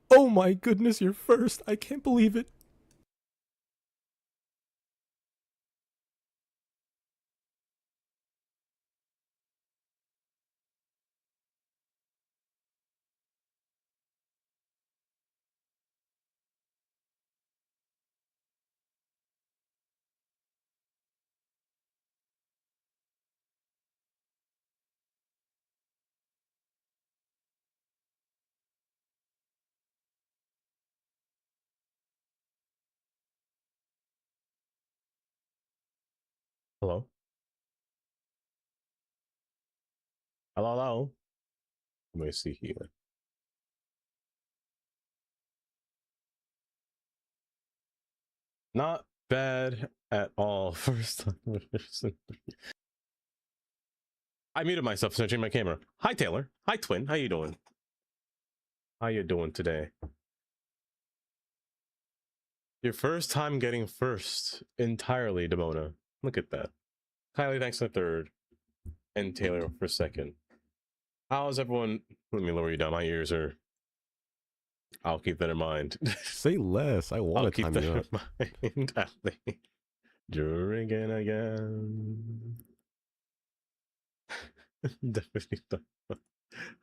Oh my goodness, you're first. I can't believe it. Hello? Hello, hello. Let me see here. Not bad at all. First time. I muted myself searching my camera. Hi, Taylor. Hi, Twin. How you doing? How you doing today? Your first time getting first entirely, Demona. Look at that. Kylie, thanks for third. And Taylor for second. How's everyone? Let me lower you down. My ears are... I'll keep that in mind. Say less. I want to time you up. In mind. Drinking again. Definitely.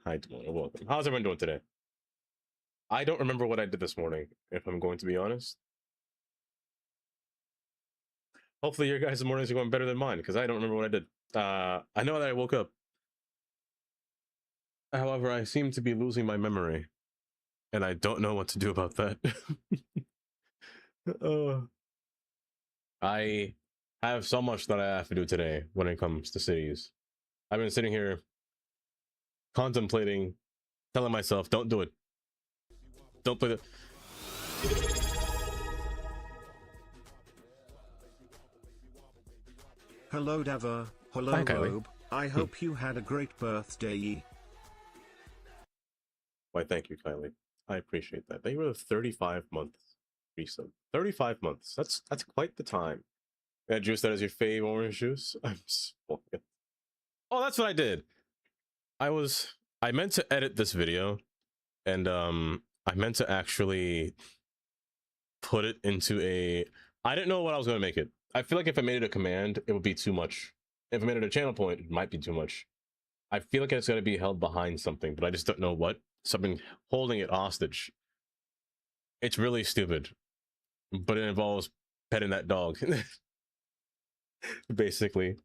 Hi, tomorrow. Welcome. How's everyone doing today? I don't remember what I did this morning, if I'm going to be honest. Hopefully your guys' mornings are going better than mine, because I don't remember what I did. I know that I woke up. However, I seem to be losing my memory. And I don't know what to do about that. I have so much that I have to do today when it comes to cities. I've been sitting here contemplating, telling myself, don't do it. Don't play the... Hello Dava, hello Hi, Kylie. Robe, I hope you had a great birthday. Why, thank you, Kylie. I appreciate that. They were 35 months resub. 35 months. That's quite the time. That juice that is your fave orange juice? I'm spoiled. Oh, that's what I did. I meant to edit this video, and I meant to actually put it into a... I didn't know what I was going to make it. I feel like if I made it a command, it would be too much. If I made it a channel point, it might be too much. I feel like it's going to be held behind something, but I just don't know what. Something holding it hostage. It's really stupid, but it involves petting that dog. Basically.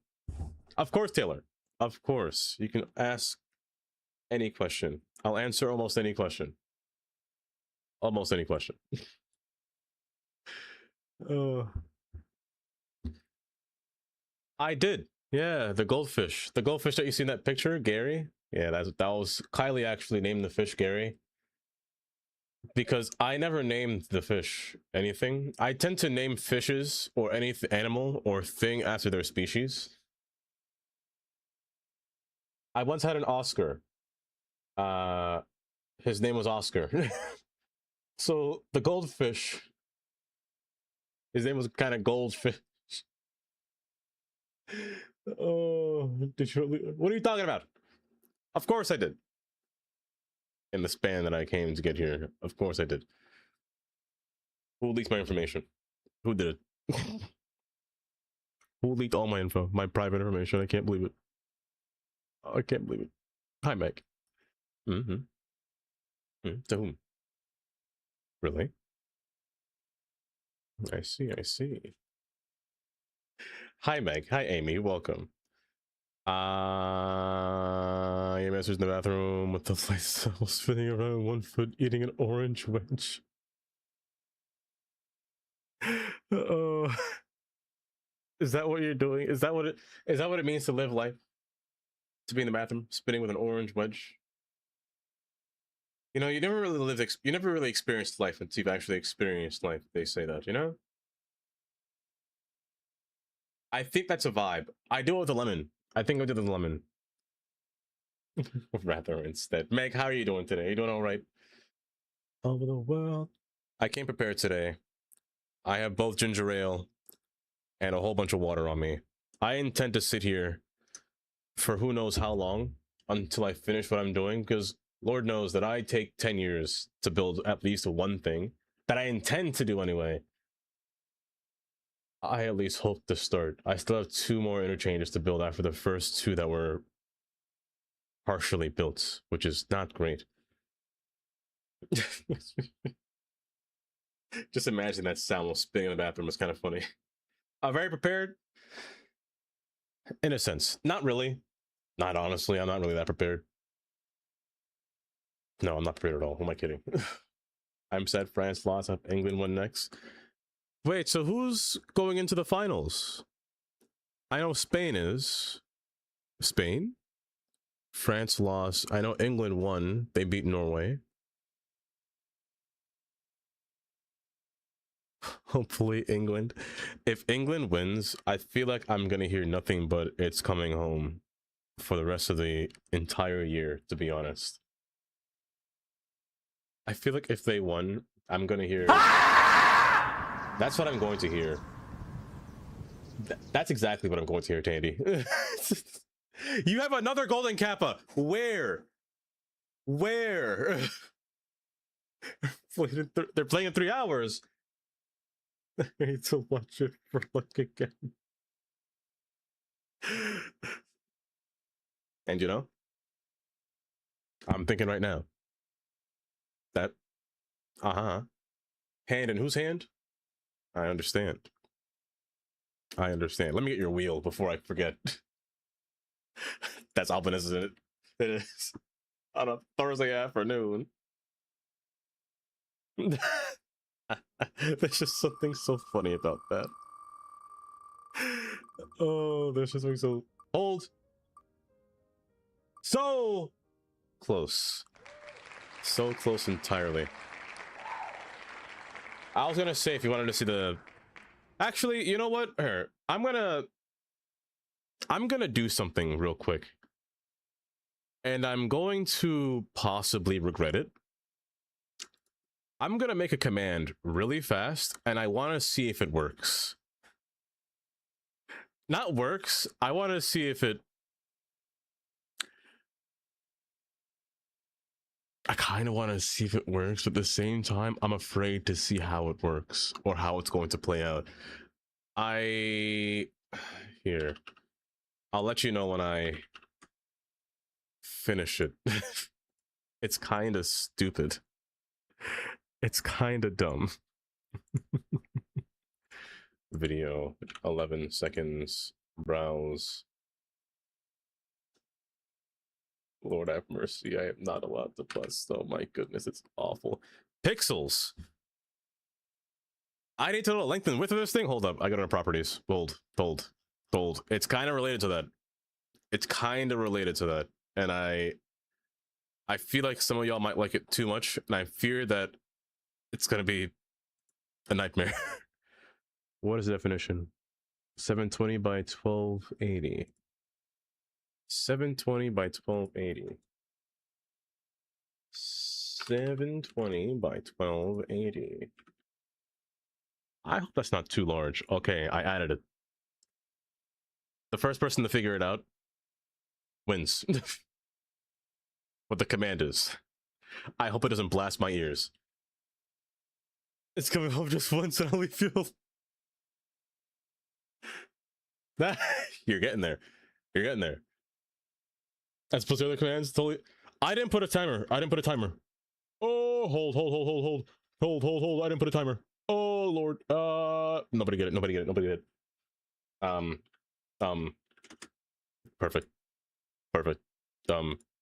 Of course, Taylor. Of course. You can ask any question. I'll answer almost any question. Almost any question. Oh. I did. Yeah, the goldfish. The goldfish that you see in that picture, Gary. Yeah, that was Kylie actually named the fish Gary. Because I never named the fish anything. I tend to name fishes or any animal or thing after their species. I once had an Oscar. His name was Oscar. So the goldfish, his name was kind of goldfish. Oh, did you? What are you talking about? Of course I did. In the span that I came to get here, of course I did. Who leaked my information? Who did it? Who leaked all my info? My private information? I can't believe it. I can't believe it. Hi, Meg. To whom? Really? I see, I see. Hi, Meg. Hi, Amy. Welcome. Your master's in the bathroom with the lights spinning around 1 foot, eating an orange wedge. Oh, is that what you're doing? Is that what it means to live life? To be in the bathroom, spinning with an orange wedge? You know, you never really lived, you never really experienced life until you've actually experienced life. They say that, you know? I think that's a vibe. I do it with the lemon. I think I did the lemon. Rather instead. Meg, how are you doing today? You doing all right? Over the world. I came prepared today. I have both ginger ale and a whole bunch of water on me. I intend to sit here for who knows how long until I finish what I'm doing, because Lord knows that I take 10 years to build at least one thing that I intend to do anyway. I at least hope to start. I still have 2 more interchanges to build after the first 2 that were partially built, which is not great. Just imagine that sound while spitting in the bathroom is kind of funny. I'm very prepared. In a sense. Not really. Not honestly, I'm not really that prepared. No, I'm not prepared at all. Who am I kidding? I'm sad France lost. England won next. Wait, so who's going into the finals? I know Spain is. Spain? France lost. I know England won. They beat Norway. Hopefully England. If England wins, I feel like I'm going to hear nothing but it's coming home for the rest of the entire year, to be honest. I feel like if they won, I'm going to hear... That's what I'm going to hear. That's exactly what I'm going to hear, Tandy. You have another golden kappa. Where? Where? They're playing in 3 hours. I need to watch it for like again. And you know, I'm thinking right now that hand in whose hand? I understand. I understand. Let me get your wheel before I forget. That's Albanese, isn't it? It is. On a Thursday afternoon. There's just something so funny about that. Oh, there's just something so... Hold! So close. So close entirely. I was gonna say if you wanted to see the... Actually, you know what? Here, I'm gonna do something real quick. And I'm going to possibly regret it. I'm gonna make a command really fast, and I want to see if it works. Not works, I want to see if it... I kind of want to see if it works, but at the same time, I'm afraid to see how it works, or how it's going to play out. Here. I'll let you know when I finish it. It's kind of stupid. It's kind of dumb. Video, 11 seconds, browse. Lord have mercy, I am not allowed to plus. Oh my goodness, it's awful. Pixels! I need to know the length and width of this thing? Hold up, I got our properties. Bold. It's kind of related to that. It's kind of related to that. And I feel like some of y'all might like it too much, and I fear that it's gonna be a nightmare. What is the definition? 720 by 1280. 720 by 1280. 720 by 1280. I hope that's not too large. Okay, I added it. The first person to figure it out wins. What the command is. I hope it doesn't blast my ears. It's coming home just once and I'll leave you. That you're getting there. You're getting there. As opposed to other commands, totally. I didn't put a timer. Oh, hold. I didn't put a timer. Oh Lord. Nobody get it. Perfect.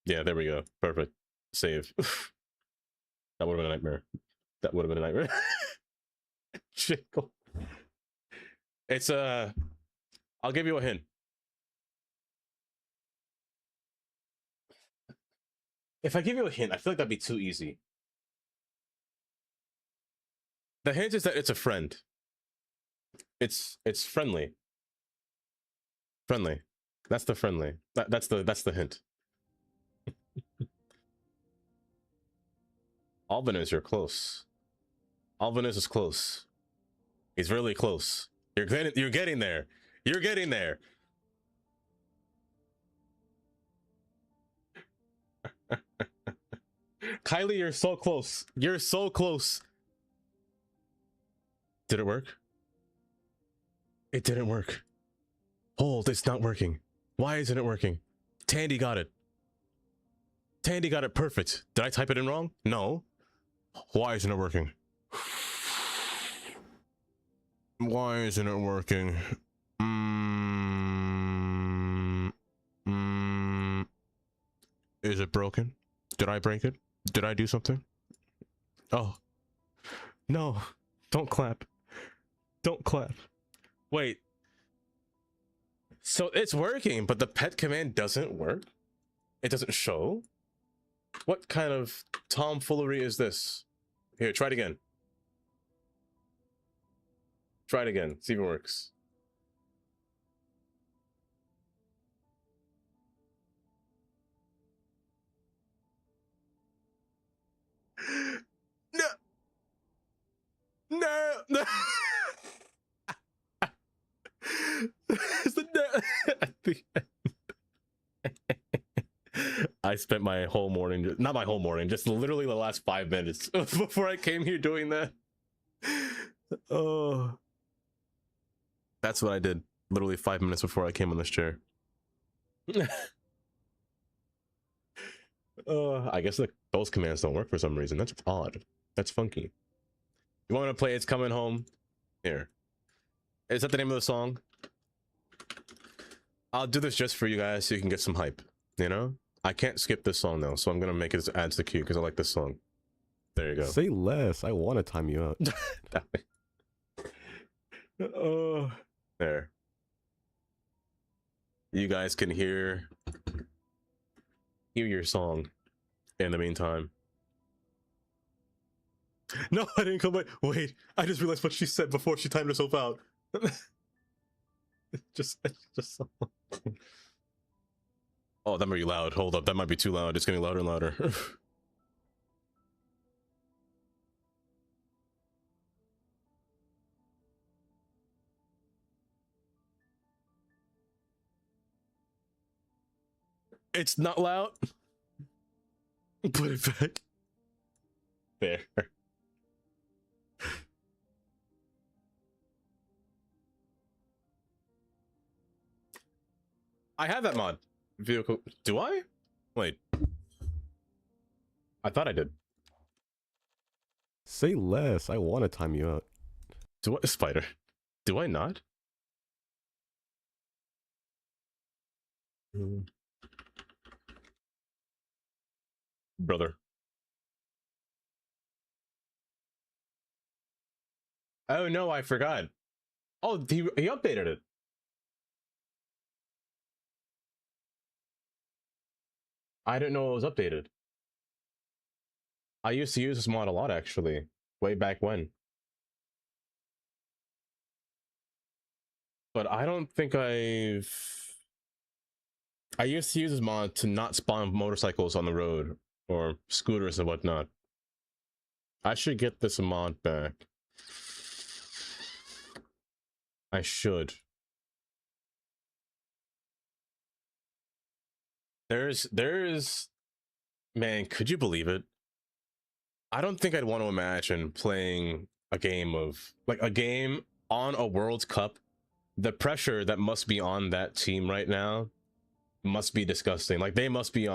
Yeah, there we go. Perfect. Save. That would have been a nightmare. Jiggle. It's I'll give you a hint. If I give you a hint, I feel like that'd be too easy. The hint is that it's a friend. It's friendly. Friendly. That's the friendly. That's the hint. Albanese, you're close. Albanese is close. He's really close. You're getting there. You're getting there. Kylie, you're so close. You're so close. Did it work? It didn't work. Hold, it's not working. Why isn't it working? Tandy got it. Tandy got it perfect. Did I type it in wrong? No. Why isn't it working? Why isn't it working? Is it broken? Did I break it? Did I do something? Oh. No. Don't clap. Don't clap. Wait. So it's working, but the pet command doesn't work? It doesn't show? What kind of tomfoolery is this? Here, try it again. Try it again. See if it works. No. No. No. It's the I spent my whole morning, not my whole morning, just literally the last 5 minutes before I came here doing that. Oh, that's what I did. Literally 5 minutes before I came on this chair. I guess those commands don't work for some reason. That's odd. That's funky. You want to play It's Coming Home? Here. Is that the name of the song? I'll do this just for you guys so you can get some hype, you know? I can't skip this song though, so I'm gonna make it add to the queue because I like this song. There you go. Say less. I want to time you out. Oh, there. You guys can hear your song in the meantime. No, I didn't come back. Wait, I just realized what she said before she timed herself out. just. Oh, that might be loud. Hold up, that might be too loud. It's getting louder and louder. It's not loud. Put it back. There. I have that mod. Vehicle. Do I? Wait. I thought I did. Say less. I want to time you out. Do I? Spider. Do I not? Brother. Oh no, I forgot. Oh, he updated it. I didn't know it was updated. I used to use this mod a lot actually, way back when. But I don't think I used to use this mod to not spawn motorcycles on the road or scooters and whatnot. I should get this mod back. I should. There's, man, could you believe it? I don't think I'd want to imagine playing a game on a World Cup. The pressure that must be on that team right now must be disgusting. Like they must be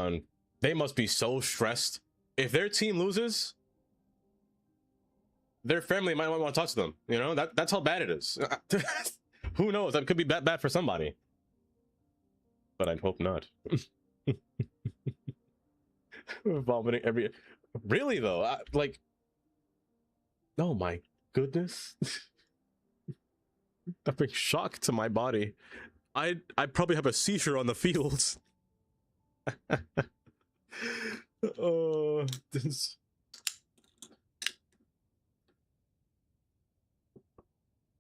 so stressed. If their team loses, their family might want to talk to them. You know, that's how bad it is. Who knows? That could be bad for somebody. But I'd hope not. Vomiting every. Really though, like. Oh my goodness. That brings shock to my body. I'd probably have a seizure on the fields. Oh, this.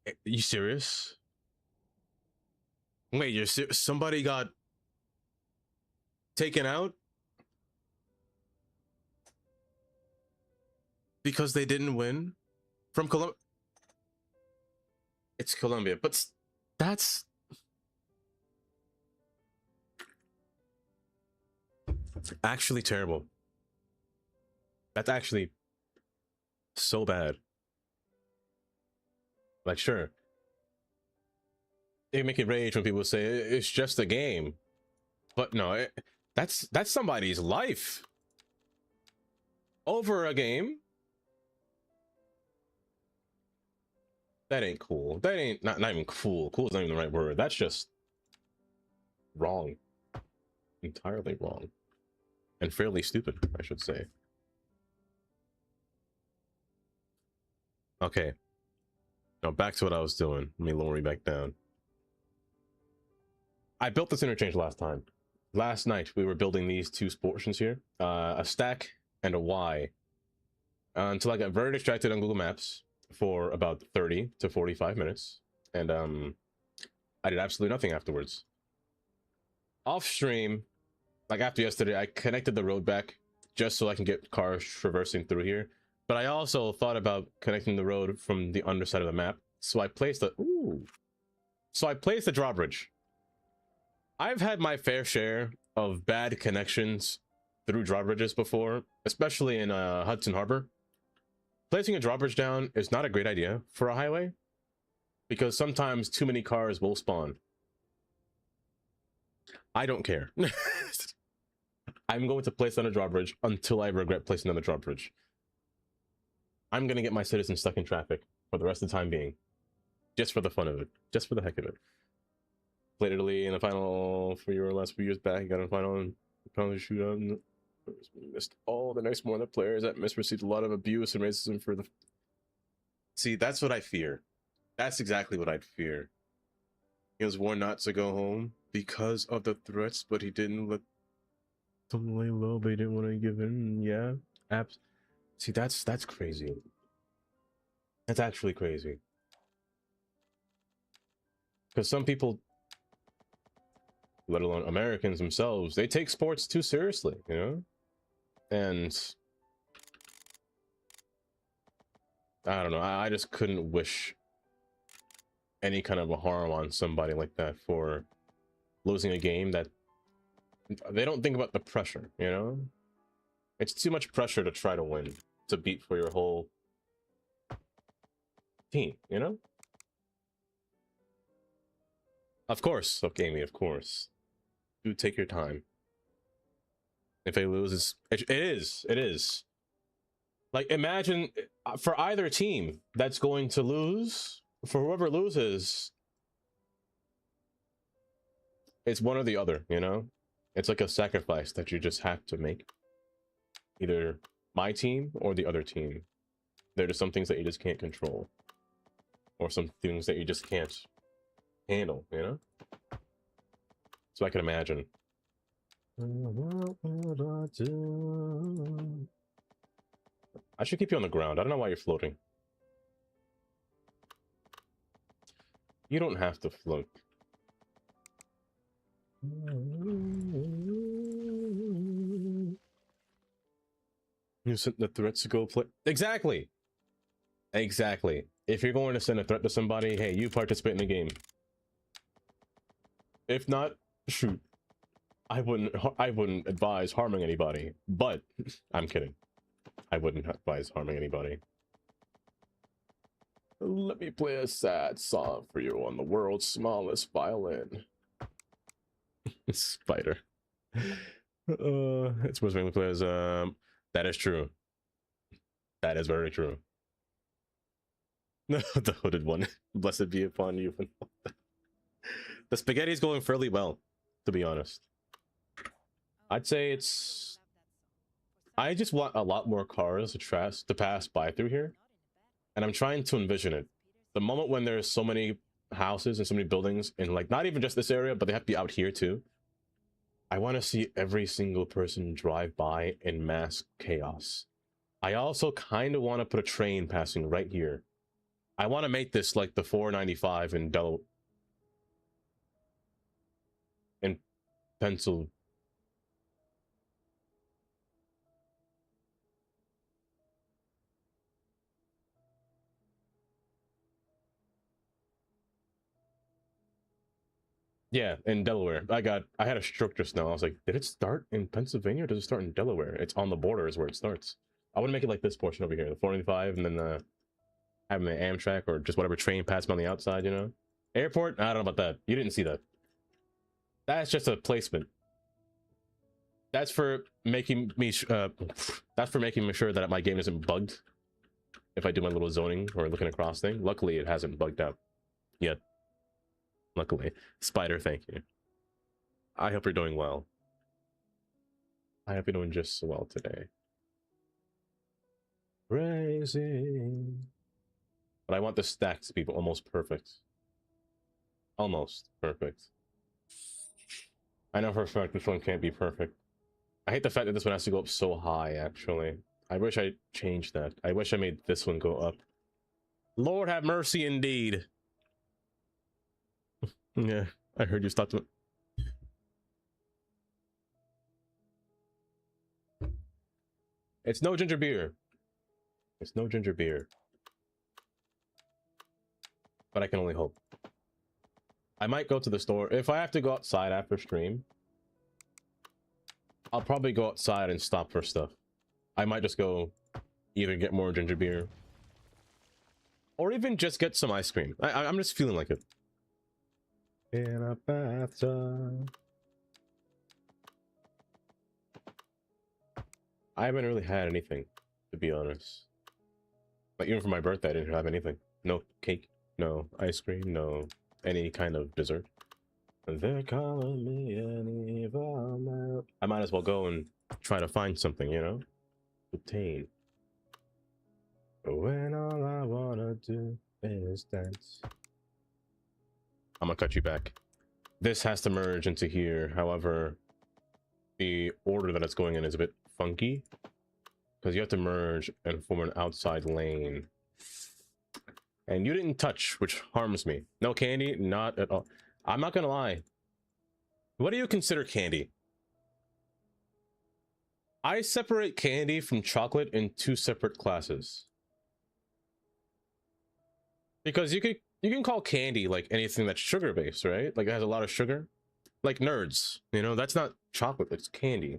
Are you serious? Wait, you're somebody got taken out because they didn't win from Colombia. It's Colombia, but that's actually terrible. That's actually so bad. Like, sure, they make it rage when people say it's just a game, but no, that's somebody's life over a game. That ain't cool. That ain't not even cool. Cool is not even the right word. That's just wrong. Entirely wrong. And fairly stupid, I should say. Okay. Now back to what I was doing. Let me lower you back down. I built this interchange last time. Last night we were building these two portions here. A stack and a Y. Until I got very distracted on Google Maps for about 30 to 45 minutes. And I did absolutely nothing afterwards. Off stream, like after yesterday, I connected the road back just so I can get cars traversing through here. But I also thought about connecting the road from the underside of the map. So I placed a drawbridge. I've had my fair share of bad connections through drawbridges before, especially in Hudson Harbor. Placing a drawbridge down is not a great idea for a highway because sometimes too many cars will spawn. I don't care. I'm going to place on a drawbridge until I regret placing on a drawbridge. I'm going to get my citizens stuck in traffic for the rest of the time being. Just for the fun of it. Just for the heck of it. Played Italy in the final for your last few years back. Got in the final and penalty shootout. And missed all the next one. The players that missed received a lot of abuse and racism for the... See, that's what I fear. That's exactly what I'd fear. He was warned not to go home because of the threats, but he didn't let them lay low, but he didn't want to give in. Yeah, see, that's crazy. That's actually crazy. Because some people, let alone Americans themselves, they take sports too seriously, you know? And I don't know, I just couldn't wish any kind of a harm on somebody like that for losing a game that they don't think about the pressure, you know? It's too much pressure to try to win, to beat for your whole team, you know? Of course, okay, Amy, of course. Do take your time. If they lose, it is. Like, imagine for either team that's going to lose, for whoever loses, it's one or the other, you know? It's like a sacrifice that you just have to make. Either my team or the other team. There are some things that you just can't control. Or some things that you just can't handle, you know? So I can imagine. I should keep you on the ground. I don't know why you're floating. You don't have to float. You sent the threats to go play. Exactly. Exactly. If you're going to send a threat to somebody, hey, you participate in the game. If not, shoot. I wouldn't advise harming anybody, but I'm kidding. I wouldn't advise harming anybody. Let me play a sad song for you on the world's smallest violin. Spider. It's supposed to play as that is true. That is very true. The hooded one. Blessed be upon you. The spaghetti's going fairly well, to be honest. I'd say it's... I just want a lot more cars to pass by through here. And I'm trying to envision it. The moment when there's so many houses and so many buildings in, like, not even just this area, but they have to be out here too. I want to see every single person drive by in mass chaos. I also kind of want to put a train passing right here. I want to make this like the 495 in Pennsylvania. Yeah, in Delaware. I had a stroke just now. I was like, did it start in Pennsylvania or does it start in Delaware? It's on the border is where it starts. I want to make it like this portion over here, the 495, and then having an Amtrak or just whatever train pass me on the outside, you know? Airport? I don't know about that. You didn't see that. That's just a placement. That's for making me that's for making me sure that my game isn't bugged if I do my little zoning or looking across thing. Luckily, it hasn't bugged out yet. Luckily. Spider, thank you. I hope you're doing well. I hope you're doing just so well today. Crazy. But I want the stack to be almost perfect. Almost perfect. I know for a fact this one can't be perfect. I hate the fact that this one has to go up so high, actually. I wish I changed that. I wish I made this one go up. Lord have mercy indeed. Yeah, I heard you stopped. It's no ginger beer. It's no ginger beer. But I can only hope. I might go to the store. If I have to go outside after stream, I'll probably go outside and stop for stuff. I might just go either get more ginger beer or even just get some ice cream. I'm just feeling like it. In a bathtub. I haven't really had anything, to be honest. Like, even for my birthday, I didn't have anything. No cake, no ice cream, no any kind of dessert. They're calling me an evil man. I might as well go and try to find something, you know? Obtain. When all I wanna do is dance. I'm gonna cut you back. This has to merge into here. However, the order that it's going in is a bit funky because you have to merge and form an outside lane. And you didn't touch, which harms me. No candy, not at all. I'm not gonna lie. What do you consider candy? I separate candy from chocolate in two separate classes. Because you can call candy like anything that's sugar based, right? Like it has a lot of sugar. Like nerds, you know, that's not chocolate, it's candy.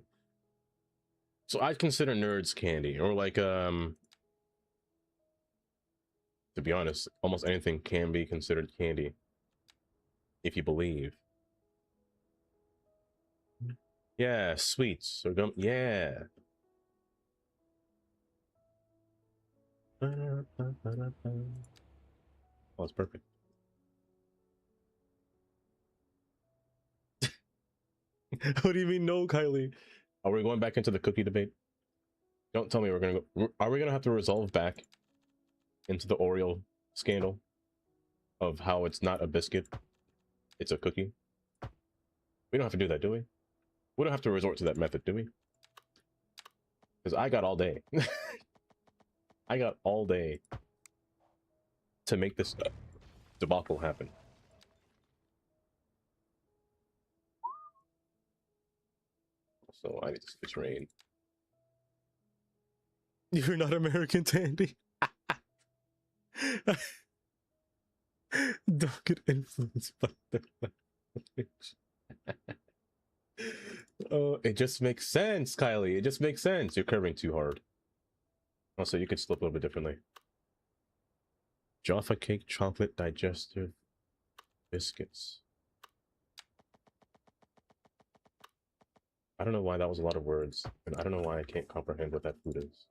So I'd consider nerds candy, or like to be honest, almost anything can be considered candy if you believe. Yeah, sweets or gum. Yeah. Oh, it's perfect. What do you mean, no, Kylie? Are we going back into the cookie debate? Don't tell me we're gonna go. Are we gonna have to resolve back into the Oreo scandal of how it's not a biscuit, it's a cookie? We don't have to do that, do we? We don't have to resort to that method, do we? Because I got all day. I got all day to make this debacle happen. So I need to switch rain. You're not American, Tandy. Don't get influenced by the language. Oh, it just makes sense, Kylie. It just makes sense. You're curving too hard. Also, you could slip a little bit differently. Jaffa cake, chocolate, digestive, biscuits. I don't know why that was a lot of words, and I don't know why I can't comprehend what that food is.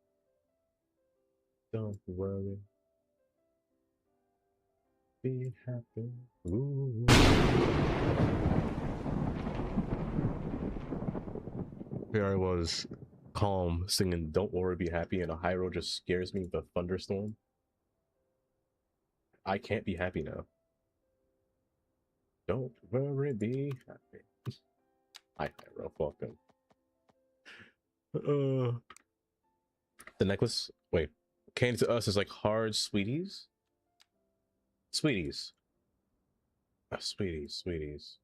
Don't worry. Be happy. Ooh. Here I was, calm, singing Don't Worry, Be Happy, and a high road just scares me with a thunderstorm. I can't be happy now. Don't worry, be happy. Hi, Hyro, welcome. The necklace, wait, candy to us is like hard sweeties? Sweeties. Sweeties, sweeties.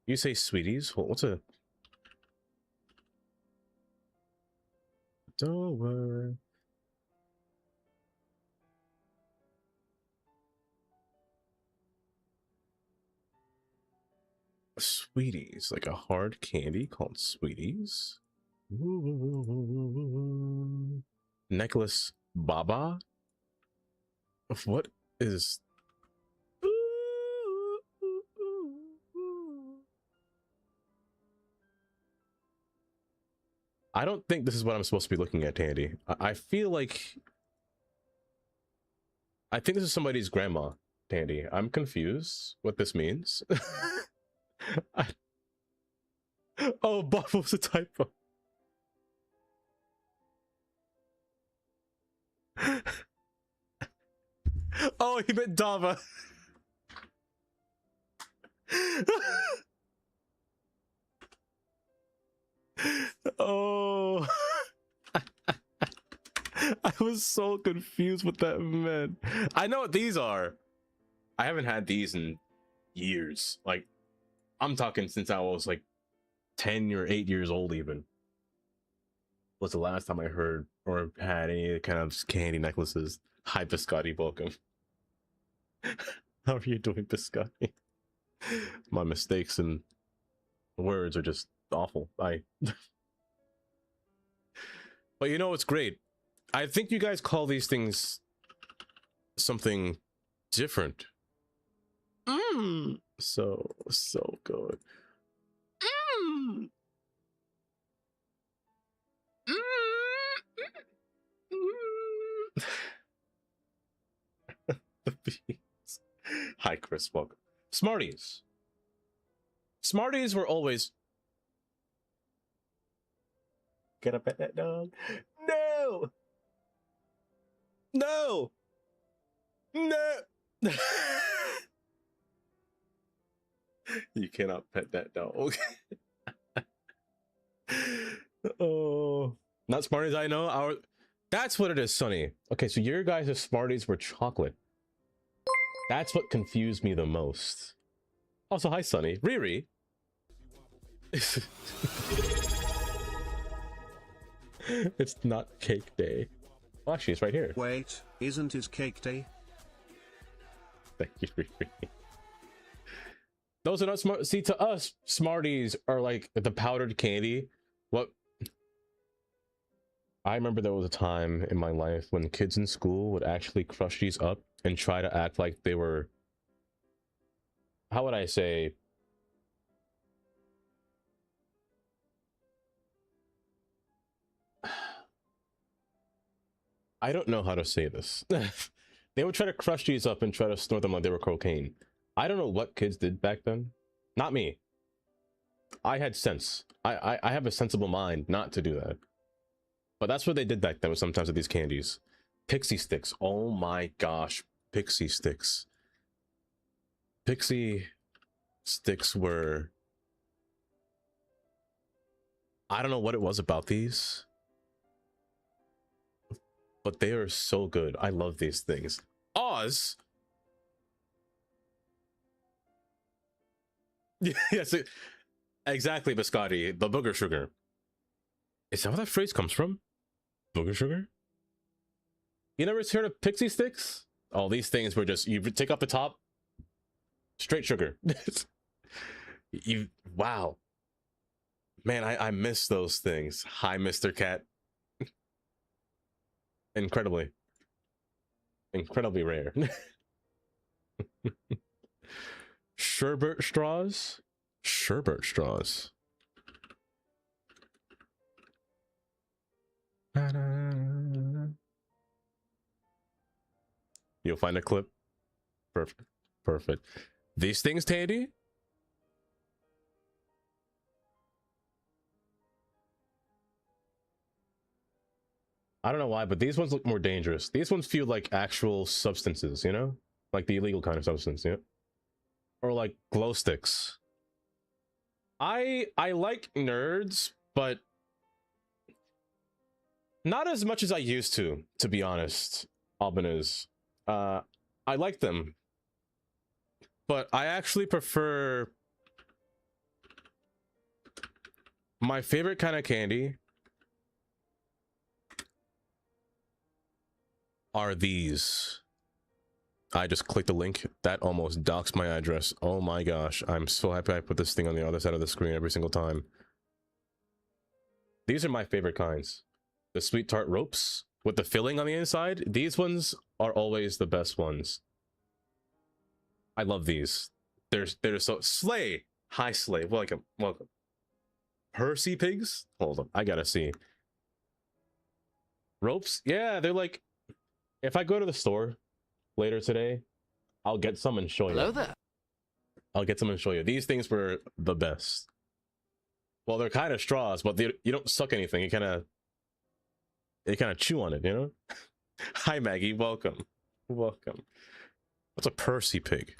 You say sweeties? What's a... Don't worry. Sweeties, like a hard candy called sweeties? Necklace Baba? What is... I don't think this is what I'm supposed to be looking at, Tandy. I feel like... I think this is somebody's grandma, Tandy. I'm confused what this means. I... Oh, Buffalo's a typo. Oh, he meant Dava. Oh. I was so confused what that meant. I know what these are. I haven't had these in years. Like, I'm talking since I was like 10 or 8 years old even. Was the last time I heard or had any kind of candy necklaces. Hi, Biscotti, welcome. How are you doing, Biscotti? My mistakes and words are just awful. But you know what's great? I think you guys call these things something different. So good. The bees. Hi, Chris. Welcome. Smarties. Smarties were always... Get up at that dog. No! No! No! You cannot pet that dog. Oh, not Smarties. I know. That's what it is, Sonny. Okay, so your guys' Smarties were chocolate. That's what confused me the most. Also, hi, Sonny. Riri. It's not cake day. Well, actually, it's right here. Wait, isn't his cake day? Thank you, Riri. Those are not smart. See, to us, Smarties are like the powdered candy. What? I remember there was a time in my life when kids in school would actually crush these up and try to act like they were, how would I say, I don't know how to say this. They would try to crush these up and try to snort them like they were cocaine. I don't know what kids did back then. Not me. I had sense. I have a sensible mind not to do that. But that's what they did back then sometimes with these candies. Pixie sticks. Oh my gosh. Pixie sticks. Pixie sticks were... I don't know what it was about these, but they are so good. I love these things. Oz. Yes, exactly, Biscotti. The booger sugar. Is that where that phrase comes from? Booger sugar? You never heard of pixie sticks? Oh, these things were just, you take off the top, straight sugar. Wow. Man, I miss those things. Hi, Mr. Cat. Incredibly rare. Sherbet straws? Sherbet straws. You'll find a clip. Perfect. These things, Tandy? I don't know why, but these ones look more dangerous. These ones feel like actual substances, you know? Like the illegal kind of substance, yeah? Or like glow sticks. I like nerds, but not as much as I used to be honest, Albanese. I like them, but I actually prefer my favorite kind of candy are these. I just clicked the link. That almost doxed my address. Oh my gosh. I'm so happy I put this thing on the other side of the screen every single time. These are my favorite kinds. The sweet tart ropes with the filling on the inside. These ones are always the best ones. I love these. They're so Slay. Hi Slay. Welcome. Welcome. Percy pigs? Hold on. I gotta see. Ropes? Yeah, they're like, if I go to the store later today, I'll get some and show you. Hello there. I'll get some and show you. These things were the best. Well, they're kind of straws, but you don't suck anything. You kind of chew on it, you know? Hi, Maggie. Welcome. Welcome. What's a Percy pig?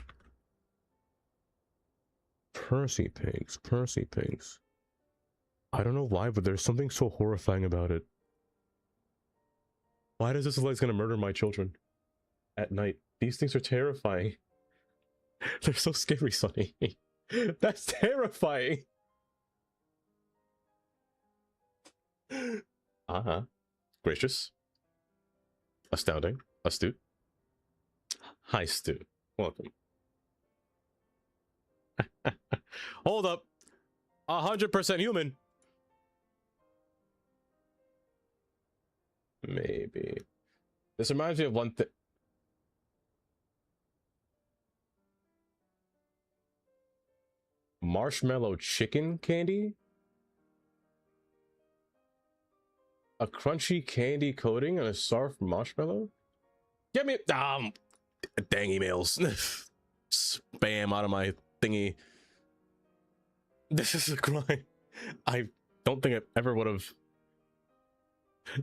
Percy pigs. Percy pigs. I don't know why, but there's something so horrifying about it. Why does this look like it's gonna murder my children at night? These things are terrifying. They're so scary, Sonny. That's terrifying. Uh-huh. Gracious. Astounding. Astute. Hi, Stu. Welcome. Hold up. 100% human. Maybe. This reminds me of one thing. Marshmallow chicken candy? A crunchy candy coating on a soft marshmallow? Get me dang emails. Spam out of my thingy. This is a crime. I don't think I ever would have.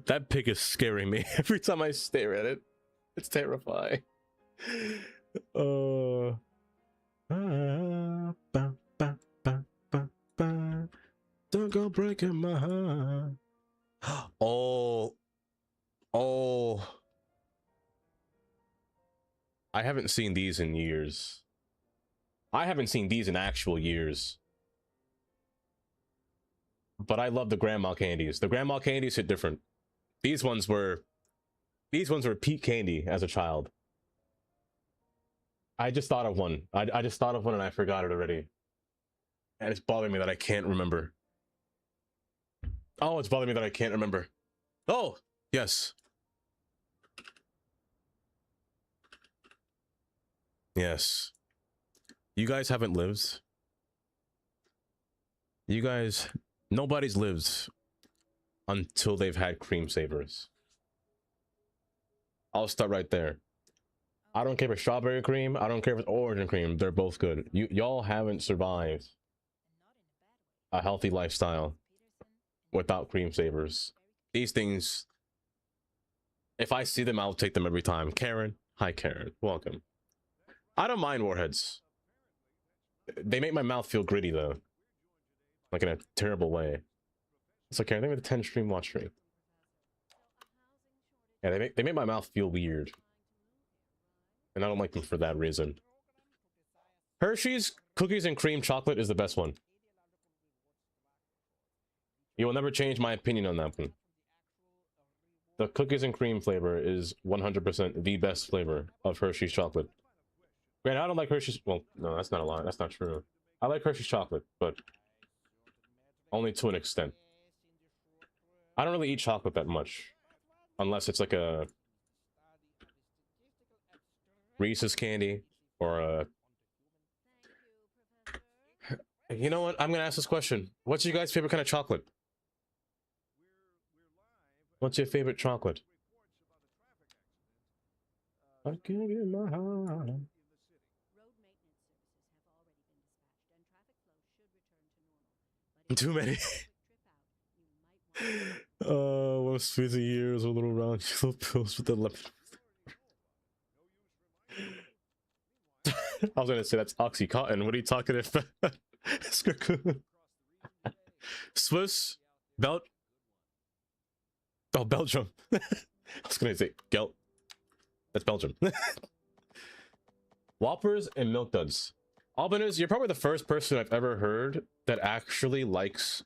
That pig is scaring me every time I stare at it. It's terrifying. Don't go breaking my heart. Oh. I haven't seen these in years. I haven't seen these in actual years. But I love the grandma candies. The grandma candies hit different. These ones were peak candy as a child. I just thought of one. I just thought of one and I forgot it already. And it's bothering me that I can't remember. Oh, it's bothering me that I can't remember. Oh, yes. Yes. You guys haven't lived. You guys, nobody's lived until they've had cream savers. I'll start right there. I don't care if it's strawberry cream. I don't care if it's orange cream. They're both good. Y'all haven't survived a healthy lifestyle without cream savers. These things, if I see them, I'll take them every time. Karen, hi Karen, welcome. I don't mind warheads. They make my mouth feel gritty though, like in a terrible way. It's okay. I think with the 10 stream watch stream. Yeah, they make my mouth feel weird, and I don't like them for that reason. Hershey's cookies and cream chocolate is the best one. You will never change my opinion on that one. The cookies and cream flavor is 100% the best flavor of Hershey's chocolate. Granted, I don't like Hershey's. Well, no, that's not a lie. That's not true. I like Hershey's chocolate, but only to an extent. I don't really eat chocolate that much, unless it's like a Reese's candy or a. You know what? I'm gonna ask this question. What's your guys' favorite kind of chocolate? What's your favorite chocolate? I can't get my heart. Too many. One squeeze a years, a little round yellow pills with the lemon. I was gonna say that's Oxycontin. What are you talking about? Swiss Belt. Oh, Belgium. I was gonna say Gelt. That's Belgium. Whoppers and Milk Duds. Albanese, you're probably the first person I've ever heard that actually likes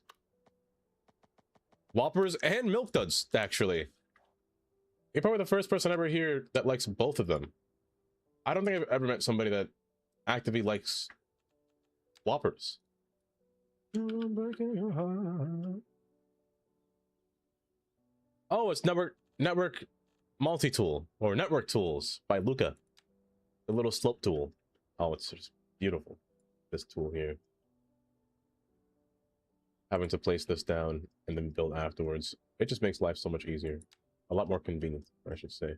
Whoppers and Milk Duds, actually. You're probably the first person I ever hear that likes both of them. I don't think I've ever met somebody that actively likes Whoppers. Oh, it's network multi-tool or network tools by Luca. The little slope tool. Oh, it's just beautiful. This tool here. Having to place this down and then build afterwards. It just makes life so much easier. A lot more convenient, I should say.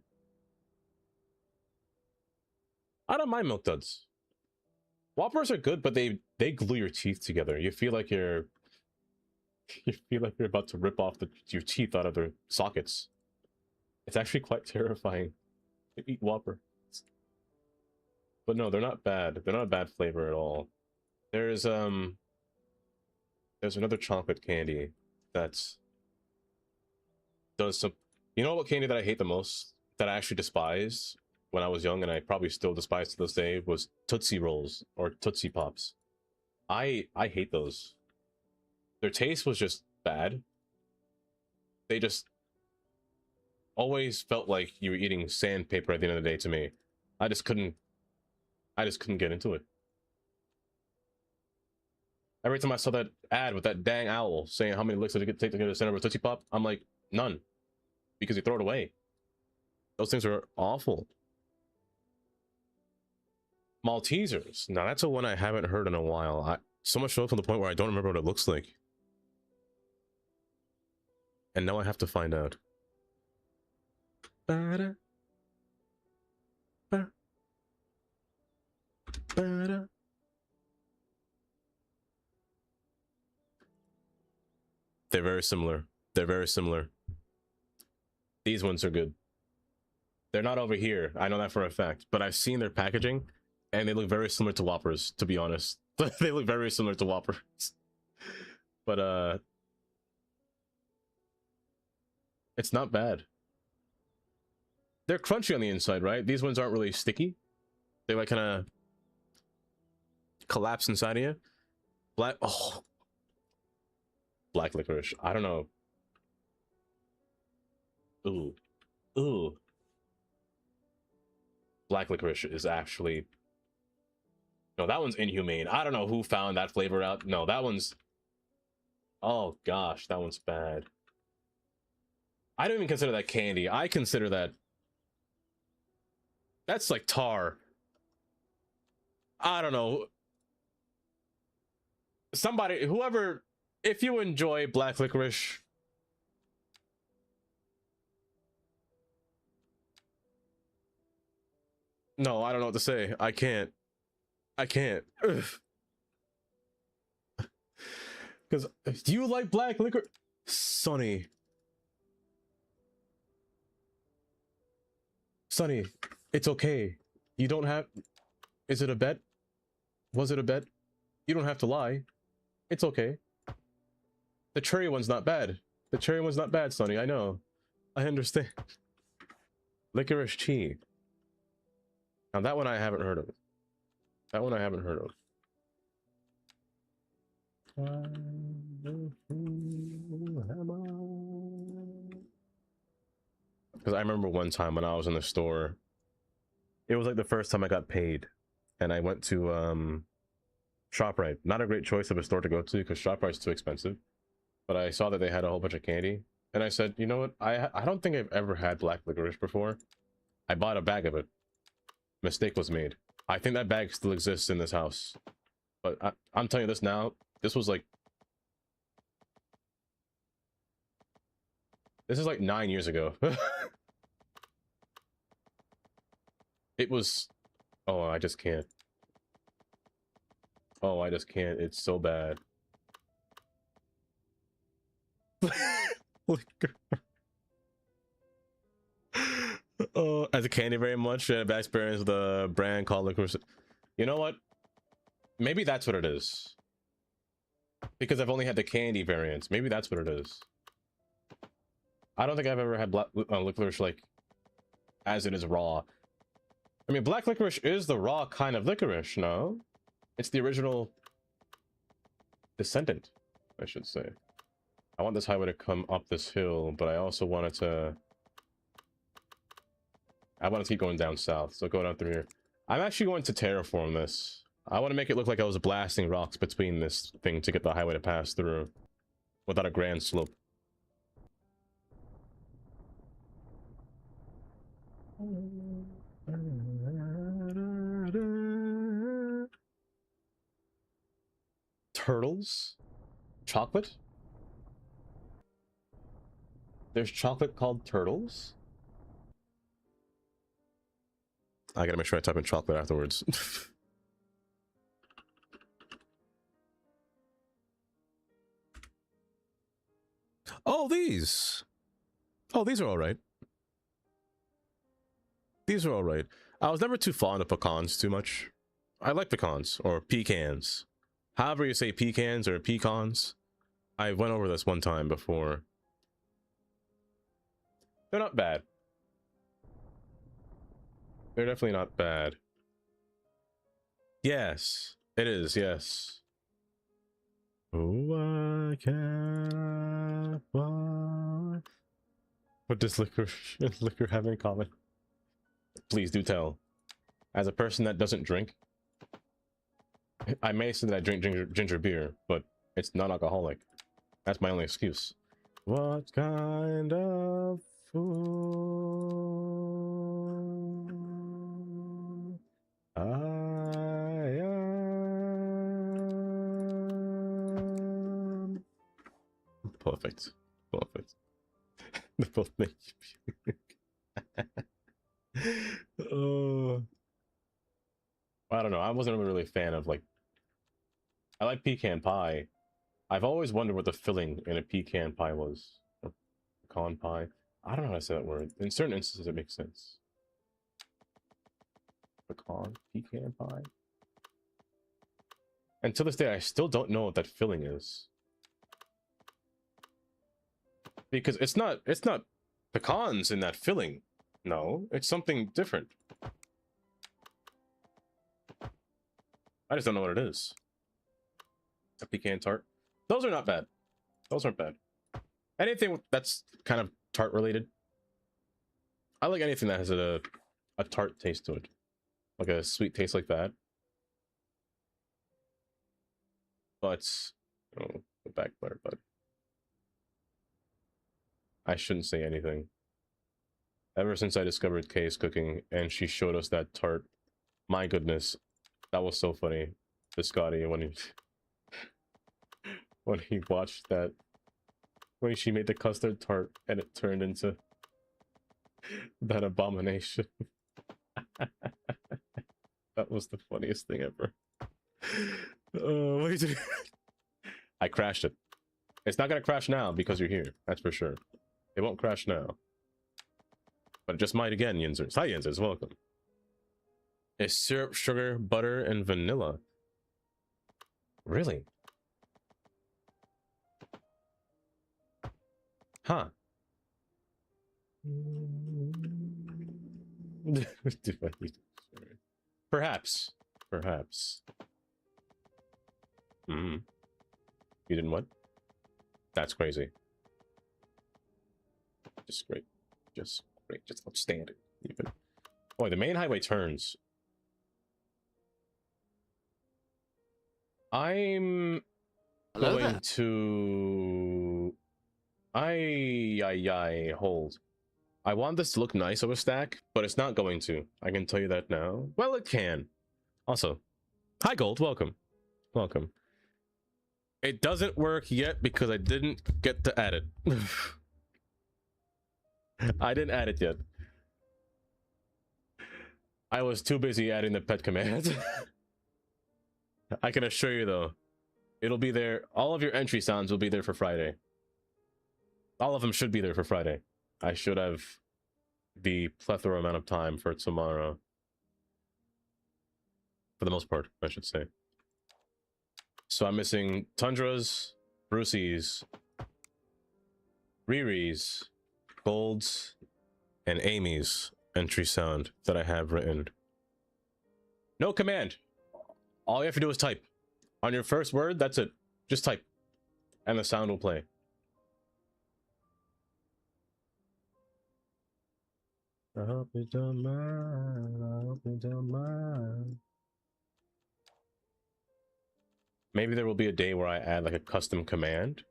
I don't mind milk duds. Whoppers are good, but they glue your teeth together. You feel like you're about to rip off your teeth out of their sockets. It's actually quite terrifying to eat Whopper. But no, they're not bad. They're not a bad flavor at all. There's another chocolate candy that's does some. You know what candy that I hate the most, that I actually despise when I was young, and I probably still despise to this day, was Tootsie Rolls or Tootsie Pops. I hate those. Their taste was just bad. They just always felt like you were eating sandpaper at the end of the day to me. I just couldn't get into it. Every time I saw that ad with that dang owl saying how many licks did it take to get a center of a Tootsie Pop, I'm like, none. Because you throw it away. Those things are awful. Maltesers. Now that's a one I haven't heard in a while. So much so to the point where I don't remember what it looks like. And now I have to find out. Ba-da. Ba. Ba-da. They're very similar. They're very similar. These ones are good. They're not over here. I know that for a fact. But I've seen their packaging, and they look very similar to Whoppers, to be honest. They look very similar to Whoppers. But, it's not bad. They're crunchy on the inside, right? These ones aren't really sticky. They like kind of collapse inside of you. Black licorice. I don't know. Ooh. Black licorice is actually... No, that one's inhumane. I don't know who found that flavor out. No, that one's... Oh gosh, that one's bad. I don't even consider that candy. I consider that... That's like tar. I don't know. Somebody, whoever... If you enjoy black licorice... No, I don't know what to say. I can't. Because, do you like black licorice? Sonny, it's okay. You don't have... Is it a bet? Was it a bet? You don't have to lie. It's okay. The cherry one's not bad. The cherry one's not bad, Sonny. I know. I understand. Licorice tea. Now that one I haven't heard of. That one I haven't heard of. Because I remember one time when I was in the store, it was like the first time I got paid, and I went to ShopRite. Not a great choice of a store to go to because ShopRite's too expensive, but I saw that they had a whole bunch of candy, and I said, you know what? I don't think I've ever had black licorice before. I bought a bag of it. Mistake was made. I think that bag still exists in this house, but I'm telling you this now. This was like... This is like 9 years ago. It was... Oh, I just can't. Oh, I just can't. It's so bad. As a candy very much. Bad experience with a brand called Licorice. You know what? Maybe that's what it is. Because I've only had the candy variants. Maybe that's what it is. I don't think I've ever had black licorice like as it is raw. I mean, black licorice is the raw kind of licorice, no? It's the original descendant, I should say. I want this highway to come up this hill, but I also want it to... I want to keep going down south, so go down through here. I'm actually going to terraform this. I want to make it look like I was blasting rocks between this thing to get the highway to pass through without a grand slope. turtles? Chocolate? There's chocolate called turtles? I gotta make sure I type in chocolate afterwards. Oh, these! Oh, these are alright. These are alright. I was never too fond of pecans too much. I like pecans, or pecans. However you say pecans or pecans. I went over this one time before. They're not bad. They're definitely not bad. Yes, it is, yes. Oh, I can't find. What does liquor have in common? Please do tell. As a person that doesn't drink, I may say that I drink ginger beer, but it's non-alcoholic. That's my only excuse. What kind of fool I am? Perfect. Perfect. They both make you puke. Oh. I don't know. I wasn't really a fan of, like, I like pecan pie. I've always wondered what the filling in a pecan pie was. Or pecan pie. I don't know how to say that word. In certain instances, it makes sense. Pecan pie. And to this day, I still don't know what that filling is. Because it's not pecans in that filling. No, it's something different. I just don't know what it is. A pecan tart. Those are not bad. Those aren't bad. Anything that's kind of tart related. I like anything that has a tart taste to it. Like a sweet taste like that. But, oh, the back blur, but I shouldn't say anything. Ever since I discovered Kay's cooking and she showed us that tart, my goodness, that was so funny. To Scotty when he watched that, when she made the custard tart and it turned into that abomination. That was the funniest thing ever. Oh, what are you doing? I crashed it. It's not gonna crash now because you're here. That's for sure. It won't crash now. But it just might again, Yinzers. Hi, Yinzers. Welcome. It's syrup, sugar, butter, and vanilla. Really? Huh. Perhaps. Perhaps. You didn't what? That's crazy. Just great. Just great. Just outstanding. Even. Boy, the main highway turns. I'm going to... hold. I want this to look nice over stack, but it's not going to. I can tell you that now. Well, it can. Also, hi Gold, welcome. Welcome. It doesn't work yet because I didn't get to add it. I didn't add it yet. I was too busy adding the pet command. I can assure you though, it'll be there. All of your entry sounds will be there for Friday. All of them should be there for Friday. I should have the plethora amount of time for tomorrow. For the most part, I should say. So I'm missing Tundra's, Brucey's, Riri's, Gold's, and Amy's entry sound that I have written. No command. All you have to do is type. On your first word, that's it. Just type. And the sound will play. I hope you don't mind. I hope you don't mind. Maybe there will be a day where I add like a custom command.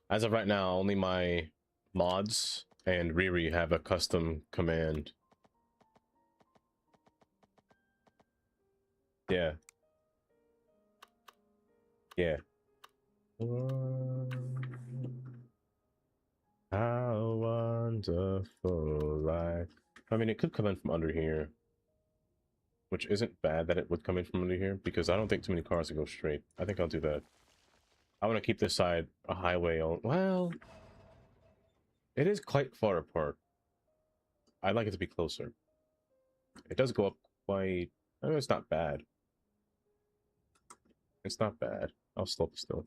As of right now, only my mods and Riri have a custom command. Yeah. Yeah. How wonderful life. I mean, it could come in from under here, which isn't bad that it would come in from under here, because I don't think too many cars will go straight. I think I'll do that. I want to keep this side a highway. Well, it is quite far apart. I'd like it to be closer. It does go up quite... I mean, it's not bad. It's not bad. I'll slope still.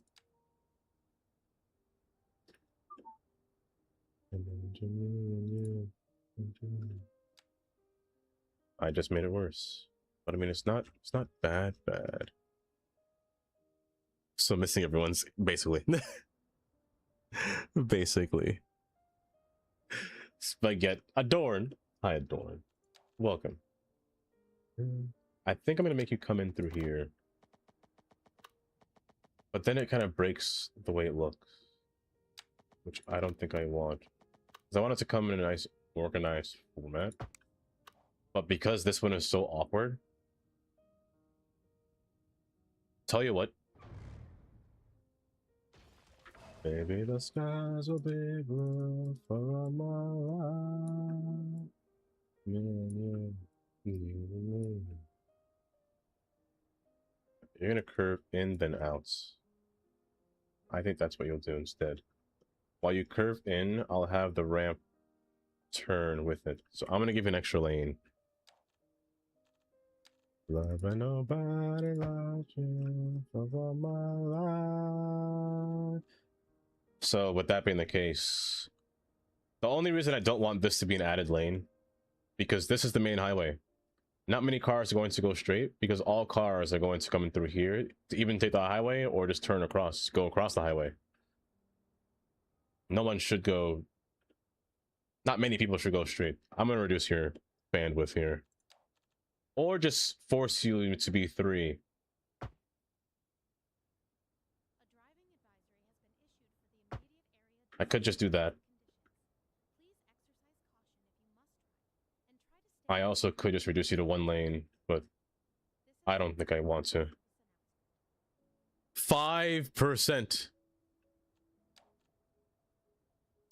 I just made it worse. But I mean, it's not bad. So missing everyone's basically. Basically. Spaghetti. Adorn. Hi, Adorn. Welcome. I think I'm gonna make you come in through here. But then it kind of breaks the way it looks. Which I don't think I want. Because I want it to come in a nice, organized format. But because this one is so awkward... Tell you what. Baby, the skies will be blue for my life. You're gonna curve in, then out. I think that's what you'll do instead. While you curve in, I'll have the ramp turn with it. So I'm gonna give you an extra lane. Love and nobody like you for all my life. So with that being the case, the only reason I don't want this to be an added lane, because this is the main highway. Not many cars are going to go straight, because all cars are going to come in through here to even take the highway or just turn across, go across the highway. No one should go, not many people should go straight. I'm going to reduce your bandwidth here. Or just force you to be 3. I could just do that. I also could just reduce you to 1 lane, but I don't think I want to. 5%.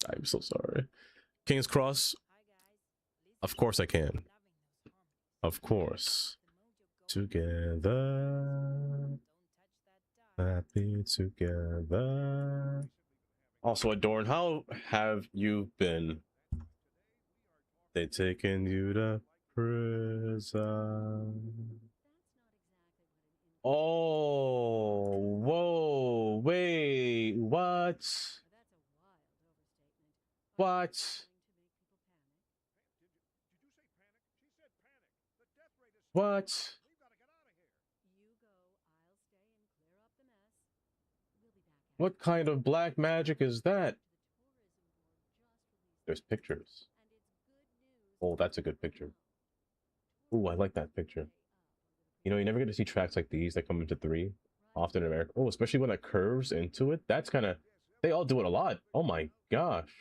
I'm so sorry. King's Cross. Of course I can. Of course. Together. Happy together. Also, Adorn, how have you been? They taken you to prison. Oh, whoa, wait, what? What? What? What kind of black magic is that? There's pictures. Oh, that's a good picture. Ooh, I like that picture. You know, you never get to see tracks like these that come into 3 often in America. Oh, especially when it curves into it. That's kind of... They all do it a lot. Oh my gosh.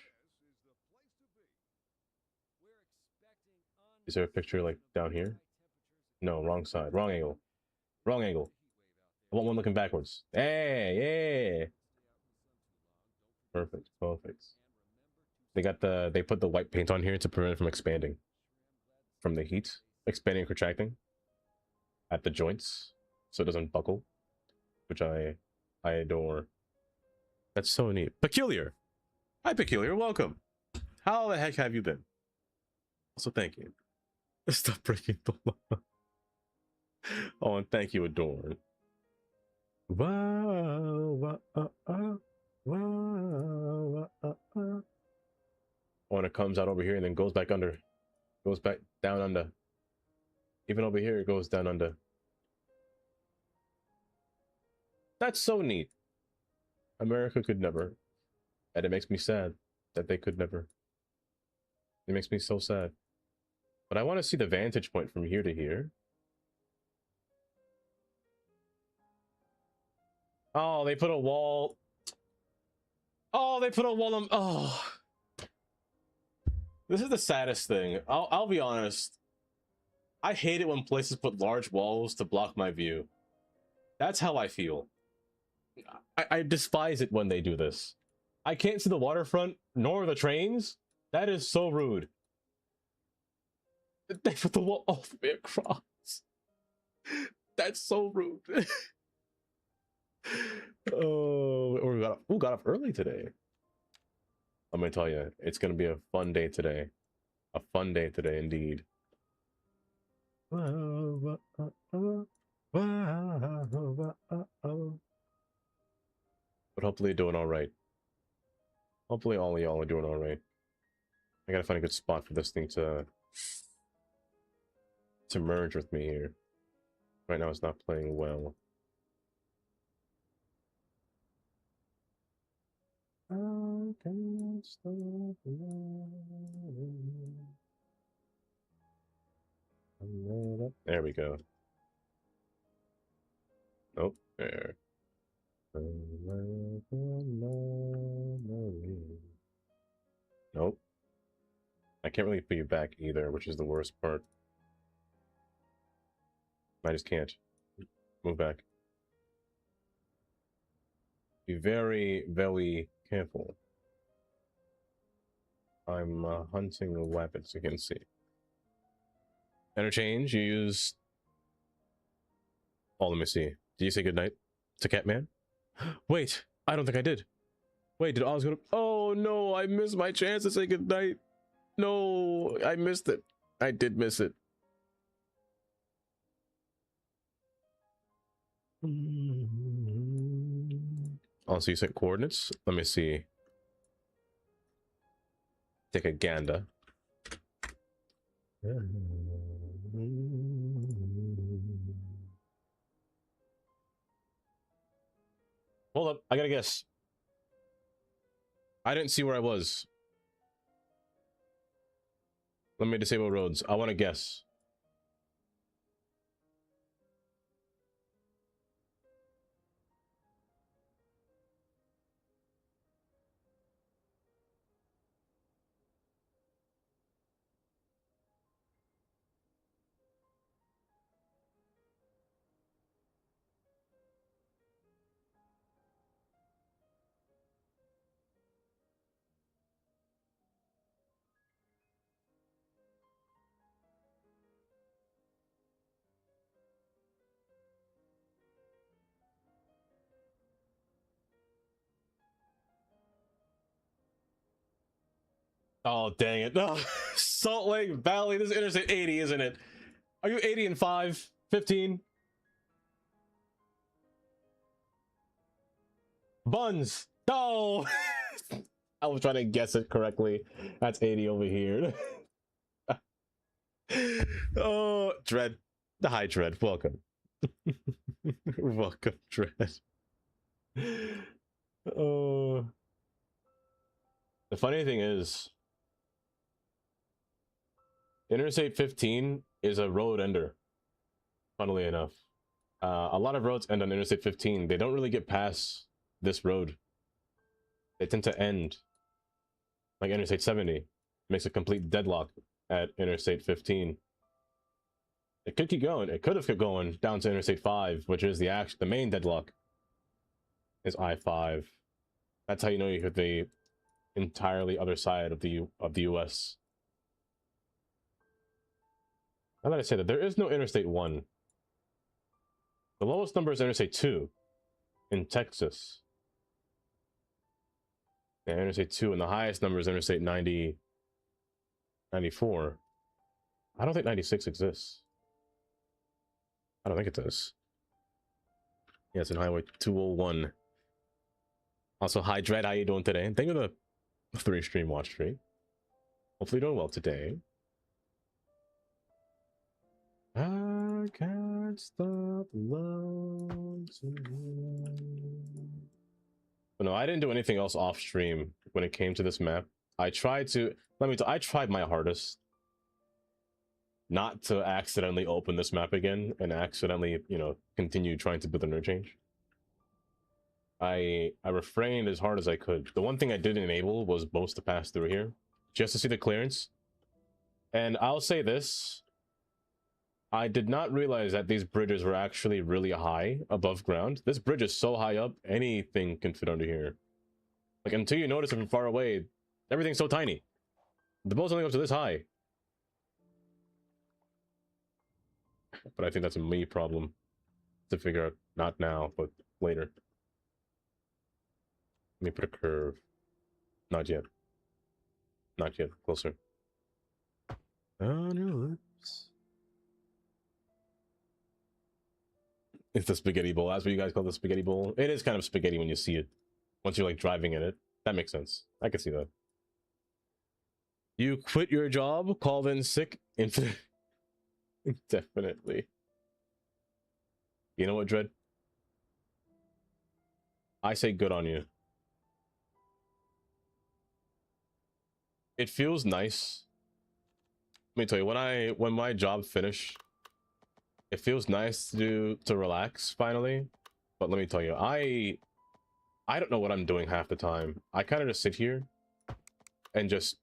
Is there a picture like down here? No, wrong side. Wrong angle. Wrong angle. I want one looking backwards. Hey, yeah. Perfect. Perfect. They got the... They put the white paint on here to prevent it from expanding. From the heat. Expanding and contracting. At the joints. So it doesn't buckle. Which I adore. That's so neat. Peculiar. Hi, Peculiar. Welcome. How the heck have you been? Also, thank you. Stop breaking the law. Oh, and thank you, Adorn. Wow. When it comes out over here and then goes back under. Goes back down under. Even over here, it goes down under. That's so neat. America could never. And it makes me sad that they could never. It makes me so sad. But I want to see the vantage point from here to here. Oh, they put a wall. Oh, they put a wall on. Oh. This is the saddest thing. I'll be honest. I hate it when places put large walls to block my view. That's how I feel. I despise it when they do this. I can't see the waterfront nor the trains. That is so rude. They put the wall all the way across. That's so rude. Oh, or got up early today. I'm gonna tell you, it's gonna be a fun day today. A fun day today, indeed. But hopefully you're doing all right. Hopefully all of y'all are doing all right. I gotta find a good spot for this thing to merge with me here. Right now it's not playing well. I can't stop loving. There we go. Nope, there. Nope. I can't really put you back either, which is the worst part. I just can't. Move back. Be very, very careful. I'm hunting a weapon, so you can see. Interchange, you use... Oh, let me see. Did you say goodnight to Catman? Wait, I don't think I did. Wait, did Oz go to... Oh, no, I missed my chance to say goodnight. No, I missed it. I did miss it. Also, you sent coordinates. Let me see. Take a gander. Hold up, I gotta guess. I didn't see where I was. Let me disable roads. I want to guess. Oh, dang it. No. Salt Lake Valley. This is Interstate 80, isn't it? Are you 80 and 5? 15? Buns. No. I was trying to guess it correctly. That's 80 over here. Oh, Dread. Hi, Dread. Welcome. Welcome, Dread. Oh. The funny thing is, Interstate 15 is a road ender, funnily enough. A lot of roads end on Interstate 15. They don't really get past this road. They tend to end like Interstate 70. Makes a complete deadlock at Interstate 15. It could keep going. It could have kept going down to Interstate 5, which is the main deadlock is I-5. That's how you know you hit the entirely other side of the US. Now that I say that, there is no Interstate 1. The lowest number is Interstate 2 in Texas. Yeah, Interstate 2, and the highest number is Interstate 94. I don't think 96 exists. I don't think it does. Yeah, it's in Highway 201. Also, hi Dread, how you doing today? Thank you for the 3 stream watch stream. Hopefully you're doing well today. I can't stop loving you. But no, I didn't do anything else off stream when it came to this map. I tried to, I tried my hardest not to accidentally open this map again and accidentally, you know, continue trying to build an interchange. I refrained as hard as I could. The one thing I didn't enable was boats to pass through here, just to see the clearance. And I'll say this, I did not realize that these bridges were actually really high above ground. This bridge is so high up, anything can fit under here. Like, until you notice it from far away, everything's so tiny. The boat's only up to this high. But I think that's a me problem to figure out. Not now, but later. Let me put a curve. Not yet. Not yet. Closer. On your lips. It's the spaghetti bowl. That's what you guys call the spaghetti bowl. It is kind of spaghetti when you see it. Once you're like driving in it. That makes sense. I can see that. You quit your job, called in sick, definitely. You know what, Dread? I say good on you. It feels nice. Let me tell you, when my job finished, it feels nice to relax finally. But let me tell you, I don't know what I'm doing half the time. I kind of just sit here and just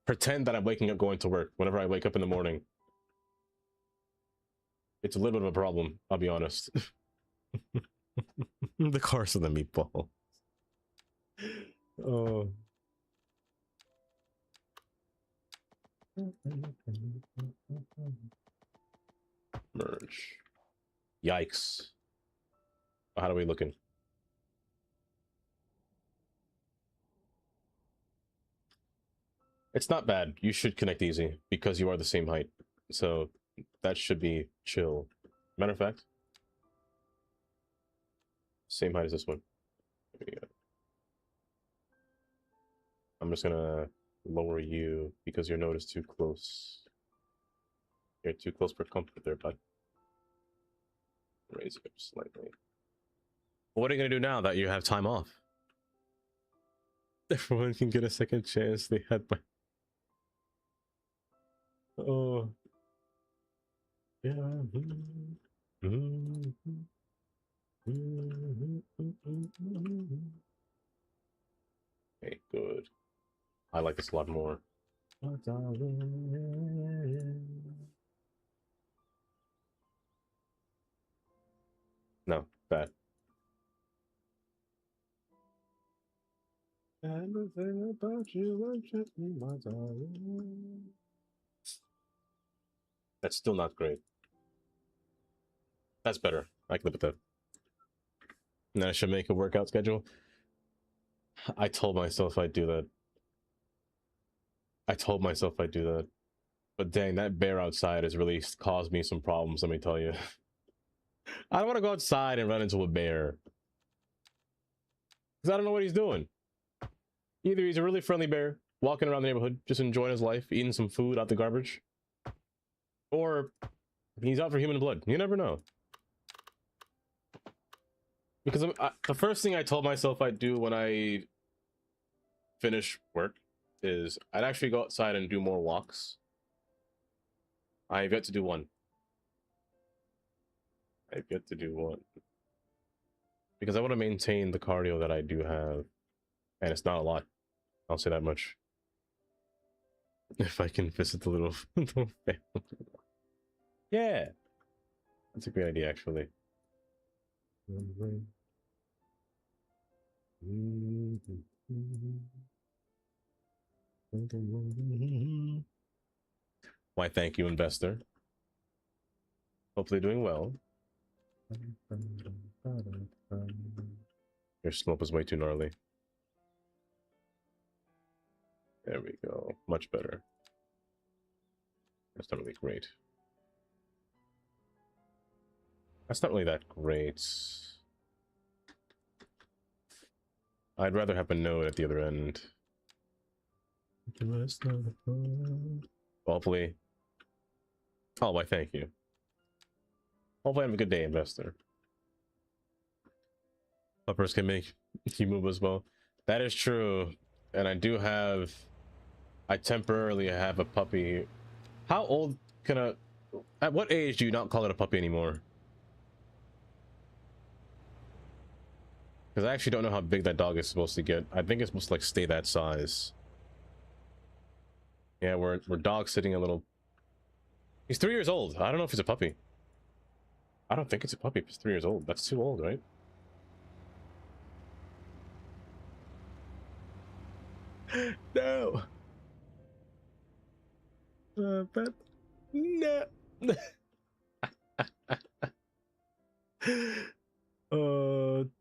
pretend that I'm waking up going to work whenever I wake up in the morning. It's a little bit of a problem, I'll be honest. The cars and the meatball. Oh. Merge. Yikes. How are we looking? It's not bad. You should connect easy because you are the same height. So that should be chill. Matter of fact, same height as this one. There we go. I'm just gonna lower you because your node is too close. You're too close for comfort there, bud. Raise it up slightly. What are you gonna do now that you have time off? Everyone can get a second chance. They had my... Oh. Yeah. Okay, good. I like this a lot more. No, bad. Everything about you worship me, my darling. That's still not great. That's better. I can live with that. And I should make a workout schedule. I told myself I'd do that. But dang, that bear outside has really caused me some problems, let me tell you. I don't want to go outside and run into a bear. Because I don't know what he's doing. Either he's a really friendly bear, walking around the neighborhood, just enjoying his life, eating some food out the garbage. Or he's out for human blood. You never know. Because the first thing I told myself I'd do when I finish work is I'd actually go outside and do more walks. I've yet to do one. Because I want to maintain the cardio that I do have. And it's not a lot. I'll say that much. If I can visit the little family. Yeah. That's a great idea, actually. Why, thank you, investor. Hopefully doing well. Your slope is way too gnarly. There we go. Much better. That's not really great. That's not really that great. I'd rather have a node at the other end. Hopefully. Oh, why, thank you. Hopefully have a good day, investor. Uppers can make you move as well. That is true. And I do have... I temporarily have a puppy. How old can a... At what age do you not call it a puppy anymore? Because I actually don't know how big that dog is supposed to get. I think it's supposed to like stay that size. Yeah, we're dog sitting a little... He's 3 years old. I don't know if it's a puppy. I don't think it's a puppy if it's 3 years old. That's too old, right? No. But no.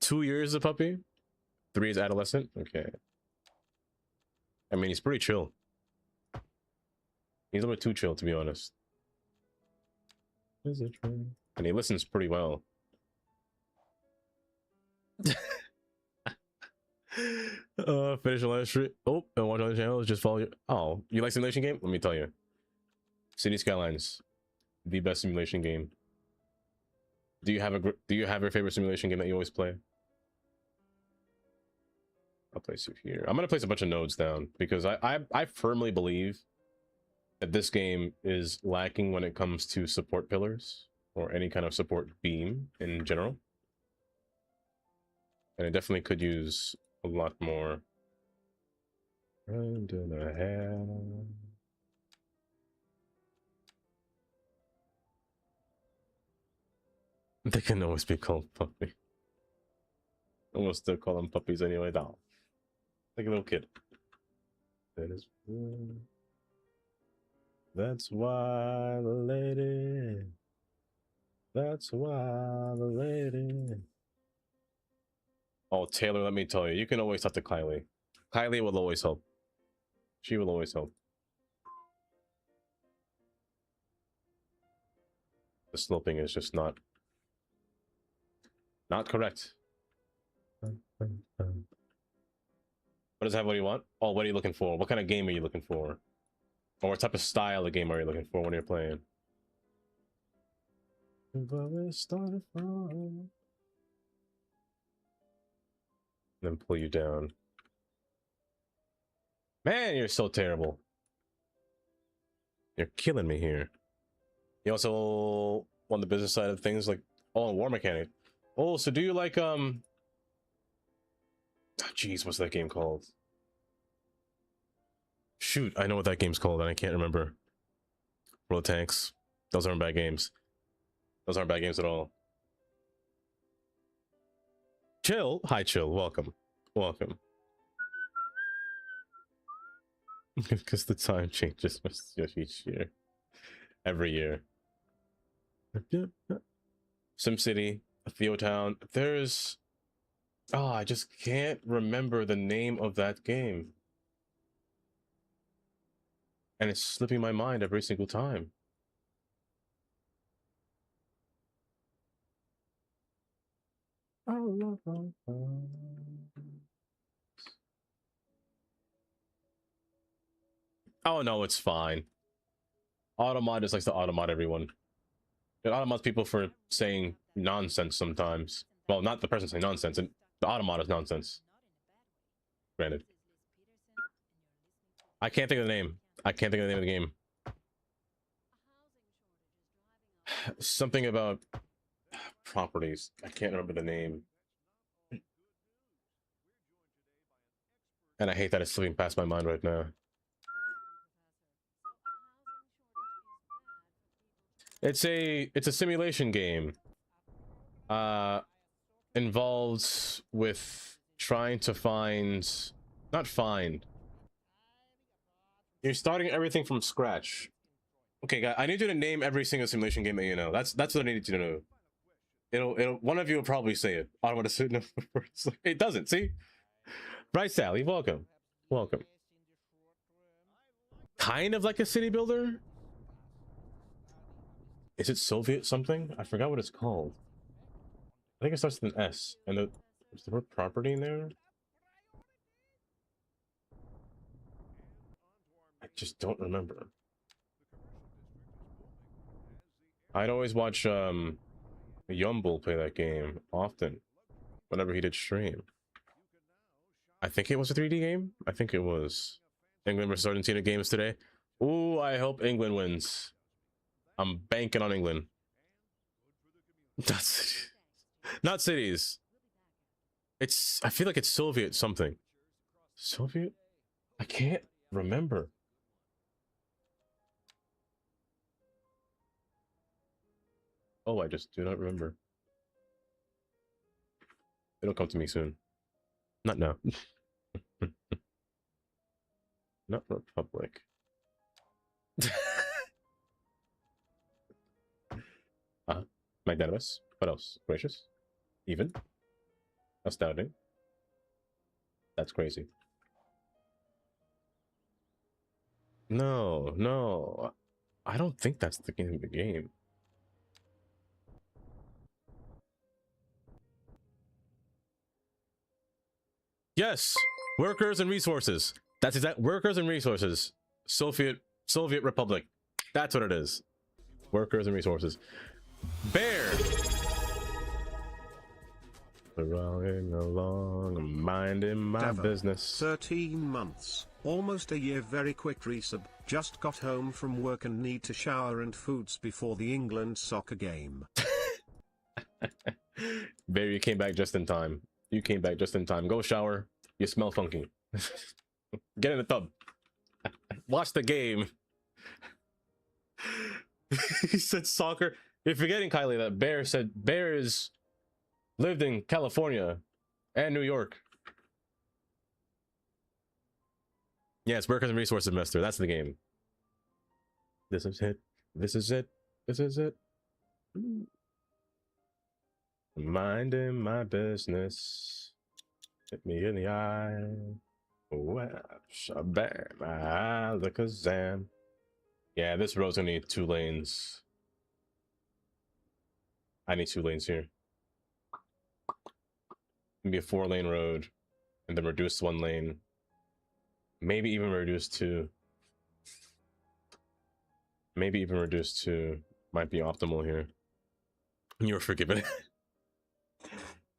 2 years a puppy. 3 is adolescent. Okay. I mean, he's pretty chill. He's a little bit too chill, to be honest. Is it true? And he listens pretty well. Finish the live stream. Oh, and watch other channels. Just follow your. Oh, you like simulation game? Let me tell you. City Skylines, the best simulation game. Do you have your favorite simulation game that you always play? I'll place you here. I'm gonna place a bunch of nodes down because I firmly believe that this game is lacking when it comes to support pillars or any kind of support beam in general. And it definitely could use a lot more. They can always be called puppy. And we'll still call them puppies anyway, though. Like a little kid. That is. That's why the lady. That's why the lady. Oh, Taylor, let me tell you, you can always talk to Kylie. Kylie will always help. She will always help. The sloping is just not correct. What does it have? What do you want? Oh, what are you looking for? What kind of game are you looking for? Or what type of style of game are you looking for when you're playing? Then pull you down. Man, you're so terrible. You're killing me here. You also on the business side of things, like war mechanic. Oh, so do you like jeez, what's that game called? Shoot, I know what that game's called and I can't remember. World of Tanks. Those aren't bad games. Those aren't bad games at all. Chill. Hi, Chill. Welcome. Welcome. Because the time changes each year. Every year. SimCity, Theotown. There's... Oh, I just can't remember the name of that game. And it's slipping my mind every single time. Oh no, it's fine. Automod just likes to automod everyone. It automods people for saying nonsense sometimes. Well, not the person saying nonsense, and the automod is nonsense. Granted. I can't think of the name. I can't think of the name of the game. Something about properties. I can't remember the name. And I hate that it's slipping past my mind right now. It's a simulation game. Involved with trying to you're starting everything from scratch. Okay, guys, I need you to name every single simulation game that you know. That's what I need you to know. It'll one of you will probably say it. I don't want to say it. It doesn't. See, Bryce Sally, welcome. Kind of like a city builder. Is it Soviet something? I forgot what it's called. I think it starts with an S. And is the word property in there? I just don't remember. I'd always watch Yumble play that game often whenever he did stream. I think it was a 3D game. I think it was. England versus Argentina games today. Ooh, I hope England wins. I'm banking on England. That's not cities. I feel like it's Soviet something. Soviet? I can't remember. Oh, I just do not remember. It'll come to me soon. Not now. Not Republic. Magnanimous. What else? Gracious. Even. Astounding. That's crazy. No, no. I don't think that's the name of the game. Yes, workers and resources. That's exact. Workers and resources. Soviet Republic. That's what it is. Workers and resources. Bear. Rolling along, minding my Devo, business. 13 months, almost a year. Very quick resub. Just got home from work and need to shower and foods before the England soccer game. Bear, you came back just in time. You came back just in time. Go shower. You smell funky. Get in the tub. Watch the game. He said soccer. You're forgetting, Kylie, that Bear said Bears lived in California and New York. Yes, workers and resource semester. That's the game. This is it. This is it. This is it. Minding my business. Hit me in the eye. Bam. Alakazam. Yeah, this road's gonna need 2 lanes. I need 2 lanes here. Maybe a 4-lane road, and then reduce 1 lane. Maybe even reduce 2. Maybe even reduce 2. Might be optimal here. You're forgiven.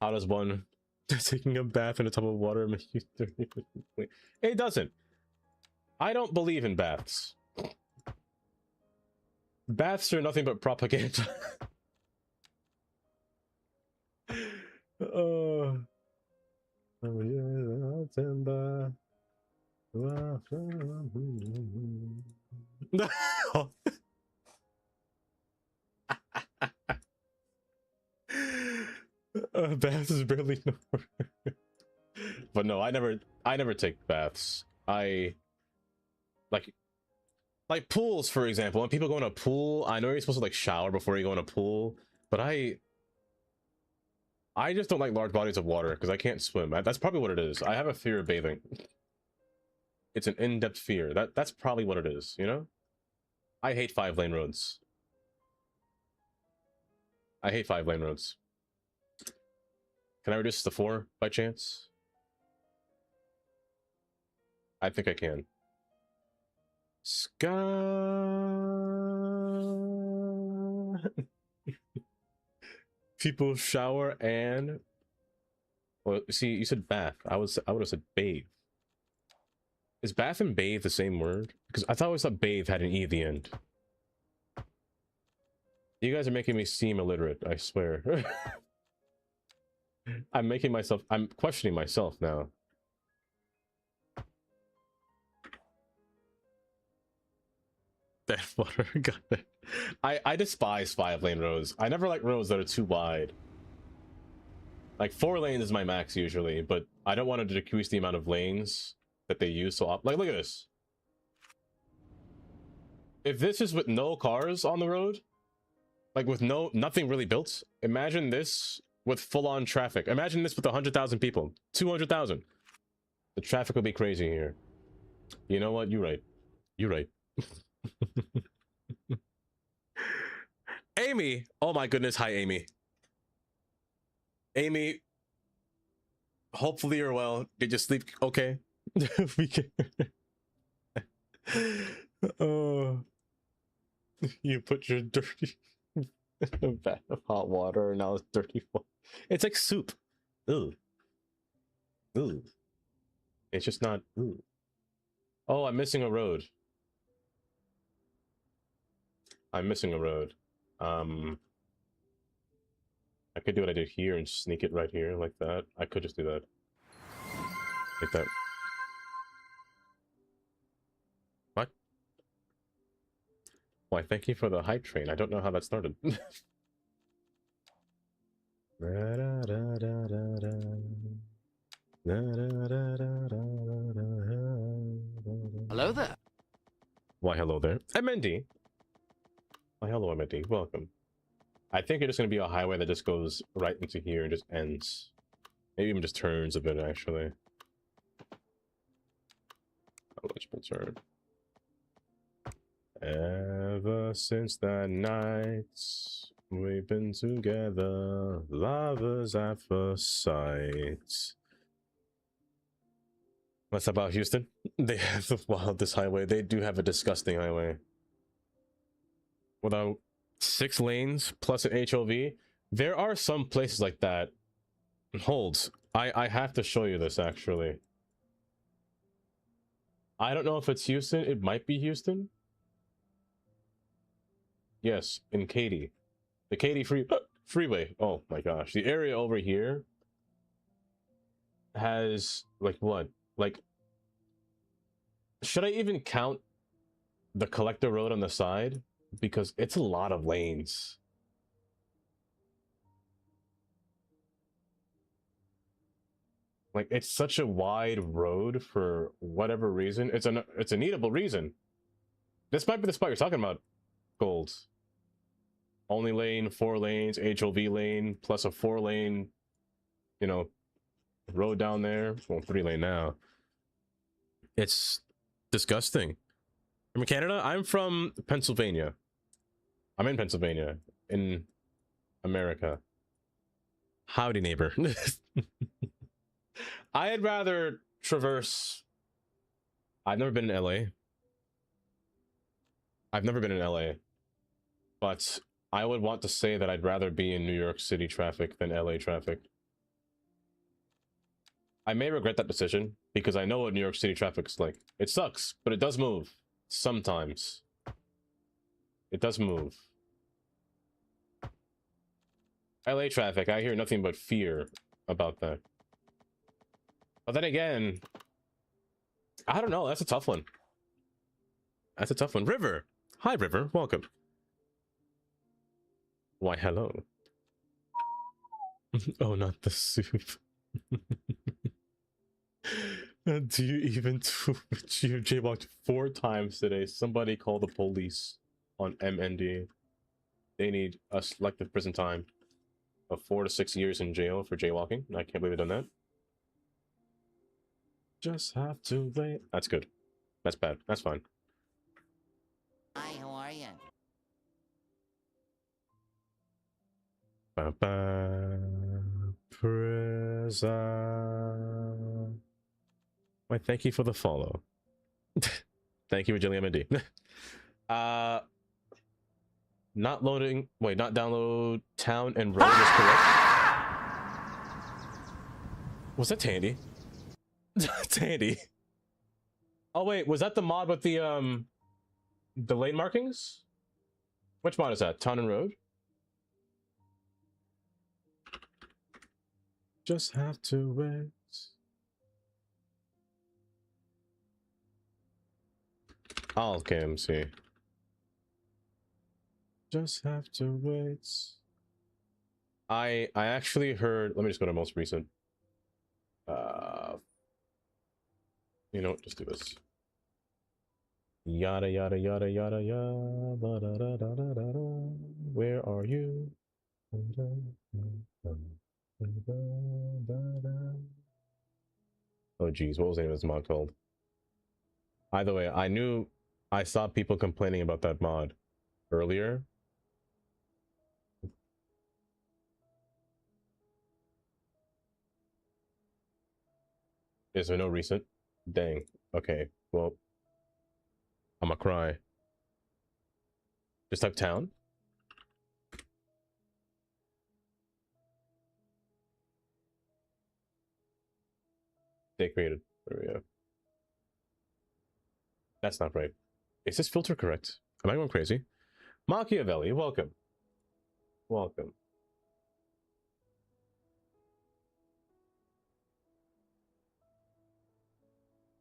How does one taking a bath in a tub of water make you? It doesn't. I don't believe in baths. Baths are nothing but propaganda. Oh yeah, September. Baths is barely no. But no, I never take baths. I like pools, for example. When people go in a pool, I know you're supposed to like shower before you go in a pool, but I just don't like large bodies of water because I can't swim. That's probably what it is. I have a fear of bathing. It's an in-depth fear. That's probably what it is, you know? I hate 5-lane roads. I hate 5-lane roads. Can I reduce this to 4 by chance? I think I can. Sky. People shower and, well, see, you said bath. I would have said bathe. Is bath and bathe the same word? Because I always thought bathe had an E at the end. You guys are making me seem illiterate, I swear. I'm questioning myself now. That water got it. I despise 5-lane roads. I never like roads that are too wide. Like 4 lanes is my max usually, but I don't want to decrease the amount of lanes that they use. So like, look at this. If this is with no cars on the road, like with nothing really built, imagine this with full-on traffic. Imagine this with 100,000 people, 200,000. The traffic will be crazy here. You know what? You're right. You're right. Amy, oh my goodness, hi Amy. Amy, hopefully you're well. Did you sleep okay? We can. Oh, you put your dirty bath of hot water and now it's dirty. It's like soup. Ooh. Ooh. It's just not. Ooh. Oh, I'm missing a road. I'm missing a road. I could do what I did here and sneak it right here like that. I could just do that. Like that. What? Why, thank you for the hype train. I don't know how that started. Hello there. Why, hello there. MND. Why, hello, MND. Welcome. I think it's just going to be a highway that just goes right into here and just ends. Maybe even just turns a bit, actually. Eligible turn. Ever since that night, we've been together, lovers at first sight. What's about Houston? They have the wildest highway. They do have a disgusting highway. Without 6 lanes plus an HOV, there are some places like that. Holds. I have to show you this, actually. I don't know if it's Houston. It might be Houston. Yes, in Katy. The Katy freeway. Oh my gosh. The area over here has, like, what? Like, should I even count the collector road on the side? Because it's a lot of lanes. Like, it's such a wide road for whatever reason. It's a needable reason. This might be the spot you're talking about, Gold. Only lane, 4 lanes, HOV lane, plus a 4-lane, you know, road down there. Well, 3-lane now. It's disgusting. From Canada? I'm from Pennsylvania. I'm in Pennsylvania, in America. Howdy, neighbor. I'd rather traverse. I've never been in LA. I've never been in LA. But I would want to say that I'd rather be in New York City traffic than LA traffic. I may regret that decision because I know what New York City traffic's like. It sucks, but it does move. Sometimes. It does move. LA traffic, I hear nothing but fear about that. But then again, I don't know. That's a tough one. That's a tough one. River. Hi, River. Welcome. Why, hello. Oh, not the soup. Do you even do you jaywalked 4 times today? Somebody call the police on MND. They need a selective prison time of 4 to 6 years in jail for jaywalking. I can't believe they've done that. Just have to wait. That's good. That's bad. That's fine. Hi, how are you? Prison. Why, thank you for the follow. Thank you, Jillian MD. Not loading. Wait, not download town and road is correct. Was that Tandy? Tandy. Oh wait, was that the mod with the lane markings? Which mod is that? Town and road? Just have to wait. Oh, okay, let me see. Just have to wait. I actually heard. Let me just go to most recent. You know what? Just do this. Yada yada yada yada yada. Da, da, da, da, da, da. Where are you? Oh geez, what was the name of this mod called? Either way, I saw people complaining about that mod earlier. Is there no recent? Dang. Okay, well, I'm gonna cry. Just type town. They created. There we go. That's not right. Is this filter correct? Am I going crazy? Machiavelli, welcome. Welcome.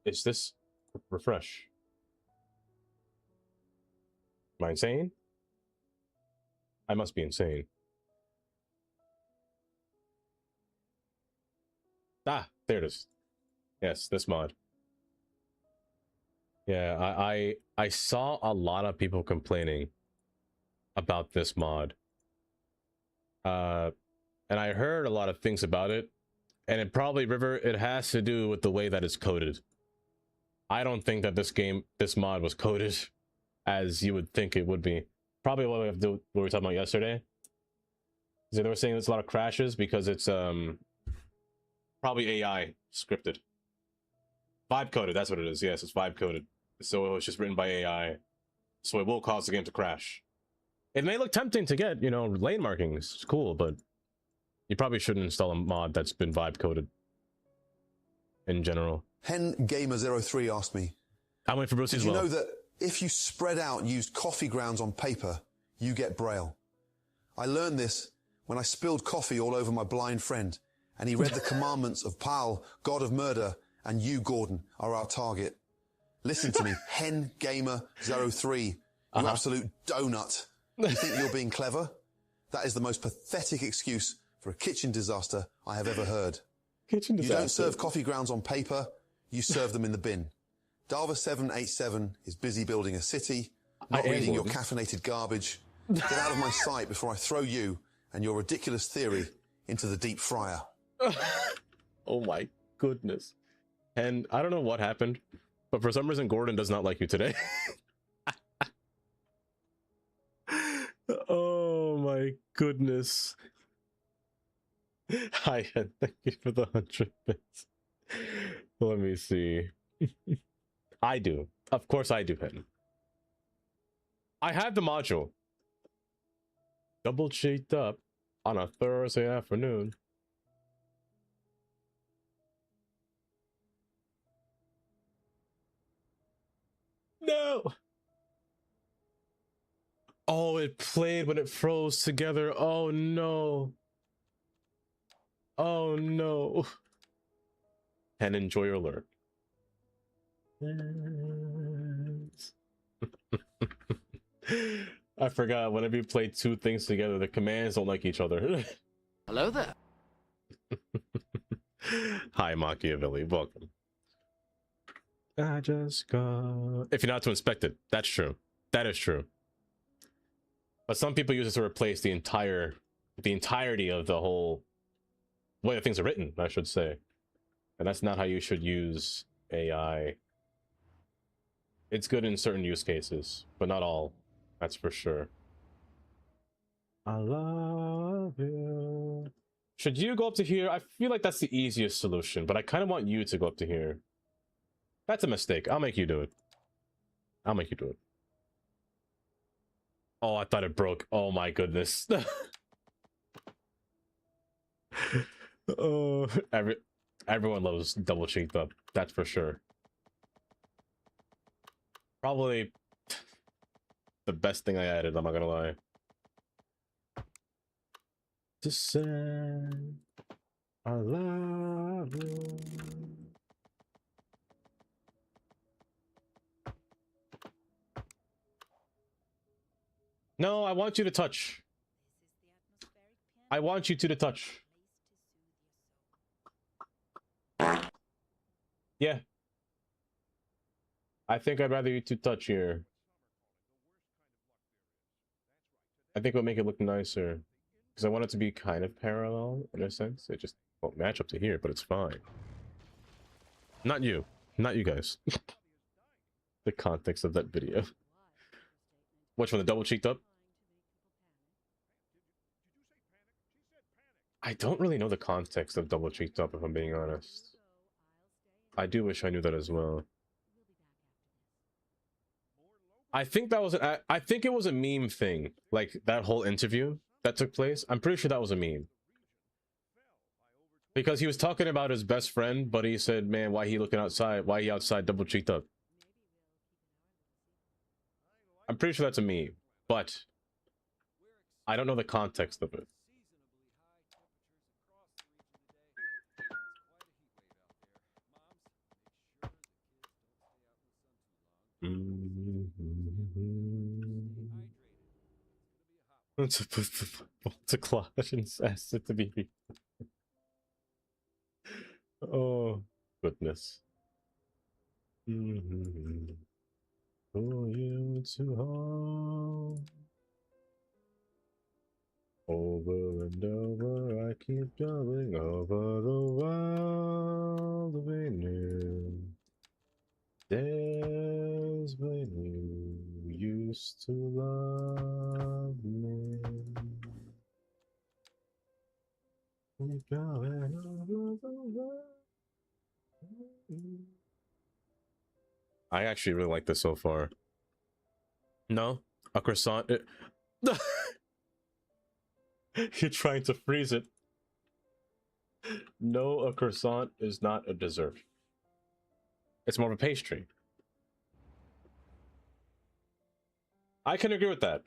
Is this refresh? Am I insane? I must be insane. There it is. Yes, this mod. Yeah, I saw a lot of people complaining about this mod. And I heard a lot of things about it, and it probably, River, it has to do with the way that it's coded. I don't think that this mod was coded as you would think it would be. Probably what we have to do, what we were talking about yesterday. So they were saying there's a lot of crashes because it's probably AI scripted. Vibe coded, that's what it is. Yes, it's vibe coded. So it was just written by AI. So it will cause the game to crash. It may look tempting to get, you know, lane markings. It's cool, but you probably shouldn't install a mod that's been vibe coded in general. Hen Gamer 03 asked me, I'm waiting for Bruce as did you well. know that if you spread out used coffee grounds on paper, you get braille? I learned this when I spilled coffee all over my blind friend, and he read the commandments of Pal, God of Murder, and you, Gordon, are our target. Listen to me, Hen Gamer 03, you absolute donut. You think you're being clever? That is the most pathetic excuse for a kitchen disaster I have ever heard. Kitchen disaster. You don't serve coffee grounds on paper, you serve them in the bin. Darva 787 is busy building a city, not reading your caffeinated garbage. Get out of my sight before I throw you and your ridiculous theory into the deep fryer. Oh my goodness. And I don't know what happened, but for some reason Gordon does not like you today. Oh my goodness. Hi, and thank you for the 100 bits. Let me see. I do. Of course I do, Hen. I have the module. Double cheeked up on a Thursday afternoon. No! Oh, it played when it froze together. Oh no. Oh no. And enjoy your lurk. I forgot, whenever you play two things together, the commands don't like each other. Hello there. Hi, Machiavelli. Welcome. I just got... If you're not to inspect it, that's true. That is true. But some people use it to replace the entirety of the whole way that things are written, I should say. And that's not how you should use AI. It's good in certain use cases, but not all. That's for sure. I love you. Should you go up to here? I feel like that's the easiest solution, but I kind of want you to go up to here. That's a mistake. I'll make you do it. I'll make you do it. Oh, I thought it broke. Oh my goodness. Oh, everyone loves double cheeked up. That's for sure. Probably the best thing I added, I'm not gonna lie. To say I love you. No, I want you to touch. I want you two to touch. Yeah. I think I'd rather you two touch here. I think it'll make it look nicer. Because I want it to be kind of parallel, in a sense. It just won't match up to here, but it's fine. Not you. Not you guys. The context of that video. Which one, the double cheeked up? I don't really know the context of double cheeked up, if I'm being honest. I do wish I knew that as well. I think that was I think it was a meme thing, like that whole interview that took place. I'm pretty sure that was a meme. Because he was talking about his best friend, but he said, man, why he looking outside? Why he outside double cheeked up? I'm pretty sure that's a meme, but I don't know the context of it. To put the ball to Clash and ask it to be. Oh, goodness. Mm-hmm. For you to hold. Over and over, I keep going over the world we knew. Days when you used to love me. Keep going over the world. I actually really like this so far. No? A croissant? You're trying to freeze it. No, a croissant is not a dessert. It's more of a pastry. I can agree with that.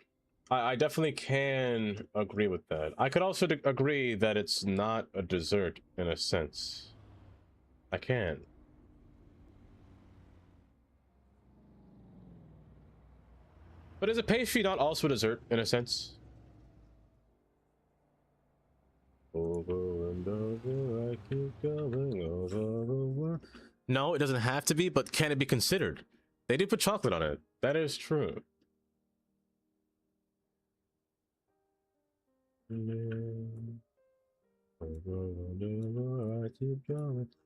I definitely can agree with that. I could also agree that it's not a dessert in a sense. I can. But is a pastry not also a dessert in a sense? Over and over, I keep going over the world. No, it doesn't have to be, but can it be considered? They did put chocolate on it. That is true.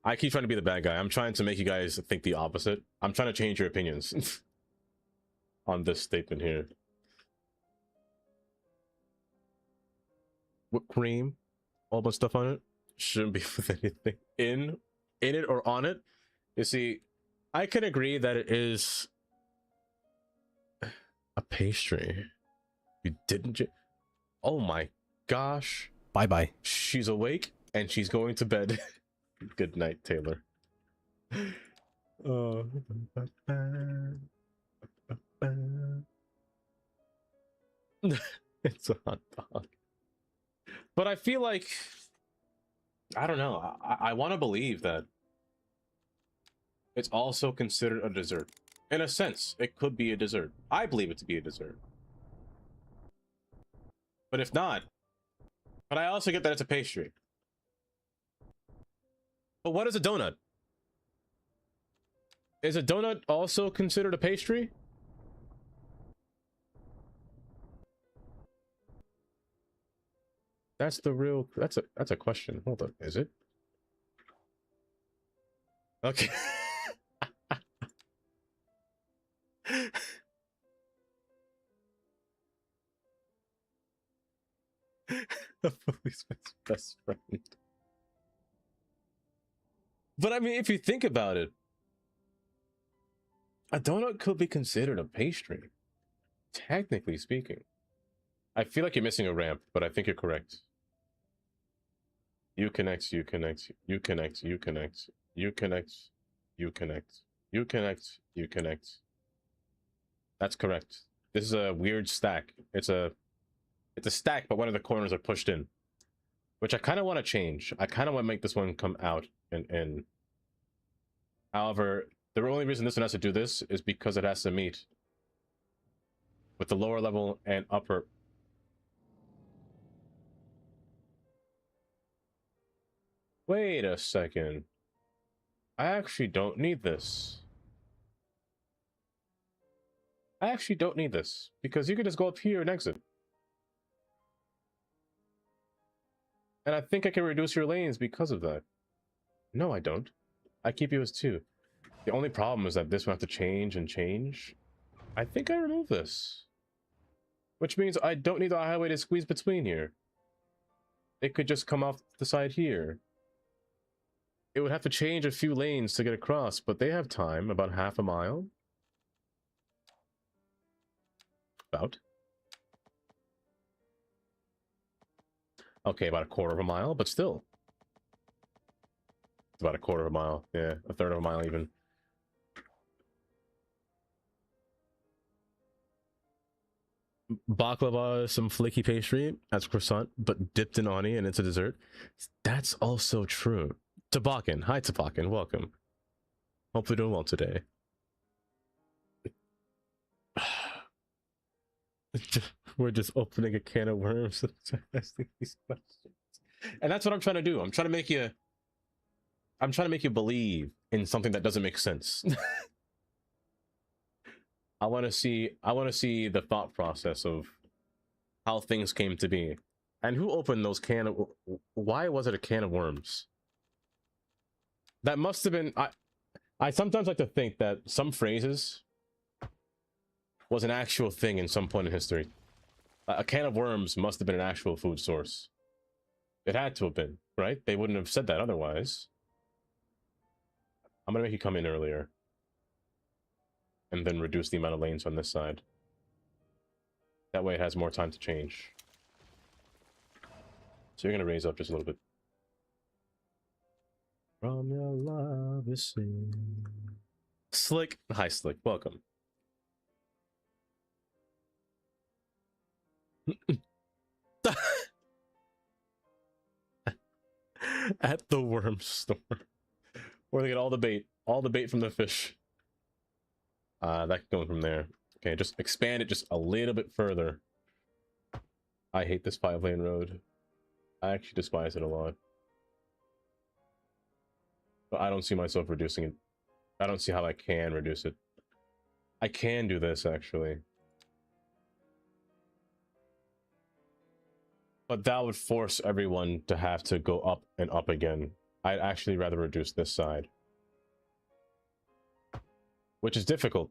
I keep trying to be the bad guy. I'm trying to make you guys think the opposite. I'm trying to change your opinions on this statement here. Whipped cream, all bunch of stuff on it. Shouldn't be with anything in it or on it. You see, I can agree that it is a pastry. You didn't. Oh my gosh. Bye bye. She's awake and she's going to bed. Good night, Taylor. Oh. It's a hot dog. But I feel like, I don't know. I want to believe that it's also considered a dessert. In a sense, it could be a dessert. I believe it to be a dessert. But if not, but I also get that it's a pastry. But what is a donut? Is a donut also considered a pastry? That's the real, that's a question. Hold on, is it? Okay. A policeman's best friend. But I mean, if you think about it, a donut could be considered a pastry, technically speaking. I feel like you're missing a ramp, but I think you're correct. You connect, you connect, you connect, you connect, you connect, you connect, you connect, you connect. That's correct. This is a weird stack. It's a stack, but one of the corners are pushed in, which I kind of want to change. I kind of want to make this one come out and in. However, the only reason this one has to do this is because it has to meet with the lower level and upper. Wait a second. I actually don't need this. I actually don't need this because you can just go up here and exit. And I think I can reduce your lanes because of that. No, I don't. I keep you as 2. The only problem is that this will have to change and change. I think I remove this. Which means I don't need the highway to squeeze between here. It could just come off the side here. It would have to change a few lanes to get across, but they have time, about half a mile. About. Okay, about a quarter of a mile, but still. It's about a quarter of a mile. Yeah, a third of a mile even. Baklava is some flaky pastry. That's croissant, but dipped in honey and it's a dessert. That's also true. Tabakan. Hi, Tabakan. Welcome. Hopefully doing well today. We're just opening a can of worms and asking these questions. And that's what I'm trying to do. I'm trying to make you I'm trying to make you believe in something that doesn't make sense. I want to see the thought process of how things came to be. And who opened those why was it a can of worms? That must have been I sometimes like to think that some phrases was an actual thing in some point in history. A can of worms must have been an actual food source. It had to have been, right? They wouldn't have said that otherwise. I'm gonna make you come in earlier. And then reduce the amount of lanes on this side. That way it has more time to change. So you're gonna raise up just a little bit. From your love is sing. Slick. Hi, Slick. Welcome. At the worm store. Where they get all the bait from the fish. That going from there. Okay, just expand it just a little bit further. I hate this 5-lane road. I actually despise it a lot. But I don't see myself reducing it. I don't see how I can reduce it. I can do this, actually. But that would force everyone to have to go up and up again. I'd actually rather reduce this side. Which is difficult,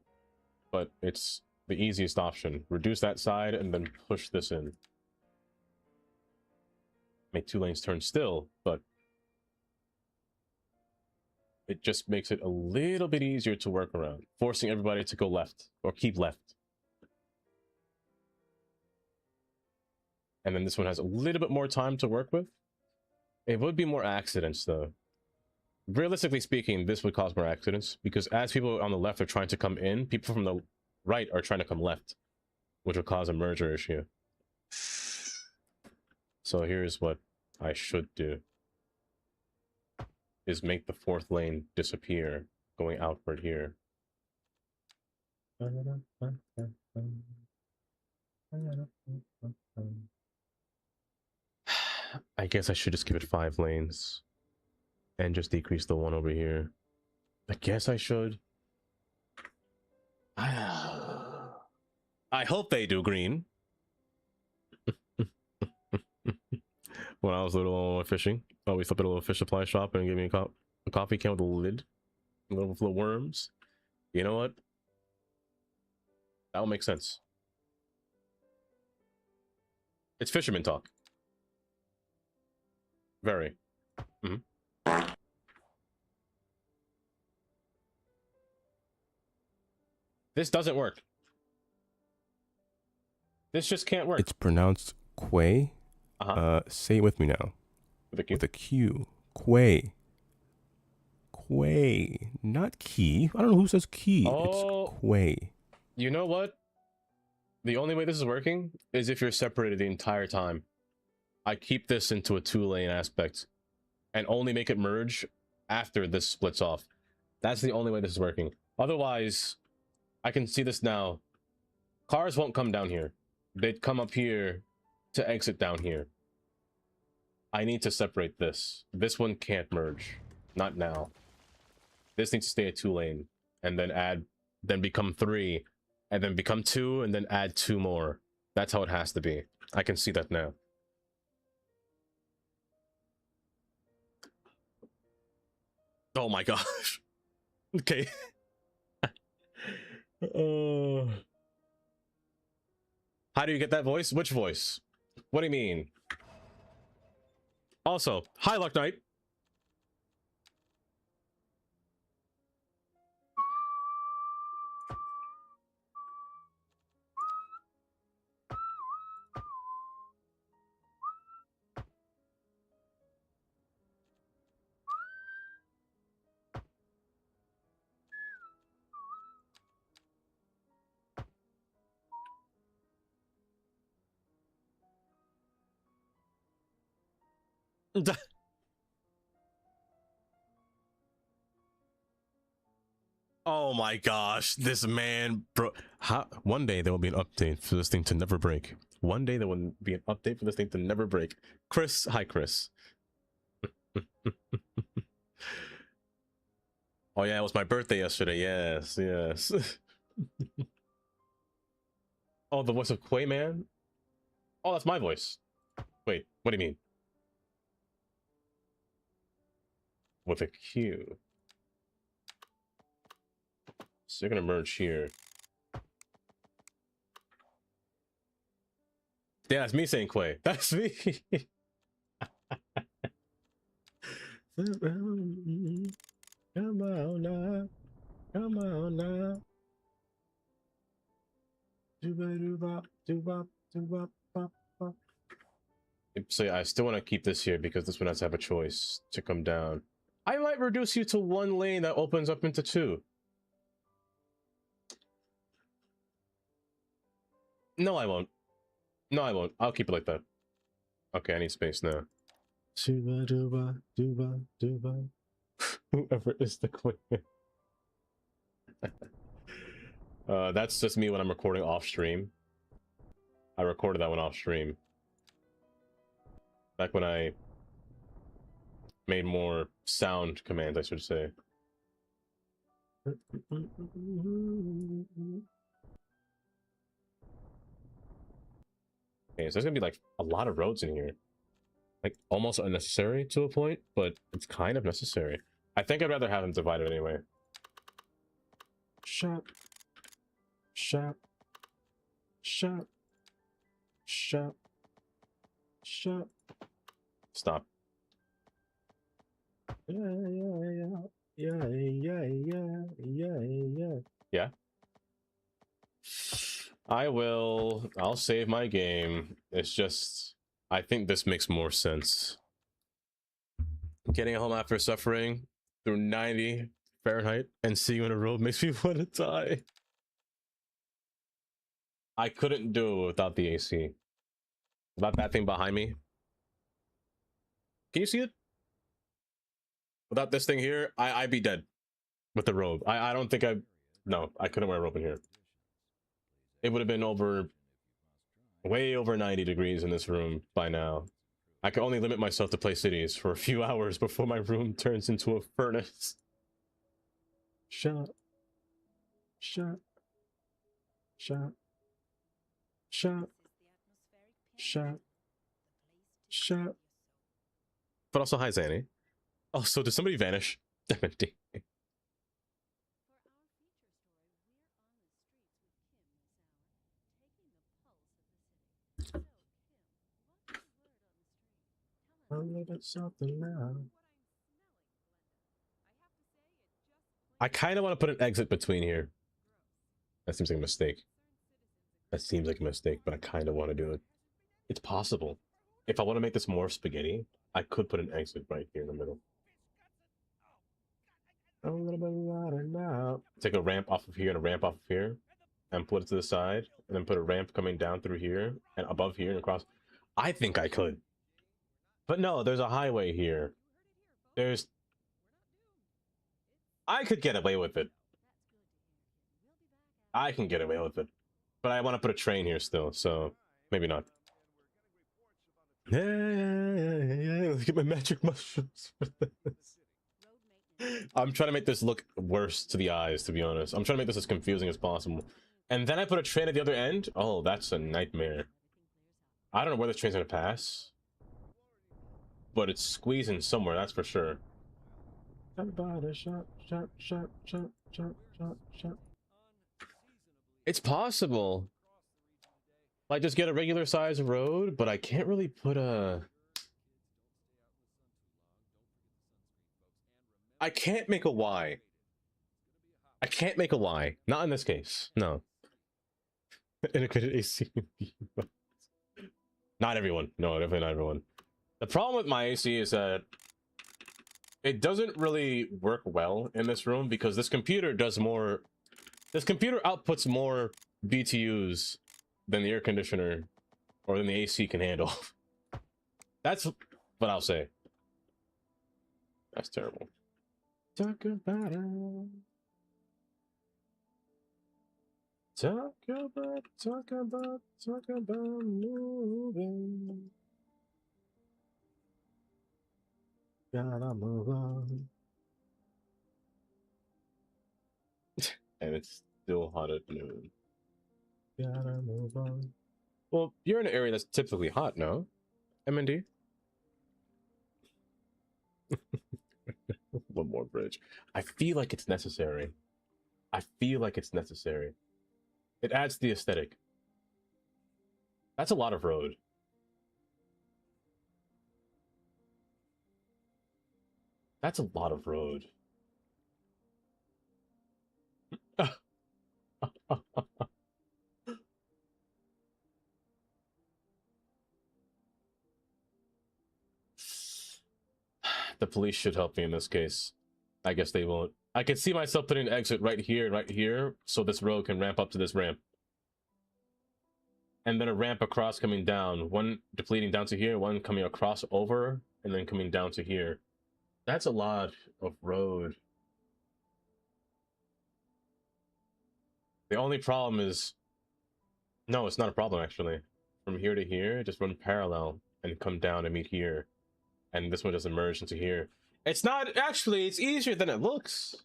but it's the easiest option. Reduce that side and then push this in. Make 2 lanes turn still, but it just makes it a little bit easier to work around, forcing everybody to go left or keep left. And then this one has a little bit more time to work with. It would be more accidents, though. Realistically speaking, this would cause more accidents because as people on the left are trying to come in, people from the right are trying to come left, which would cause a merger issue. So here's what I should do. Is make the 4th lane disappear going outward here. I guess I should just give it 5 lanes and just decrease the one over here. I guess I should. I hope they do green. When I was little fishing, I always stopped at a little fish supply shop and gave me a coffee can with a lid, a little full of worms. You know what? That will make sense. It's fisherman talk. Very. This doesn't work. This just can't work. It's pronounced quay. Say it with me now. With a Q? With a Q. Quay. Quay. Not key. I don't know who says key. Oh, it's quay. You know what? The only way this is working is if you're separated the entire time. I keep this into a 2-lane aspect and only make it merge after this splits off. That's the only way this is working. Otherwise, I can see this now. Cars won't come down here. They'd come up here to exit down here. I need to separate this. This one can't merge. Not now. This needs to stay a 2-lane and then become 3 and then become 2 and then add 2 more. That's how it has to be. I can see that now. Oh my gosh. Okay. How do you get that voice? Which voice? What do you mean? Also, hi Luck Knight. Oh my gosh, this man, bro. One day there will be an update for this thing to never break. One day there will be an update for this thing to never break. Chris, hi Chris. Oh yeah, it was my birthday yesterday. Yes, yes. Oh, the voice of Quay Man? Oh, that's my voice. Wait, what do you mean? With a Q. So you're gonna merge here. Yeah, that's me saying Quay. That's me. Come on now. Come on now. So yeah, I still want to keep this here because this one has to have a choice to come down. I might reduce you to one lane that opens up into two. No, I won't. No, I won't. I'll keep it like that. Okay, I need space now. Duba, duba, duba, duba. Whoever is the queen. That's just me when I'm recording off stream. I recorded that one off stream. Back when I made more sound commands, I should say. Okay, so there's gonna be like a lot of roads in here. Like almost unnecessary to a point, but it's kind of necessary. I think I'd rather have them divided anyway. Shop. Shop. Shop. Shop. Shop. Stop. Yeah. I'll save my game. It's just, I think this makes more sense. Getting home after suffering through 90 Fahrenheit and seeing you on a road makes me want to die. I couldn't do it without the AC. Without that thing behind me. Can you see it? Without this thing here, I'd be dead with the robe. I don't think no, I couldn't wear a robe in here. It would have been way over 90 degrees in this room by now. I can only limit myself to play cities for a few hours before my room turns into a furnace. Shut. Shut. Shut. Shut. Shut. Shut. But also, hi, Zanny. Oh, so did somebody vanish? Definitely. A little bit something now. I kind of want to put an exit between here. That seems like a mistake. That seems like a mistake, but I kind of want to do it. It's possible. If I want to make this more spaghetti, I could put an exit right here in the middle. A little bit louder now. Take a ramp off of here and a ramp off of here, and put it to the side, and then put a ramp coming down through here and above here and across. I think I could. But no, there's a highway here. I could get away with it. I can get away with it. But I want to put a train here still, so maybe not. Yeah, look at my magic mushrooms for this. I'm trying to make this look worse to the eyes, to be honest. I'm trying to make this as confusing as possible. And then I put a train at the other end? Oh, that's a nightmare. I don't know where this train's gonna pass. But it's squeezing somewhere, that's for sure. It's possible. Like, just get a regular size road, but I can't really put a... I can't make a Y. I can't make a Y. Not in this case. No. Integrated AC. Not everyone. No, definitely not everyone. The problem with my AC is that it doesn't really work well in this room because this computer does more... This computer outputs more BTUs than the air conditioner or than the AC can handle. That's what I'll say. That's terrible. Talk about it. Talk about moving. Gotta move on. and it's still hot at noon. Gotta move on. Well, you're in an area that's typically hot, no? M&D? One more bridge. I feel like it's necessary. I feel like it's necessary. It adds to the aesthetic. That's a lot of road. That's a lot of road. The police should help me in this case. I guess they won't. I can see myself putting an exit right here, so this road can ramp up to this ramp. And then a ramp across coming down. One depleting down to here, one coming across over, and then coming down to here. That's a lot of road. The only problem is... No, it's not a problem, actually. From here to here, just run parallel and come down and meet here. And this one doesn't merge into here. It's not... Actually, it's easier than it looks.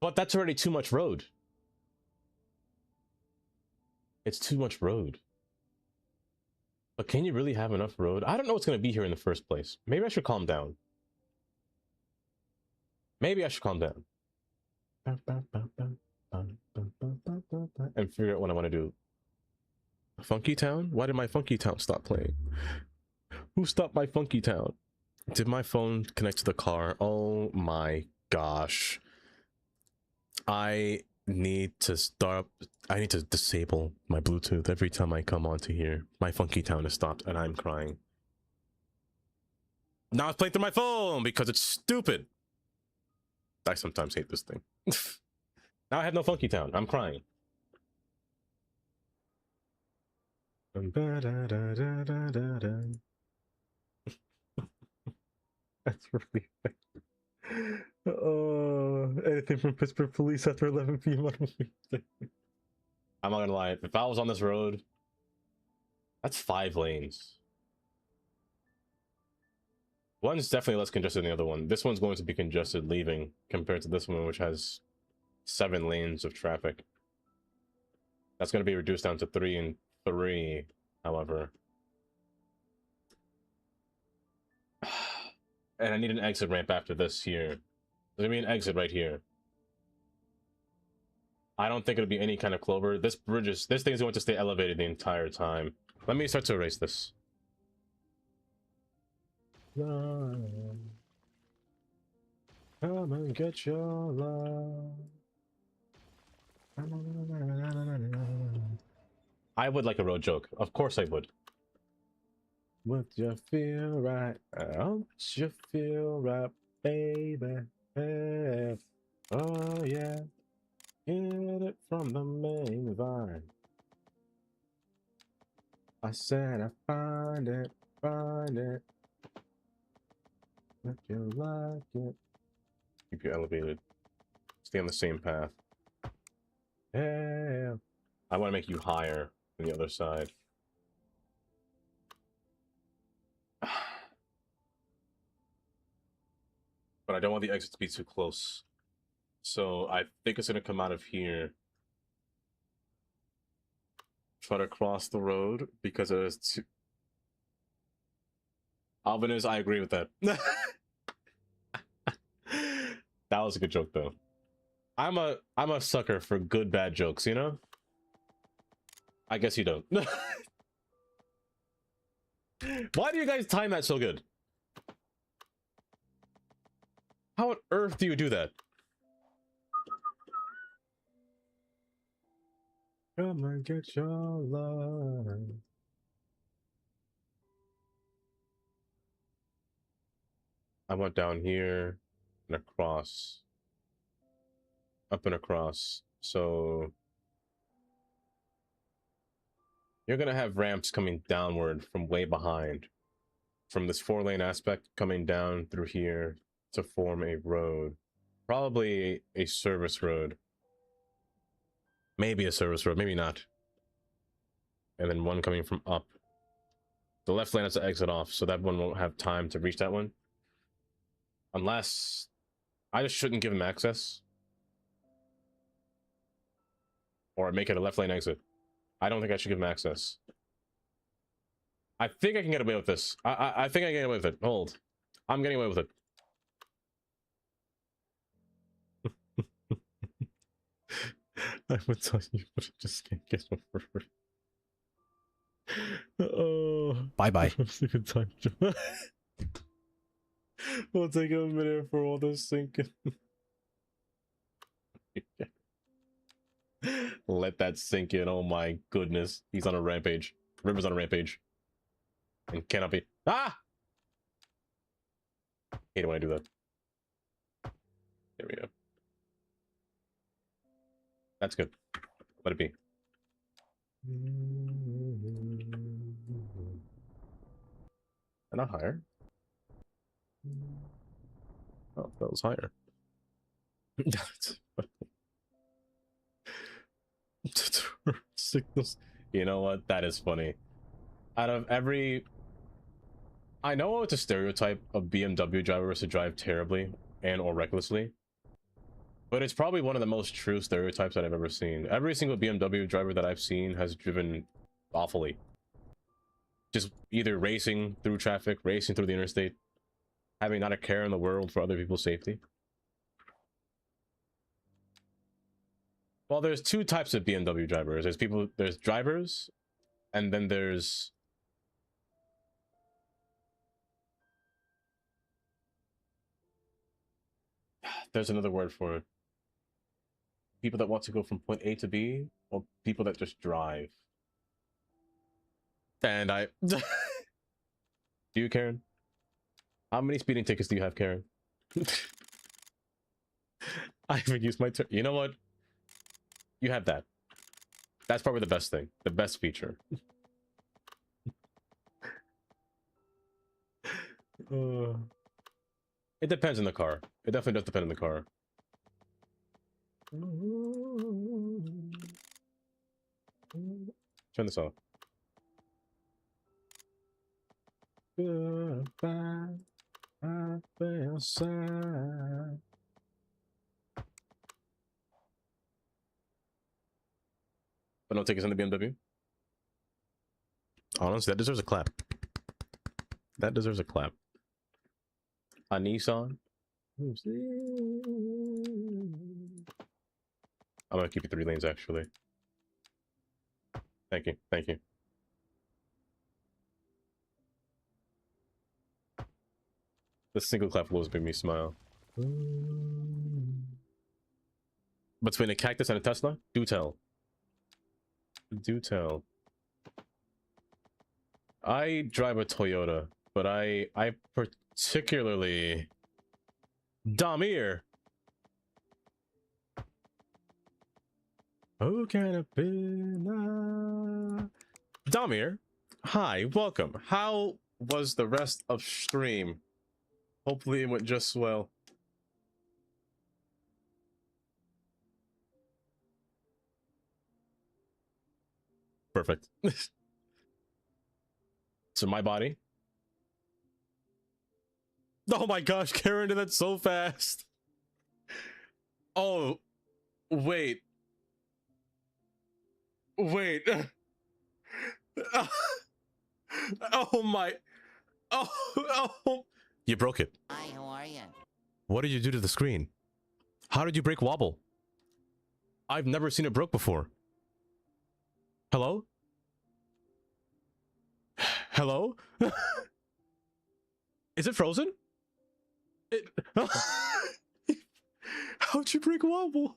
But that's already too much road. It's too much road. But can you really have enough road? I don't know what's going to be here in the first place. Maybe I should calm down. Maybe I should calm down. And figure out what I want to do. Funky Town? Why did my Funky Town stop playing? Who stopped my Funky Town? Did my phone connect to the car? Oh my gosh. I need to disable my Bluetooth every time I come onto here. My Funky Town has stopped and I'm crying. Now it's playing through my phone because it's stupid. I sometimes hate this thing. Now I have no Funky Town. I'm crying. That's really funny. Oh, anything from Pittsburgh police after 11 p.m. I'm not gonna lie. If I was on this road, that's 5 lanes. One's definitely less congested than the other one. This one's going to be congested leaving compared to this one, which has 7 lanes of traffic. That's going to be reduced down to 3 and 3, however. And I need an exit ramp after this here. There's going to be an exit right here. I don't think it'll be any kind of clover. This thing is going to stay elevated the entire time. Let me start to erase this. Come and get your love. I would like a road joke. Of course I would. Would you feel right? Would you feel right, baby? Hey. Oh yeah. Get it from the main vine. I said I find it. If you like it. Keep you elevated. Stay on the same path. Yeah. I want to make you higher than the other side. But I don't want the exit to be too close. So I think it's going to come out of here. Try to cross the road because it is too... Alvin is, I agree with that. That was a good joke though. I'm a sucker for good bad jokes, you know? I guess you don't. Why do you guys time that so good? How on earth do you do that? Come and get your love. I went down here and across. Up and across. So you're gonna have ramps coming downward from way behind. From this 4-lane aspect coming down through here to form a road. Probably a service road. Maybe a service road, maybe not. And then one coming from up. The left lane has to exit off, so that one won't have time to reach that one. Unless I just shouldn't give him access. Or make it a left lane exit. I don't think I should give him access. I think I can get away with this. I think I can get away with it. Hold. I'm getting away with it. I would tell you, but I just can't get over it. Oh. Bye-bye. Good time. We'll take a minute for all this sinking. Let that sink in. Oh my goodness. He's on a rampage. River's on a rampage. And cannot be. Ah! Hate it when I do that. There we go. That's good. Let it be. And not higher. Oh, that was higher. That's signals. You know what? That is funny. Out of every... I know it's a stereotype of BMW drivers to drive terribly and or recklessly, but it's probably one of the most true stereotypes that I've ever seen. Every single BMW driver that I've seen has driven awfully. Just either racing through traffic, racing through the interstate, having not a care in the world for other people's safety. Well, there's two types of BMW drivers. There's drivers, and then there's... There's another word for it. People that want to go from point A to B, or people that just drive. And I... Do you, Karen? How many speeding tickets do you have, Karen? I haven't used my turn. You know what? You have that. That's probably the best thing. The best feature. It depends on the car. It definitely does depend on the car. Turn this off. Goodbye, I feel sad. But no tickets in the BMW? Honestly, that deserves a clap. That deserves a clap. A Nissan? I'm gonna keep you 3 lanes, actually. Thank you, thank you. The single clap will always make me smile. Between a cactus and a Tesla? Do tell. Do tell. I drive a Toyota, but I particularly... Damir! Oh, can it be now? Damir, hi, welcome. How was the rest of stream? Hopefully it went just well. Perfect. So my body. Oh my gosh, Karen did that so fast. Oh, wait. Wait. Oh my. Oh. You broke it. Hi, how are you? What did you do to the screen? How did you break wobble? I've never seen it broke before. Hello? Hello? Is it frozen? How'd you break wobble?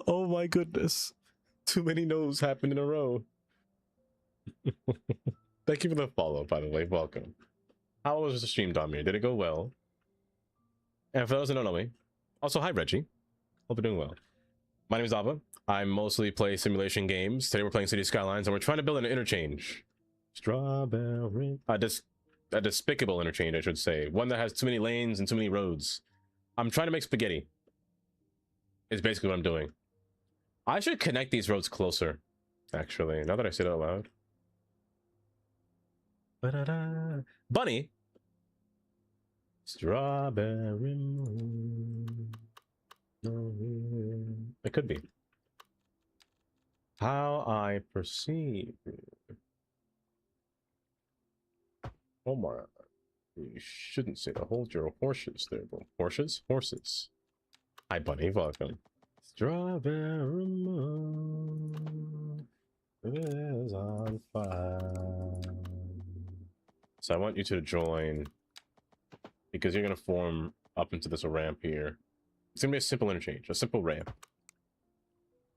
Oh my goodness. Too many no's happened in a row. Thank you for the follow, by the way. Welcome. How was the stream, Damir? Did it go well? And for those who don't know me, also, hi, Reggie. Hope you're doing well. My name is Ava. I mostly play simulation games. Today we're playing City Skylines, and we're trying to build an interchange. Strawberry. A despicable interchange, I should say. One that has too many lanes and too many roads. I'm trying to make spaghetti. Is basically what I'm doing. I should connect these roads closer, actually, now that I say it out loud. Ba-da-da. Bunny. Strawberry moon. It could be. How I perceive. Omar, you shouldn't say to hold your horses there, bro. Horses? Horses. Hi, buddy. Welcome. Strawberry moon is on fire. So I want you to join because you're going to form up into this ramp here. It's going to be a simple interchange, a simple ramp.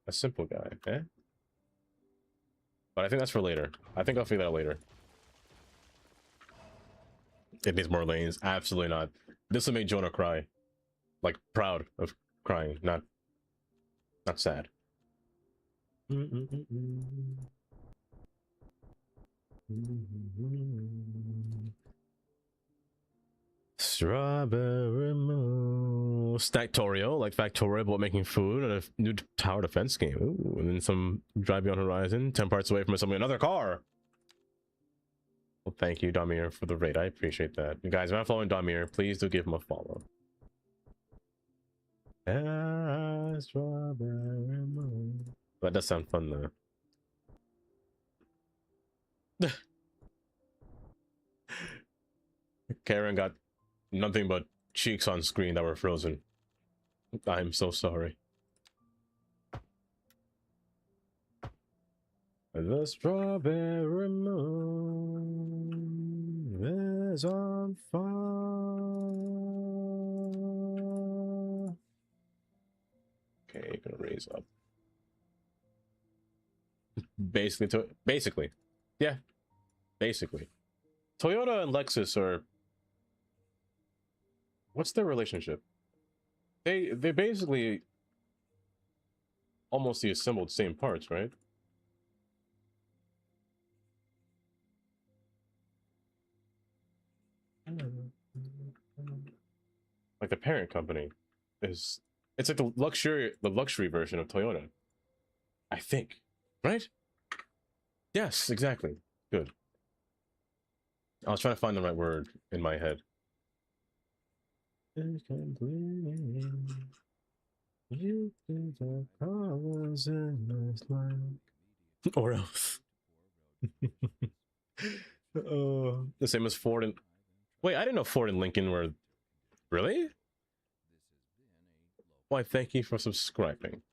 A simple guy, okay? But I think that's for later. I think I'll figure that out later. It needs more lanes. Absolutely not. This will make Jonah cry. Like, proud of crying, not sad. Strawberry moon. Stacktorio, like Factorio, but making food and a new tower defense game. Ooh, and then some Drive Beyond Horizon, 10 parts away from assembling another car. Well, thank you, Damir, for the raid. I appreciate that. You guys, if I'm following Damir, please do give him a follow. Strawberry moon. That does sound fun, though. Karen got nothing but cheeks on screen that were frozen. I'm so sorry. The strawberry moon is on fire. Okay, gonna raise up. Basically, yeah, basically. Toyota and Lexus are. What's their relationship? They basically almost the assembled same parts, right? Like the parent company is, it's like the luxury version of Toyota, I think, right? Yes, exactly. Good. I was trying to find the right word in my head. Or else. The same as Ford and wait, I didn't know Ford and Lincoln were really. Why, thank you for subscribing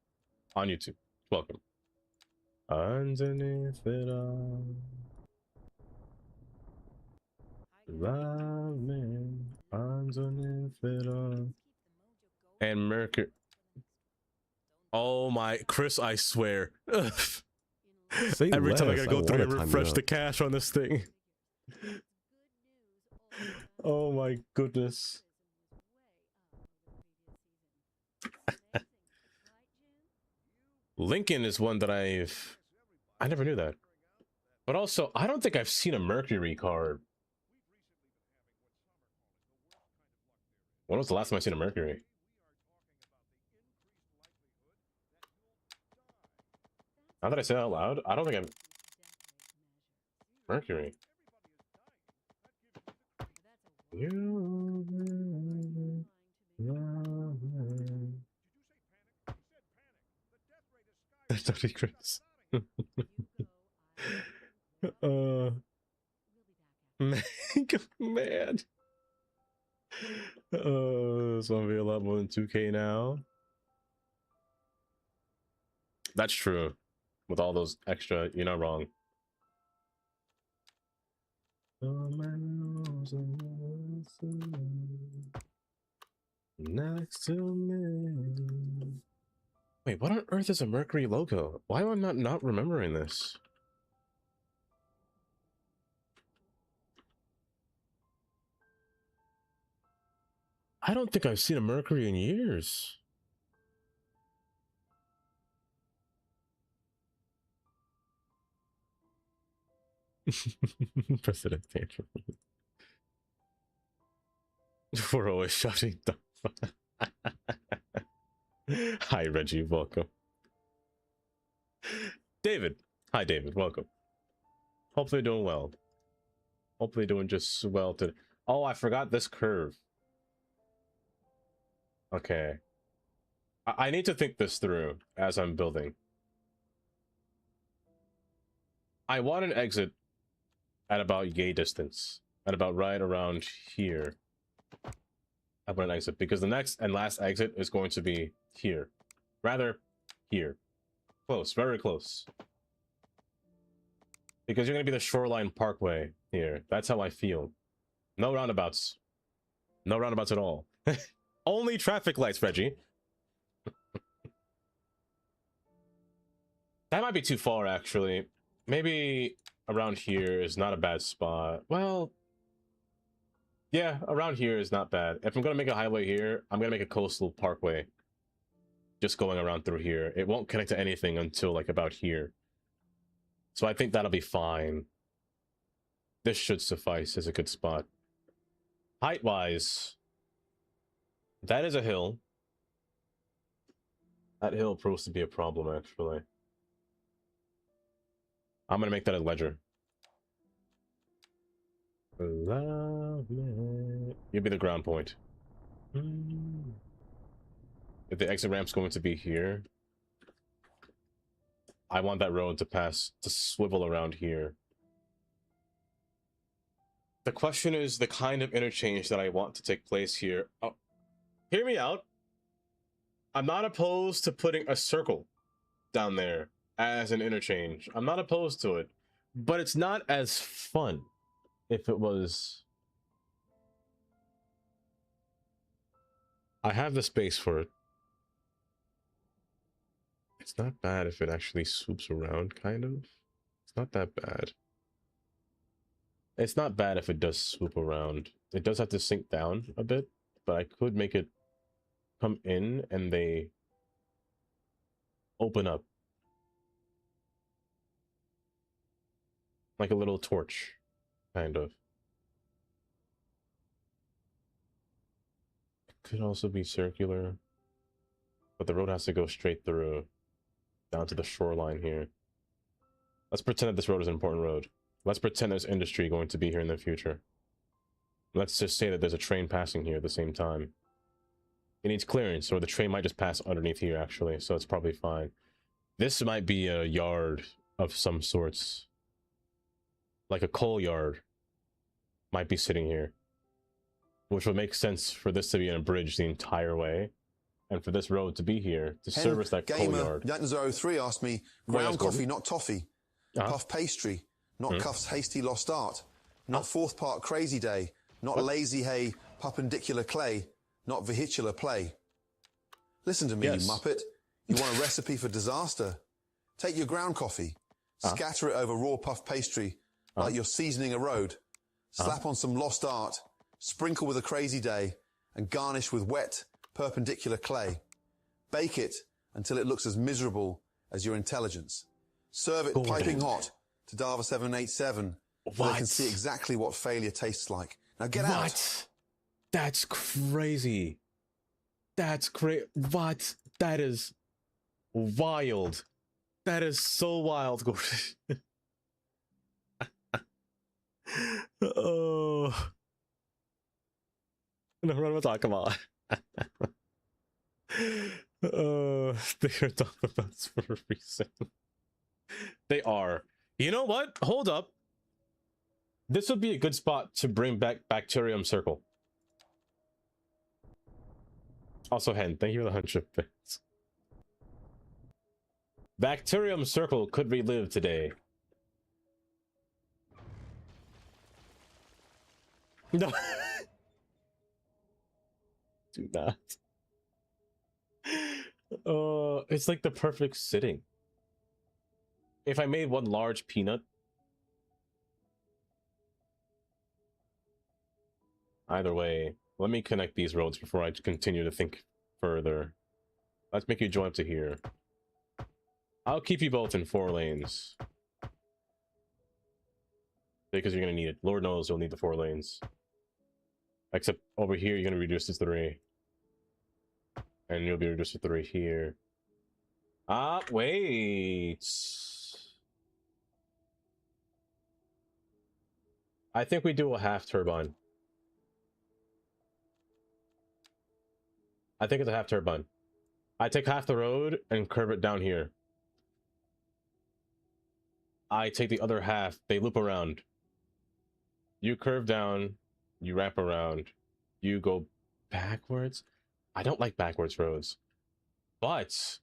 on YouTube. Welcome. Underneath it all, love me. Underneath it all, and Mercury. Oh my, Chris! I swear. Say Every time I less. gotta go through and wanna time refresh you the up. cache on this thing. Oh my goodness. Lincoln is one that I never knew that. But also, I don't think I've seen a Mercury car. When was the last time I seen a Mercury? Now that I say that out loud, I don't think I've Mercury. Dirty Chris. Man, man. It's gonna be a lot more than 2K now. That's true. With all those extra, you're not wrong. Next to me. Wait, what on earth is a Mercury logo? Why am I not remembering this? I don't think I've seen a Mercury in years. President Tantrum. We're always shutting down. Hi, Reggie. Welcome. David. Hi, David. Welcome. Hopefully doing well. Hopefully doing just well today. Oh, I forgot this curve. Okay. I need to think this through as I'm building. I want an exit at about yay distance, at about right around here. I want an exit because the next and last exit is going to be here, rather here, close, very close. Because you're going to be the Shoreline Parkway here. That's how I feel. No roundabouts. No roundabouts at all. Only traffic lights, Reggie. That might be too far, actually. Maybe around here is not a bad spot. Well, yeah, around here is not bad. If I'm going to make a highway here, I'm going to make a coastal parkway. Just going around through here. It won't connect to anything until, like, about here. So I think that'll be fine. This should suffice as a good spot. Height-wise, that is a hill. That hill proves to be a problem, actually. I'm gonna make that a ledger. You'll be the ground point. If the exit ramp's going to be here, I want that road to pass, to swivel around here. The question is the kind of interchange that I want to take place here. Oh, hear me out. I'm not opposed to putting a circle down there as an interchange. I'm not opposed to it, but it's not as fun if it was. I have the space for it. It's not bad if it actually swoops around, kind of. It's not that bad. It's not bad if it does swoop around. It does have to sink down a bit, but I could make it come in and they open up. Like a little torch, kind of. It could also be circular, but the road has to go straight through, down to the shoreline here. Let's pretend that this road is an important road. Let's pretend there's industry going to be here in the future. Let's just say that there's a train passing here at the same time. It needs clearance, or the train might just pass underneath here, actually, so it's probably fine. This might be a yard of some sorts. Like a coal yard might be sitting here. Which would make sense for this to be in a bridge the entire way. And for this road to be here to service that coal yard. Gamer03 asked me, ground coffee, not toffee. Puff pastry, not Cuff's hasty lost art. Not fourth part crazy day. Not lazy hay, perpendicular clay. Not vehicular play. Listen to me, you muppet. You want a recipe for disaster? Take your ground coffee. Scatter it over raw puff pastry like you're seasoning a road. Slap on some lost art. Sprinkle with a crazy day. And garnish with wet, perpendicular clay. Bake it until it looks as miserable as your intelligence. Serve it piping hot to Dava 787 so they can see exactly what failure tastes like. Now get out. That's crazy. That's crazy. What? That is wild. That is so wild, Gordon. Oh. No, what am I talking about? They are talking about this for a reason. They are. You know what? Hold up. This would be a good spot to bring back Bacterium Circle. Also, Hen, thank you for the 100 bits. Bacterium Circle could relive today. No. Do not. It's like the perfect sitting. If I made one large peanut. Either way, let me connect these roads before I continue to think further. Let's make you join up to here. I'll keep you both in 4 lanes. Because you're going to need it. Lord knows you'll need the 4 lanes. Except over here, you're going to reduce to 3. And you'll be reduced to 3 here. Wait. I think we do a half turbine. I think it's a half turbine. I take half the road and curve it down here. I take the other half. They loop around. You curve down. You wrap around. You go backwards. I don't like backwards roads. But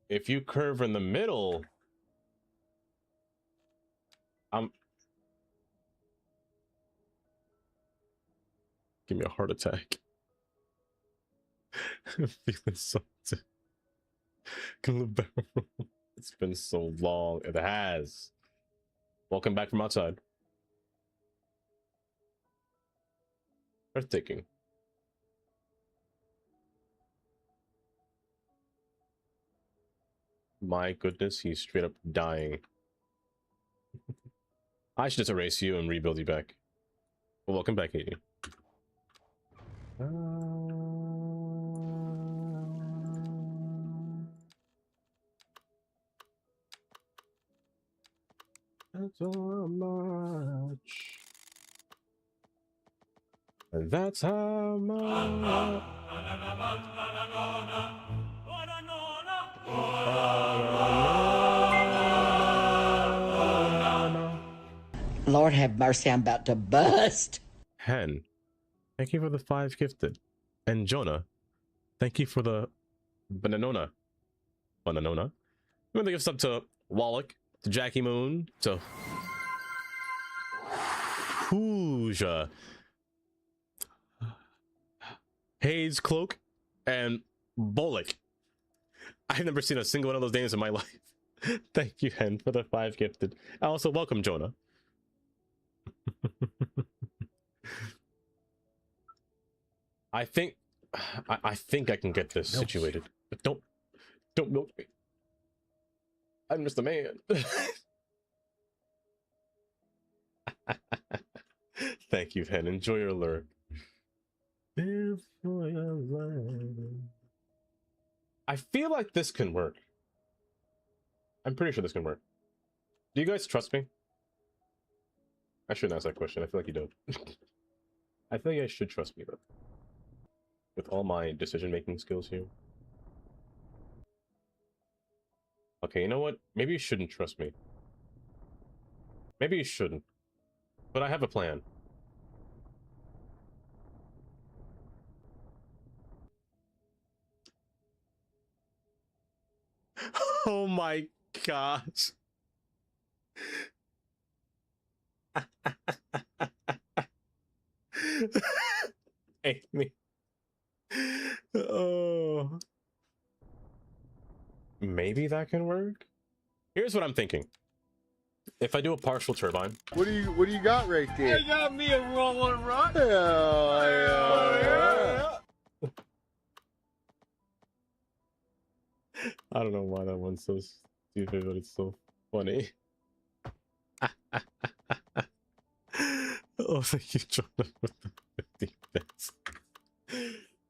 if you curve in the middle, give me a heart attack. I'm feeling so it's been so long. It has. Welcome back from outside. Breathtaking. My goodness, he's straight up dying. I should just erase you and rebuild you back. Well, welcome back, Katie. That's how much. That's how much. Lord have mercy, I'm about to bust. Hen, thank you for the 5 gifted. And Jonah, thank you for the bananona. Bananona. I'm gonna give some to Wallach, to Jackie Moon, to Hooja, Hayes Cloak, and Bullock. I've never seen a single one of those names in my life. Thank you, Hen, for the 5 gifted. Also, welcome, Jonah. I think I can get this situated. But don't milk me. I'm just a man. Thank you, Hen. Enjoy your lure. I feel like this can work. I'm pretty sure this can work. Do you guys trust me? I shouldn't ask that question. I feel like you don't. I feel like you guys should trust me, though. With all my decision-making skills here. Okay, you know what? Maybe you shouldn't trust me. Maybe you shouldn't. But I have a plan. Oh my gosh. Amy. Oh. Maybe that can work? Here's what I'm thinking. If I do a partial turbine. What do you got right there? I got me a rolling rock. Hell yeah. I don't know why that one's so stupid, but it's so funny. Oh, thank you, Jonathan, for the 50 bits.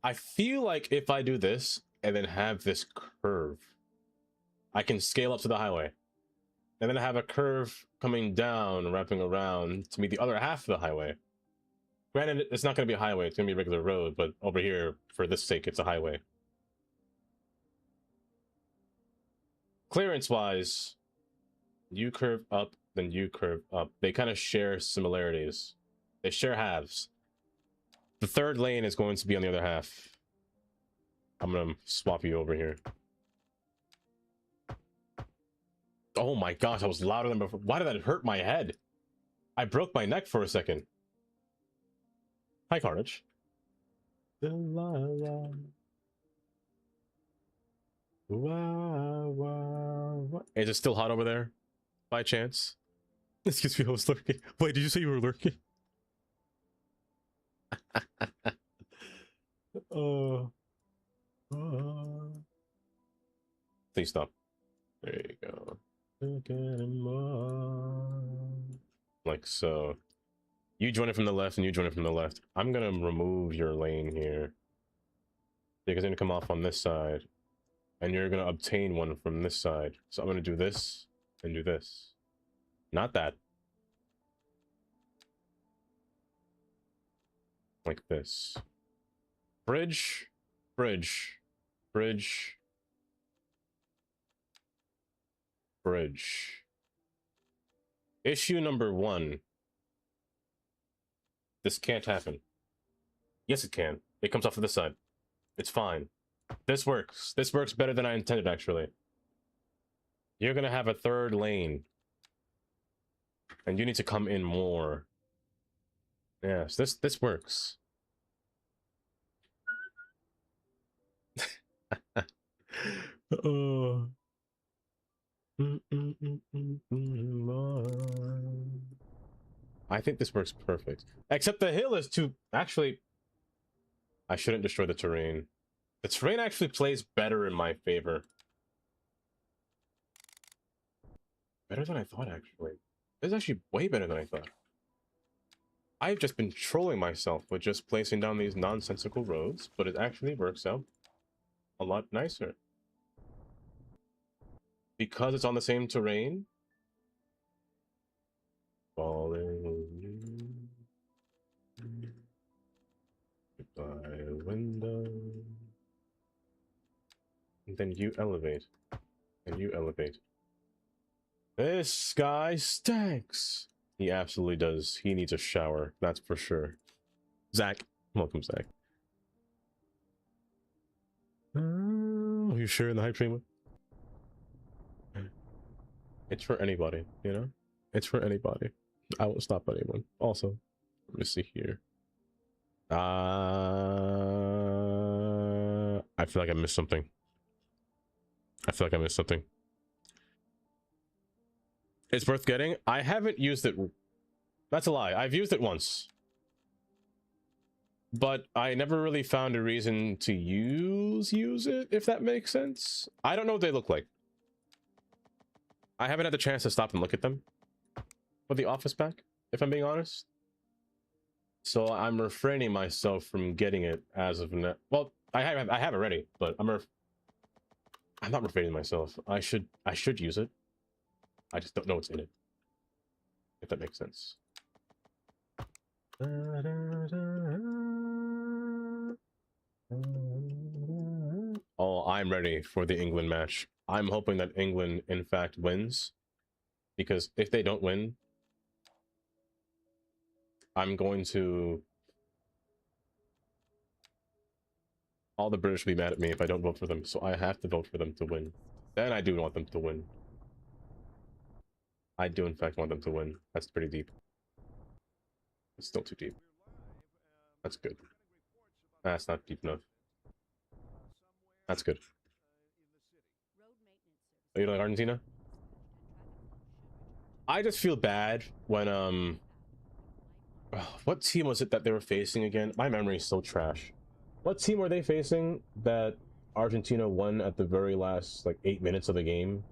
I feel like if I do this and then have this curve, I can scale up to the highway. And then have a curve coming down, wrapping around to meet the other half of the highway. Granted, it's not going to be a highway, it's going to be a regular road, but over here, for this sake, it's a highway. Clearance-wise, you curve up, then you curve up. They kind of share similarities. They share halves. The third lane is going to be on the other half. I'm going to swap you over here. Oh my gosh, I was louder than before. Why did that hurt my head? I broke my neck for a second. Hi, Carnage. Is it still hot over there? By chance? Excuse me, I was lurking. Wait, did you say you were lurking? Please stop. There you go. Like so. You join it from the left and you join it from the left. I'm gonna remove your lane here. Because you're gonna come off on this side. And you're gonna obtain one from this side. So I'm gonna do this and do this. Not that. Like this. Bridge, bridge, bridge, Bridge. Issue number 1. This can't happen. Yes, it can. It comes off of this side. It's fine. This works. This works better than I intended, actually. You're gonna have a third lane. And you need to come in more. Yes, this works. Oh. I think this works perfect. Except the hill is too... Actually, I shouldn't destroy the terrain. The terrain actually plays better in my favor. Better than I thought, actually. This is actually way better than I thought. I've just been trolling myself with just placing down these nonsensical roads, but it actually works out a lot nicer. Because it's on the same terrain. Falling. Goodbye, window. And then you elevate. And you elevate. This guy stinks. He absolutely does. He needs a shower. That's for sure. Zach. Welcome, Zach. Are you sure in the hype train? It's for anybody, you know? It's for anybody. I won't stop anyone. Also, let me see here. I feel like I missed something. It's worth getting. I haven't used it. That's a lie. I've used it once. But I never really found a reason to use it, if that makes sense. I don't know what they look like. I haven't had the chance to stop and look at them for the office pack, if I'm being honest. So I'm refraining myself from getting it as of now. Well, I have already, but I'm not refraining myself. I should use it. I just don't know what's in it. If that makes sense. Oh, I'm ready for the England match. I'm hoping that England, in fact, wins. Because if they don't win, I'm going to... All the British will be mad at me if I don't vote for them, so I have to vote for them to win. Then I do want them to win. I do, in fact, want them to win. That's pretty deep. It's still too deep. That's good. That's not deep enough. That's good. Oh, you like Argentina? I just feel bad when, what team was it that they were facing again? My memory is so trash. What team were they facing that Argentina won at the very last, like, 8 minutes of the game?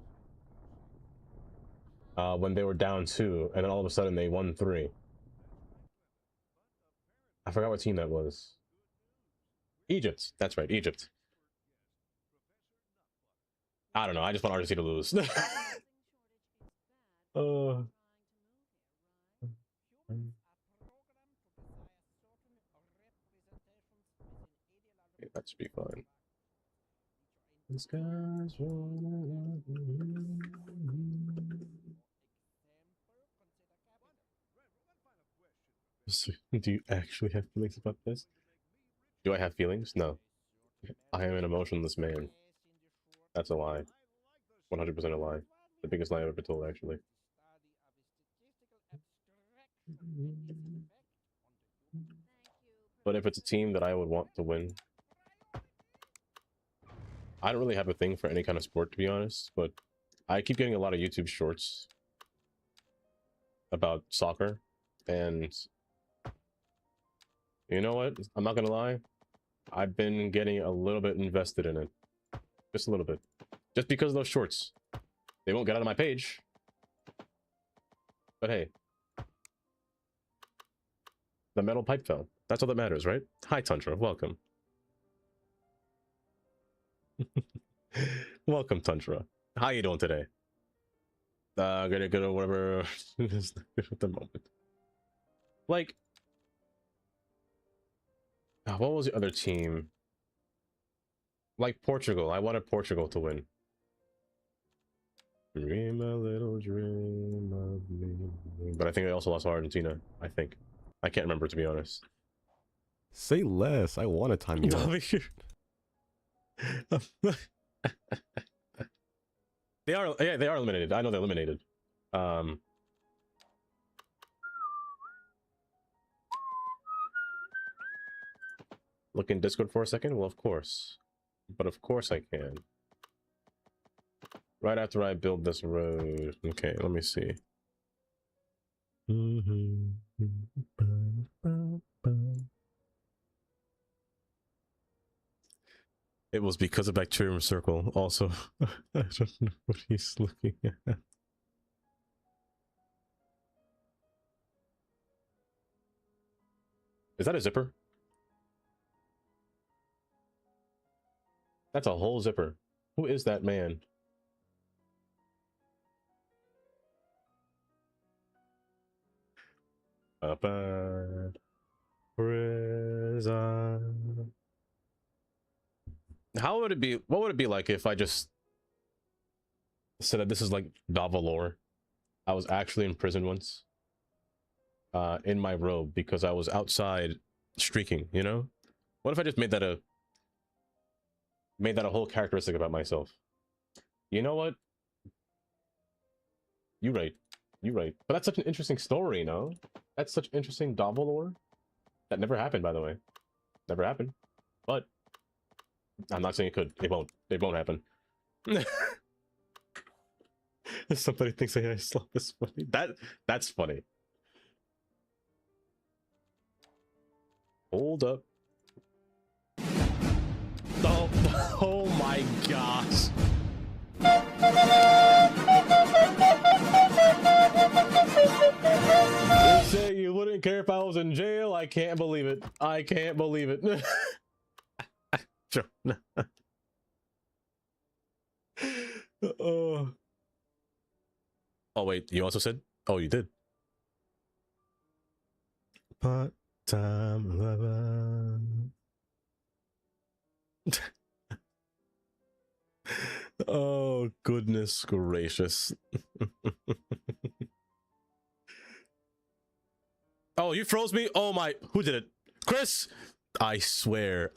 When they were down 2, and then all of a sudden they won 3. I forgot what team that was. Egypt. That's right, Egypt. I don't know, I just want Argentina to lose. Okay, that should be fine. This guy's Do you actually have feelings about this? Do I have feelings? No. I am an emotionless man. That's a lie. 100% a lie. The biggest lie I've ever told, actually. But if it's a team that I would want to win, I don't really have a thing for any kind of sport, to be honest, but I keep getting a lot of YouTube shorts about soccer, and you know what? I'm not gonna lie. I've been getting a little bit invested in it. Just a little bit. Just because of those shorts. They won't get out of my page. But hey. The metal pipe fell. That's all that matters, right? Hi, Tundra. Welcome. Welcome, Tundra. How you doing today? Gonna go to whatever at the moment. Like, what was the other team? Like Portugal. I wanted Portugal to win. Dream a little dream of me. But I think they also lost to Argentina. I think. I can't remember, to be honest. Say less. I want to time you out. They are, yeah, they are eliminated. I know they're eliminated. Look in Discord for a second. Well, of course, but of course I can. Right after I build this road. Okay, let me see. It was because of Bacterium Circle. Also, I don't know what he's looking at. Is that a zipper? That's a whole zipper. Who is that man? Up at prison. How would it be? What would it be like if I just said that this is like Dava lore? I was actually in prison once. In my robe because I was outside streaking, you know? What if I just made that a whole characteristic about myself? You know what? You're right. You're right. But that's such an interesting story, you know? That's such interesting Dava lore. That never happened, by the way. Never happened. But I'm not saying it could. It won't. It won't happen. Somebody thinks I slap is funny. That's funny. Hold up. Oh, oh my gosh. You say you wouldn't care if I was in jail? I can't believe it. I can't believe it. Oh. Oh wait, you also said? Oh, you did. Part-time lover. Oh goodness gracious. Oh, you froze me? Oh my, who did it? Chris? I swear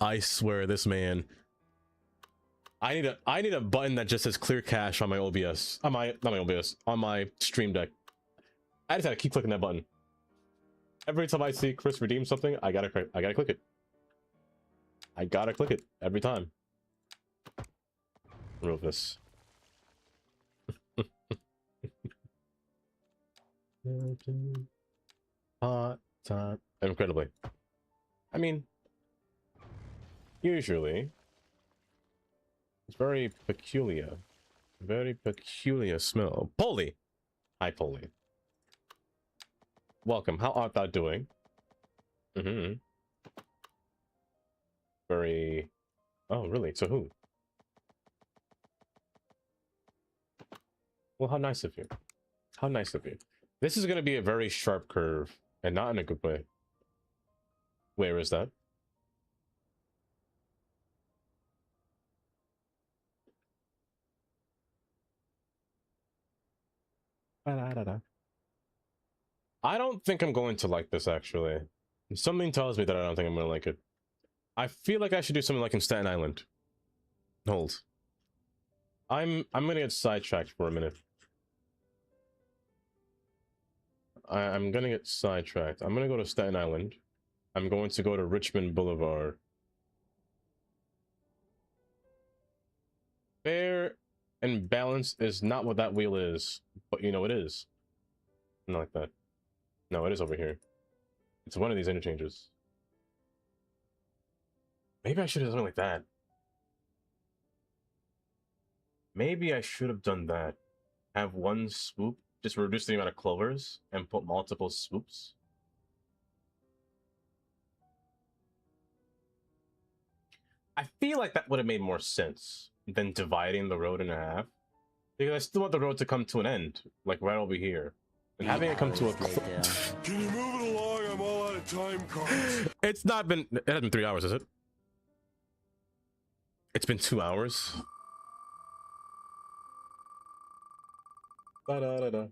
this man. I need a button that just says clear cache on my OBS. On my, not my OBS, on my stream deck. I just gotta keep clicking that button. Every time I see Chris redeem something, I gotta click it. I gotta click it every time. Remove this. Hot time. Incredibly. I mean, usually it's very peculiar. Very peculiar smell. Polly! Hi, Polly. Welcome. How art thou doing? Mm-hmm. Very... Oh, really? So who? Well, how nice of you. How nice of you. This is going to be a very sharp curve, and not in a good way. Where is that? I don't think I'm going to like this, actually. Something tells me that I don't think I'm going to like it. I feel like I should do something like in Staten Island. Hold. I'm going to get sidetracked for a minute. I'm going to get sidetracked. I'm going to go to Staten Island. I'm going to go to Richmond Boulevard. Fair and balance is not what that wheel is, but you know it is. Not like that. No, it is over here. It's one of these interchanges. Maybe I should have done something like that. Maybe I should have done that. Have one swoop, just reduce the amount of clovers, and put multiple swoops. I feel like that would have made more sense than dividing the road in half. Because I still want the road to come to an end, like right over here. And having it come to a... Can you move it along? I'm all out of time cards. It's not been... It hasn't been 3 hours, has it? It's been 2 hours? Da-da-da-da.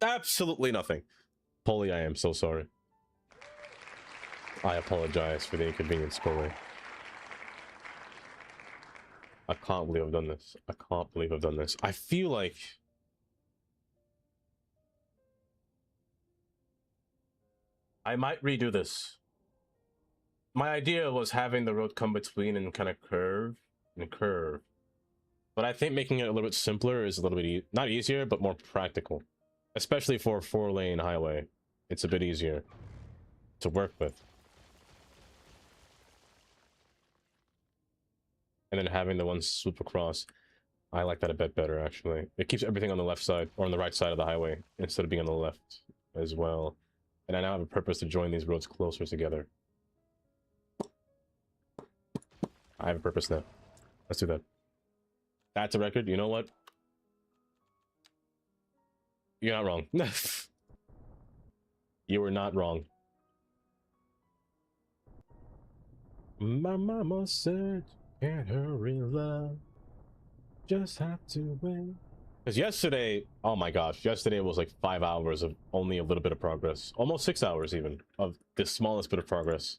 Absolutely nothing. Polly, I am so sorry. I apologize for the inconvenience, Polly. I can't believe I've done this. I can't believe I've done this. I feel like... I might redo this. My idea was having the road come between and kind of curve and curve. But I think making it a little bit simpler is a little bit not easier, but more practical. Especially for a 4-lane highway. It's a bit easier to work with. And then having the one swoop across. I like that a bit better, actually. It keeps everything on the left side, or on the right side of the highway, instead of being on the left as well. And I now have a purpose to join these roads closer together. I have a purpose now. Let's do that. That's a record. You know what? You're not wrong. You were not wrong. My mama said, can't hurry love. Just have to wait. Because yesterday, oh my gosh, yesterday was like 5 hours of only a little bit of progress. Almost 6 hours even, of the smallest bit of progress.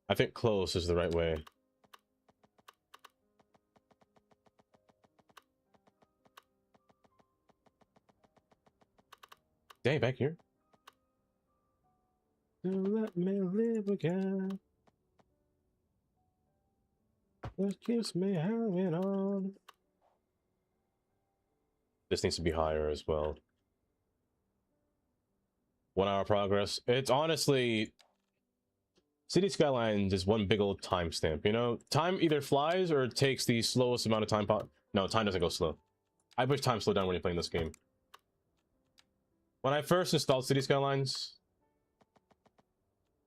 I think close is the right way. Dang, back here. Let me live again. What keeps me hanging on? This needs to be higher as well. 1 hour progress. It's honestly... City Skylines is one big old timestamp, you know? Time either flies or it takes the slowest amount of time. No, time doesn't go slow. I wish time slowed down when you're playing this game. When I first installed City Skylines,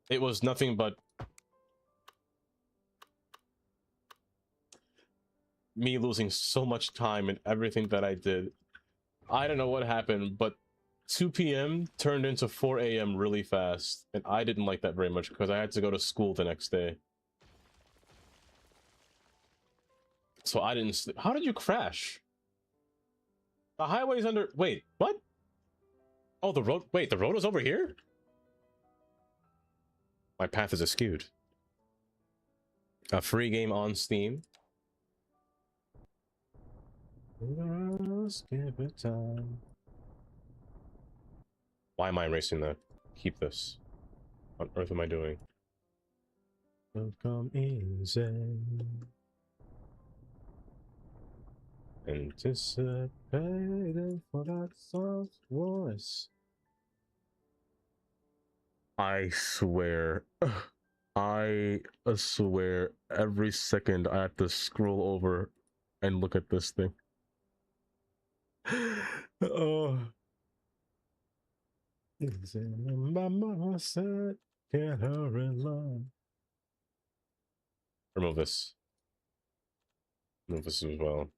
it was nothing but me losing so much time in everything that I did. I don't know what happened, but 2 p.m. turned into 4 a.m. really fast, and I didn't like that very much because I had to go to school the next day. So I didn't sleep. How did you crash? The highway's under... Wait, what? Oh, the road... Wait, the road is over here? My path is askewed. A free game on Steam. Let's give it time. Why am I erasing that? Keep this. What on earth am I doing? Come easy. Anticipating for that soft voice. I swear. I swear every second I have to scroll over and look at this thing. Oh. My mama said, can't hurry love. Remove this. Remove this as well.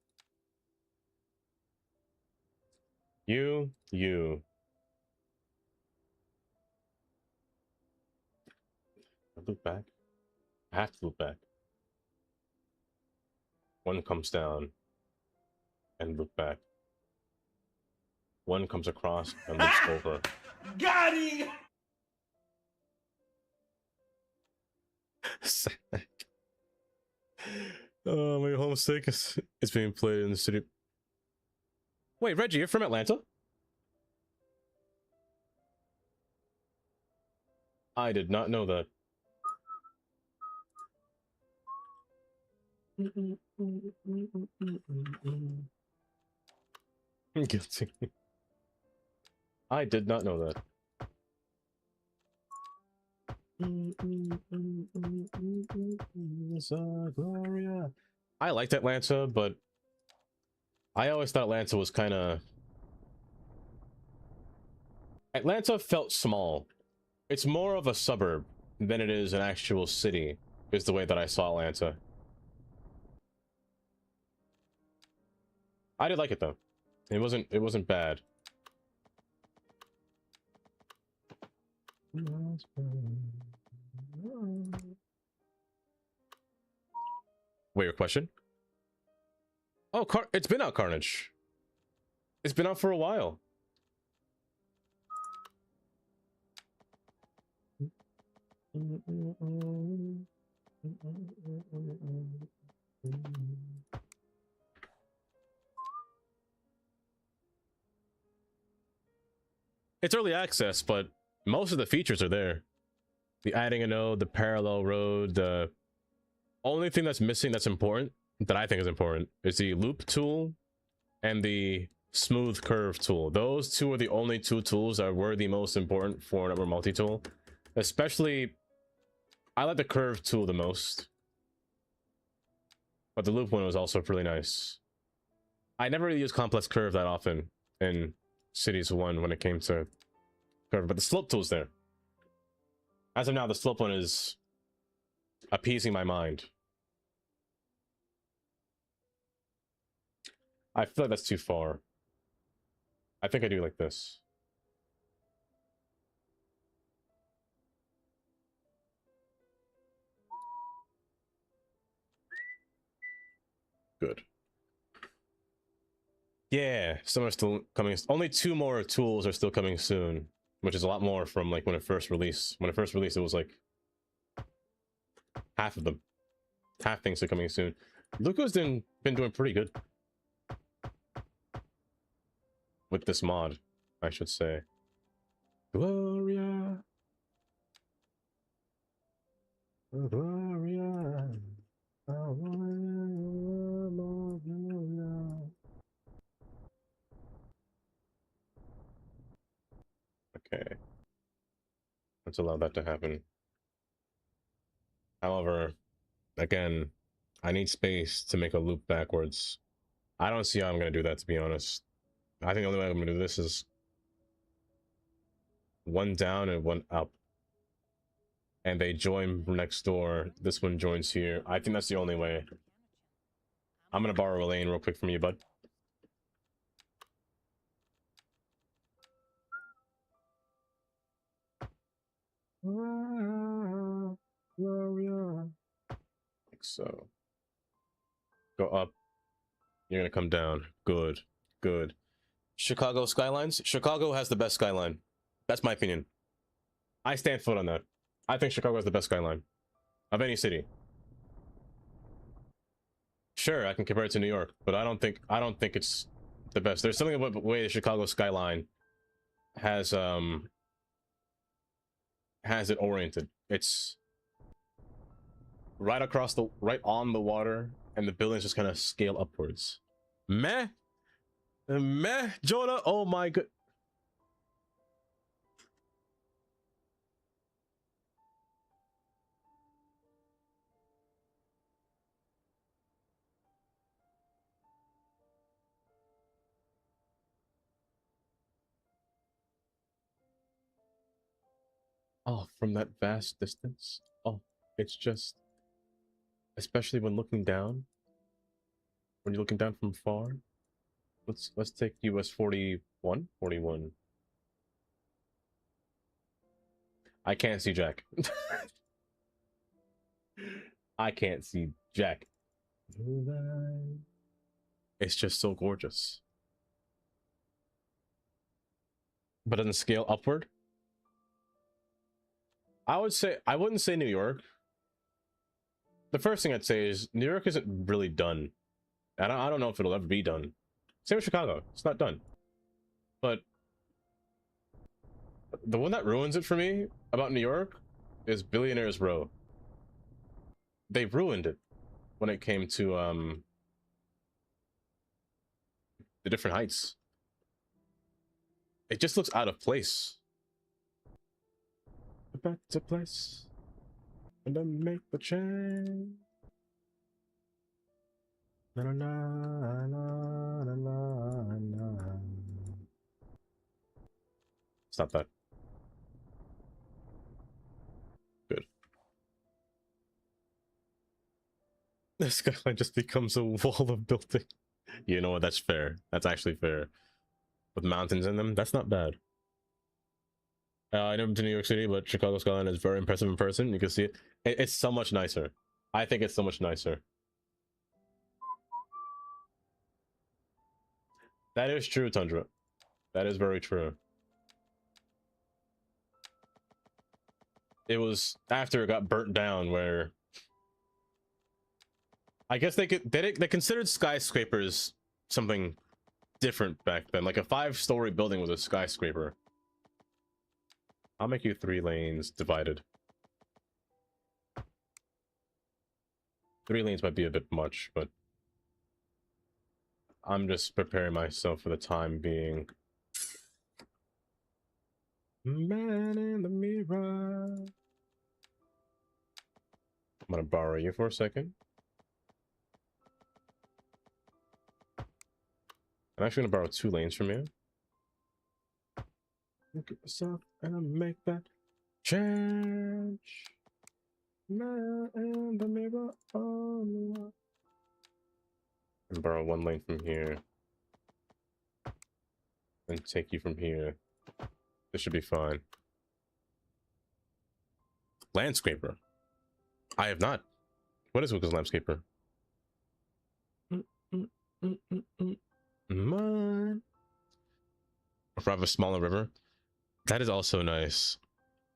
You. Look back. I have to look back. One comes down and look back. One comes across and looks over. Got him! Oh, my homesick is being played in the city. Wait, Reggie, you're from Atlanta? I did not know that. Guilty. I did not know that. I liked Atlanta, but I always thought Atlanta was kind of... Atlanta felt small. It's more of a suburb than it is an actual city, is the way that I saw Atlanta. I did like it though. It wasn't bad. Wait, your question? Oh, Oh, it's been out, Carnage. It's been out for a while. It's early access, but most of the features are there. The adding a node, the parallel road, the only thing that's missing that's important, that I think is important, is the loop tool and the smooth curve tool. Those two are the only two tools that were the most important for network multi-tool. Especially, I like the curve tool the most. But the loop one was also really nice. I never really used complex curve that often in Cities 1 when it came to curve, but the slope tool's there. As of now, the slope one is appeasing my mind. I feel like that's too far. I think I do like this. Good. Yeah, some are still coming. Only 2 more tools are still coming soon, which is a lot more from like when it first released. When it first released, it was like half of them. Half things are coming soon. Luca's been doing pretty good with this mod, I should say. Gloria. Gloria. Okay. Let's allow that to happen. However, again, I need space to make a loop backwards. I don't see how I'm going to do that, to be honest. I think the only way I'm going to do this is 1 down and 1 up. And they join next door. This one joins here. I think that's the only way. I'm going to borrow a lane real quick from you, bud. Like so. Go up. You're going to come down. Good. Good. Chicago Skylines? Chicago has the best skyline. That's my opinion. I stand foot on that. I think Chicago has the best skyline of any city. Sure, I can compare it to New York, but I don't think it's the best. There's something about the way the Chicago skyline has it oriented. It's right on the water, and the buildings just kind of scale upwards. Meh, Jonah. Oh my god. Oh, from that vast distance. Oh, it's just, especially when looking down. When you're looking down from far. Let's take US 41. I can't see Jack. I can't see Jack. It's just so gorgeous. But doesn't scale upward. I wouldn't say New York. The first thing I'd say is New York isn't really done. I don't know if it'll ever be done. Same with Chicago. It's not done. But the one that ruins it for me about New York is Billionaires Row. They ruined it when it came to the different heights. It just looks out of place. A better place, and then make the change. Na na na na na na na. Stop that. Good. This skyline just becomes a wall of building. You know what? That's fair. That's actually fair. With mountains in them, that's not bad. I never been to New York City, but Chicago skyline is very impressive in person. You can see it. It's so much nicer. I think it's so much nicer. That is true, Tundra. That is very true. It was after it got burnt down where I guess they considered skyscrapers something different back then. Like a 5-story building was a skyscraper. I'll make you 3 lanes divided. 3 lanes might be a bit much, but I'm just preparing myself for the time being. Man in the mirror. I'm gonna borrow you for a second. I'm actually gonna borrow 2 lanes from you. Look at yourself and make that change. Man in the mirror. Oh, and borrow 1 lane from here. And take you from here. This should be fine. Landscaper. I have not. What is Wiggles Landscaper? Mine. If I have a smaller river. That is also nice.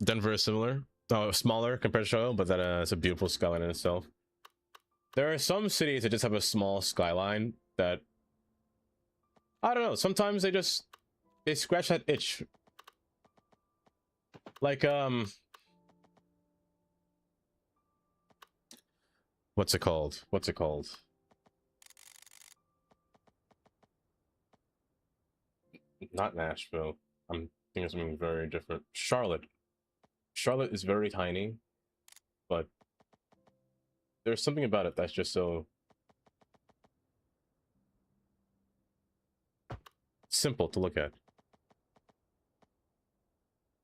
Denver is similar. Oh, smaller compared to Chicago, but that's a beautiful skyline in itself. There are some cities that just have a small skyline that I don't know. Sometimes they scratch that itch. Like what's it called? Not Nashville. I'm thinking of something very different. Charlotte. Charlotte is very tiny, but there's something about it that's just so simple to look at.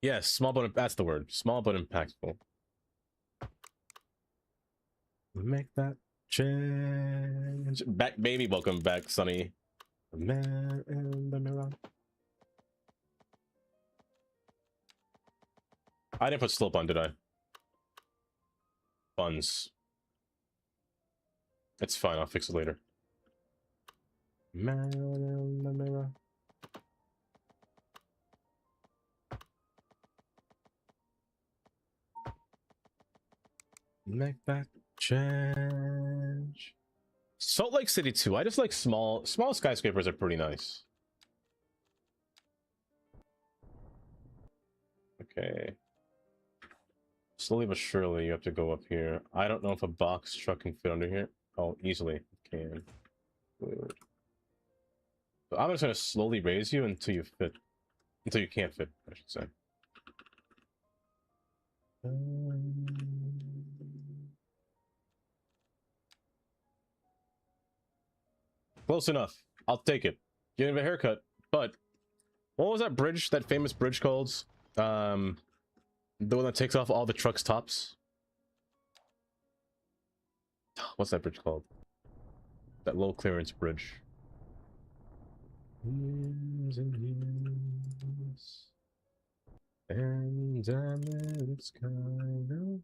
Yes, small but that's the word. Small but impactful. Make that change. Back, baby. Welcome back, Sonny. Man in the mirror. I didn't put slope on, did I? Buns. It's fine. I'll fix it later. Man in the mirror. Make that change. Salt Lake City too. I just like small skyscrapers are pretty nice. Okay. Slowly but surely you have to go up here. I don't know if a box truck can fit under here. Oh, easily it can. Good. So I'm just gonna slowly raise you until you fit. Until you can't fit, I should say. Close enough. I'll take it. Give him a haircut. But what was that bridge? That famous bridge called? The one that takes off all the trucks' tops. What's that bridge called? That low clearance bridge. Years and years. And damn it, it's kind of.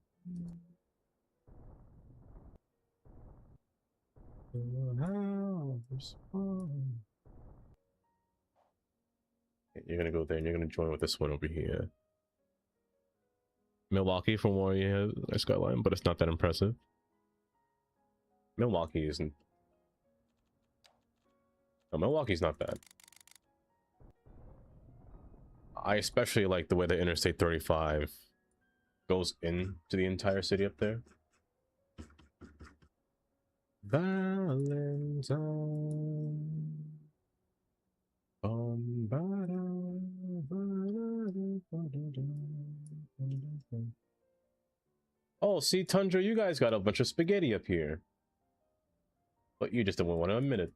You're gonna go there and you're gonna join with this one over here. Milwaukee from where you have a skyline, but it's not that impressive. Milwaukee isn't. No, Milwaukee's not bad. I especially like the way the Interstate 35 goes into the entire city up there. Valentine. Oh, see, Tundra, you guys got a bunch of spaghetti up here. But you just don't want to admit it.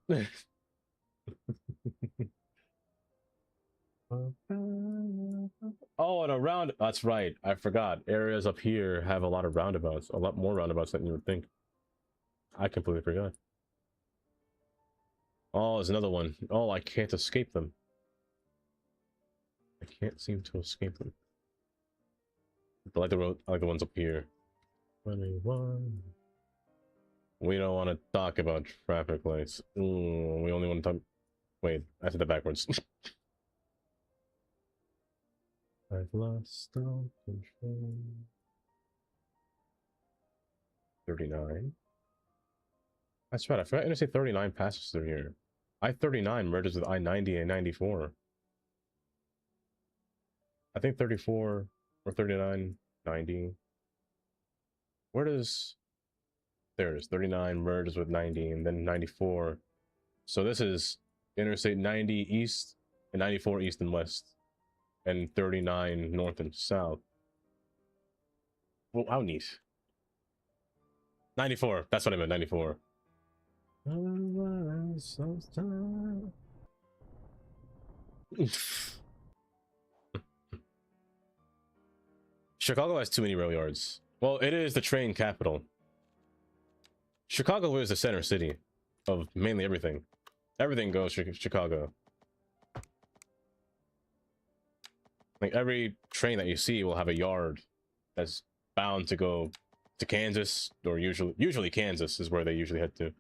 Oh, and a round. That's right. I forgot. Areas up here have a lot of roundabouts. A lot more roundabouts than you would think. I completely forgot. Oh, there's another one. Oh, I can't escape them. I can't seem to escape them. I like the road. I like the ones up here. 21. We don't want to talk about traffic lights. Ooh, we only want to talk. Wait, I said that backwards. I've lost all control. 39. That's right. I forgot to say 39 passes through here. I-39 merges with I-90 and 94. I think 34 or 39, 90. Where does... There it is. 39 merges with 90 and then 94. So this is Interstate 90 east and 94 east and west. And 39 north and south. Well, how neat. 94. That's what I meant. 94. Chicago has too many rail yards. Well, it is the train capital. Chicago is the center city of mainly everything. Everything goes to Chicago. Like every train that you see will have a yard that's bound to go to Kansas, or usually Kansas is where they usually head to.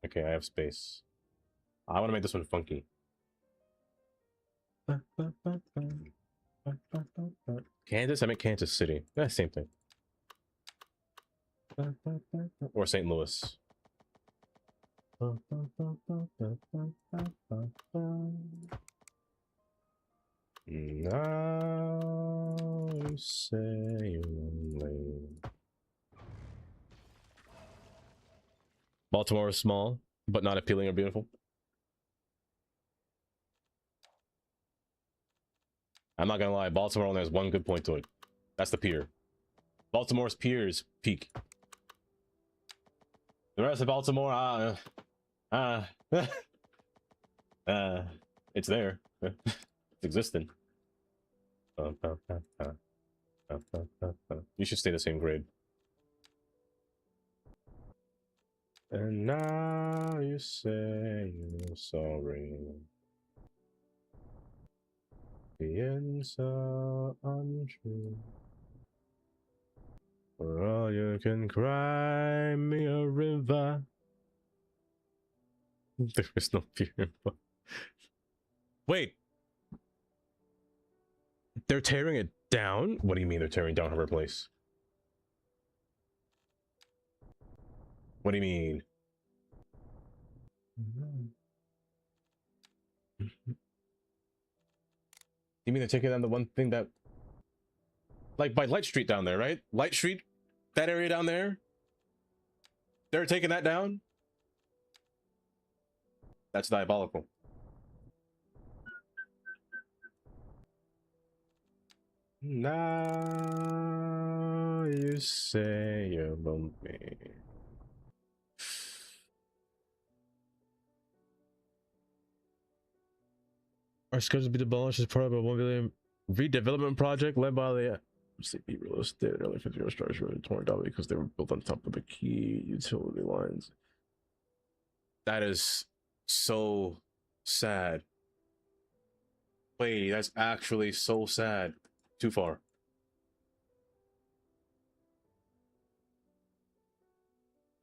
Okay, I have space. I want to make this one funky. Kansas? I meant Kansas City. Yeah, same thing. Or St. Louis. Now you say only. Baltimore is small, but not appealing or beautiful. I'm not gonna lie, Baltimore only has one good point to it. That's the pier. Baltimore's pier is peak. The rest of Baltimore, it's there. It's existent. You should stay the same grade. And now you say you're sorry. Being so untrue. For all you can cry me a river. There is no fear. Wait. They're tearing it down? What do you mean they're tearing down her place? What do you mean? You mean they're taking down the one thing that... Like by Light Street down there, right? Light Street? That area down there? They're taking that down? That's diabolical. Now you say you love me. Are scheduled to be demolished as part of a $1 billion redevelopment project led by the CP real estate. Early 50-year structure were torn down because they were built on top of the key utility lines. That is so sad. Wait, that's actually so sad. Too far.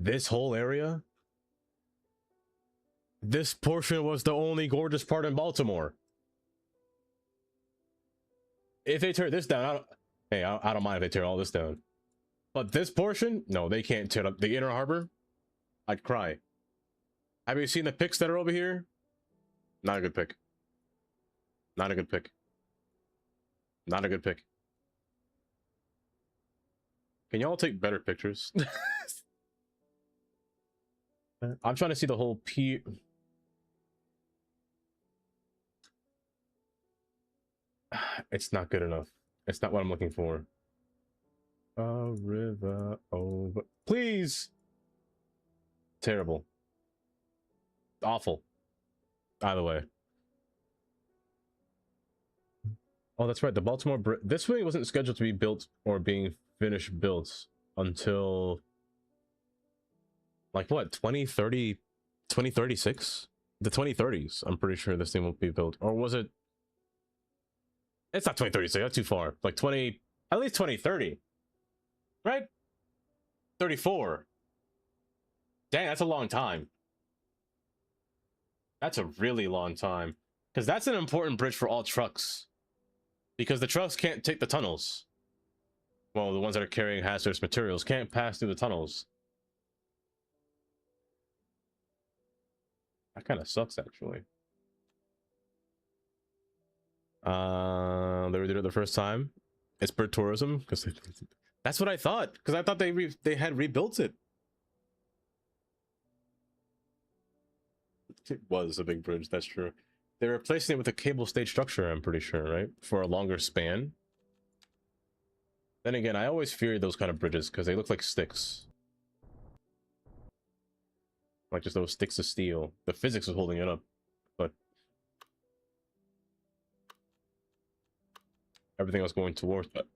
This whole area? This portion was the only gorgeous part in Baltimore. If they tear this down, I don't mind if they tear all this down. But this portion? No, they can't tear up the inner harbor. I'd cry. Have you seen the pics that are over here? Not a good pick. Not a good pick. Not a good pick. Can y'all take better pictures? I'm trying to see the whole pier. It's not good enough. It's not what I'm looking for. A river over. Please! Terrible. Awful. Either way. Oh, that's right. The Baltimore Bridge. This way wasn't scheduled to be built or being finished built until like what, 2030, 2036? The 2030s. I'm pretty sure this thing won't be built. Or was it? It's not 2036. That's too far. Like 20, at least 2030. Right? 34. Dang, that's a long time. That's a really long time. Because that's an important bridge for all trucks. Because the trucks can't take the tunnels. Well, the ones that are carrying hazardous materials can't pass through the tunnels. That kind of sucks, actually. They did it the first time. It's bird tourism, because that's what I thought. Because I thought they had rebuilt it. It was a big bridge. That's true. They're replacing it with a cable stayed structure. I'm pretty sure, right, for a longer span. Then again, I always fear those kind of bridges because they look like sticks. Like just those sticks of steel. The physics is holding it up, but everything else going towards it.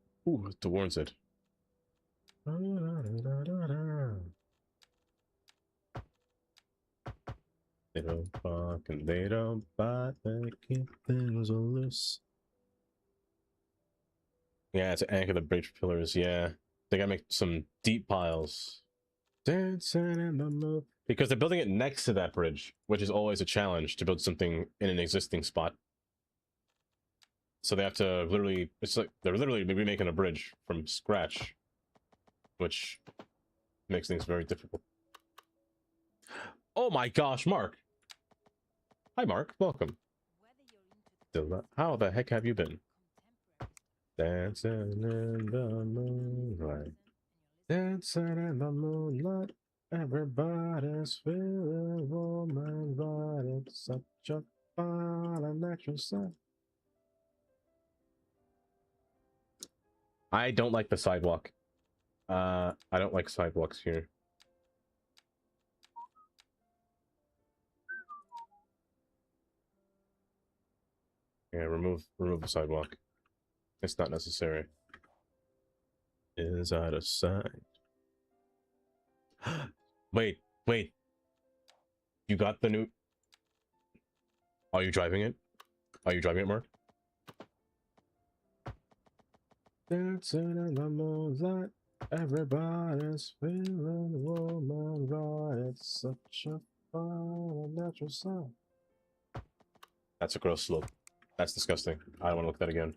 They don't fuck and they don't bite, they keep things loose. Yeah, to anchor the bridge pillars, yeah. They gotta make some deep piles. Dancing in the moon. Because they're building it next to that bridge, which is always a challenge to build something in an existing spot. So they have to literally, it's like they're literally remaking a bridge from scratch, which makes things very difficult. Oh my gosh, Mark. Hi, Mark. Welcome. How the heck have you been? Dancing in the moonlight. Dancing in the moonlight. Everybody's feeling warm and bright. It's such a fun and natural sight. I don't like the sidewalk. I don't like sidewalks here. Yeah, remove the sidewalk. It's not necessary. Is out of sight. Wait. You got the new... Are you driving it? Are you driving it, Mark? Dancing in the moonlight. Everybody's feeling warm and right. It's such a fun and natural sound. That's a gross slope. That's disgusting. I don't want to look at that again.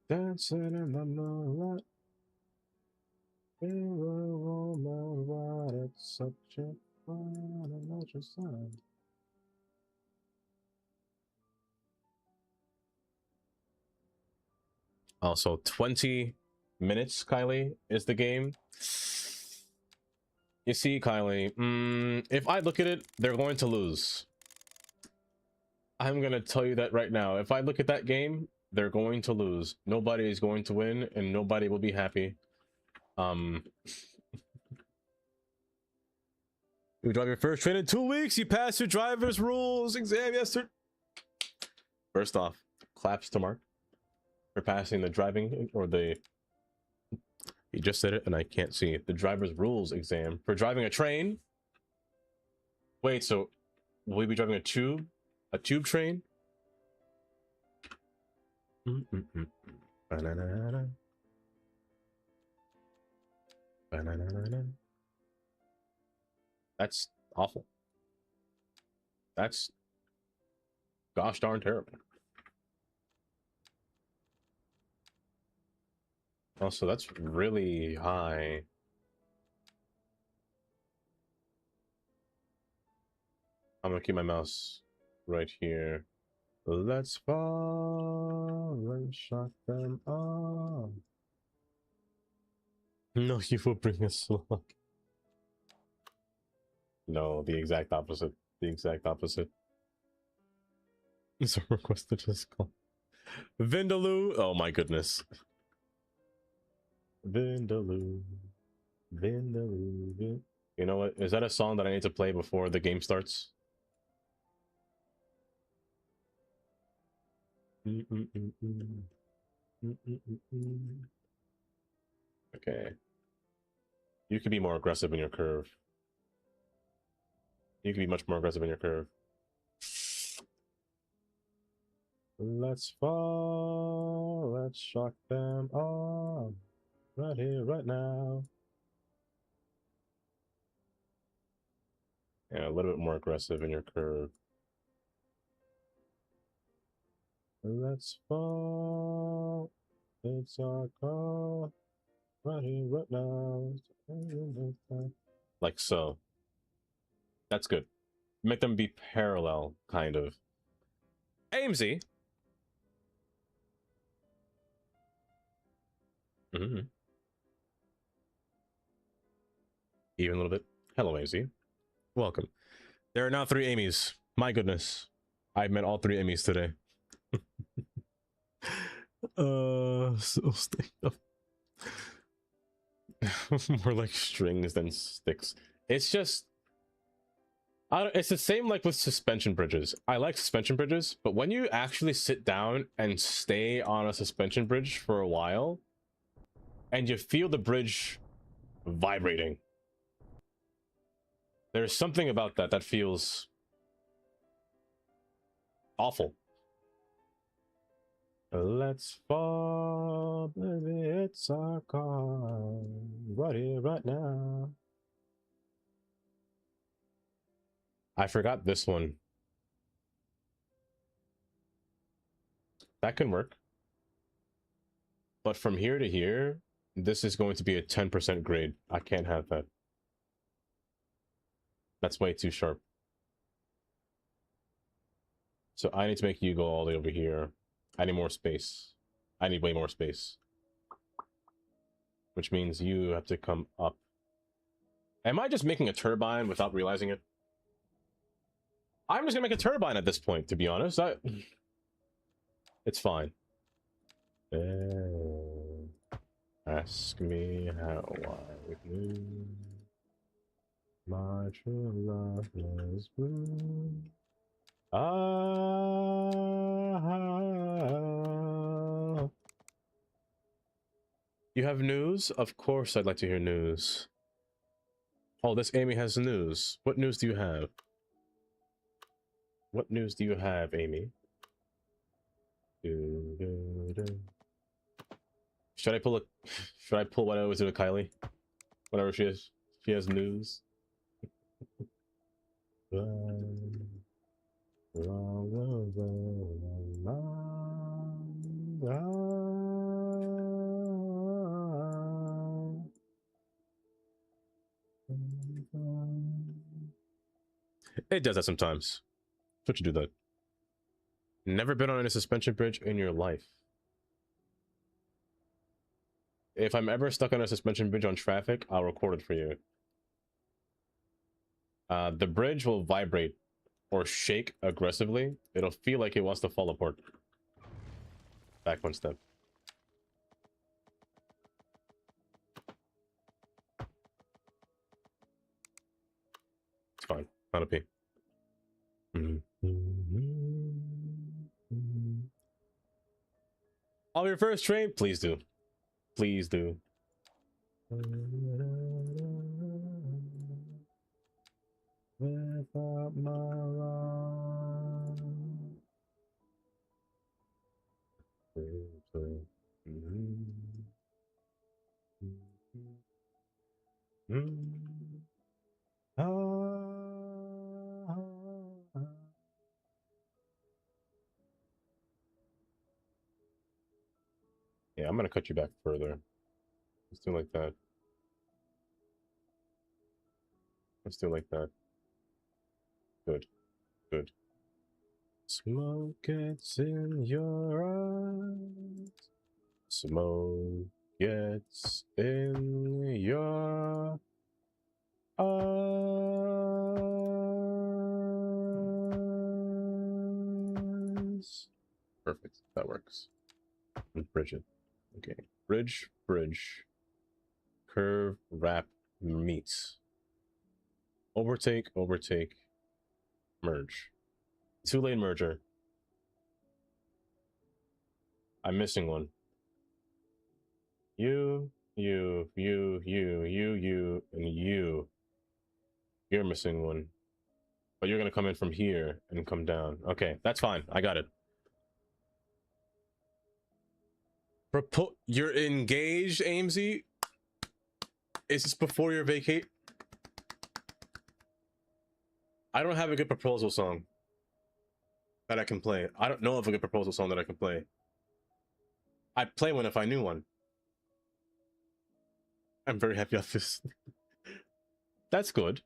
Dancing in the moonlight. Feeling warm and right. It's such a fun and natural sound. Also, 20 minutes, Kylie, is the game. You see, Kylie, if I look at it, they're going to lose. I'm going to tell you that right now. If I look at that game, they're going to lose. Nobody is going to win, and nobody will be happy. You drive your first train in 2 weeks. You passed your driver's rules exam yesterday. First off, claps to Mark for passing the driving or the... He just said it and I can't see it. The driver's rules exam for driving a train. Wait, so will we be driving a tube? A tube train? Banana. Banana. That's awful. That's gosh darn terrible. Also, that's really high. I'm gonna keep my mouse right here. Let's fall and shut them off. No, you will bring a slug. No, the exact opposite. The exact opposite. It's a request to just call. Vindaloo. Oh my goodness. Vindaloo. Vindaloo. You know what? Is that a song that I need to play before the game starts? Okay. You could be more aggressive in your curve. You could be much more aggressive in your curve. Let's fall. Let's shock them all. Right here, right now. Yeah, a little bit more aggressive in your curve. Let's fall. It's our call. Right here, right now. Like so. That's good. Make them be parallel, kind of. AMZ. Mm-hmm. Even a little bit. Hello, AMZ. Welcome. There are now 3 Amy's. My goodness. I met all 3 Amy's today. So stick up. More like strings than sticks. It's just it's the same like with suspension bridges. I like suspension bridges, but when you actually sit down and stay on a suspension bridge for a while and you feel the bridge vibrating, there's something about that that feels awful. Let's fall, baby, it's our call. Right here, right now. I forgot this one. That can work. But from here to here, this is going to be a 10% grade. I can't have that. That's way too sharp. So I need to make you go all the way over here. I need more space. I need way more space. Which means you have to come up. Am I just making a turbine without realizing it? I'm just gonna make a turbine at this point, to be honest. It's fine. Ask me how I knew my true love was blue. You have news? Of course I'd like to hear news. Oh, this Amy has news. What news do you have? What news do you have, Amy? Should I pull what I was doing with Kylie? Whatever she is. She has news. It does that sometimes. What you do that? Never been on a suspension bridge in your life. If I'm ever stuck on a suspension bridge on traffic, I'll record it for you. The bridge will vibrate or shake aggressively. It'll feel like it wants to fall apart. Back one step. It's fine. Not a P. I'll be your first train. Please do. Please do. Without my love. Yeah, I'm gonna cut you back further. Let's do like that. Let's do like that. Good. Good. Smoke gets in your eyes. Smoke gets in your eyes. Perfect. That works. Bridge it. Okay. Bridge, bridge. Curve, wrap, meets. Overtake, overtake. Merge. 2-lane merger. I'm missing one. You, and you. You're missing one. But you're gonna come in from here and come down. Okay, that's fine. I got it. You're engaged, AMZ? Is this before your vacate? I don't have a good proposal song that I can play. I don't know of a good proposal song that I can play. I'd play one if I knew one. I'm very happy with this. That's good.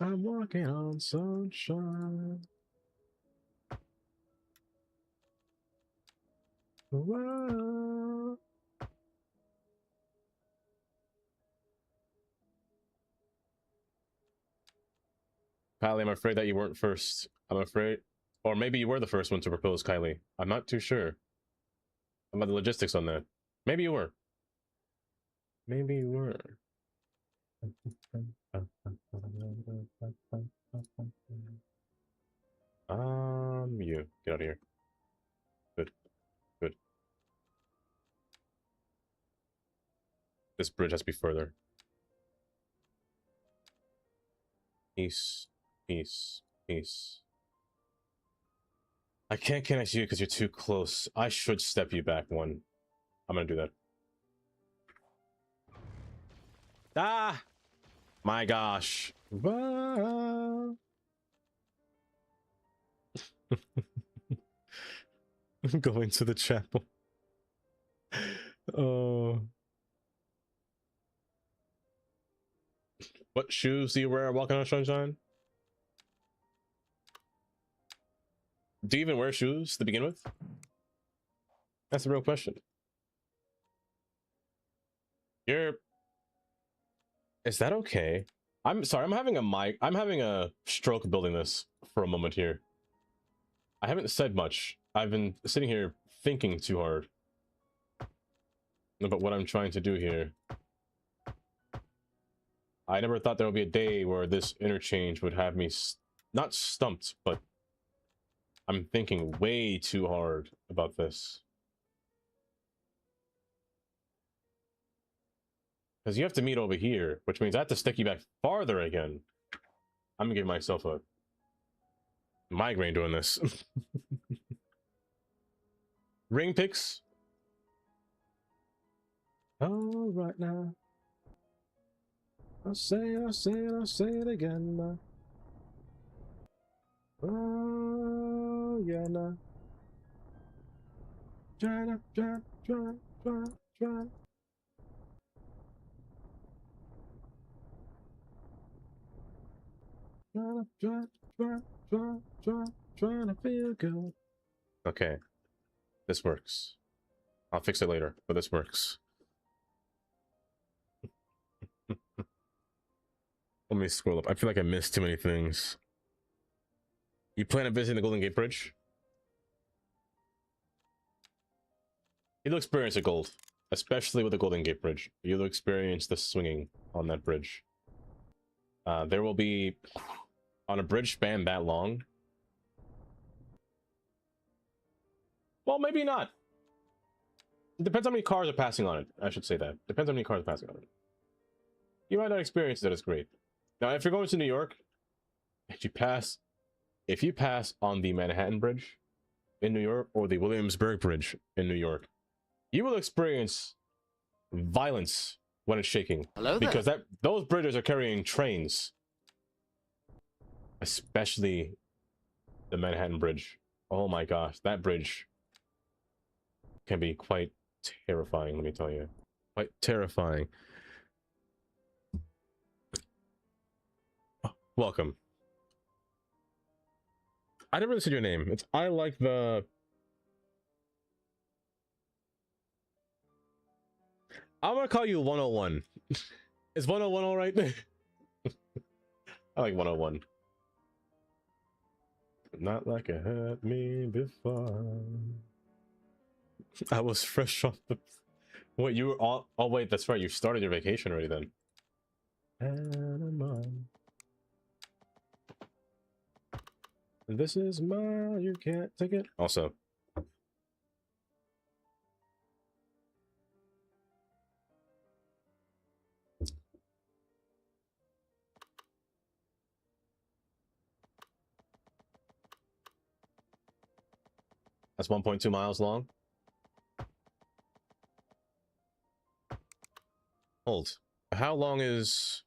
I'm walking on sunshine. Whoa. Kylie, I'm afraid that you weren't first. I'm afraid. Or maybe you were the first one to propose, Kylie. I'm not too sure about the logistics on that. Maybe you were. Maybe you were. You. Get out of here. Good. Good. This bridge has to be further. Peace. Peace. Peace. I can't connect you because you're too close. I should step you back one. I'm gonna do that. Ah! My gosh. Going to the chapel. Oh. What shoes do you wear walking on sunshine? Do you even wear shoes to begin with? That's the real question. Is that okay? I'm sorry, I'm having a stroke building this for a moment here. I haven't said much. I've been sitting here thinking too hard about what I'm trying to do here. I never thought there would be a day where this interchange would have me not stumped, but I'm thinking way too hard about this. Because you have to meet over here, which means I have to stick you back farther again. I'm gonna give myself a migraine doing this. Ring picks. All right now. I'll say it again now. Oh, yeah, now. Try. Trying to feel good. Okay. This works. I'll fix it later, but this works. Let me scroll up. I feel like I missed too many things. You plan on visiting the Golden Gate Bridge? You'll experience a gold, especially with the Golden Gate Bridge. You'll experience the swinging on that bridge. There will be, on a bridge span that long. Well, maybe not. It depends how many cars are passing on it. I should say that. Depends how many cars are passing on it. You might not experience that as great. Now, if you're going to New York, if you pass on the Manhattan Bridge in New York or the Williamsburg Bridge in New York, you will experience violence when it's shaking. Hello there. Because those bridges are carrying trains. Especially the Manhattan Bridge. Oh my gosh, that bridge can be quite terrifying, let me tell you. Quite terrifying. Welcome. I never really said your name. I like the... I'm gonna call you 101. Is 101 alright? I like 101. Not like it hurt me before. I was fresh off the... Wait, you were all... Oh wait, that's right, you started your vacation already then. Panama. This is my... You can't take it. Also. That's 1.2 miles long. Hold. How long is...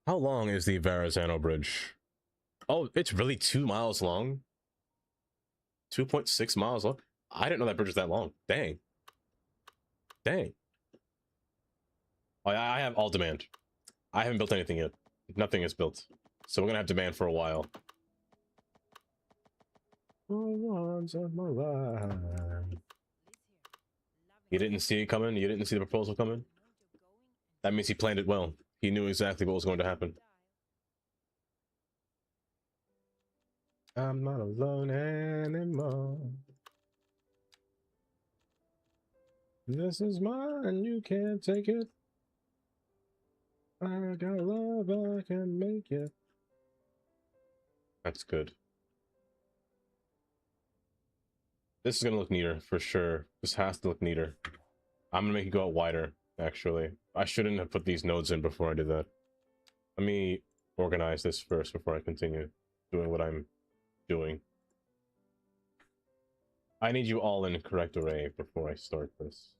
How long is the Verrazano Bridge? Oh, it's really 2 miles long. 2.6 miles long. I didn't know that bridge was that long. Dang. Dang. Oh, I have all demand. I haven't built anything yet. Nothing is built. So we're gonna have demand for a while. You didn't see it coming? You didn't see the proposal coming? That means he planned it well. He knew exactly what was going to happen. I'm not alone anymore. This is mine, you can't take it. I got love, I can make it. That's good. This is gonna look neater for sure. This has to look neater. I'm gonna make it go out wider, actually. I shouldn't have put these nodes in before I did that. Let me organize this first before I continue doing what I'm doing. I need you all in correct array before I start this.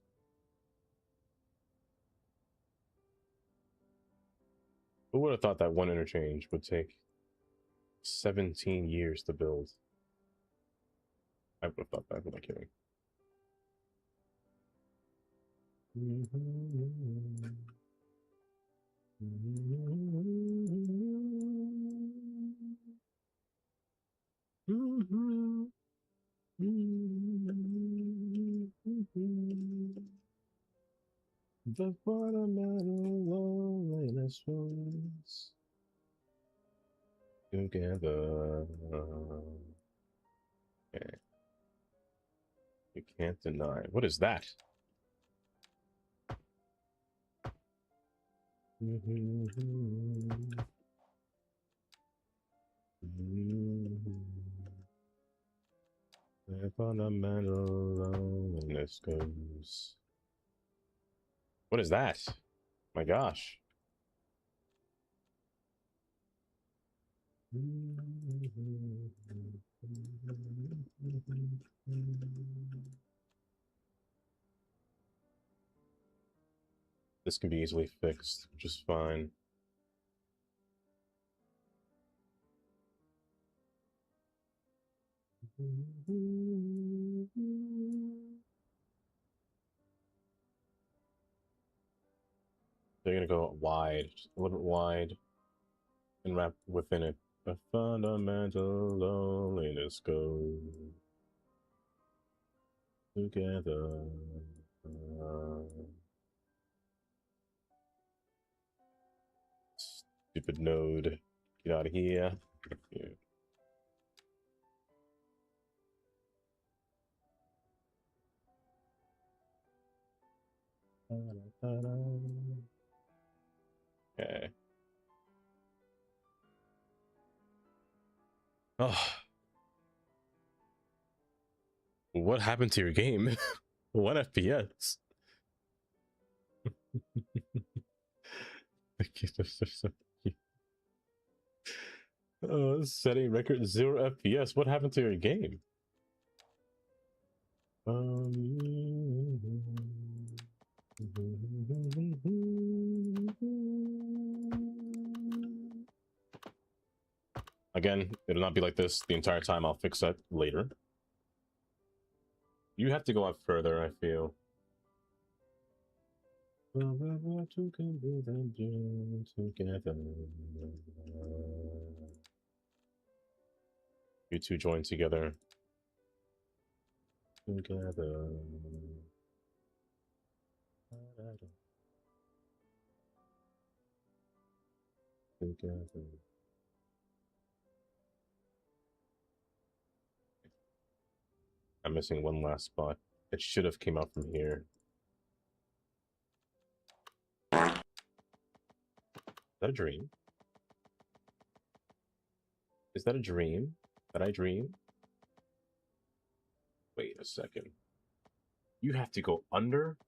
Who would have thought that one interchange would take 17 years to build? I would have thought that, but I'm kidding. The fundamental loneliness was together. Okay. You can't deny. What is that? The fundamental loneliness goes. What is that? My gosh. This can be easily fixed, which is fine. They're gonna go wide, just a little bit wide, and wrap within it. A fundamental loneliness goes together. Stupid node. Get out of here. Yeah. Okay. Oh. What happened to your game? 1 FPS. Setting record 0 FPS. What happened to your game? Again, it'll not be like this the entire time. I'll fix that later. You have to go out further, I feel. Together. You two join together. Together. Together. I'm missing one last spot. It should have came out from here. Is that a dream? Is that a dream? Did I dream? Wait a second. You have to go under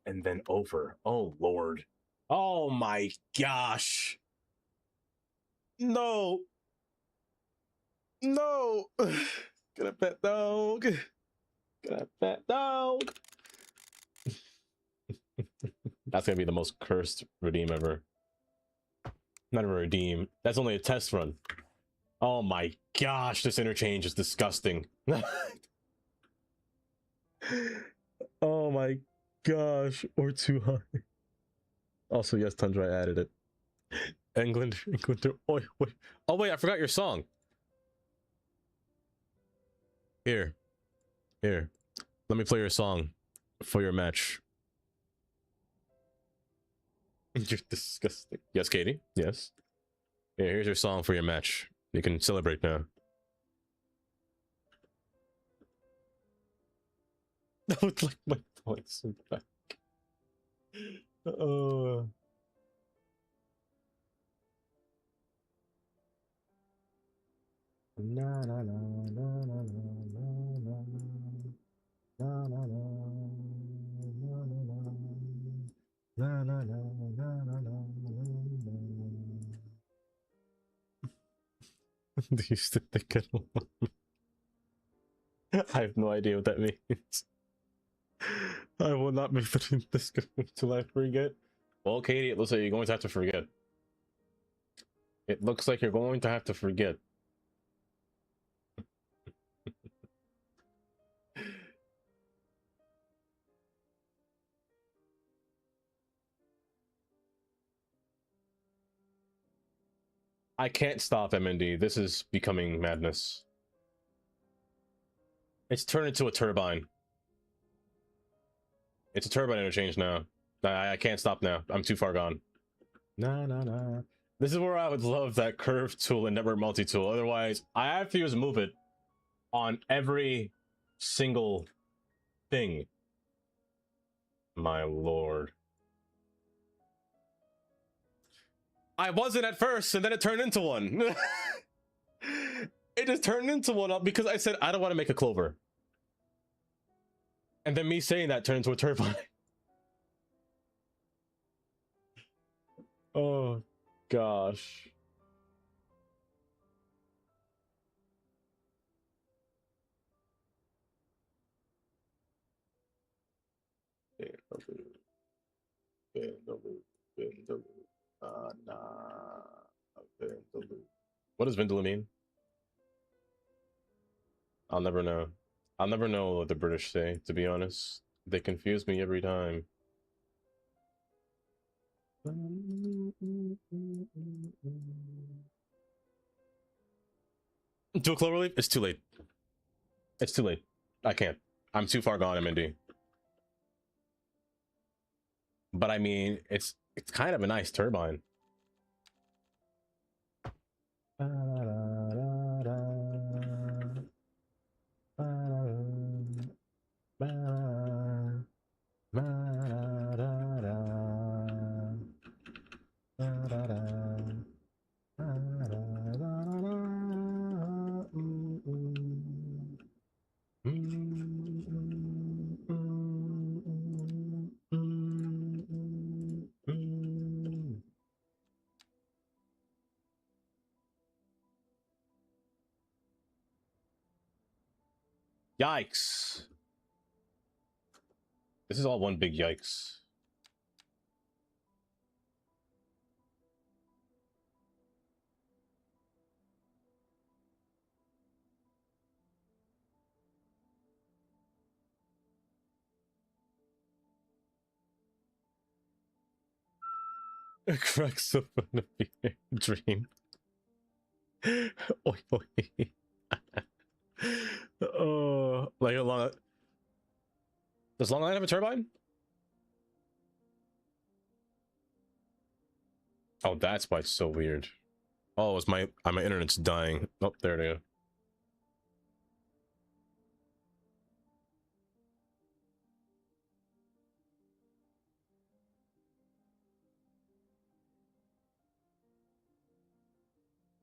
and then over. Oh, Lord. Oh, my gosh. No. No. Get a pet dog. Get a pet dog. That's gonna be the most cursed redeem ever. Not a redeem. That's only a test run. Oh my gosh, this interchange is disgusting. Oh my gosh, or too high. Also, yes, Tundra, I added it. England. Oh wait, oh wait, I forgot your song. Here. Let me play your song for your match. You're disgusting. Yes, Katie? Yes. Yeah, here's your song for your match. You can celebrate now. I would like my points back. Oh. Na na na na na na na na na na na na na. Do you still think I have no idea what that means. I will not be putting this until I forget. Well, Katie, it looks like you're going to have to forget. It looks like you're going to have to forget. I can't stop MND. This is becoming madness. It's turned into a turbine. It's a turbine interchange now. I can't stop now. I'm too far gone. Na na na. This is where I would love that curve tool and network multi-tool. Otherwise, I have to use move it on every single thing. My lord. I wasn't at first, and then it turned into one. It just turned into one up because I said I don't want to make a clover. And then me saying that turned into a turbine. Oh, gosh. What does Vindaloo mean? I'll never know. I'll never know what the British say, to be honest. They confuse me every time. Do a clover leaf? It's too late. It's too late. I can't. I'm too far gone, MND. But I mean, it's kind of a nice turbine. Yikes. This is all one big yikes. Cracks up on a dream. Oi, oi. Oh, like a long. Does Long Island have a turbine? Oh, that's why it's so weird. Oh, it's my internet's dying. Oh, there it is.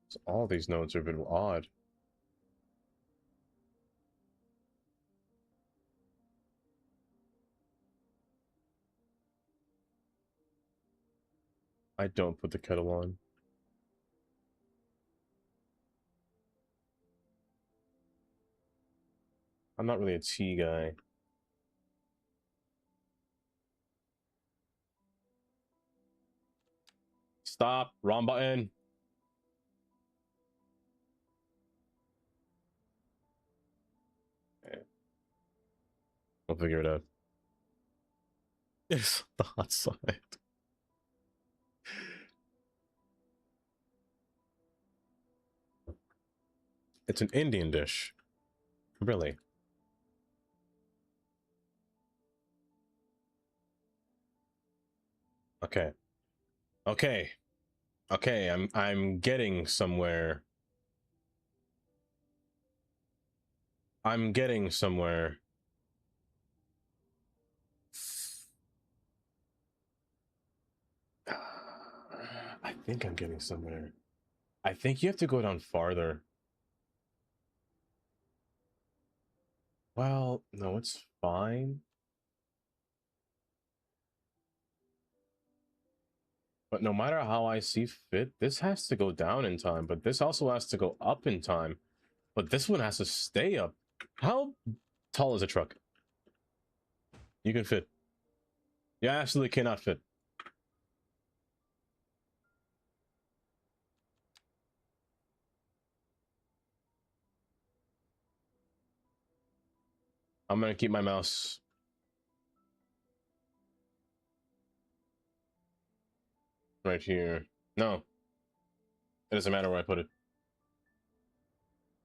So all these nodes are a bit odd. I don't put the kettle on. I'm not really a tea guy. Stop. Wrong button. Okay. We'll figure it out. It's the hot side. It's an Indian dish. Really? Okay. Okay. Okay, I'm getting somewhere. I'm getting somewhere. I think I'm getting somewhere. I think you have to go down farther. Well, no, it's fine. But no matter how I see fit, this has to go down in time, but this also has to go up in time. But this one has to stay up. How tall is a truck? You can fit. You absolutely cannot fit. I'm gonna keep my mouse. Right here. No. It doesn't matter where I put it.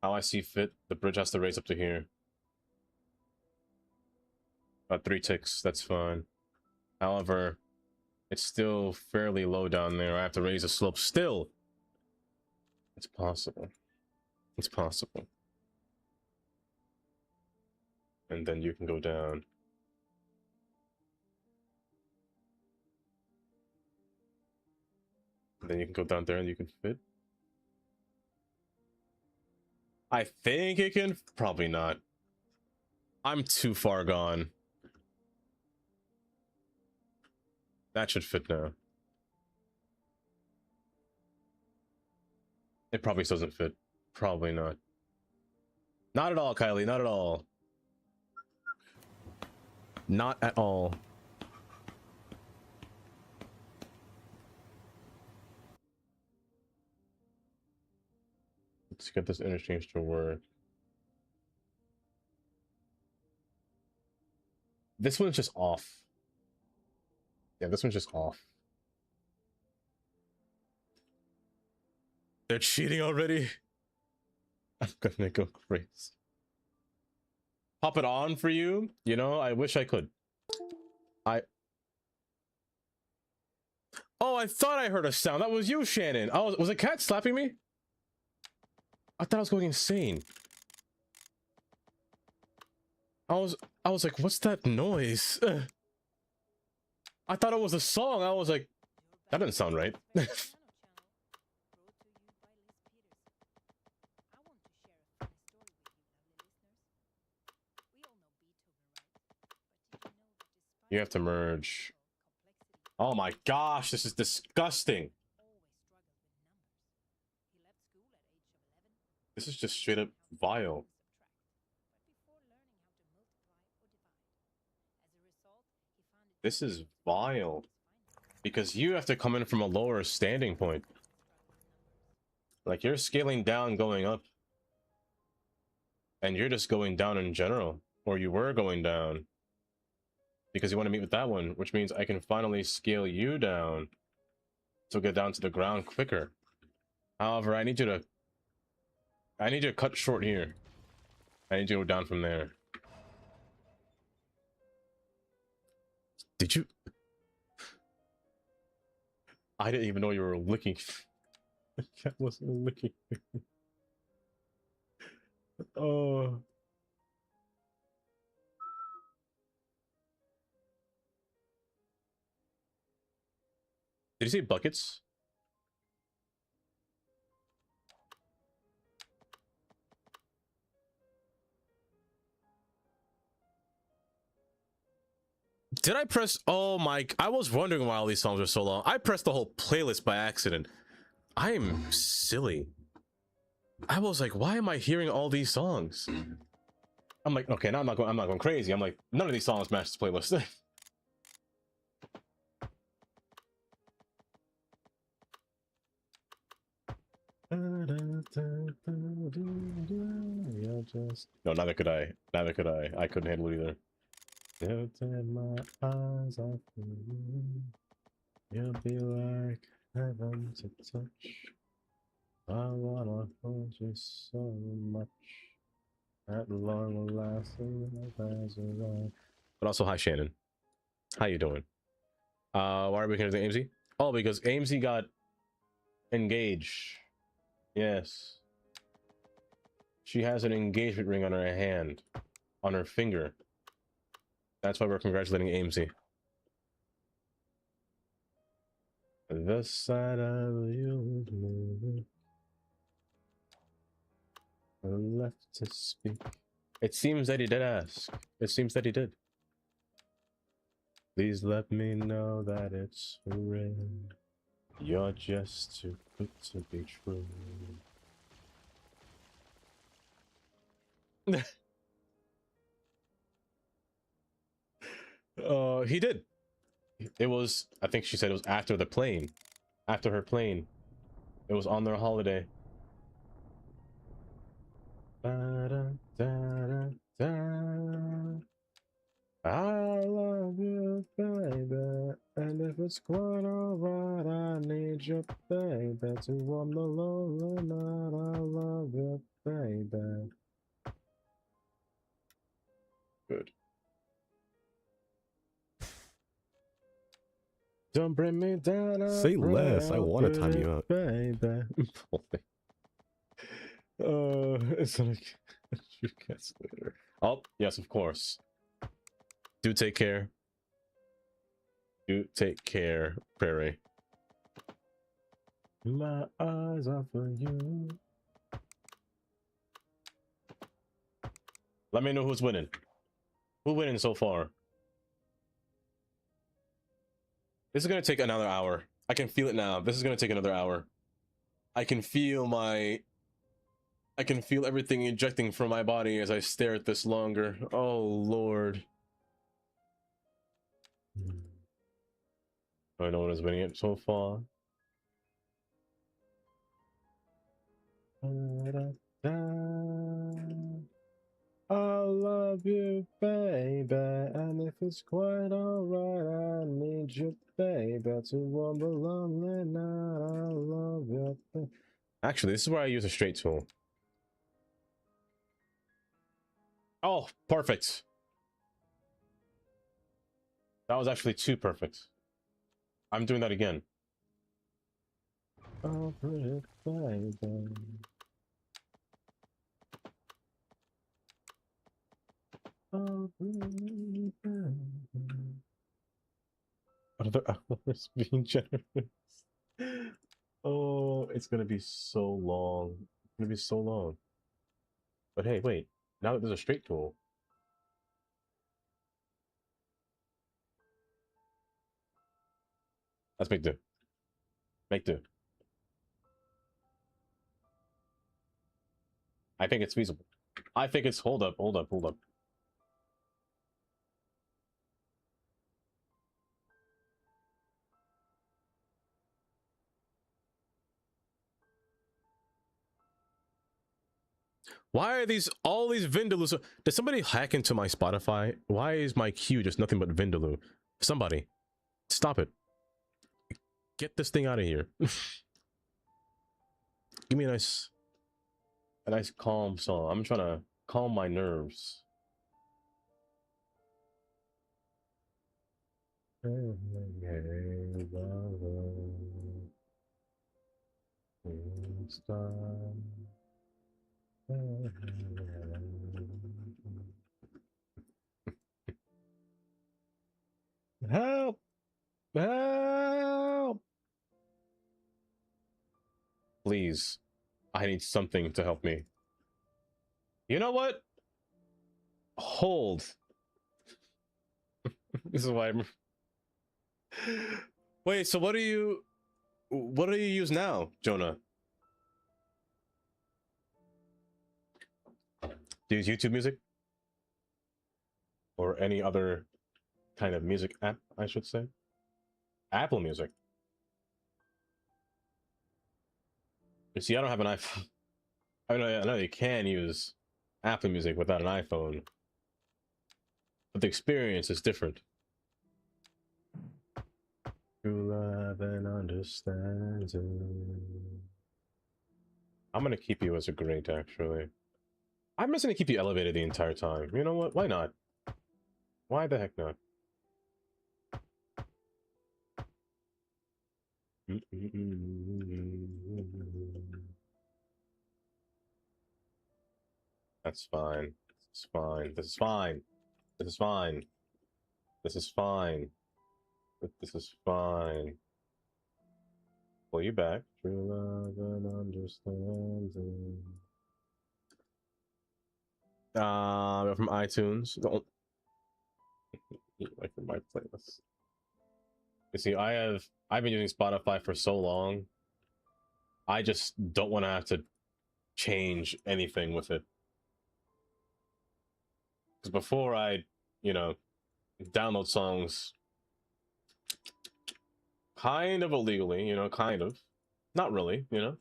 How I see fit, the bridge has to raise up to here. About 3 ticks, that's fine. However, it's still fairly low down there. I have to raise the slope still. It's possible. It's possible. And then you can go down. And then you can go down there and you can fit. I think it can. Probably not. I'm too far gone. That should fit now. It probably doesn't fit. Probably not. Not at all, Kylie. Not at all. Not at all. Let's get this interchange to work. This one's just off. Yeah, this one's just off. They're cheating already? I'm gonna go crazy. Pop it on for you? You know, I wish I could. Oh, I thought I heard a sound. That was you, Shannon. Was a cat slapping me? I thought I was going insane. I was like, what's that noise? I thought it was a song. I was like, that didn't sound right. You have to merge. Oh my gosh, this is disgusting. This is just straight up vile. This is vile. Because you have to come in from a lower standing point. Like, you're scaling down going up. And you're just going down in general. Or you were going down. Because you want to meet with that one, which means I can finally scale you down to get down to the ground quicker. However, I need you to cut short here. I need you to go down from there. Did you? I didn't even know you were licking. The cat wasn't licking. Oh. Did you say buckets? Did I press? Oh my! I was wondering why all these songs are so long. I pressed the whole playlist by accident. I am silly. I was like, why am I hearing all these songs? I'm like, okay, now I'm not going crazy. I'm like, none of these songs match this playlist. You're just... No, neither could I. Neither could I. I couldn't handle it either. You'll take my eyes off you. You'll be like heaven to touch. I wanna hold you so much. At long last, as around. But also, hi Shannon. How you doing? Why are we here to AMZ? Oh, because AMZ got engaged. Yes. She has an engagement ring on her hand, on her finger. That's why we're congratulating AMZ. The side of you is moving. Left to speak. It seems that he did ask. It seems that he did. Please let me know that it's real. You're just too good to be true. He did. It was, I think she said it was after the plane. After her plane. It was on their holiday. Da, da, da, da. I love you, baby. And if it's quite alright, I need you, baby. To warm the lonely night, I love you, baby. Good. Don't bring me down. Say less. I want to time you out. Baby. It's like you guess later. Oh, yes, of course. Do take care. Do take care, Prairie. My eyes are for you. Let me know who's winning. Who's winning so far? This is gonna take another hour. I can feel it now. This is gonna take another hour. I can feel everything ejecting from my body as I stare at this longer. Oh, Lord. I know what is winning it so far. I love you, baby, and if it's quite alright, I need you, baby, to warm the lonely night. I love you, baby. Actually, this is where I use a straight tool. Oh, perfect. That was actually too perfect. I'm doing that again. Oh, pretty baby. Oh, pretty baby. Other hours being generous. Oh, it's gonna be so long. It's gonna be so long. But hey, wait. Now that there's a straight tool. Let's make do. Make do. I think it's feasible. I think it's... Hold up. Why are all these Vindaloo? Did somebody hack into my Spotify? Why is my queue just nothing but Vindaloo? Somebody, stop it. Get this thing out of here. Give me a nice calm song. I'm trying to calm my nerves. Help! Help! Please, I need something to help me. You know what? Hold. This is why I'm... Wait, so what do you use now, Jonah? Do you use YouTube Music? Or any other kind of music app, I should say? Apple Music. You see, I don't have an iPhone. I know you can use Apple Music without an iPhone, but the experience is different. True love and understanding. I'm gonna keep you as a great, actually. I'm just gonna keep you elevated the entire time. You know what? Why not? Why the heck not? That's fine. This is fine. This is fine. This is fine. This is fine. This is fine. Pull you back. True love and understanding. From iTunes. Don't like from my playlist. You see, I've been using Spotify for so long. I just don't want to have to change anything with it. Because before I, you know, download songs kind of illegally, you know, kind of. Not really, you know.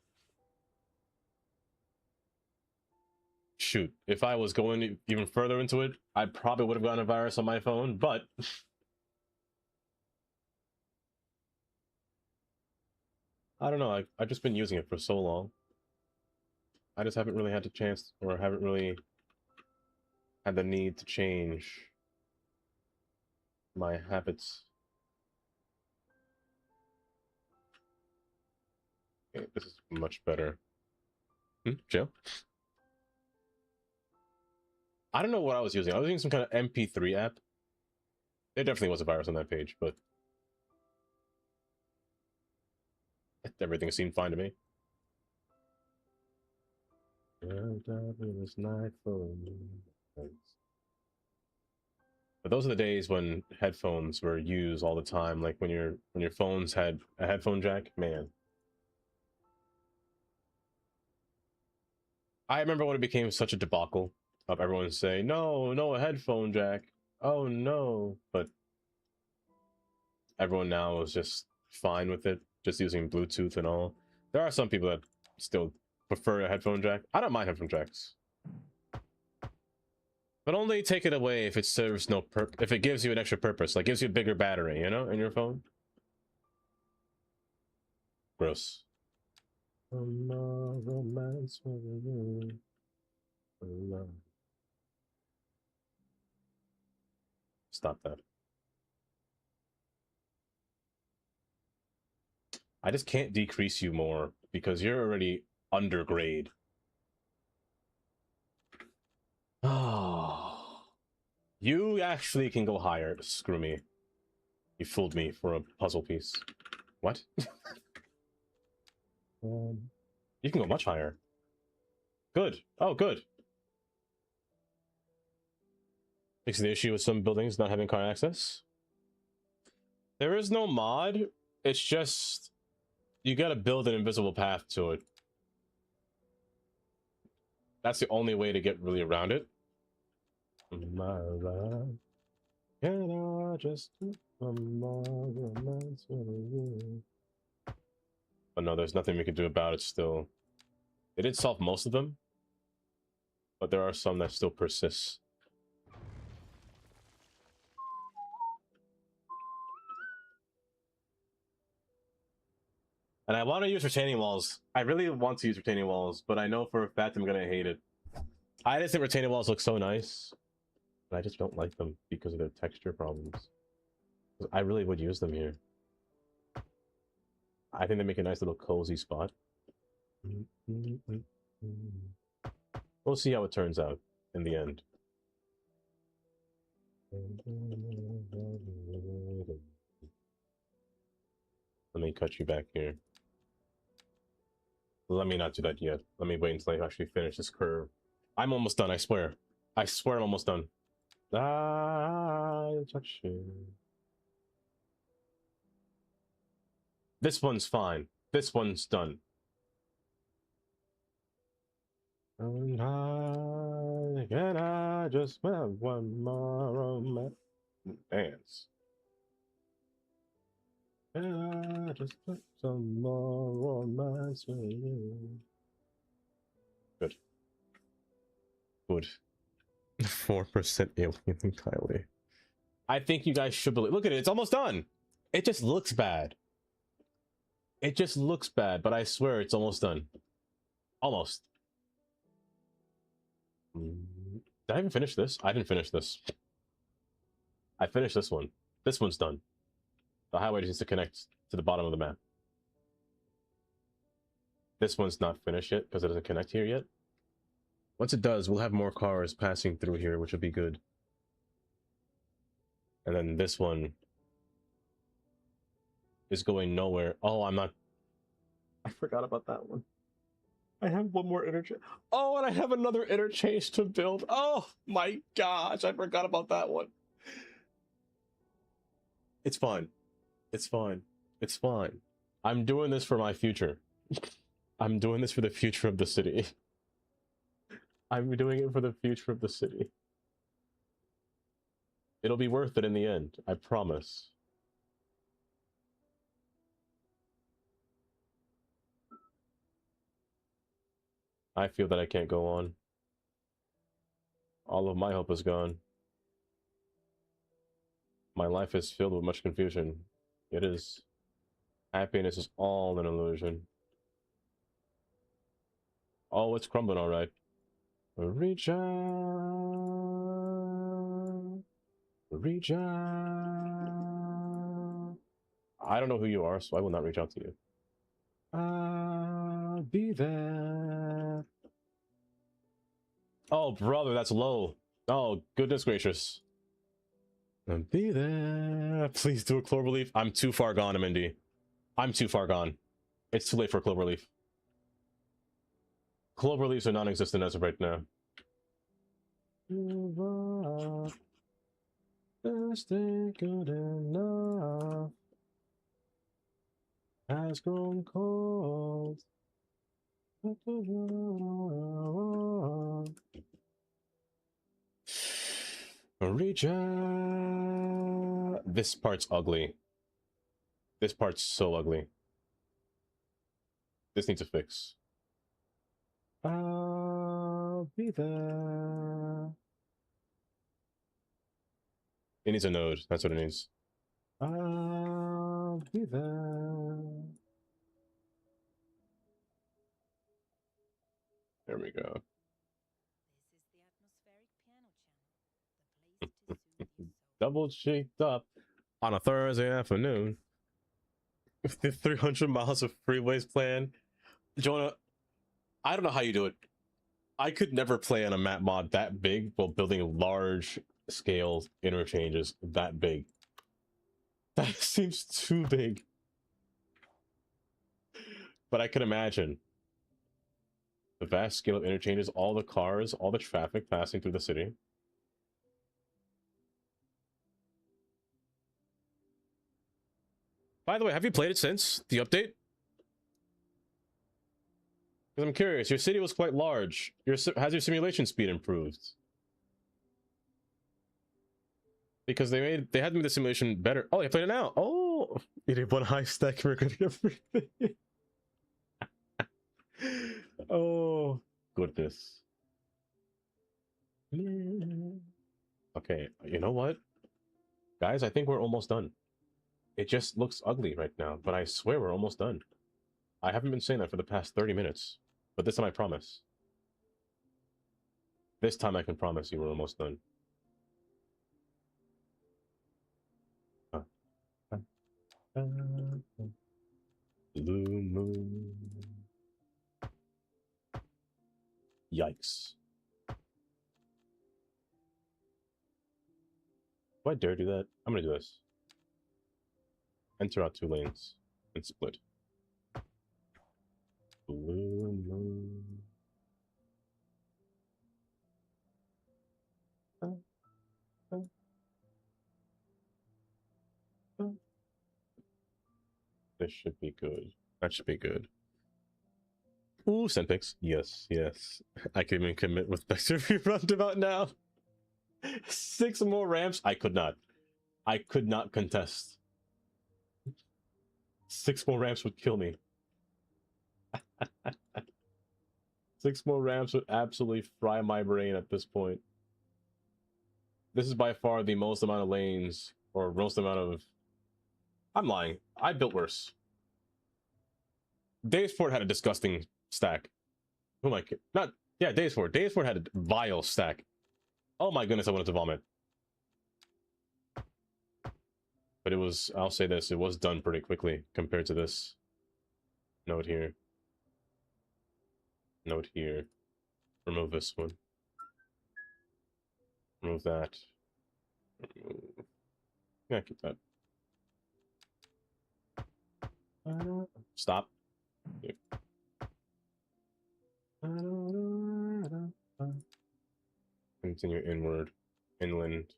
Shoot, if I was going even further into it, I probably would have gotten a virus on my phone, but I don't know, I've just been using it for so long. I just haven't really had the chance, or haven't really had the need to change my habits. Okay, this is much better. Joe? I don't know what I was using. I was using some kind of MP3 app. There definitely was a virus on that page, but everything seemed fine to me. But those are the days when headphones were used all the time, like when your phones had a headphone jack, man. I remember when it became such a debacle of everyone saying, no, a headphone jack. Oh no. But everyone now is just fine with it, just using Bluetooth and all. There are some people that still prefer a headphone jack. I don't mind headphone jacks. But only take it away if it serves no if it gives you an extra purpose, like gives you a bigger battery, you know, in your phone. Gross. Romance with you. Stop that. I just can't decrease you more because you're already undergrade. Oh, you actually can go higher. Screw me. You fooled me for a puzzle piece. What? You can go much higher. Good. Oh, good. Fixing the issue with some buildings not having car access. There is no mod. It's just you gotta build an invisible path to it. That's the only way to get really around it. My love, can I just do one more romance with you? But no, there's nothing we can do about it still. They did solve most of them, but there are some that still persist. And I want to use retaining walls. I really want to use retaining walls, but I know for a fact I'm gonna hate it. I just think retaining walls look so nice, but I just don't like them because of their texture problems. I really would use them here. I think they make a nice little cozy spot. We'll see how it turns out in the end. Let me cut you back here. Let me not do that yet. Let me wait until I actually finish this curve. I'm almost done, I swear. I swear I'm almost done. Touch you. This one's fine. This one's done. And can I just have one more romance? Dance. Just put some more on my sleeve. Good. Good. 4% alien entirely. I think you guys should believe. Look at it. It's almost done. It just looks bad. It just looks bad, but I swear it's almost done. Almost. Did I even finish this? I didn't finish this. I finished this one. This one's done. The highway needs to connect to the bottom of the map. This one's not finished yet because it doesn't connect here yet. Once it does, we'll have more cars passing through here, which will be good. And then this one is going nowhere. Oh, I'm not... I forgot about that one. I have one more interchange. Oh, and I have another interchange to build. Oh my gosh, I forgot about that one. It's fine. It's fine. It's fine. I'm doing this for my future. I'm doing this for the future of the city. I'm doing it for the future of the city. It'll be worth it in the end, I promise. I feel that I can't go on. All of my hope is gone. My life is filled with much confusion. It is. Happiness is all an illusion. Oh, it's crumbling all right. Reach out. Reach out. I don't know who you are, so I will not reach out to you. I'll be there. Oh, brother, that's low. Oh, goodness gracious. I'll be there. Please do a cloverleaf. I'm too far gone, Mindy. I'm too far gone. It's too late for a cloverleaf. Cloverleafs are non-existent as of right now. Just ain't good enough. Has grown cold. Reach out. This part's ugly. This part's so ugly. This needs a fix. I'll be there. It needs a node. That's what it needs. I'll be there. There we go. Double cheeked up on a Thursday afternoon with the 300 miles of freeways plan. Jonah, I don't know how you do it. I could never play on a map mod that big while building large scale interchanges that big. That seems too big. But I can imagine the vast scale of interchanges, all the cars, all the traffic passing through the city. By the way, have you played it since the update? Because I'm curious, your city was quite large. Has your simulation speed improved? Because they had made the simulation better. Oh, you played it now. Oh, you did one high stack. We're gonna get everything. Oh, goodness. Okay, you know what? Guys, I think we're almost done. It just looks ugly right now, but I swear we're almost done. I haven't been saying that for the past 30 minutes, but this time I promise. This time I can promise you we're almost done. Blue moon. Yikes. Do I dare do that? I'm gonna do this. Enter out 2 lanes and split. Blue moon. This should be good. That should be good. Ooh, send pics. Yes, yes. I can even commit with Vector roundabout now. 6 more ramps. I could not contest. 6 more ramps would kill me. 6 more ramps would absolutely fry my brain at this point. This is by far the most amount of lanes, or most amount of... I'm lying. I built worse. Daysport had a disgusting stack. Oh my god. Not... Yeah, Daysport. Daysport had a vile stack. Oh my goodness, I wanted to vomit. But it was... I'll say this. It was done pretty quickly compared to this. Note here. Note here. Remove this one. Remove that. Remove... Yeah, keep that. Stop. Yeah. Continue inward. Inland.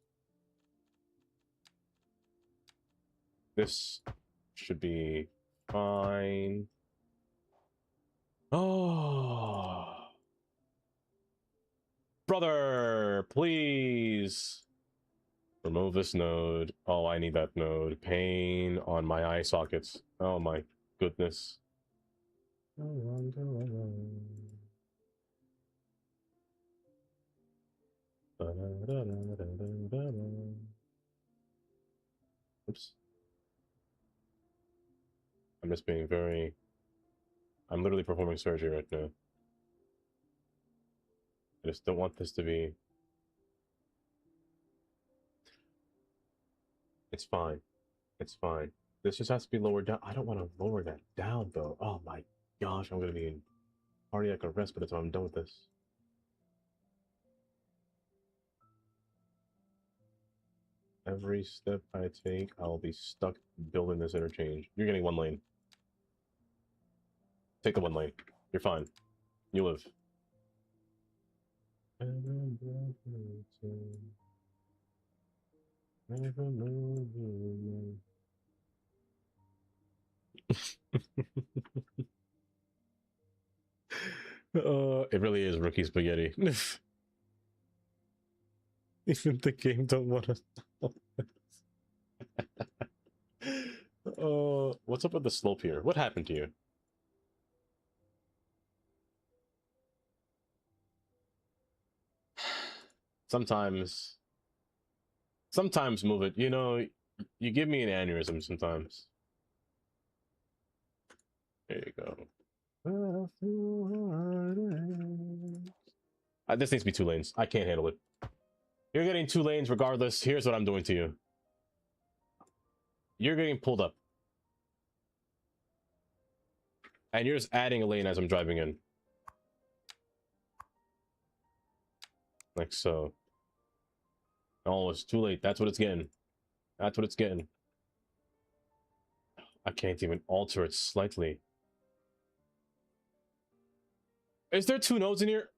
This should be fine. Oh. Brother, please. Remove this node. Oh, I need that node. Pain on my eye sockets. Oh my goodness. Oops. I'm just being very... I'm literally performing surgery right now. I just don't want this to be... It's fine. It's fine. This just has to be lowered down. I don't want to lower that down, though. Oh my gosh, I'm going to be in cardiac arrest by the time I'm done with this. Every step I take, I'll be stuck building this interchange. You're getting 1 lane. Take the 1 lane. You're fine. You live. It really is rookie spaghetti. Even the game don't want us. What's up with the slope here? What happened to you? Sometimes move it. You know, you give me an aneurysm sometimes. There you go. This needs to be 2 lanes. I can't handle it. You're getting 2 lanes regardless. Here's what I'm doing to you. You're getting pulled up. And you're just adding a lane as I'm driving in. Like so. Oh, it's too late. That's what it's getting. That's what it's getting. I can't even alter it slightly. Is there 2 nodes in here?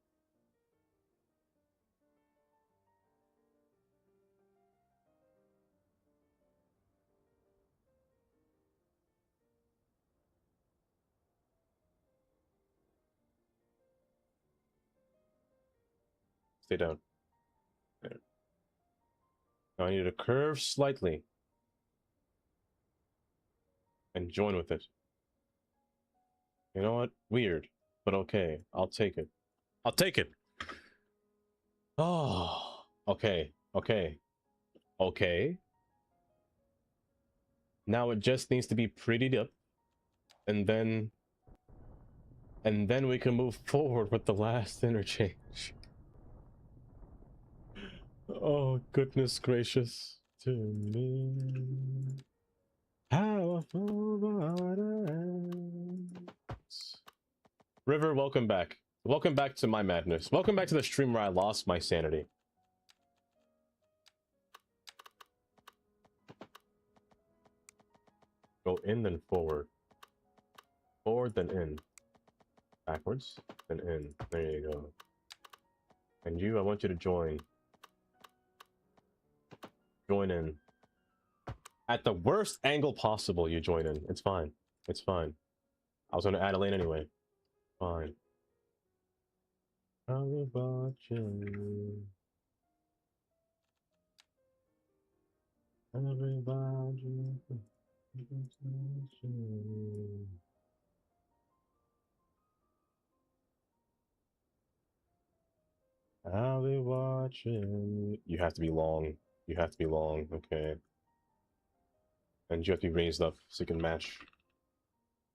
Stay down. There. Now I need to curve slightly. And join with it. You know what? Weird. But okay. I'll take it. I'll take it. Oh. Okay. Okay. Okay. Now it just needs to be prettied up. And then we can move forward with the last interchange. Oh, goodness gracious to me. Powerful River, welcome back. Welcome back to my madness. Welcome back to the stream where I lost my sanity. Go in, then forward. Forward, then in. Backwards, then in. There you go. And you, I want you to join. Join in. At the worst angle possible, you join in. It's fine. It's fine. I was going to add a lane anyway. Fine. How about you? Everybody. watching. You have to be long. You have to be long. Okay. And you have to be raised up so you can match.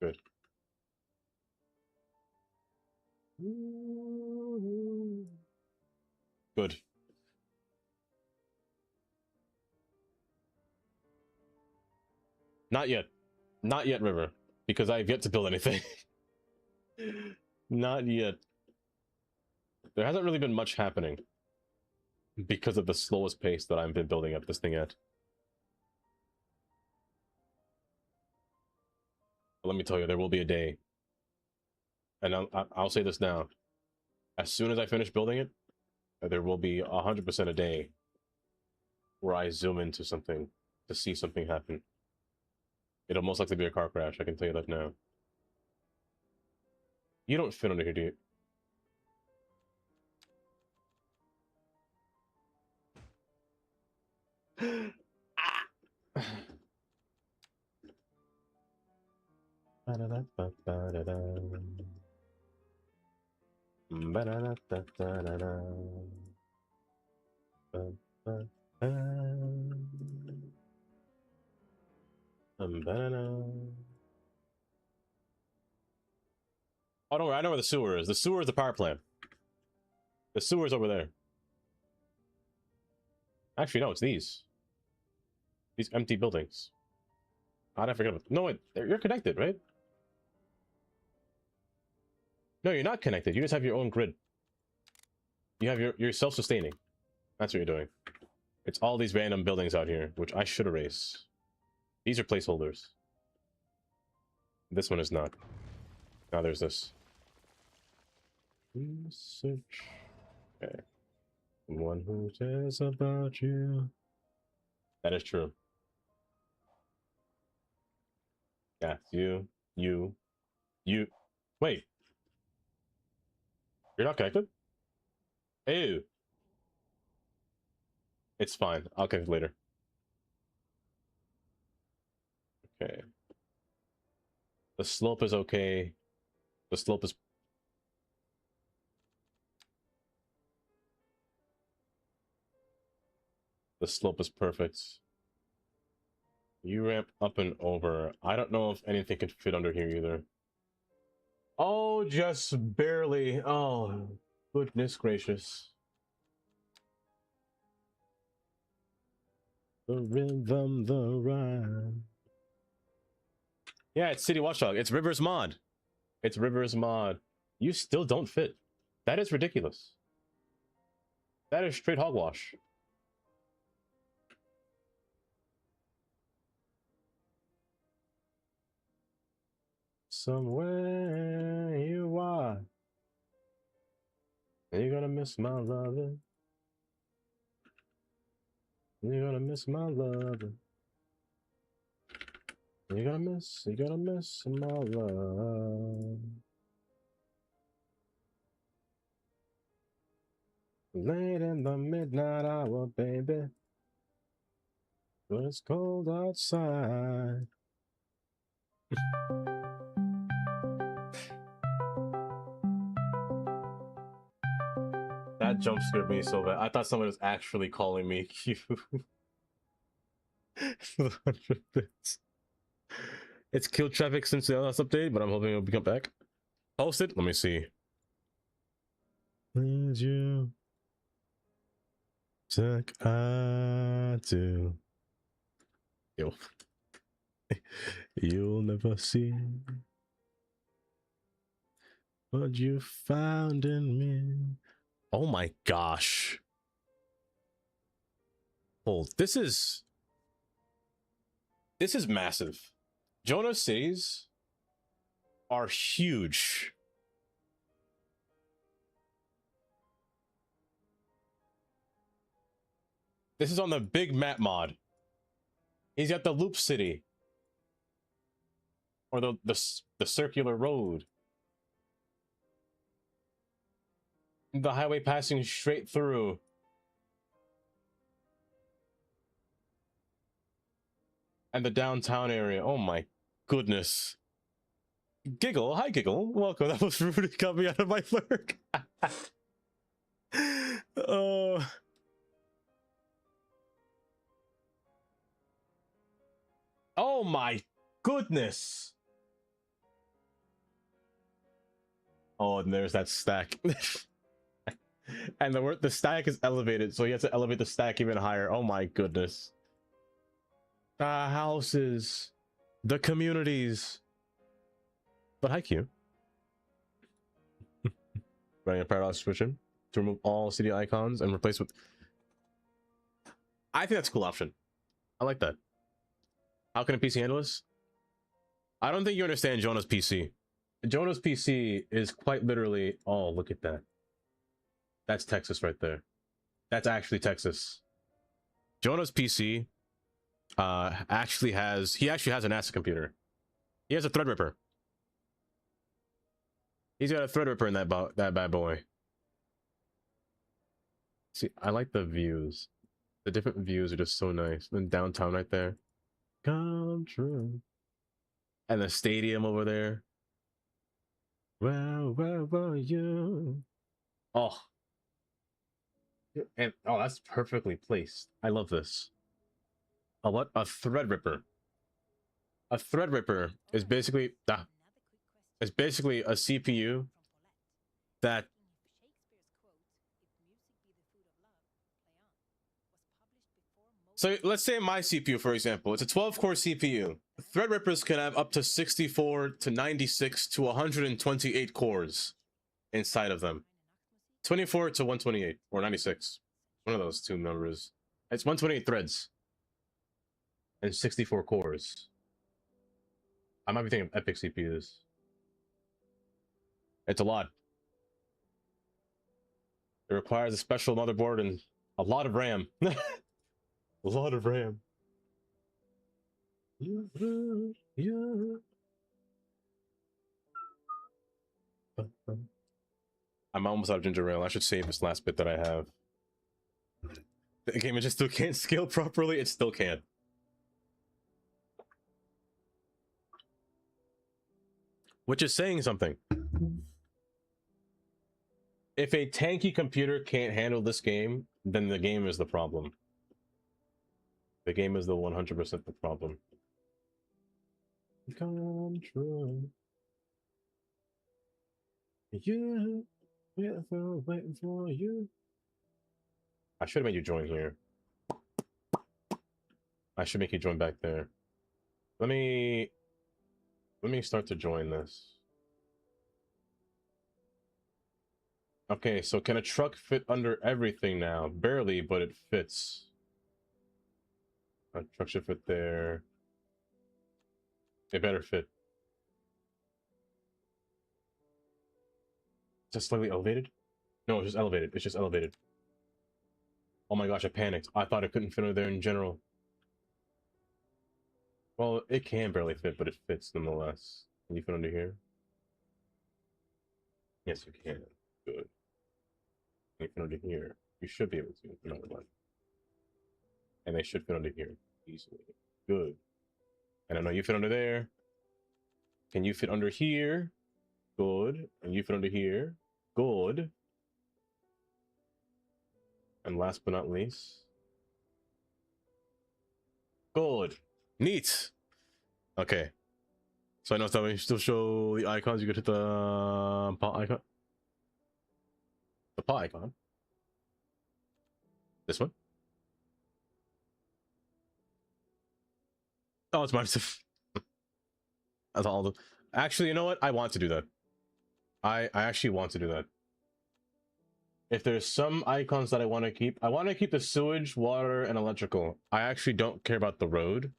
Good. Good. Not yet. Not yet, River. Because I have yet to build anything. Not yet. There hasn't really been much happening. Because of the slowest pace that I've been building up this thing at. But let me tell you, there will be a day. And I'll say this now. As soon as I finish building it, there will be 100% a day where I zoom into something to see something happen. It'll most likely be a car crash, I can tell you that now. You don't fit under here, do you? Oh, don't worry, I know where the sewer is. The sewer is the power plant. The sewer is over there. Actually, no, it's these. These empty buildings. How'd I forget about them? No, wait, you're connected, right? No, you're not connected. You just have your own grid. You have you're self-sustaining. That's what you're doing. It's all these random buildings out here, which I should erase. These are placeholders. This one is not. Now there's this. Research. Okay. One who cares about you. That is true. Yeah, you. Wait. You're not connected? Ew. It's fine. I'll connect later. Okay. The slope is okay. The slope is... The slope is perfect. You ramp up and over. I don't know if anything could fit under here either. Oh, just barely. Oh, goodness gracious. The rhythm, the rhyme. Yeah, it's City Watchdog. It's Rivers Mod. It's Rivers Mod. You still don't fit. That is ridiculous. That is straight hogwash. Somewhere you are, you're gonna miss my loving. You're gonna miss my loving. You're gonna miss my love. Late in the midnight hour, baby. But it's cold outside. That jump scared me so bad. I thought someone was actually calling me Q. 100 bits. It's killed traffic since the last update, but I'm hoping it'll come back. Posted? Let me see. Need you like I do. Yo. You'll never see what you found in me. Oh my gosh. Oh, this is massive. Jonah cities are huge. This is on the big map mod. He's got the loop city. Or the circular road. The highway passing straight through. And the downtown area. Oh my goodness. Giggle. Hi, Giggle. Welcome. That was rude. It got me out of my lurk. Oh, Oh my goodness. Oh, and there's that stack. And the stack is elevated, so you have to elevate the stack even higher. Oh my goodness. The houses, the communities. But hi, Q. Running a paradox switching to remove all city icons and replace with. I think that's a cool option. I like that. How can a PC handle this? I don't think you understand Jonah's PC. Jonah's PC is quite literally. Oh, look at that. That's Texas right there. That's actually Texas. Jonah's PC actually has a NASA computer. He has a Threadripper. He's got a Threadripper in that bad boy. See, I like the views. The different views are just so nice. Then downtown right there. Come true. And the stadium over there. Where were you? Oh. And oh, that's perfectly placed. I love this. A what? A Threadripper. A Threadripper is basically a CPU that. So let's say my CPU, for example, it's a 12-core CPU. Threadrippers can have up to 64 to 96 to 128 cores inside of them. 24 to 128 or 96. One of those two numbers. It's 128 threads and 64 cores. I might be thinking of Epic CPUs. It's a lot. It requires a special motherboard and a lot of RAM. A lot of RAM. I'm almost out of ginger ale. I should save this last bit that I have. The game just still can't scale properly. It still can't. Which is saying something. If a tanky computer can't handle this game, then the game is the problem. The game is the 100% the problem. Come true. You, waiting for you. I should have made you join here. I should make you join back there. Let me start to join this. Okay, so can a truck fit under everything now? Barely, but it fits. A truck should fit there. It better fit. Just slightly elevated? No, it's just elevated. It's just elevated. Oh my gosh, I panicked. I thought it couldn't fit under there in general. Well, it can barely fit, but it fits nonetheless. Can you fit under here? Yes, you can. Good. Can you fit under here? You should be able to. Another one. And they should fit under here easily. Good. And I know you fit under there. Can you fit under here? Good. And you fit under here. Good. And last but not least. Good. Neat. Okay. So I know that when you still show the icons, you could hit the paw icon. The paw icon. This one. Oh, it's minus. That's all. Actually, you know what? I want to do that. I actually want to do that. If there's some icons that I want to keep the sewage, water, and electrical. I actually don't care about the road.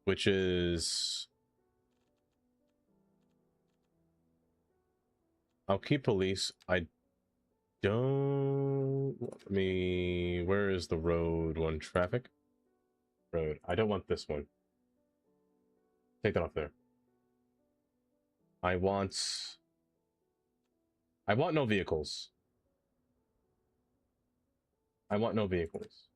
Which is... I'll keep police. I don't... Where is the road one? Traffic? Road. I don't want this one. Take that off there. I want no vehicles. I want no vehicles.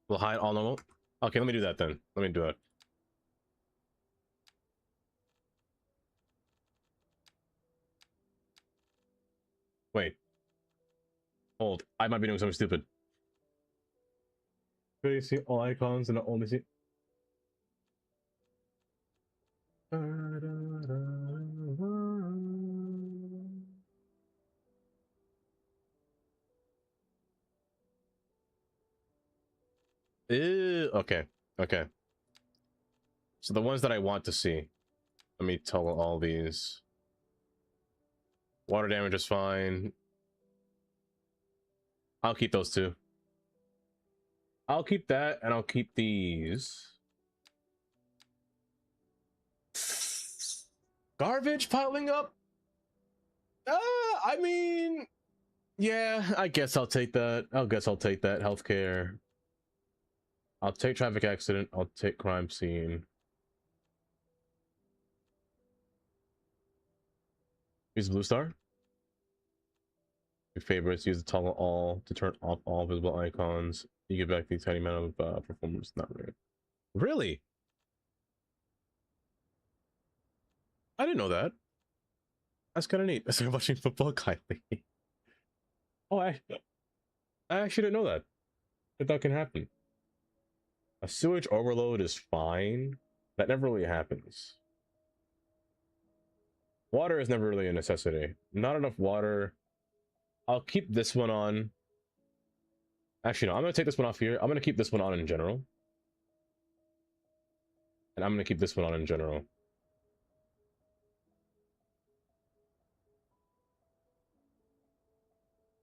We'll hide all normal. Okay, let me do that then. Let me do it. Wait. Hold. I might be doing something stupid. Do you see all icons and only see? Ew, okay. Okay. So the ones that I want to see. Let me toggle all these. Water damage is fine. I'll keep those two. I'll keep that, and I'll keep these. Garbage piling up? I mean, yeah, I guess I'll take that. I'll take that. Healthcare. I'll take traffic accident. I'll take crime scene. Use blue star. Your favorites. Use the toggle all to turn off all visible icons. You get back the tiny amount of performance. Not really. Really? I didn't know that. That's kind of neat. I started watching football kindly. Oh, I actually didn't know that. That can happen. A sewage overload is fine. That never really happens. Water is never really a necessity. Not enough water. I'll keep this one on. Actually, no, I'm going to take this one off here. I'm going to keep this one on in general. And I'm going to keep this one on in general.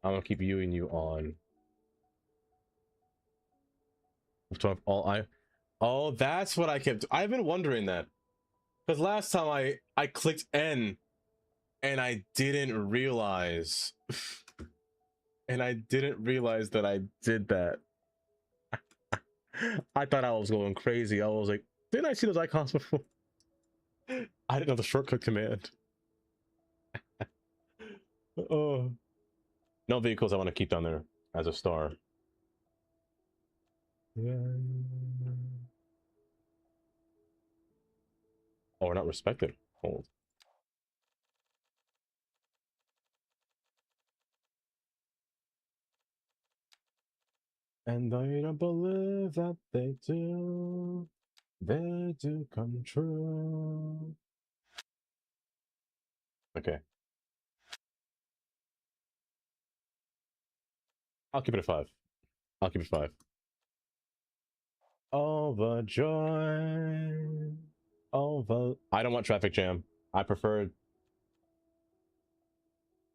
I'm going to keep you and you on. Oh, that's what I kept. I've been wondering that. Because last time I clicked N and I didn't realize. And I didn't realize that I did that. I thought I was going crazy. I was like, didn't I see those icons before? I didn't know the shortcut command. Oh. No vehicles I want to keep down there as a star. Yeah. Oh, we're not respected. Hold. And I don't believe that they do. They do come true. Okay. I'll keep it at 5. I'll keep it 5. Overjoyed. I don't want traffic jam. I prefer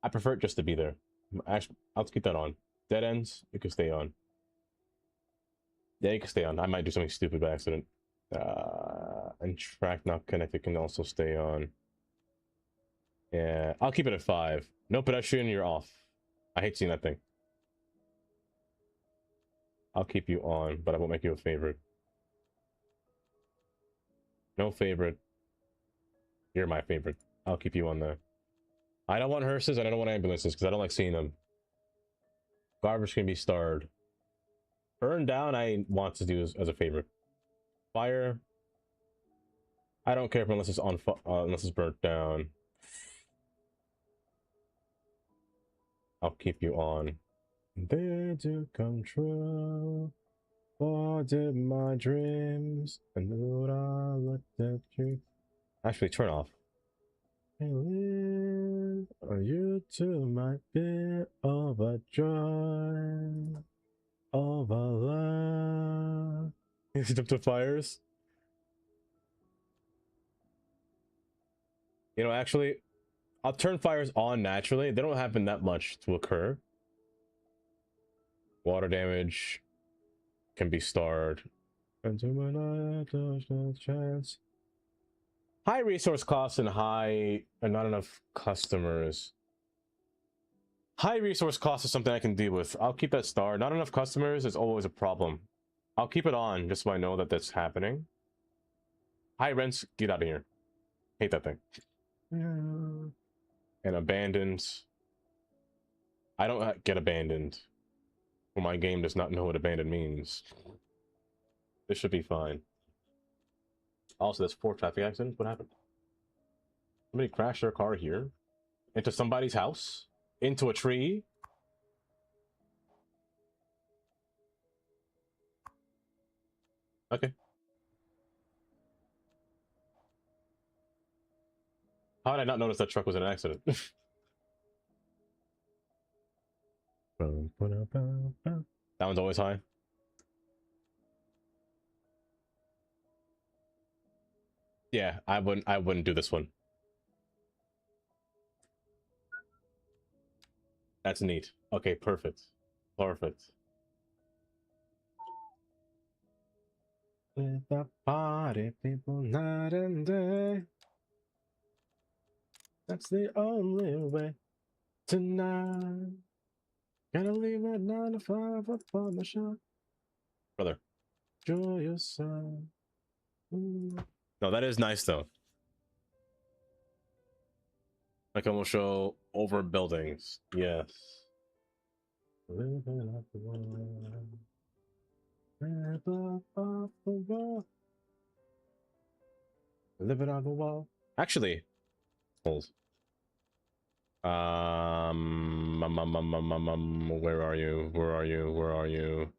it just to be there. Actually, I'll keep that on. Dead ends, you can stay on. Yeah, you can stay on. I might do something stupid by accident. And track not connected can also stay on. Yeah, I'll keep it at 5. No pedestrian, you're off. I hate seeing that thing. I'll keep you on, but I won't make you a favorite. No favorite. You're my favorite. I'll keep you on there. I don't want hearses and I don't want ambulances because I don't like seeing them. Garbage can be starred. Burn down, I want to do as a favorite. Fire. I don't care unless it's on unless it's burnt down. I'll keep you on. They do come true. For did my dreams and would I look at you? Actually, turn off. I live, or you too might be overjoyed, over love. Is it up to fires? You know, actually, I'll turn fires on naturally. They don't happen that much to occur. Water damage can be starred. And when I there's no chance. High resource costs and not enough customers. High resource cost is something I can deal with. I'll keep that star. Not enough customers is always a problem. I'll keep it on just so I know that that's happening. High rents, get out of here. Hate that thing. And abandoned. I don't get abandoned. Well, my game does not know what abandoned means. This should be fine. Also, there's 4 traffic accidents. What happened? Somebody crashed their car here? Into somebody's house? Into a tree? Okay. How did I not notice that truck was in an accident? That one's always high. Yeah, I wouldn't do this one. That's neat. Okay, perfect. Perfect. With the party people night and day. That's the only way tonight. Gotta leave at 9 to 5 up on the shop. Brother. Enjoy yourself. No, that is nice though. I can almost show over buildings. Yes. Living off the wall. Living off the wall. Living on the wall. Actually, hold. Where are you? Where are you? Where are you?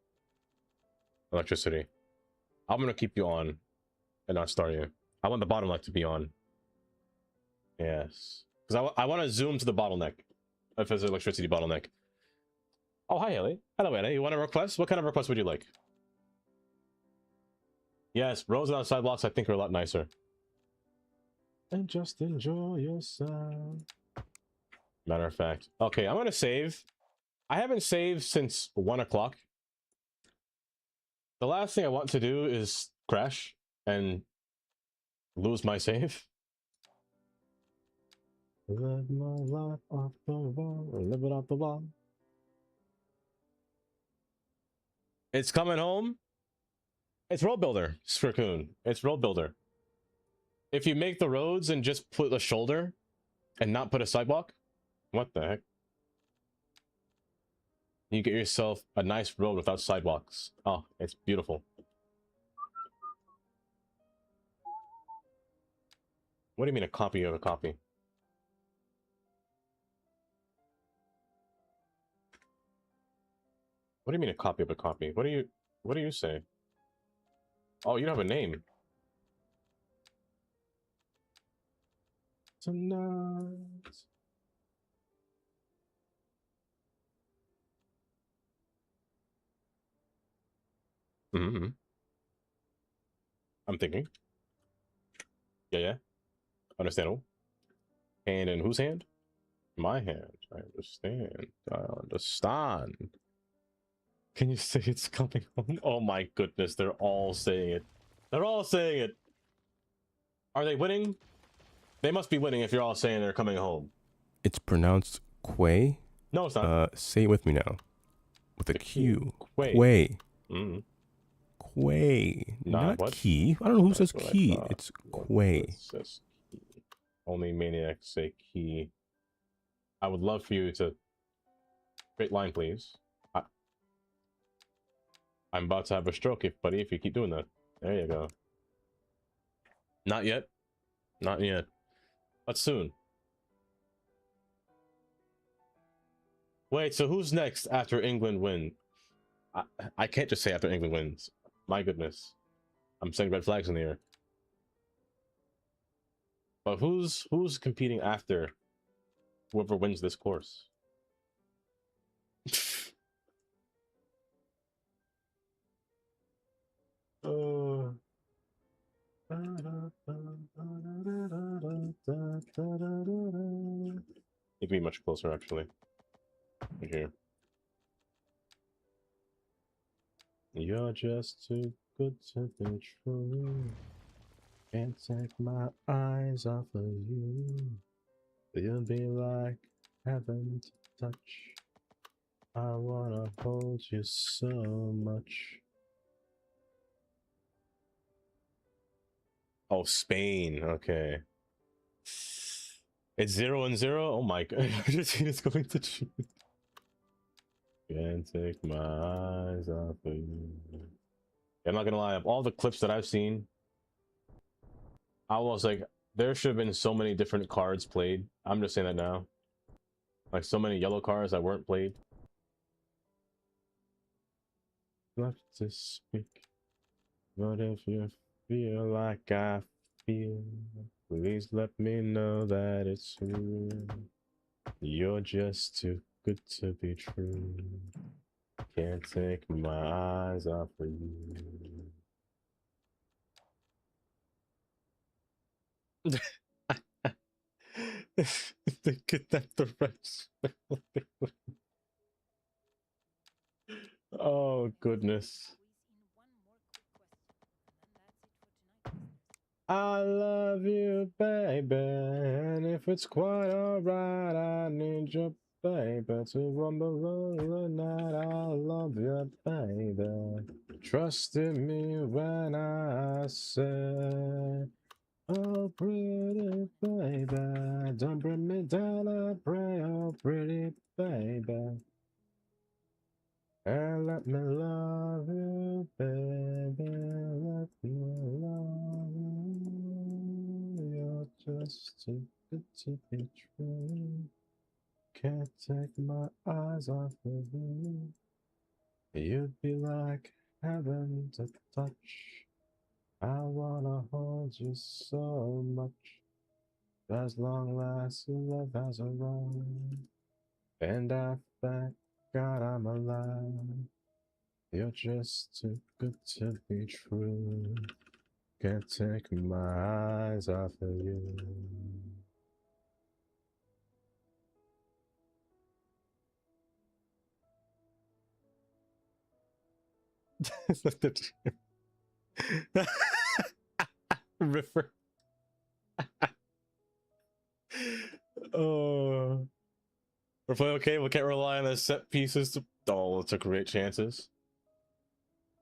Electricity. I'm gonna keep you on and not start you. I want the bottom light to be on. Yes. Because I want to zoom to the bottleneck. If there's an electricity bottleneck. Oh, hi, Ellie. Hello, Ellie. You want a request? What kind of request would you like? Yes, roads without sidewalks I think are a lot nicer. And just enjoy yourself. Matter of fact. Okay, I'm gonna save. I haven't saved since 1 o'clock. The last thing I want to do is crash and lose my save. Live my life off the wall, or live it off the wall. It's coming home. It's Road Builder, Skrakoon. It's Road Builder. If you make the roads and just put a shoulder and not put a sidewalk, what the heck? You get yourself a nice road without sidewalks. Oh, it's beautiful. What do you mean a copy of a copy? What do you mean a copy of a copy? What do you say? Oh, you don't have a name. Tonight. Mm-hmm. I'm thinking. Yeah. Understandable. Hand in whose hand? My hand. I understand. I understand. Can you say it's coming home? Oh my goodness, they're all saying it. They're all saying it. Are they winning? They must be winning if you're all saying they're coming home. It's pronounced Quay. No, it's not. Say it with me now. With a Q. Quay. Quay. Mm. Quay. Not what? key. I don't know who That's says what I key. thought. It's What Quay. says key? Only maniacs say key. I would love for you to... Straight line, please. I'm about to have a stroke, buddy, if you keep doing that. There you go. Not yet. Not yet. But soon. Wait, so who's next after England win? I can't just say after England wins. My goodness. I'm setting red flags in the air. But who's competing after whoever wins this course? It could be much closer, actually. Right here. You're just too good to be true. Can't take my eyes off of you. You'll be like heaven to touch. I wanna hold you so much. Oh, Spain. Okay. It's 0-0. Oh my god. Argentina's going to choose. Can't take my eyes off of you. I'm not gonna lie, of all the clips that I've seen, I was like, there should have been so many different cards played. I'm just saying that now. Like so many yellow cards that weren't played. Left to speak. But if you feel like I feel, please let me know that it's real. You're just too good to be true. Can't take my eyes off of you. They kidnapped the rest. Oh, goodness. I love you, baby, and if it's quite alright, I need you, baby, to rumble the night. I love you, baby. Trust in me when I say, oh, pretty baby, don't bring me down, I pray, oh, pretty baby. And let me love you, baby, let me love you. You're just too good to be true. Can't take my eyes off of you. You'd be like heaven to touch. I wanna hold you so much. As long as love has arrived, and I thank God I'm alive. You're just too good to be true. Can't take my eyes off of you. It's like the river. Oh, we're playing okay. We can't rely on the set pieces to create chances.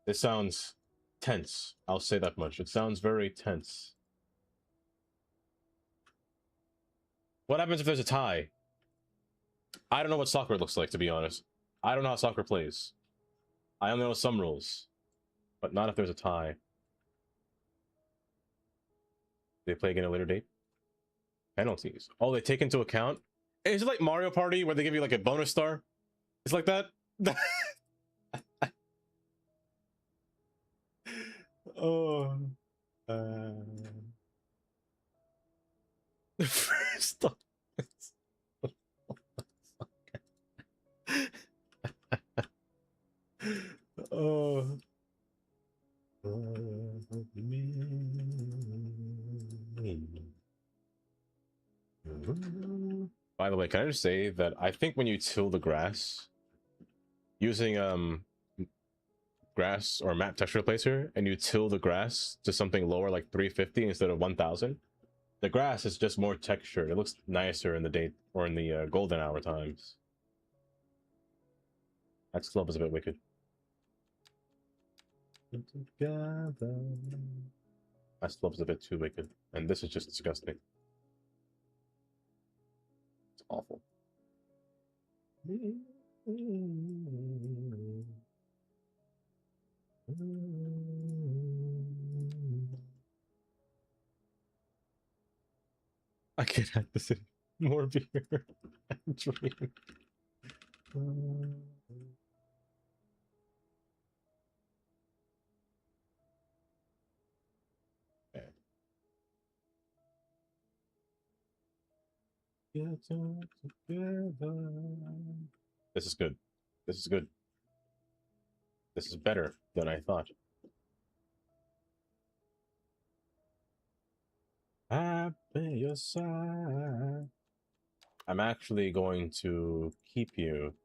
It sounds tense. I'll say that much. It sounds very tense. What happens if there's a tie? I don't know what soccer looks like, to be honest. I don't know how soccer plays. I only know some rules, but not if there's a tie. They play again at a later date. Penalties. Oh, they take into account. Is it like Mario Party where they give you like a bonus star? It's like that. Oh. First. Oh. By the way, can I just say that I think when you till the grass using grass or map texture placer and you till the grass to something lower like 350 instead of 1000, the grass is just more textured. It looks nicer in the day or in the golden hour times. That slope is a bit wicked. Together. That slope is a bit too wicked, and this is just disgusting. It's awful. I can't have this in more beer. Drink. This is good. This is good. This is better than I thought. I'll be your side. I'm actually going to keep you.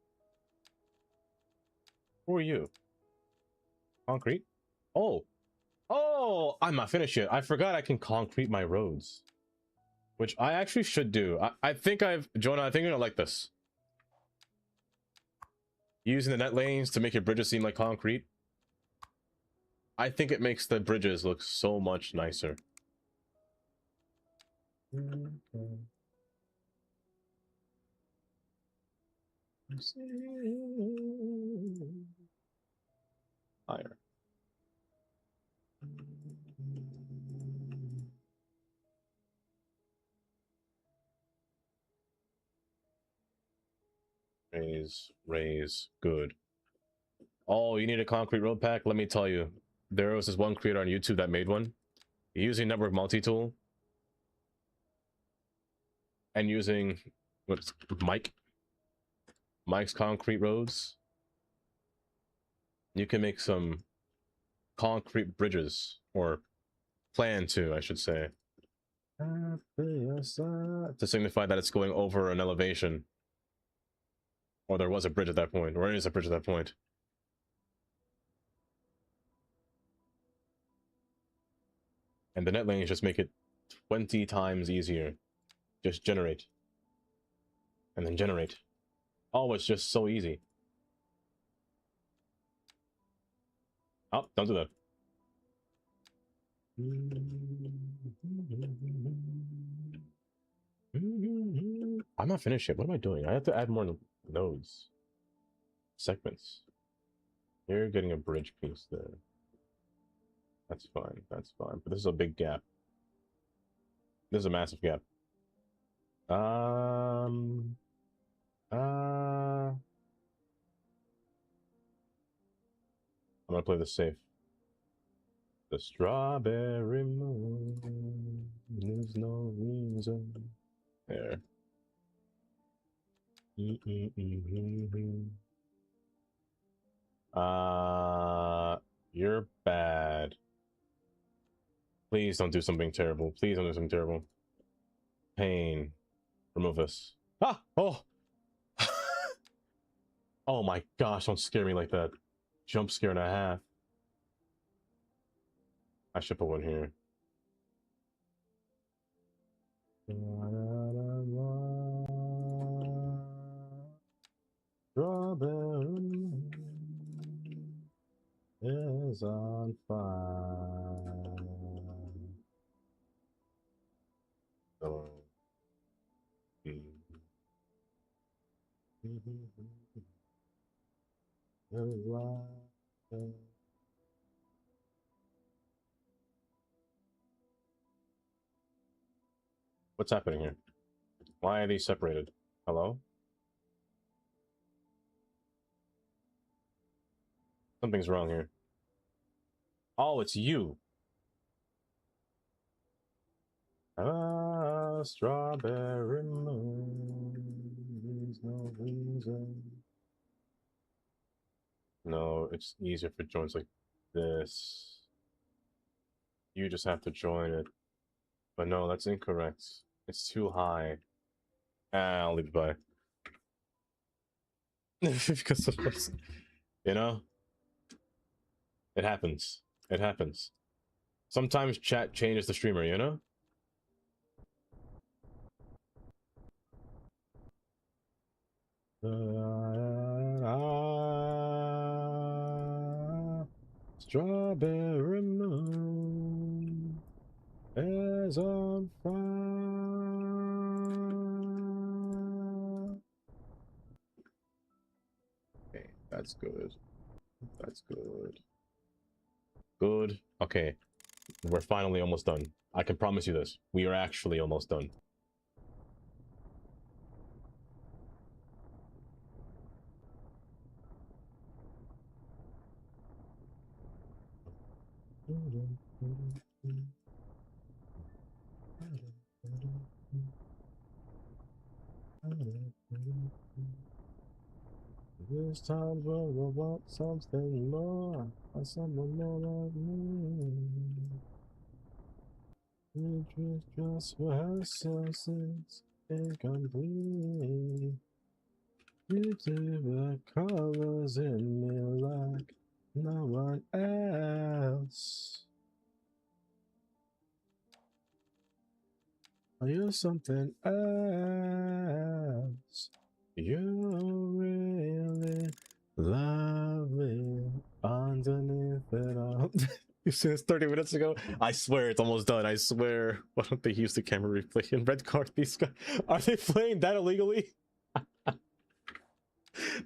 Who are you? Concrete? Oh. Oh, I'm not finished yet. I forgot I can concrete my roads. Which I actually should do. I think Jonah, I think you're gonna like this. Using the net lanes to make your bridges seem like concrete. I think it makes the bridges look so much nicer. Higher. Raise, good. Oh, you need a concrete road pack? Let me tell you, there was this one creator on YouTube that made one using network multi-tool and using what's Mike's concrete roads. You can make some concrete bridges, or plan to, I should say, to signify that it's going over an elevation, or there was a bridge at that point, or it is a bridge at that point. And the net lanes just make it 20 times easier. Just generate. And then generate. Oh, it's just so easy. Oh, don't do that. I'm not finished yet. What am I doing? I have to add more nodes. Segments. You're getting a bridge piece there. That's fine. That's fine. But this is a big gap. This is a massive gap. I'm gonna play this safe. The strawberry moon. There's no reason. There. You're bad. Please don't do something terrible. Please don't do something terrible. Pain. Remove this. Ah! Oh! Oh my gosh, don't scare me like that. Jump scare and a half. I should put one here. Strawberry is on fire. Oh. What's happening here? Why are these separated? Hello? Something's wrong here. Oh, it's you. Ah, strawberry moon. There's no reason. No, it's easier for joints like this. You just have to join it. But no, that's incorrect. It's too high. Ah, I'll leave it by. Because of this. You know? It happens. It happens. Sometimes chat changes the streamer, you know? Strawberry moon is on fire. Okay, that's good. That's good. Good. Okay, we're finally almost done. I can promise you this. We are actually almost done. There's times when I want something more, or someone more like me. You just for herself since incomplete. You do the colors in me like no one else. Are you something else? You're really lovely underneath it all. You said it's 30 minutes ago? I swear it's almost done. I swear. Why don't they use the camera replay and red card these guys? Are they playing that illegally?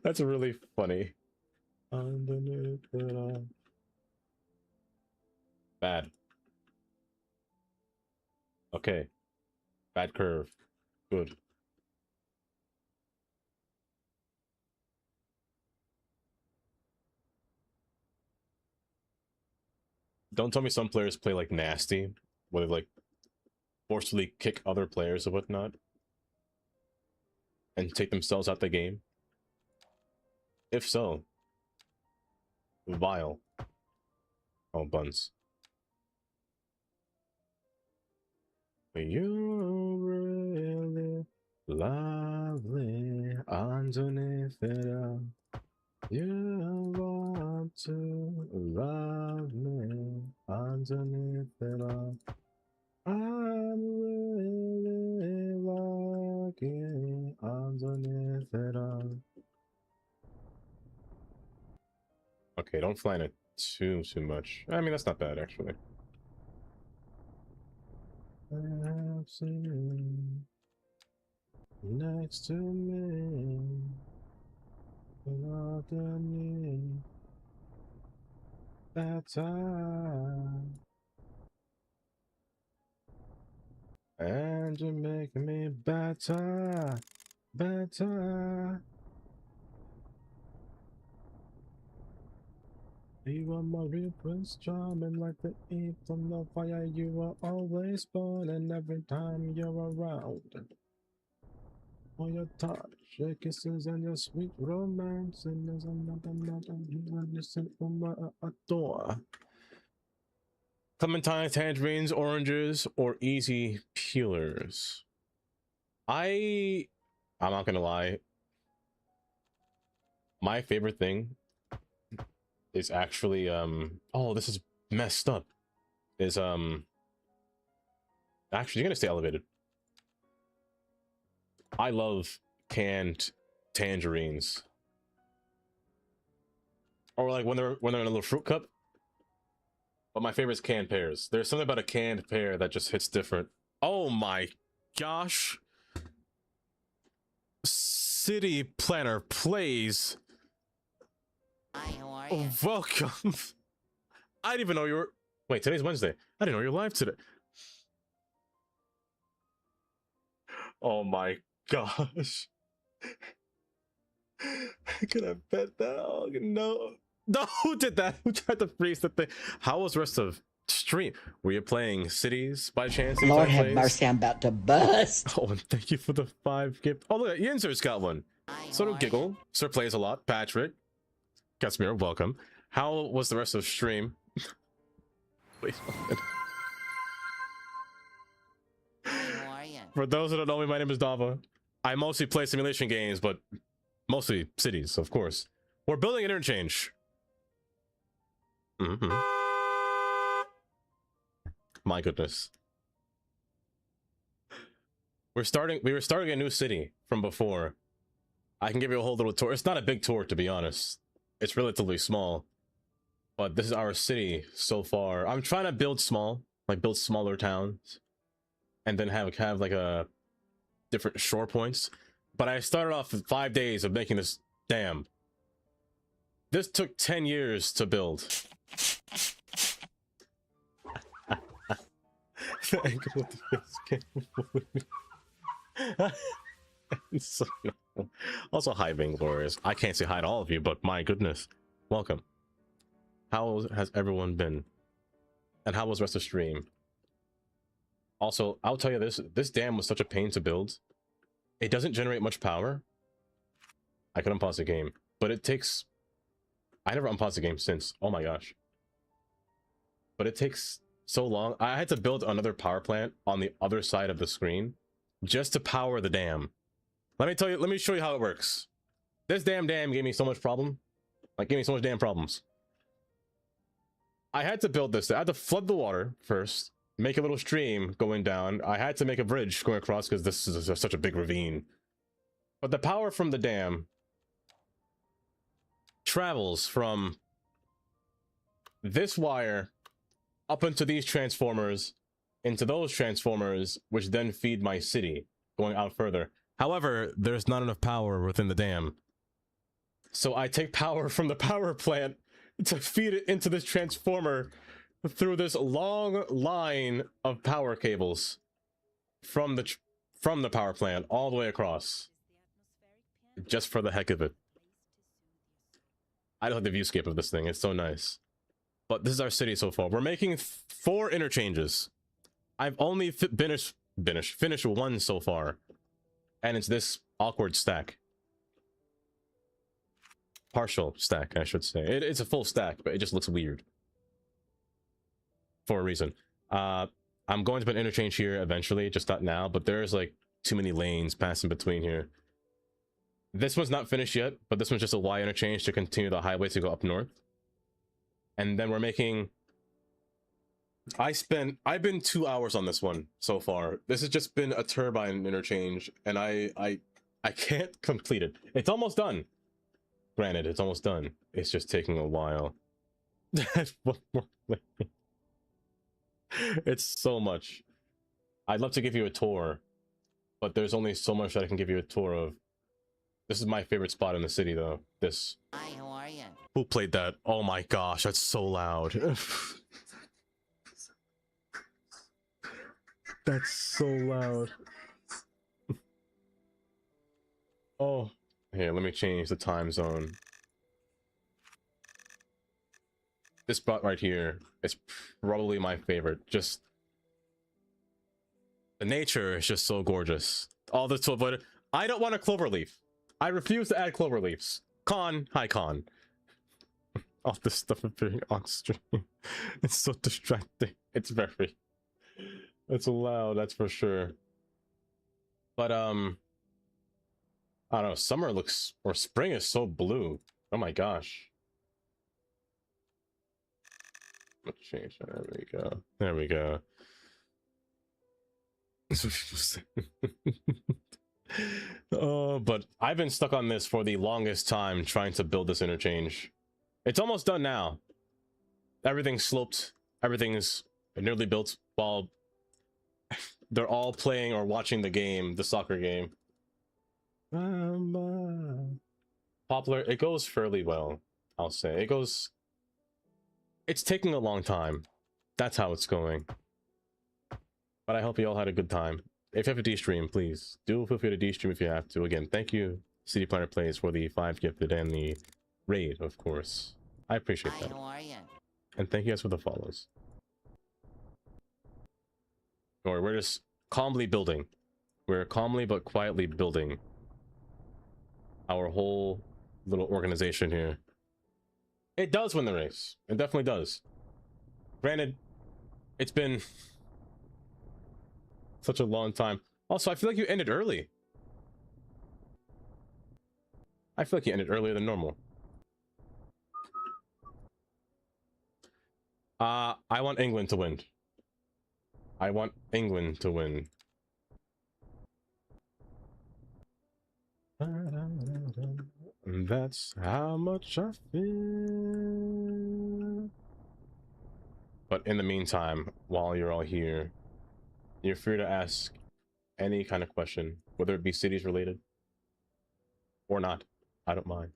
That's really funny. Underneath it all. Bad. Okay. Bad curve. Good. don't tell me some players play like nasty, where they like forcefully kick other players or whatnot, and take themselves out the game. If so, vile. Oh, buns. You're really lovely underneath it all. You want to love me underneath it all. I'm really lucky underneath it all. Okay, don't fly in it too much. I mean, that's not bad actually. I have seen you next to me. Not me. That time. And you're making me better. Better. You are my real prince charming, like the heat from the fire. You are always burning every time you're around. For your touch, your kisses, and your sweet romance, and there's another you sent from a door. Clementines, tangerines, oranges, or easy peelers. I'm not gonna lie. My favorite thing is actually oh, this is messed up. Is actually, you're gonna stay elevated. I love canned tangerines, or like when they're in a little fruit cup. But my favorite is canned pears. There's something about a canned pear that just hits different. Oh my gosh! City Planner plays. Hi, how are you? Welcome. I didn't even know you were. Wait, today's Wednesday. I didn't know you were live today. Oh my gosh. Could I bet that? Oh, no. No, who did that? Who tried to freeze the thing? How was the rest of stream? Were you playing cities by chance? Lord have mercy, I'm about to bust. Oh, and thank you for the 5 gift. Oh, look, Yinzer's got one. Hi, So how do are Giggle. you? Sir plays a lot. Patrick. Casimir, welcome. How was the rest of stream? Wait. Hi, how are you? For those who don't know me, my name is Dava. I mostly play simulation games, but mostly cities, of course. We're building an interchange. My goodness. We were starting a new city from before. I can give you a whole little tour. It's not a big tour, to be honest. It's relatively small. But this is our city so far. I'm trying to build small, like build smaller towns, and then have like a different shore points. But I started off with 5 days of making this dam. This took 10 years to build. Also, hi, Vainglorious. I can't say hi to all of you, but my goodness, welcome. How has everyone been? And how was the rest of the stream? Also, I'll tell you this dam was such a pain to build. It doesn't generate much power. I could unpause the game, but it takes... I never unpaused the game since. Oh my gosh. But it takes so long. I had to build another power plant on the other side of the screen just to power the dam. Let me show you how it works. This damn dam gave me so much problem. Like, gave me so much damn problems. I had to build this. I had to flood the water first, make a little stream going down. I had to make a bridge going across because this is such a big ravine. But the power from the dam travels from this wire up into these transformers, into those transformers, which then feed my city, going out further. However, there's not enough power within the dam. So I take power from the power plant to feed it into this transformer through this long line of power cables from the power plant all the way across. Just for the heck of it. I don't like the viewscape of this thing. It's so nice. but this is our city so far. We're making 4 interchanges. I've only finished one so far, and it's this awkward stack. Partial stack, I should say. It's a full stack, but it just looks weird for a reason. I'm going to put an interchange here eventually, just not now, but there's like too many lanes passing between here. This one's not finished yet, but this one's just a Y interchange to continue the highway to go up north. And then we're making... I've been 2 hours on this one so far. This has just been a turbine interchange, and I can't complete it. It's almost done. Granted, it's almost done. It's just taking a while. One more lane. It's so much. I'd love to give you a tour, but there's only so much that I can give you a tour of. This is my favorite spot in the city, though. This. Hi, how are you? Who played that? Oh my gosh, that's so loud. That's so loud. Oh, here, let me change the time zone. This spot right here is probably my favorite. Just the nature is just so gorgeous. All this to avoid it. I don't want a clover leaf. I refuse to add clover leaves. Con, hi con. All this stuff appearing on stream. It's so distracting. It's loud, that's for sure. But I don't know, summer looks, or spring is so blue. Oh my gosh. Let's change that. There we go. There we go. Oh, but I've been stuck on this for the longest time trying to build this interchange. It's almost done now. Everything's sloped. Everything's nearly built while they're all playing or watching the game, the soccer game. Popular, it goes fairly well, I'll say. It's taking a long time. That's how it's going. But I hope you all had a good time. If you have a D-stream, please do feel free to D-stream if you have to. Again, thank you, City Planner Plays, for the 5 gifted and the raid, of course. I appreciate Hi, that. how are you? And thank you guys for the follows. Or we're just calmly building. We're calmly but quietly building our whole little organization here. It does win the race. It definitely does. Granted, it's been such a long time. Also, I feel like you ended early. I feel like you ended earlier than normal. I want England to win. I want England to win. That's how much I feel. But in the meantime, while you're all here, you're free to ask any kind of question, whether it be cities related or not. I don't mind.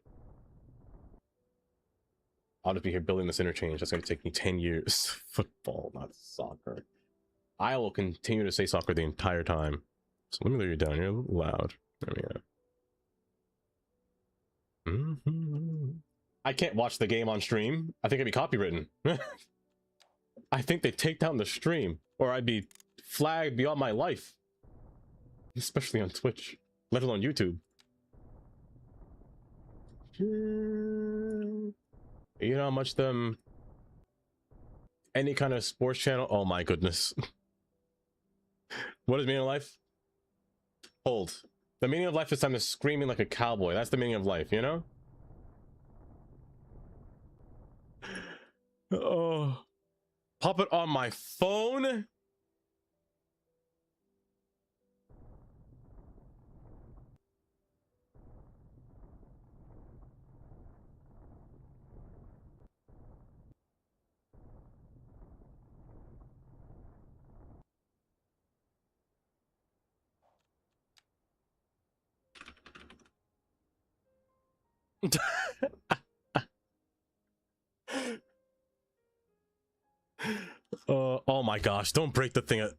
I'll just be here building this interchange. That's going to take me 10 years. Football, not soccer. I will continue to say soccer the entire time. So let me lower you down. You're a little loud. There we go. I can't watch the game on stream. I think I'd be copywritten. I think they'd take down the stream, or I'd be flagged beyond my life. Especially on Twitch, let alone YouTube. You know how much them... Any kind of sports channel... Oh my goodness. What is meaning of life? Hold. The meaning of life is time to screaming like a cowboy. That's the meaning of life, you know? Oh. Pop it on my phone? Oh my gosh, don't break the thing.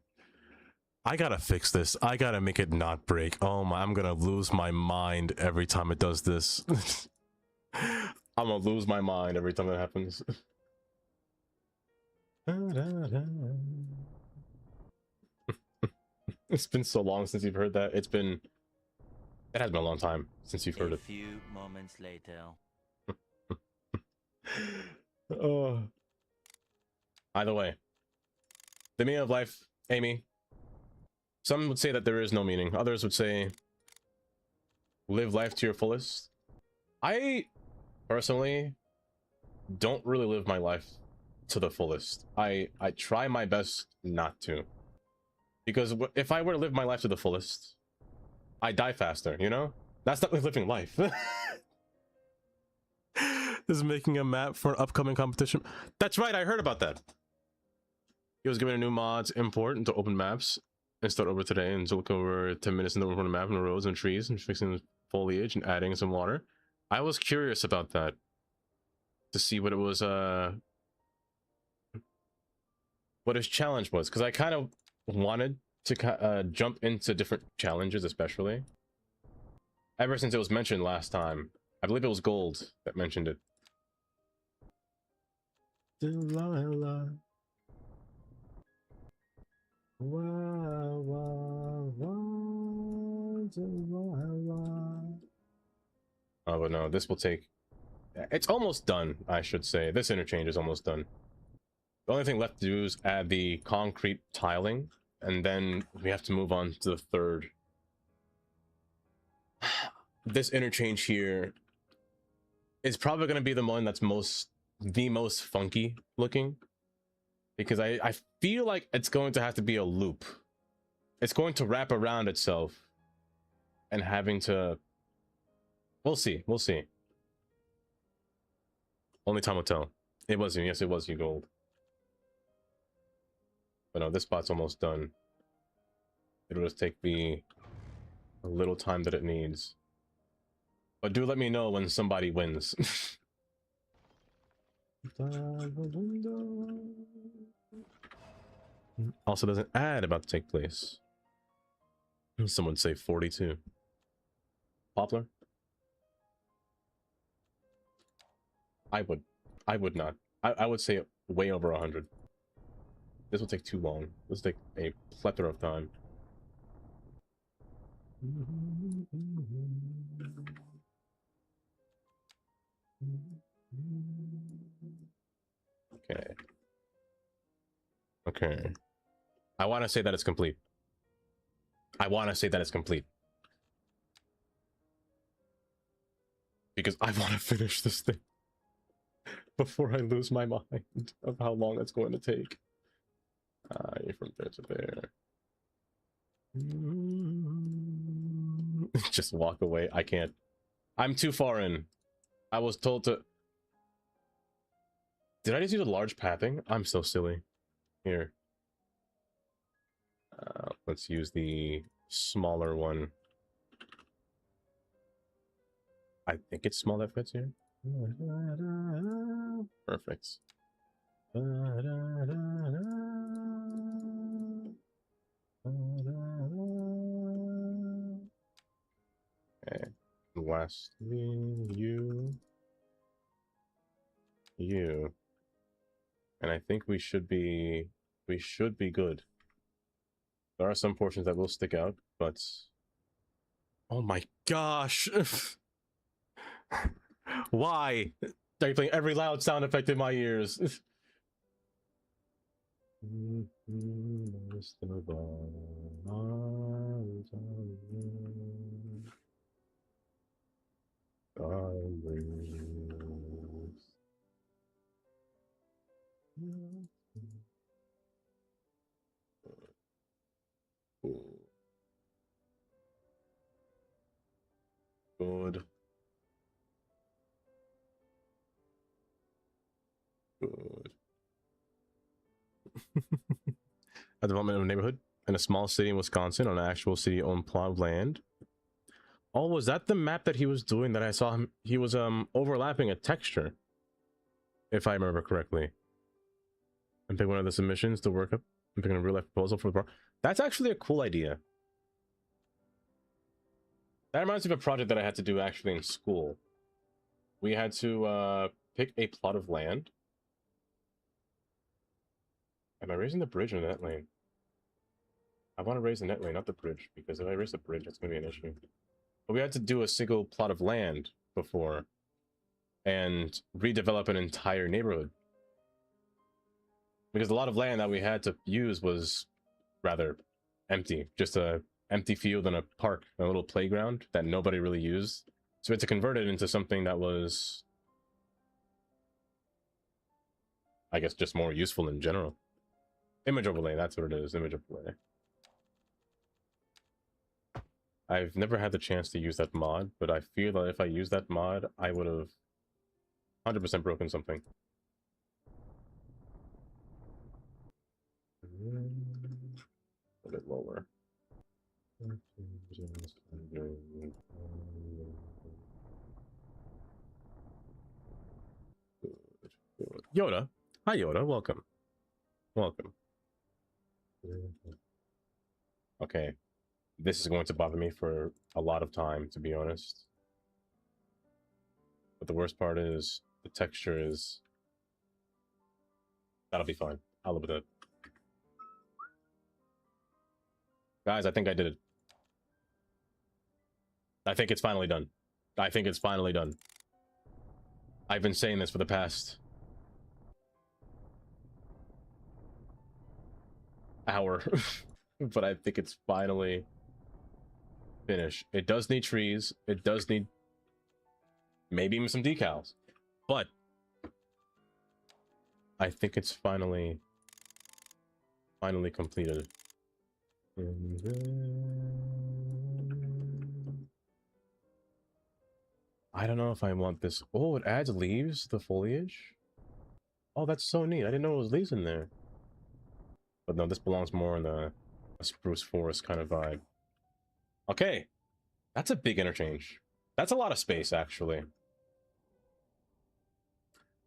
I gotta fix this. I gotta make it not break. Oh my, I'm gonna lose my mind every time it does this. I'm gonna lose my mind every time that happens. It's been so long since you've heard that. It has been a long time since you've heard A it. few moments later. Oh. Either way, the meaning of life, Amy. Some would say that there is no meaning. Others would say live life to your fullest. I personally don't really live my life to the fullest. I try my best not to. Because if I were to live my life to the fullest, I die faster, you know? That's not living life. This is making a map for an upcoming competition. That's right, I heard about that. He was given a new mods import into open maps and start over today and took over 10 minutes in the open map and the roads and trees and fixing the foliage and adding some water. I was curious about that to see what it was what his challenge was, because I kind of wanted to jump into different challenges, especially ever since it was mentioned last time. I believe it was Gold that mentioned it. Delilah. Wow, wow, wow, Delilah. Oh, but no, this will take... It's almost done, I should say. This interchange is almost done. The only thing left to do is add the concrete tiling, and then we have to move on to the third. This interchange here is probably going to be the one that's the most funky looking, because I feel like it's going to have to be a loop. It's going to wrap around itself and having to... We'll see. We'll see. Only time will tell. It was you. Yes, it was you, Gold. But no, this spot's almost done. It'll just take me a little time that it needs. But do let me know when somebody wins. Also, there's an ad about to take place. Someone say 42. Poplar? I would not. I would say way over 100. This will take too long. This will take a plethora of time. Okay. Okay. I want to say that it's complete. I want to say that it's complete. Because I want to finish this thing before I lose my mind of how long it's going to take. You're from there to there. Just walk away. I can't. I'm too far in. I was told to... Did I just use a large pathing? I'm so silly. Here. Let's use the smaller one. I think it's small that fits here. Perfect. Okay. Lastly, you. And I think we should be good. There are some portions that will stick out, but oh my gosh. Why are you playing every loud sound effect in my ears? Good. Good. A development of a neighborhood in a small city in Wisconsin on an actual city-owned plot of land. Oh, was that the map that he was doing that I saw him? He was overlapping a texture, if I remember correctly. And pick one of the submissions to work up and picking a real life proposal for the pro. That's actually a cool idea. That reminds me of a project that I had to do actually in school. We had to pick a plot of land Am I raising the bridge or the net lane? I want to raise the net lane, not the bridge, because if I raise the bridge, that's going to be an issue. But we had to do a single plot of land before and redevelop an entire neighborhood. Because a lot of land that we had to use was rather empty. Just a empty field and a park, a little playground that nobody really used. So we had to convert it into something that was, I guess, just more useful in general. Image overlay, that's what it is, image overlay. I've never had the chance to use that mod, but I feel that if I used that mod, I would have 100% broken something. A bit lower. Yoda. Hi, Yoda. Welcome. Welcome. Okay. This is going to bother me for a lot of time, to be honest. But the worst part is the texture is... That'll be fine. I'll live with it. Guys, I think I did it. I think it's finally done. I think it's finally done. I've been saying this for the past hour, but I think it's finally finished. It does need trees. It does need maybe even some decals, but I think it's finally completed. And then... I don't know if I want this. Oh, it adds leaves to the foliage. Oh, that's so neat. I didn't know it was leaves in there. But no, this belongs more in a spruce forest kind of vibe. Okay. That's a big interchange. That's a lot of space, actually.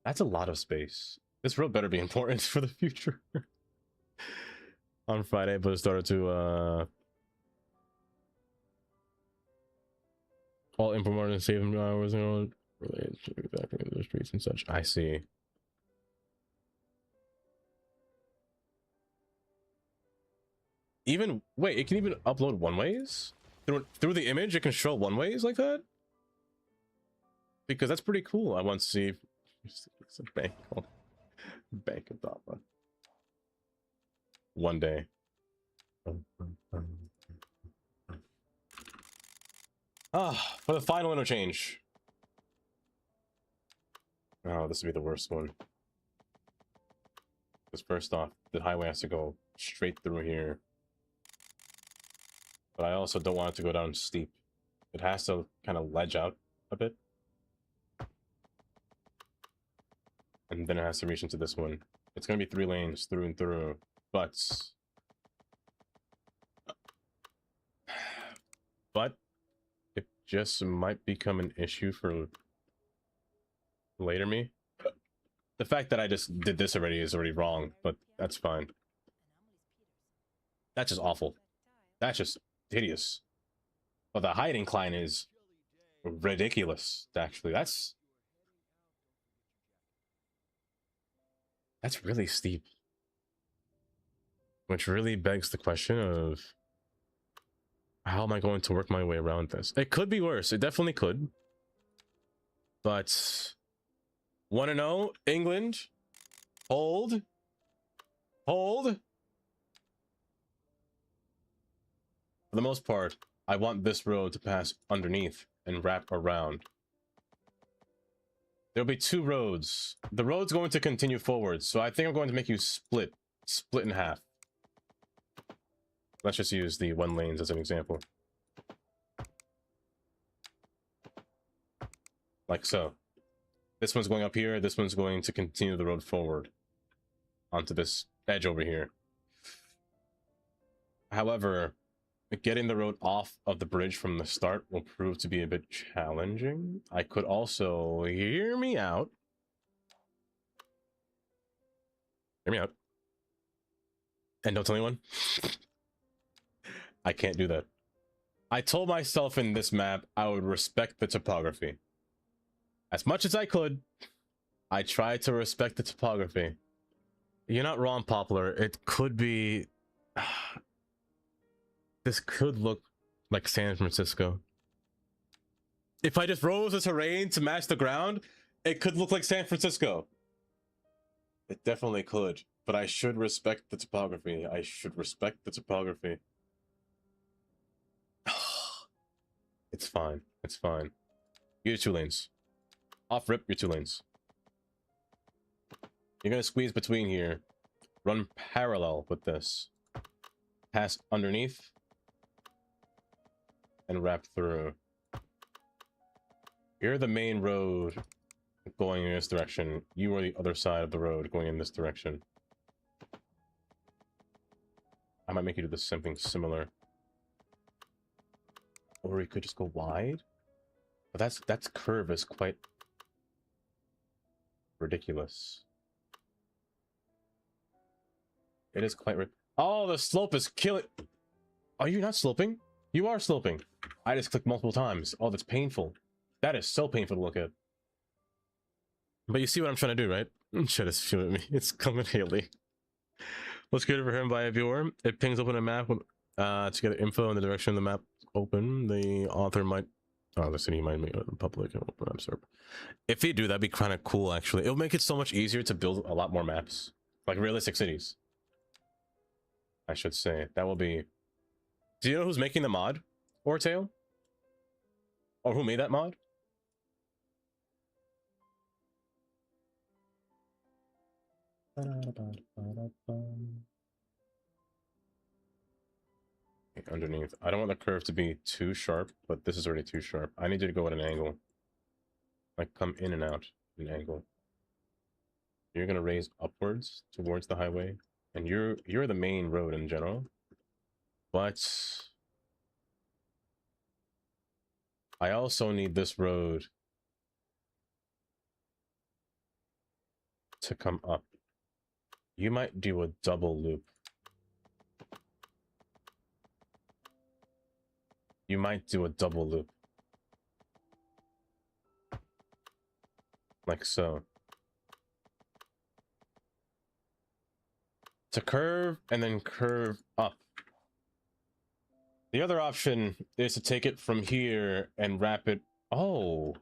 That's a lot of space. This road better be important for the future. On Friday, but it started to all implement and save them hours and related to exactly the streets and such. I see. Even wait, it can even upload one ways through the image. It can show one ways like that, because that's pretty cool. I want to see. It's a bank called Bank of Dapa. One day. Ah, for the final interchange. Oh, this would be the worst one. Because first off, the highway has to go straight through here. But I also don't want it to go down steep. It has to kind of ledge out a bit. And then it has to reach into this one. It's going to be 3 lanes through and through. But it just might become an issue for later me. The fact that I just did this already is already wrong, but that's fine. That's just awful. That's just hideous. But the height incline is ridiculous, actually. That's really steep. Which really begs the question of, how am I going to work my way around this? It could be worse. It definitely could. But... Want to know? England? Hold. Hold. For the most part, I want this road to pass underneath and wrap around. There'll be 2 roads. The road's going to continue forward, so I think I'm going to make you split in half. Let's just use the 1 lanes as an example. Like so. This one's going up here, this one's going to continue the road forward onto this edge over here. However, getting the road off of the bridge from the start will prove to be a bit challenging. I could also, hear me out. Hear me out. And don't tell anyone. I can't do that. I told myself in this map I would respect the topography. As much as I could, I tried to respect the topography. You're not wrong, Poplar. It could be. This could look like San Francisco. If I just rose the terrain to match the ground, it could look like San Francisco. It definitely could, but I should respect the topography. I should respect the topography. It's fine. It's fine. You're 2 lanes. Off rip, you're 2 lanes. You're gonna squeeze between here. Run parallel with this. Pass underneath. And wrap through. You're the main road going in this direction. You are the other side of the road going in this direction. I might make you do something similar. Or we could just go wide. But that's curve is quite ridiculous. It is quite oh, the slope is killing. Are you not sloping? You are sloping. I just clicked multiple times. Oh, that's painful. That is so painful to look at. But you see what I'm trying to do, right? Shit is shooting at me. It's coming Haley. What's created for him by a viewer? It pings open a map to get info in the direction of the map open. The author might. Oh, the city might make it public and open up server. If you do, that'd be kind of cool, actually. It'll make it so much easier to build a lot more maps. Like realistic cities. I should say. That will be. Do you know who's making the mod? Ortail? Or who made that mod? Okay, underneath. I don't want the curve to be too sharp, but this is already too sharp. I need you to go at an angle. Like come in and out an angle. You're gonna raise upwards towards the highway. And you're the main road in general. But I also need this road to come up. You might do a double loop. You might do a double loop. Like so. To curve and then curve up. The other option is to take it from here and wrap it. Oh.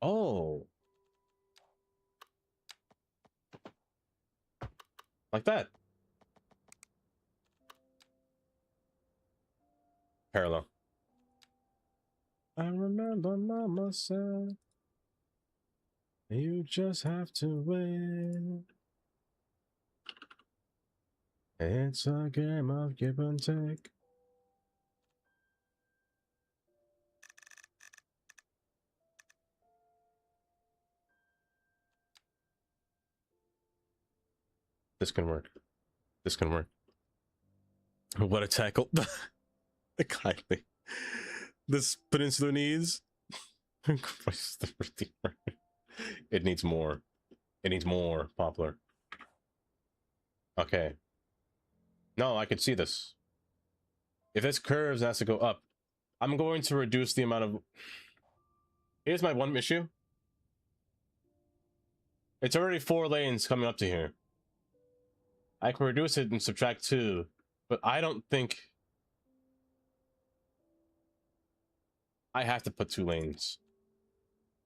Oh. Like that. Parallel. I remember Mama said, you just have to wait. It's a game of give and take. This can work. This can work. What a tackle. Kindly. This peninsular knees. Christ, the Redeemer. It needs more. It needs more, Poplar. Okay. No, I can see this. If this curves and has to go up, I'm going to reduce the amount of... Here's my one issue. It's already 4 lanes coming up to here. I can reduce it and subtract 2, but I don't think... I have to put 2 lanes.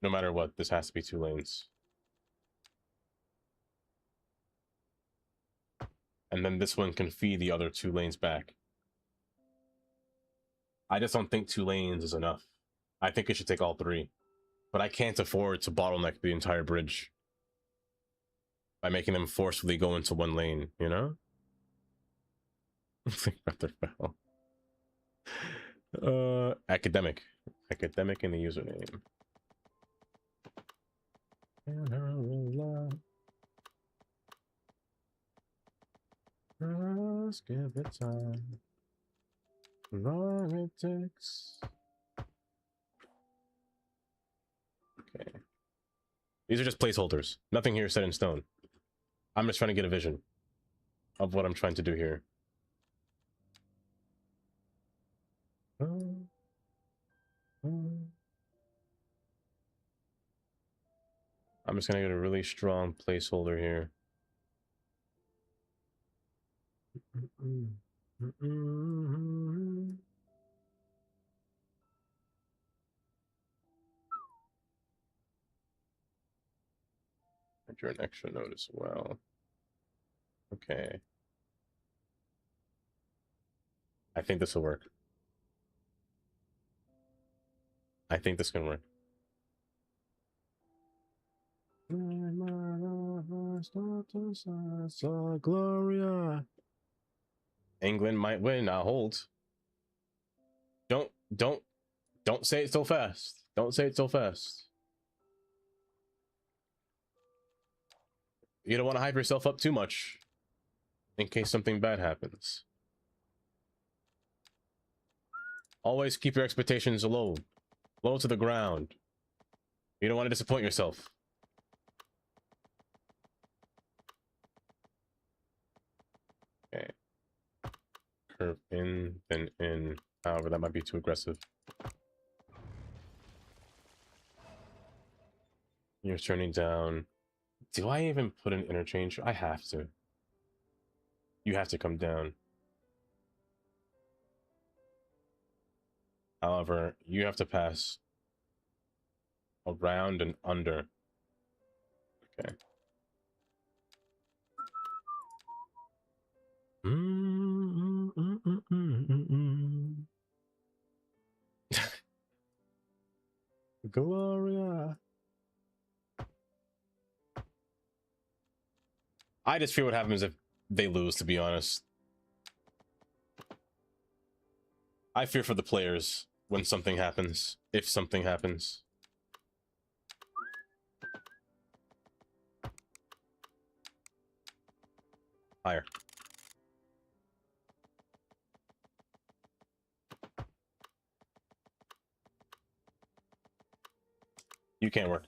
No matter what, this has to be 2 lanes. And then this one can feed the other 2 lanes back. I just don't think 2 lanes is enough. I think it should take all 3. But I can't afford to bottleneck the entire bridge by making them forcefully go into 1 lane, you know? Academic. Academic in the username. Just give it time. Long it takes. Okay. These are just placeholders. Nothing here is set in stone. I'm just trying to get a vision of what I'm trying to do here. I'm just gonna get a really strong placeholder here. Enter an extra note as well. Okay. I think this will work. I think this can work. Gloria. England might win. Now hold. Don't say it so fast. Don't say it so fast. You don't want to hype yourself up too much in case something bad happens. Always keep your expectations low to the ground. You don't want to disappoint yourself. Okay. Curve in, then in. However, that might be too aggressive. You're turning down. Do I even put an interchange? I have to. You have to come down. However, you have to pass around and under. Okay. Gloria. I just fear what happens if they lose, to be honest. I fear for the players when something happens, if something happens. Higher. You can't work.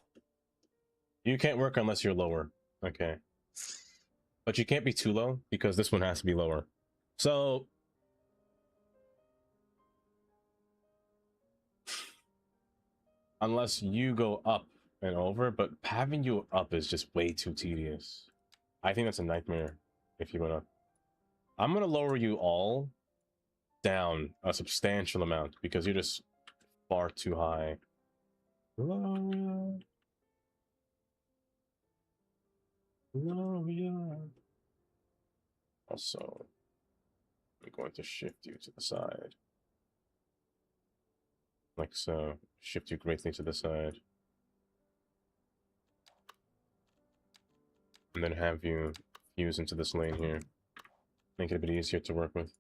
You can't work unless you're lower. Okay. But you can't be too low because this one has to be lower. So unless you go up and over, but having you up is just way too tedious. I think that's a nightmare if you went up. I'm gonna lower you all down a substantial amount because you're just far too high. Gloria. Gloria. Also, I'm going to shift you to the side. Like so. Shift you greatly to the side. And then have you fuse into this lane here. Make it a bit easier to work with.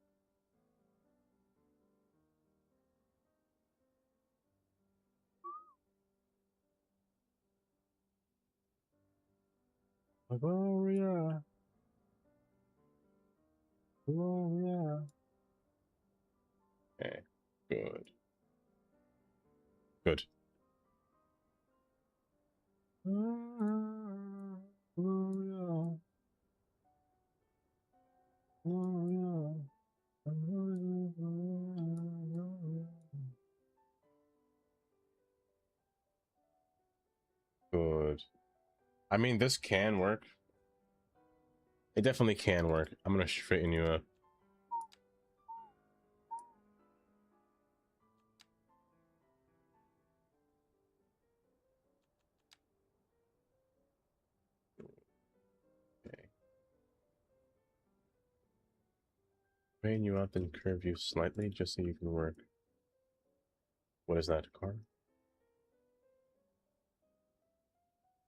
Gloria. Gloria. Okay, good. Good. Gloria. Gloria. Good. I mean, this can work. It definitely can work. I'm gonna straighten you up. Okay. Straighten you up and curve you slightly just so you can work. What is that, car?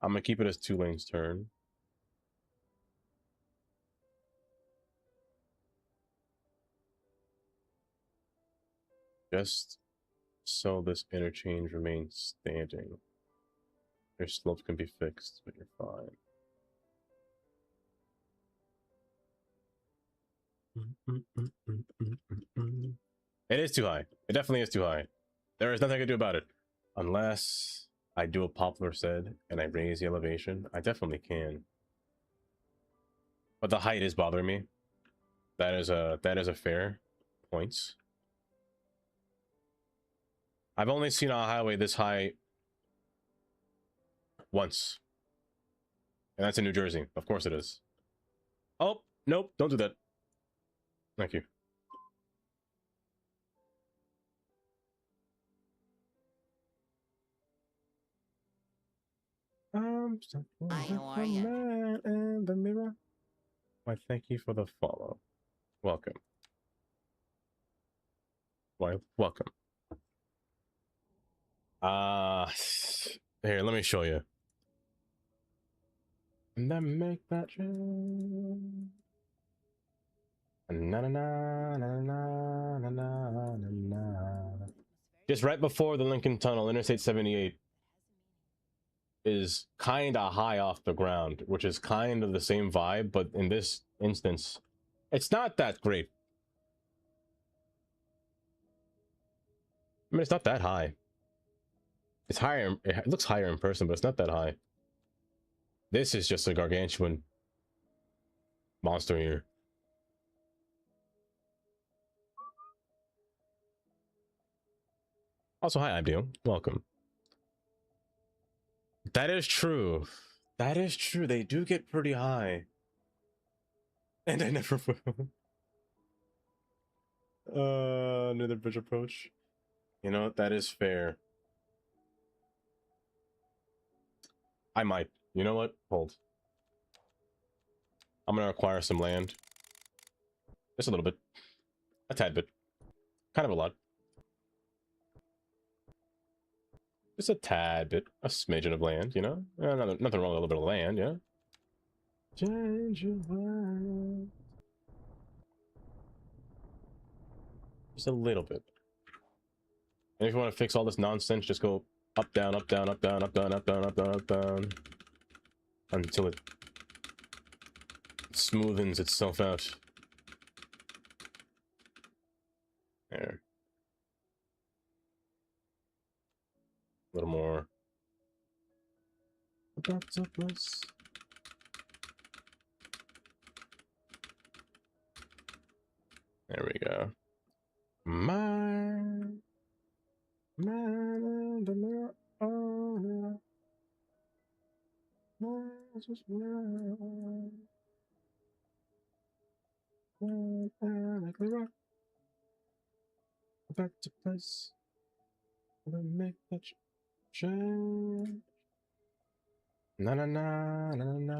I'm gonna keep it as 2 lanes turn. Just so this interchange remains standing. Your slope can be fixed, but you're fine. It is too high. It definitely is too high. There is nothing I can do about it. Unless I do a poplar said and I raise the elevation. I definitely can. But the height is bothering me. That is a fair point. I've only seen a highway this high once. And that's in New Jersey. Of course it is. Oh, nope. Don't do that. Thank you. Hi, how are ya? Man in the mirror. Why, thank you for the follow. Welcome. Why, welcome. Here, let me show you. And then make that change. Na na na na na na na na na. Just right before the Lincoln Tunnel, Interstate 78 is kind of high off the ground, which is kind of the same vibe, but in this instance, it's not that great. I mean, it's not that high. It's higher. It looks higher in person, but it's not that high. This is just a gargantuan monster here. Also, hi, Abdil. Welcome. That is true. That is true. They do get pretty high. And I never will. Near the bridge approach. You know, that is fair. I might. You know what? Hold. I'm gonna acquire some land. Just a little bit. A tad bit. Kind of a lot. Just a tad bit. A smidgen of land, you know? Nothing wrong with a little bit of land, yeah? Change your mind. Just a little bit. And if you want to fix all this nonsense, just go up, down, up, down, up, down, up, down, up, down, up, down, up, down. Until it smoothens itself out. There. A little more. Octopus. There we go. Man in the mirror. Oh, yeah. Back to place. Make that change. Na na na na na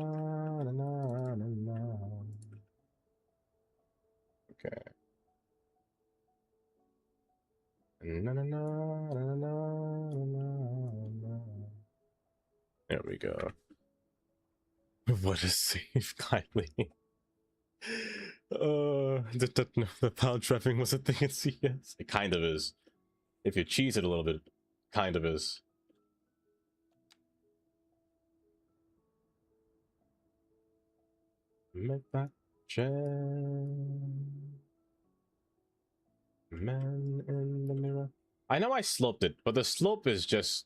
na na na na. Okay. Na na na na na na na. There we go. What a save, kindly. The pound trapping was a thing in CS. It kind of is. If you cheese it a little bit, kind of is. Make that change. Man in the mirror. I know I sloped it, but the slope is just...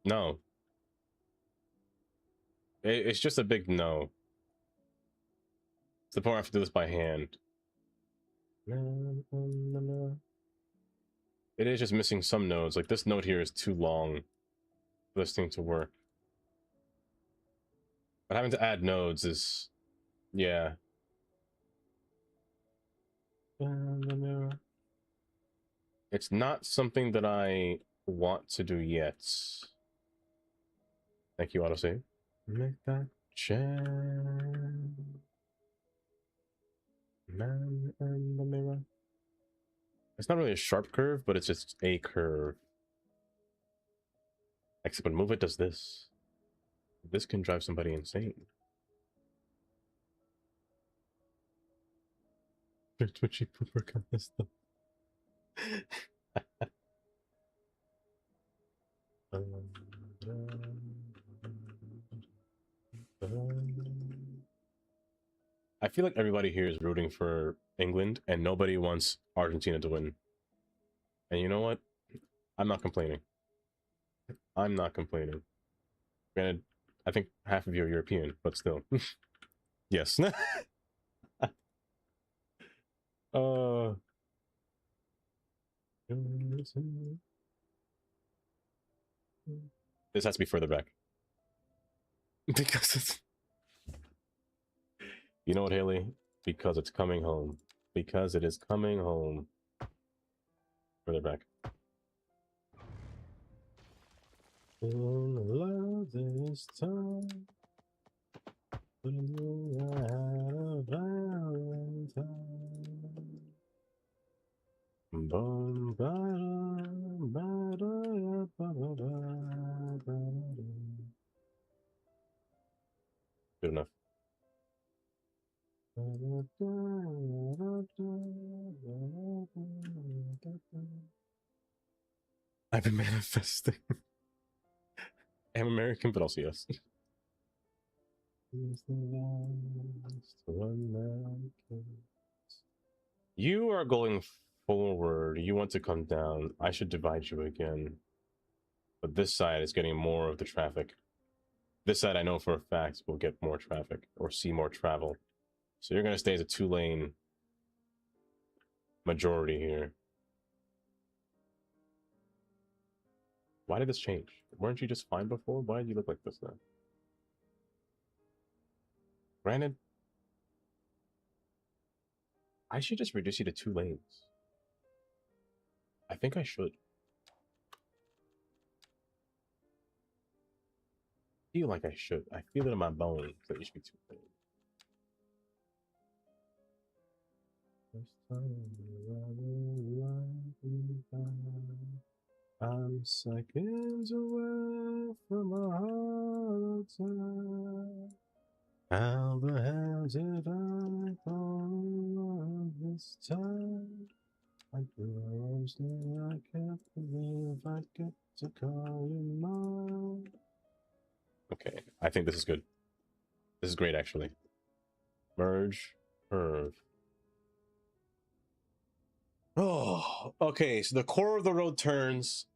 No. It's just a big no. It's the point I have to do this by hand. Man in the mirror. It is just missing some nodes. Like, this node here is too long for this thing to work. But having to add nodes is... Yeah. Man in the mirror. It's not something that I want to do yet. Thank you, autosave. Make that change. Man in the mirror. It's not really a sharp curve, but it's just a curve. Except when move it does this. This can drive somebody insane. Twitchy pooper on this stuff. I feel like everybody here is rooting for England and nobody wants Argentina to win. And you know what? I'm not complaining. I'm not complaining. Granted, I think half of you are European, but still. Yes. This has to be further back. Because it's... You know what, Haley? Because it's coming home. Because it is coming home. Further back. Love this time. Good enough. I've been manifesting. I'm American, but also yes. You are going forward. You want to come down. I should divide you again. But this side is getting more of the traffic. This side I know for a fact will get more traffic or see more travel. So you're going to stay as a 2-lane majority here. Why did this change? Weren't you just fine before? Why did you look like this now? Granted, I should just reduce you to 2 lanes. I think I should. I feel like I should. I feel it in my bones that you should be 2 lanes. I'm seconds away from a heart attack. How the hell did I fall this time? I can't believe I get to call you mine. Okay, I think this is good. This is great, actually. Merge, curve. Oh, okay, so the core of the road turns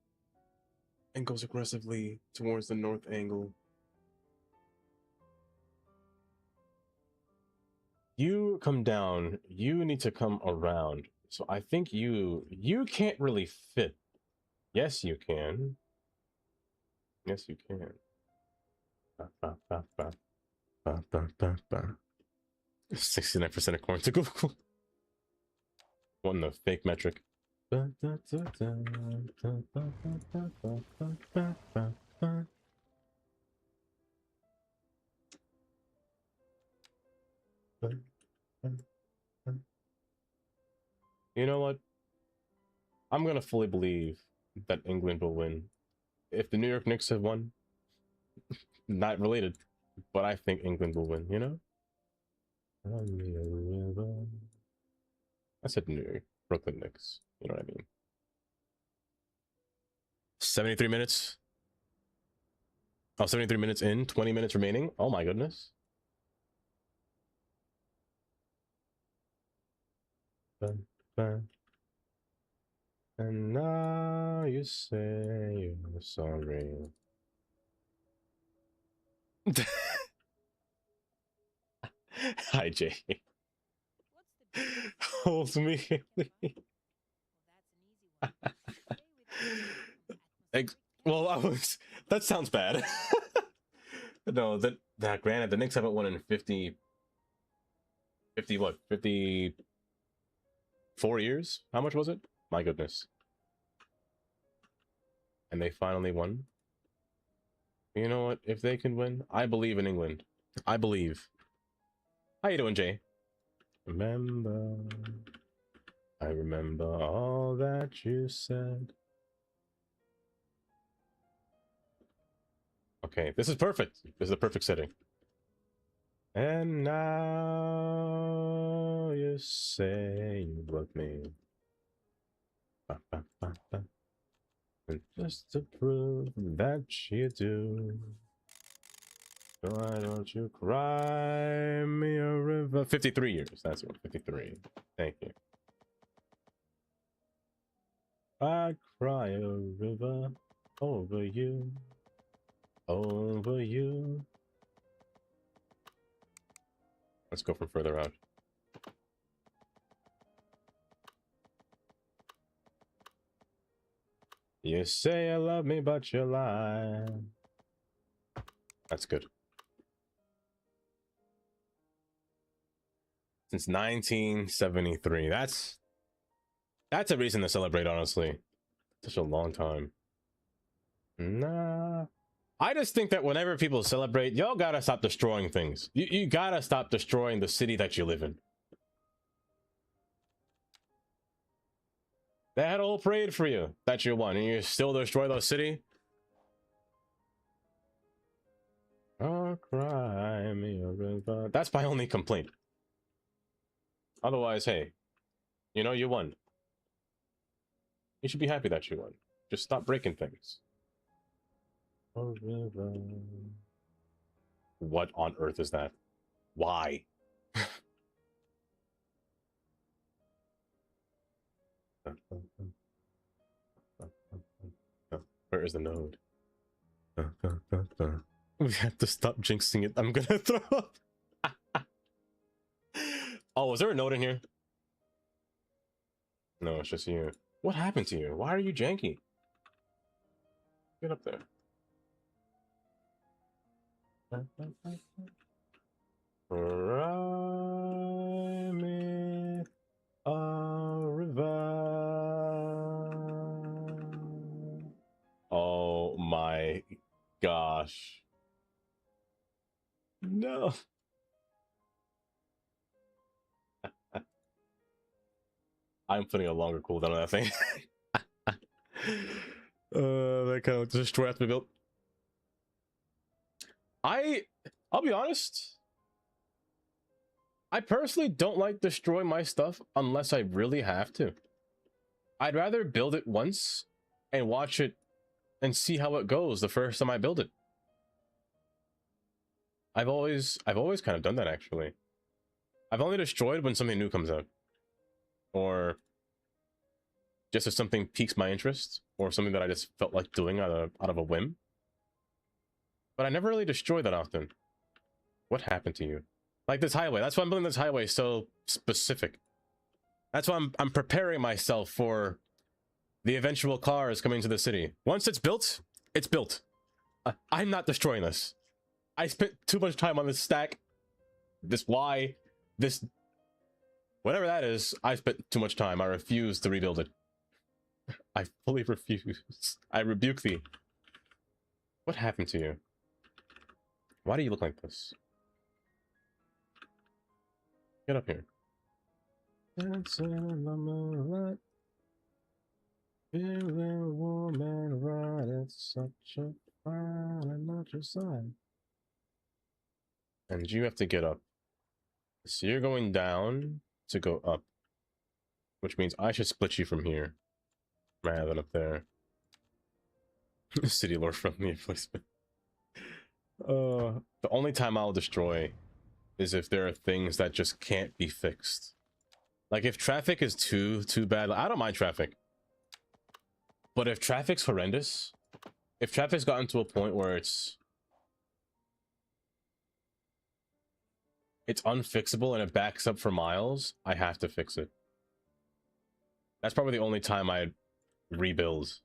and goes aggressively towards the north angle. You come down, you need to come around. So I think you can't really fit. Yes, you can. Yes, you can. 69% according to Google. One the fake metric. You know what? I'm gonna fully believe that England will win. If the New York Knicks have won, not related, but I think England will win, you know? I said New York, Brooklyn Knicks, you know what I mean? 73 minutes. Oh, 73 minutes in, 20 minutes remaining. Oh my goodness. And now you say you're sorry. Hi, Jay. Hold me. Well, I was. That sounds bad. No, that granted, the Knicks haven't won in 50 what? 54 years? How much was it? My goodness. And they finally won. You know what? If they can win, I believe in England. I believe. How you doing, Jay? I remember all that you said. Okay, this is perfect. This is the perfect setting. And now you say you love me. And just to prove that you do, why don't you cry me a river? 53 years. That's what. 53. Thank you. I cry a river over you. Over you. Let's go from further out. You say you love me, but you lie. That's good. Since 1973. That's a reason to celebrate, honestly. Such a long time. Nah. I just think that whenever people celebrate, y'all gotta stop destroying things. You gotta stop destroying the city that you live in. They had a whole parade for you that you won, and you still destroy the city? Oh, cry me a river. That's my only complaint. Otherwise, hey, you know, you won. You should be happy that you won. Just stop breaking things. Oh, river. What on earth is that? Why? Where is the node? We have to stop jinxing it. I'm gonna throw up. Oh, was there a node in here? No, it's just you. What happened to you? Why are you janky? Get up there. Cry me a river. Oh my gosh. No. I'm putting a longer cooldown on that thing. That kind of destroy has to be built. I'll be honest. I personally don't like destroy my stuff unless I really have to. I'd rather build it once and watch it and see how it goes the first time I build it. I've always kind of done that, actually. I've only destroyed when something new comes out, or just if something piques my interest, or something that I just felt like doing out of a whim. But I never really destroy that often. What happened to you? Like this highway. That's why I'm building this highway so specific. That's why I'm preparing myself for the eventual cars coming to the city. Once it's built, it's built. I'm not destroying this. I spent too much time on this stack. This Y. This... Whatever that is, I spent too much time. I refuse to rebuild it. I fully refuse. I rebuke thee. What happened to you? Why do you look like this? Get up here. Dancing in the moonlight. Feeling warm and right. It's such a fine and natural sign. And you have to get up. So you're going down to go up. Which means I should split you from here. Rather than up there. City lore friendly replacement. The only time I'll destroy is if there are things that just can't be fixed. Like if traffic is too bad, I don't mind traffic. But if traffic's horrendous, if traffic's gotten to a point where it's unfixable and it backs up for miles, I have to fix it. That's probably the only time I rebuild.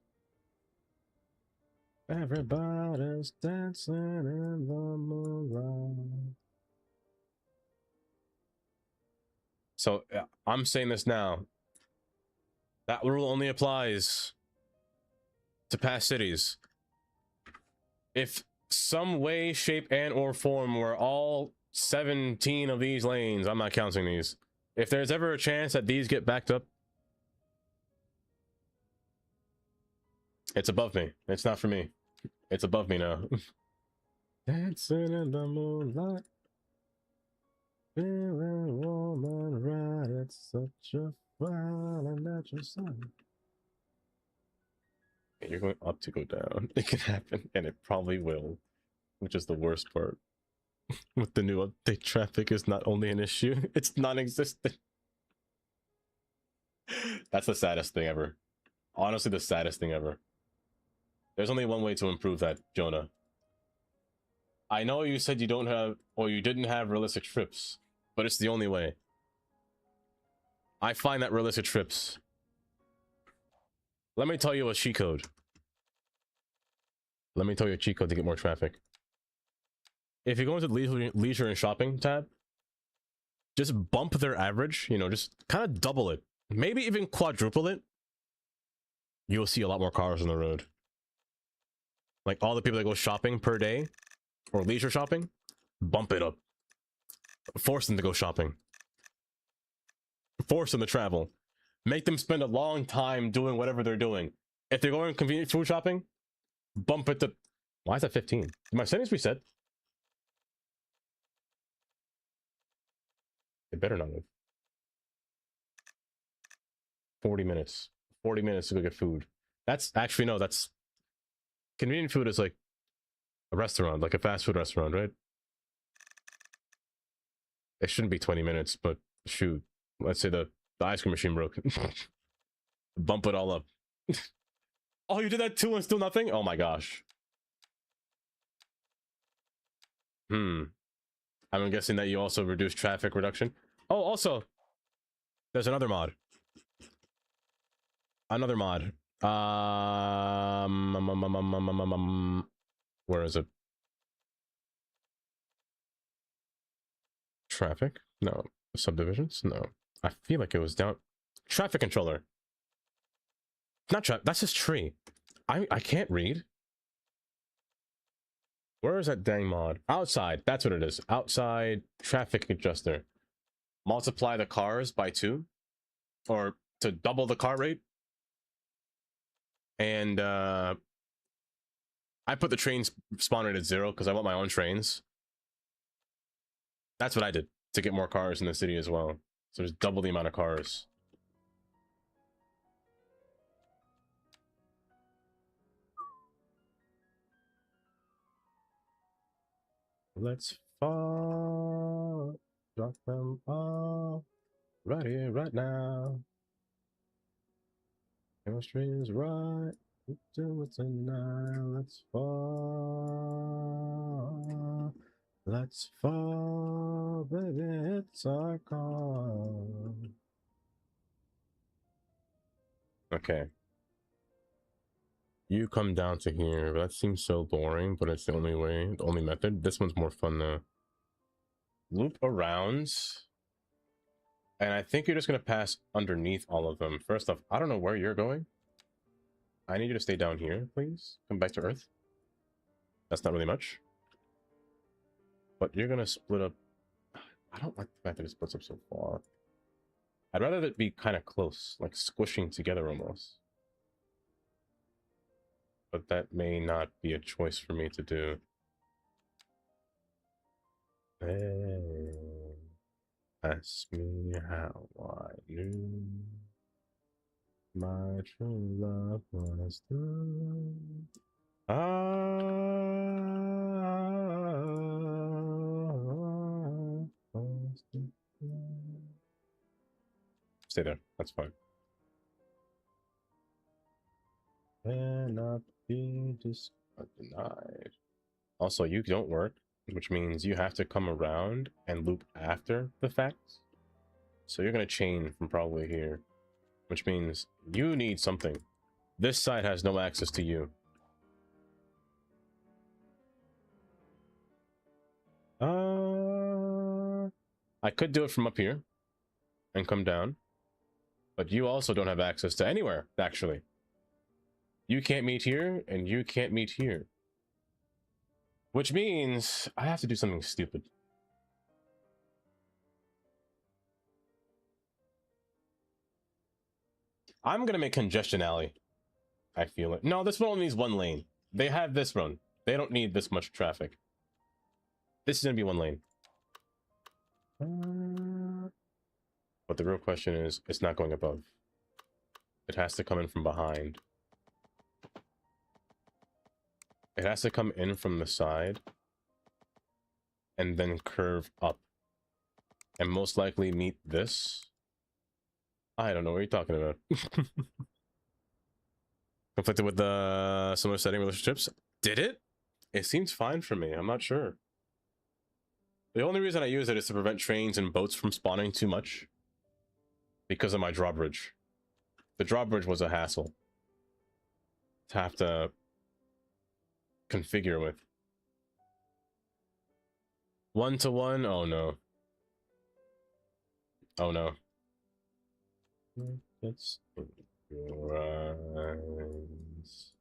Everybody's dancing in the moonlight. So I'm saying this now. That rule only applies to past cities. If some way, shape, and or form where all 17 of these lanes, I'm not counting these, if there's ever a chance that these get backed up, it's above me. It's not for me. It's above me now. Dancing in the moonlight. Feeling warm and right. It's such a fine and natural sign. You're going up to go down. It can happen, and it probably will. Which is the worst part. With the new update, traffic is not only an issue, it's non-existent. That's the saddest thing ever. Honestly, the saddest thing ever. There's only one way to improve that, Jonah. I know you said you don't have, or you didn't have realistic trips, but it's the only way. I find that realistic trips. Let me tell you a cheat code. Let me tell you a cheat code to get more traffic. If you go into the leisure and shopping tab, just bump their average, you know, just kind of double it, maybe even quadruple it, you'll see a lot more cars on the road. Like all the people that go shopping per day or leisure shopping, bump it up. Force them to go shopping. Force them to travel. Make them spend a long time doing whatever they're doing. If they're going convenient food shopping, bump it to... Why is that 15? Did my settings reset? It better not have. 40 minutes. 40 minutes to go get food. That's actually, no, that's... Convenient food is like a restaurant, like a fast food restaurant, right? It shouldn't be 20 minutes, but shoot. Let's say the ice cream machine broke. Bump it all up. Oh, you did that too and still nothing? Oh my gosh. I'm guessing that you also reduce traffic reduction. Oh, also, there's another mod. Another mod. Where is it? Traffic? No. Subdivisions? No. I feel like it was down. Traffic controller. Not traffic. That's just tree. I can't read. Where is that dang mod? Outside. That's what it is. Outside traffic adjuster. Multiply the cars by 2. Or to double the car rate. And I put the train spawn rate at 0 because I want my own trains. That's what I did to get more cars in the city as well. So there's double the amount of cars. Let's fall. Drop them all. Right here, right now. Chemistry is right. We do it tonight. Let's fall. Let's fall, baby. It's our call. Okay. You come down to here. That seems so boring, but it's the only way, the only method. This one's more fun though. Loop around. And I think you're just going to pass underneath all of them. First off, I don't know where you're going. I need you to stay down here, please. Come back to Earth. That's not really much. But you're going to split up. I don't like the fact that it splits up so far. I'd rather it be kind of close, like squishing together almost. But that may not be a choice for me to do. Hey, ask me how I knew my true love was true. Stay there. That's fine. Cannot be denied. Also, you don't work, which means you have to come around and loop after the fact. So you're going to chain from probably here, which means you need something. This side has no access to you. I could do it from up here and come down, but you also don't have access to anywhere, actually. You can't meet here, and you can't meet here. Which means I have to do something stupid. I'm gonna make Congestion Alley. I feel it. No, this one only needs 1 lane. They have this run. They don't need this much traffic. This is gonna be 1 lane. But the real question is, it's not going above. It has to come in from behind. It has to come in from the side and then curve up and most likely meet this. I don't know what you're talking about. Conflicted with the similar setting relationships. Did it? It seems fine for me. I'm not sure. The only reason I use it is to prevent trains and boats from spawning too much because of my drawbridge. The drawbridge was a hassle to have to configure with. 1-to-1? Oh no. Oh no. It's in your eyes.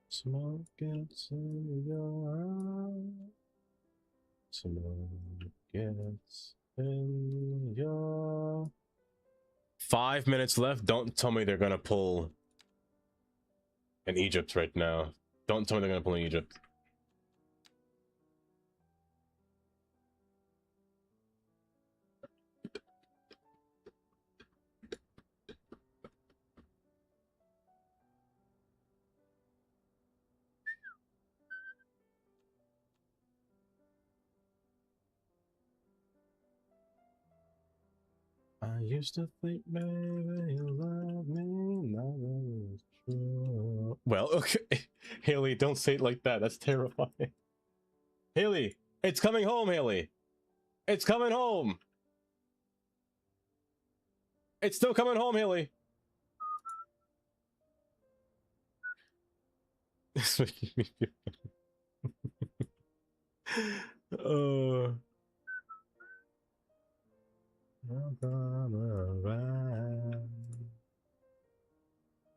Smoke gets in your eyes. Smoke gets in your... 5 minutes left. Don't tell me they're gonna pull in Egypt right now. Don't tell me they're gonna pull in Egypt. I used to think maybe you love me, now that it's true. Well, okay. Haley, don't say it like that. That's terrifying. Haley, it's coming home, Haley. It's coming home. It's still coming home, Haley. It's making me feel...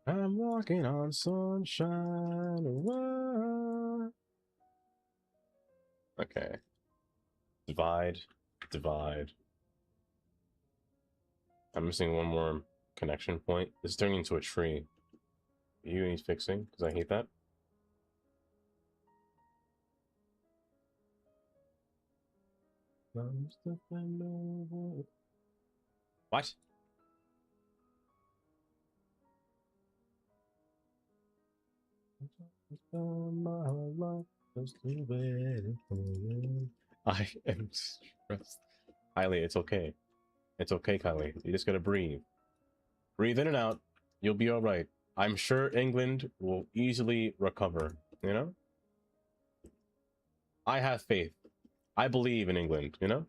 I'm walking on sunshine. Whoa. Okay. Divide. Divide. I'm missing one more connection point. This is turning into a tree. You need fixing, because I hate that. What? I am stressed. Kylie, it's okay. It's okay, Kylie. You just gotta breathe. Breathe in and out. You'll be alright. I'm sure England will easily recover, you know? I have faith. I believe in England, you know?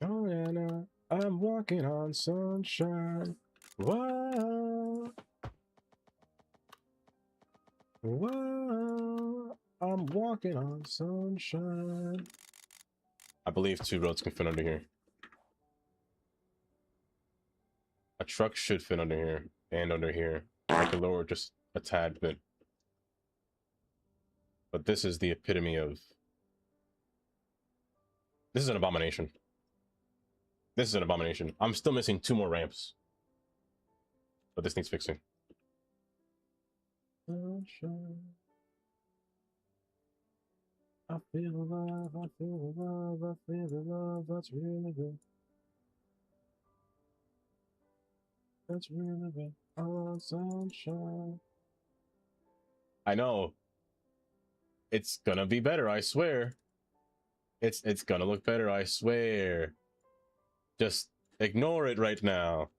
Oh, yeah, no. I'm walking on sunshine. Whoa. Whoa. I'm walking on sunshine. I believe 2 roads can fit under here. A truck should fit under here and under here. I can lower just a tad bit. But this is the epitome of... This is an abomination. This is an abomination. I'm still missing 2 more ramps. But this needs fixing. I feel alive, I feel alive, I feel alive, that's really good. That's really good. Oh, sunshine. I know. It's gonna be better, I swear. It's gonna look better, I swear. Just ignore it right now.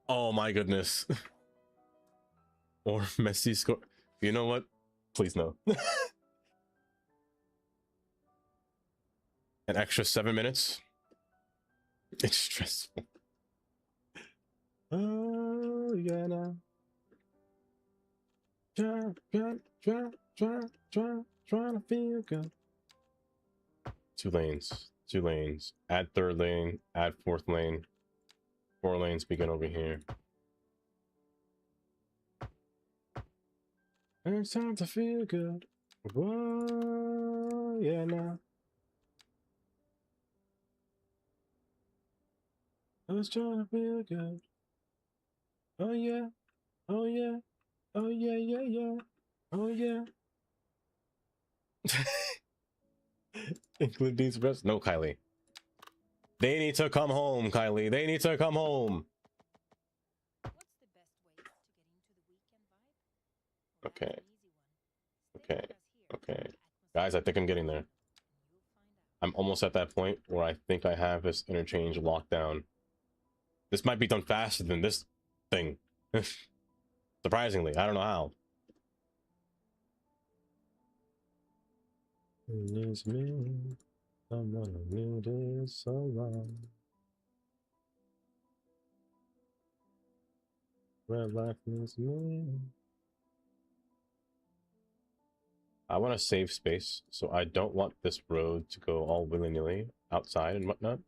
Oh my goodness. Or Messi score. You know what? Please no. An extra 7 minutes. It's stressful. Oh yeah, now. Trying to feel good. 2 lanes. 2 lanes. Add 3rd lane. Add 4th lane. 4 lanes begin over here. And it's time to feel good. Whoa, yeah, now. I was trying to feel good. Oh yeah. Oh yeah. Oh yeah, yeah, yeah. Oh yeah. England needs rest. No, Kylie. They need to come home, Kylie. They need to come home. Okay. Okay. Okay. Guys, I think I'm getting there. I'm almost at that point where I think I have this interchange locked down. This might be done faster than this thing. Surprisingly, I don't know how. It needs me. Someone I needed so long. Red life needs me. I want to save space, so I don't want this road to go all willy-nilly outside and whatnot.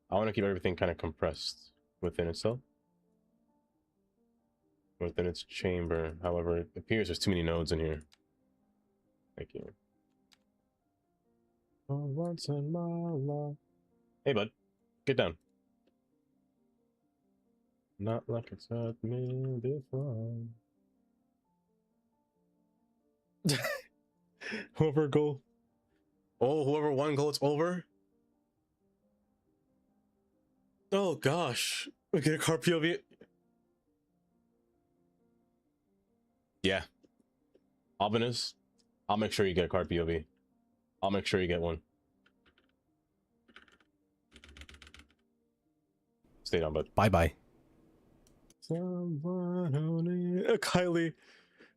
I want to keep everything kind of compressed within itself. Within its chamber. However, it appears there's too many nodes in here. Thank you. Oh, once in my life. Hey, bud. Get down. Not like it's hurt me before. Whoever goal. Oh, whoever won goal, it's over. Oh gosh. We get a car POV. Yeah. Ominous. I'll make sure you get a car POV. I'll make sure you get one. Stay down, bud. Bye bye. Someone only. Kylie.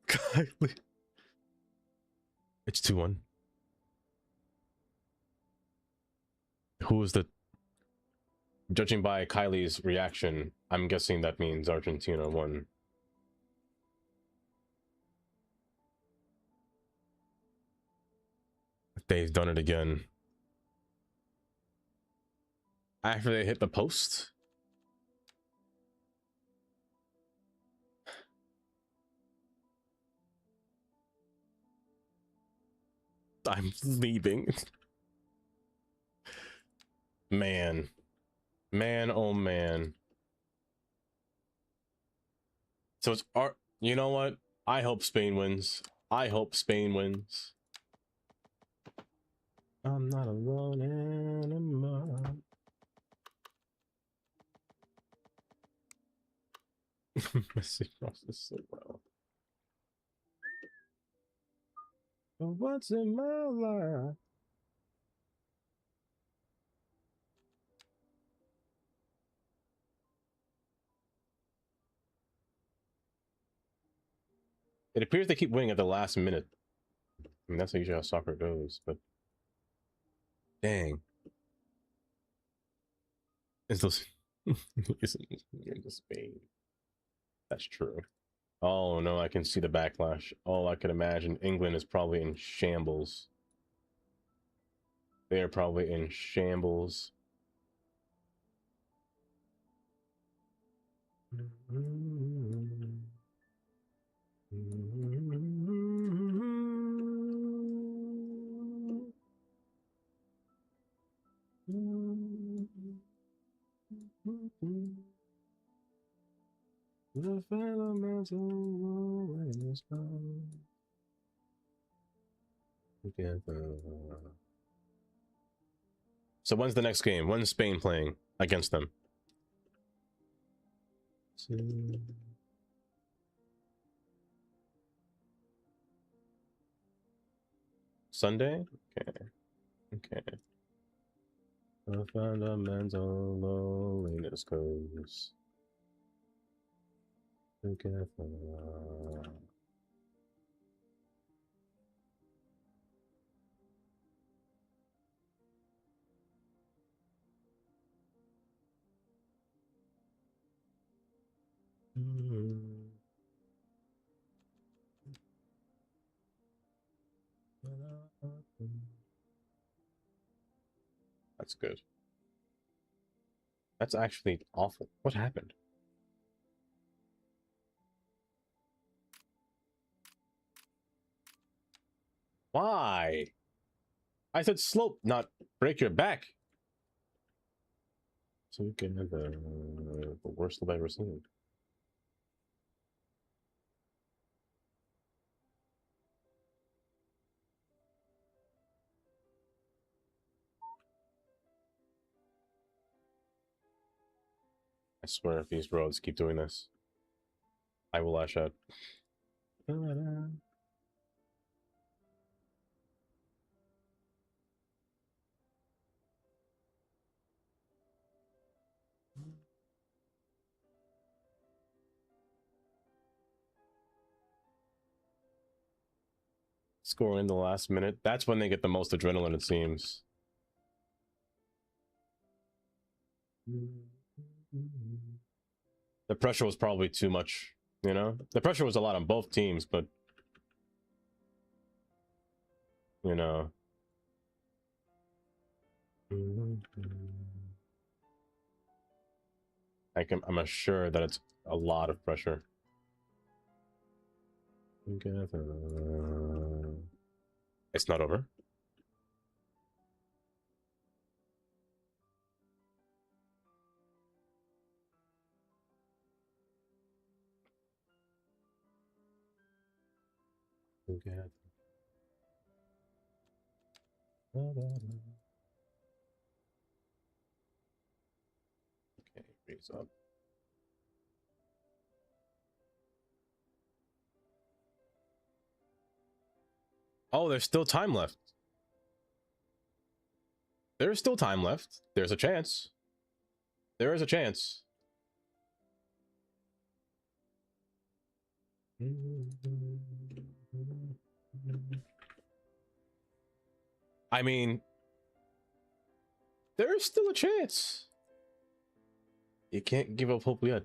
Kylie. It's 2-1. Who is the... Judging by Kylie's reaction, I'm guessing that means Argentina won. They've done it again. After they hit the post? I'm leaving. Man. Man, oh man. So it's art. You know what? I hope Spain wins. I hope Spain wins. I'm not alone anymore. Messi crosses so well. But what's in my life? It appears they keep winning at the last minute. I mean, that's usually how soccer goes, but dang. It's those into Spain. That's true. Oh no, I can see the backlash. Oh, I could imagine England is probably in shambles. They are probably in shambles. The fundamental always come together. So when's the next game? When's Spain playing against them? Sunday? Okay. Okay. The fundamental loneliness goes together. That's good. That's actually awful. What happened? Why? I said slope, not break your back. So you can have the worst I've ever seen. I swear if these roads keep doing this, I will lash out. Scoring in the last minute, that's when they get the most adrenaline, it seems. The pressure was probably too much, you know? The pressure was a lot on both teams, but you know. I'm assured that it's a lot of pressure. Together. It's not over. Together. Okay, raise up. Oh, there's still time left. There's still time left. There's a chance. There is a chance. I mean, there is still a chance. You can't give up hope yet.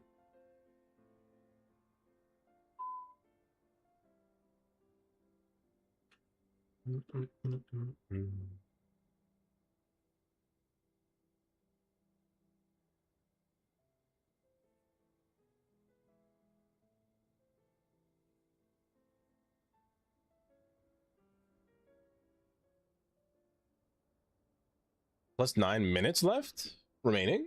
Plus 9 minutes left remaining.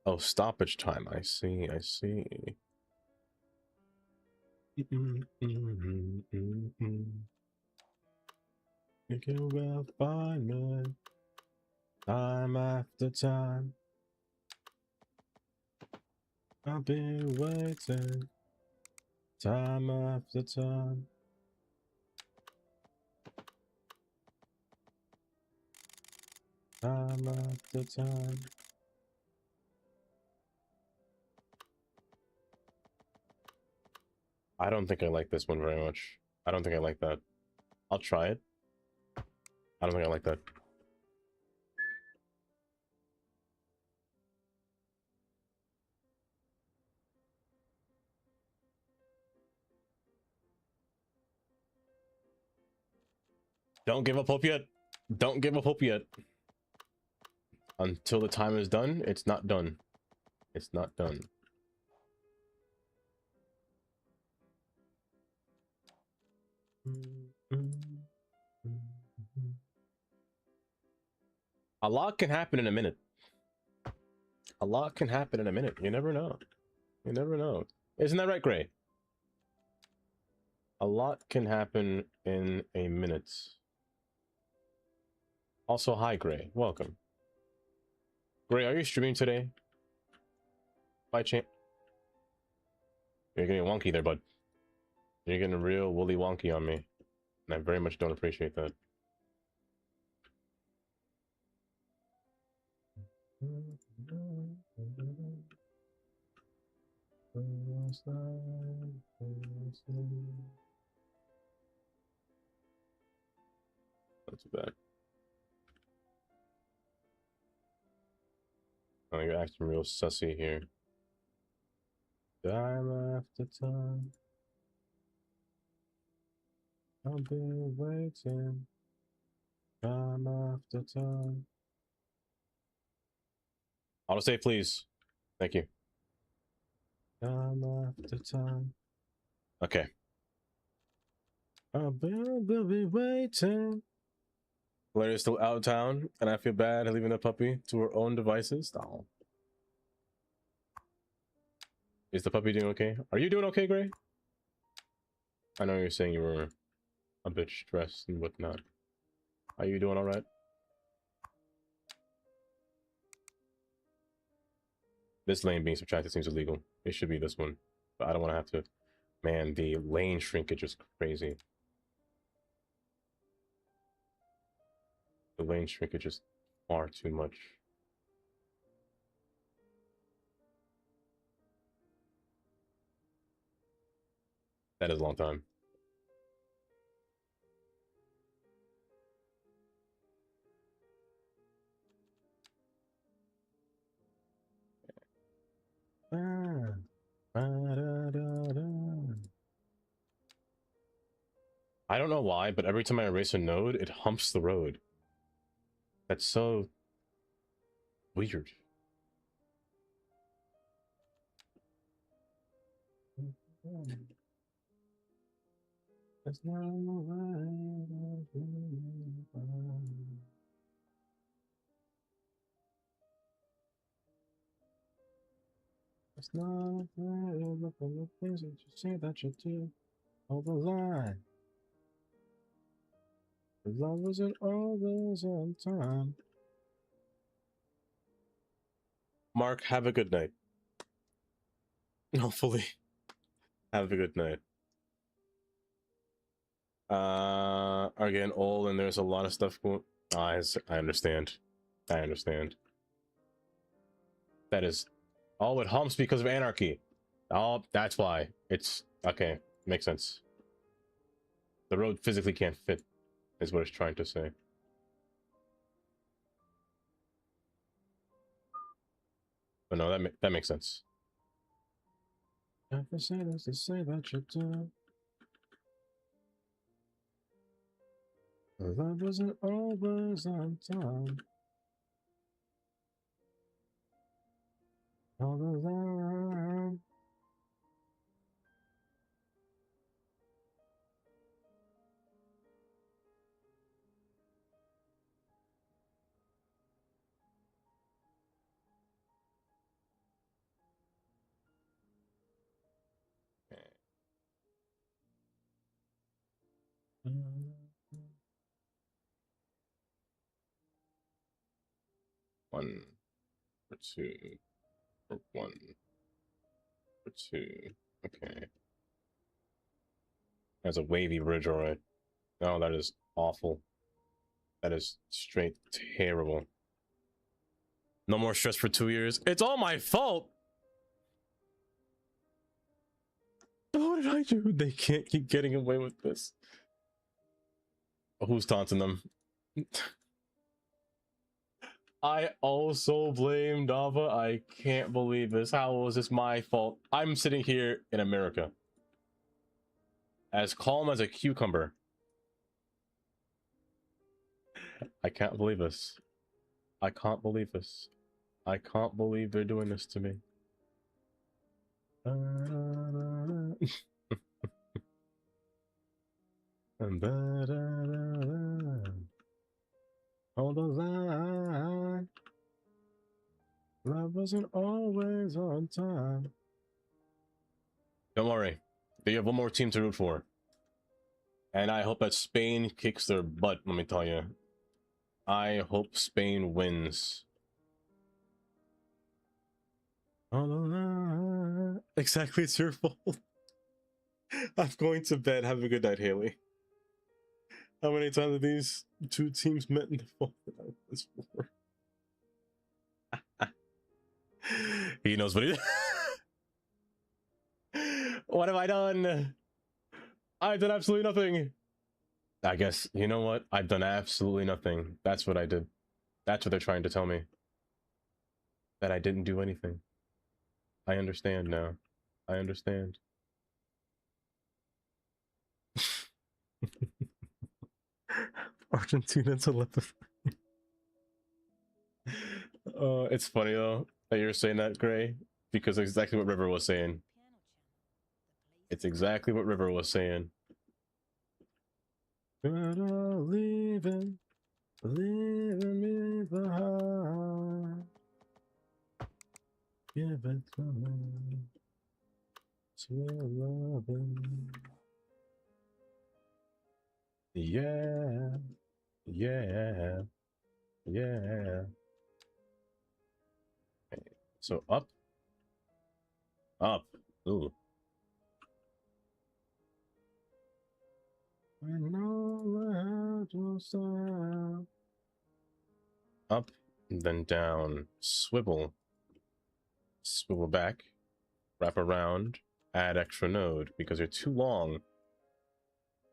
Oh, stoppage time. I see. I see. You can well find me time after time. I've been waiting time after time. Time after time. I don't think I like this one very much. I don't think I like that. I'll try it. I don't think I like that. Don't give up hope yet. Don't give up hope yet. Until the time is done, it's not done. It's not done. A lot can happen in a minute. A lot can happen in a minute. You never know. You never know. Isn't that right, Gray? A lot can happen in a minute. Also, hi, Gray. Welcome. Gray, are you streaming today? By chance? You're getting wonky there, bud. You're getting real woolly wonky on me. And I very much don't appreciate that. Not too bad. Oh, you're acting real sussy here. Time after time, I've been waiting. Time after time. Autosave, please. Thank you. Time after time. Okay. I'll be waiting. Larry's still out of town, and I feel bad leaving the puppy to her own devices. Oh. Is the puppy doing okay? Are you doing okay, Gray? I know you're saying you were a bit stressed and whatnot. Are you doing all right? This lane being subtracted seems illegal. It should be this one, but I don't want to have to. Man, the lane shrinkage is crazy. The lane shrinkage is far too much. That is a long time. I don't know why, but every time I erase a node, it humps the road. That's so weird. That's not It's not look at the things that you say that you do. Hold the line. As long as it always on time. Mark, have a good night. Hopefully. Have a good night. Again, old and there's a lot of stuff going. I understand. I understand. That is. Oh, it humps because of anarchy. Oh, that's why. It's okay. Makes sense. The road physically can't fit, is what it's trying to say. But no, that makes sense. Have to say this to say that you do. Love isn't always on time. All the time. One or two or one or two. Okay. That's a wavy bridge, alright. No, that is awful. That is straight terrible. No more stress for 2 years. It's all my fault. What did I do? They can't keep getting away with this. Who's taunting them? I also blame Dava. I can't believe this. How was this my fault? I'm sitting here in America. As calm as a cucumber. I can't believe this. I can't believe this. I can't believe they're doing this to me. Hold the line. Love wasn't always on time. Don't worry. They have one more team to root for. And I hope that Spain kicks their butt, let me tell you. I hope Spain wins. Exactly, it's your fault. I'm going to bed. Have a good night, Haley. How many times have these two teams met in the fall? He knows what he. What have I done? I've done absolutely nothing. I guess, you know what? I've done absolutely nothing. That's what I did. That's what they're trying to tell me. That I didn't do anything. I understand now. I understand. Argentina to left. It's funny though that you're saying that, Gray, because it's exactly what River was saying. It's exactly what River was saying. Leaving me behind. Give it to me. To loving. Yeah. Yeah. Yeah. Okay. So up. Up. Ooh. I know how to stop. Up, then down. Swivel. Swivel back. Wrap around. Add extra node because you're too long.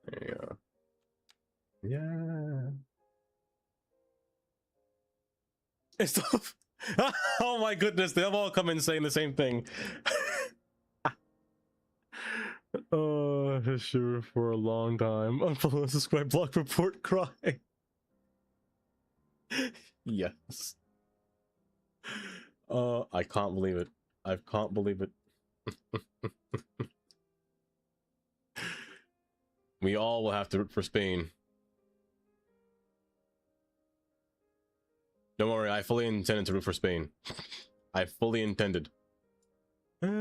There you go. Yeah. It's tough. Oh my goodness, they've all come in saying the same thing. Sure, for a long time. Unfollow, subscribe, block, report, cry. Yes. I can't believe it. I can't believe it. We all will have to root for Spain. Don't worry, I fully intended to root for Spain. I fully intended. Give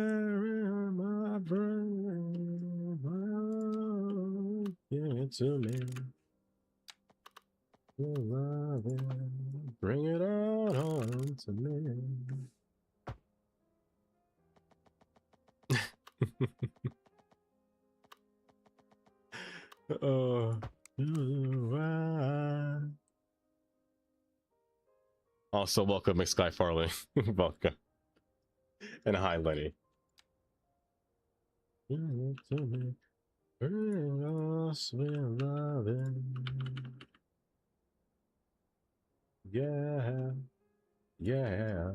it to me. Bring it on to me. Also, welcome, Sky Farley. Welcome. And hi, Lenny. Bring it to me. Bring us with loving. Yeah. Yeah.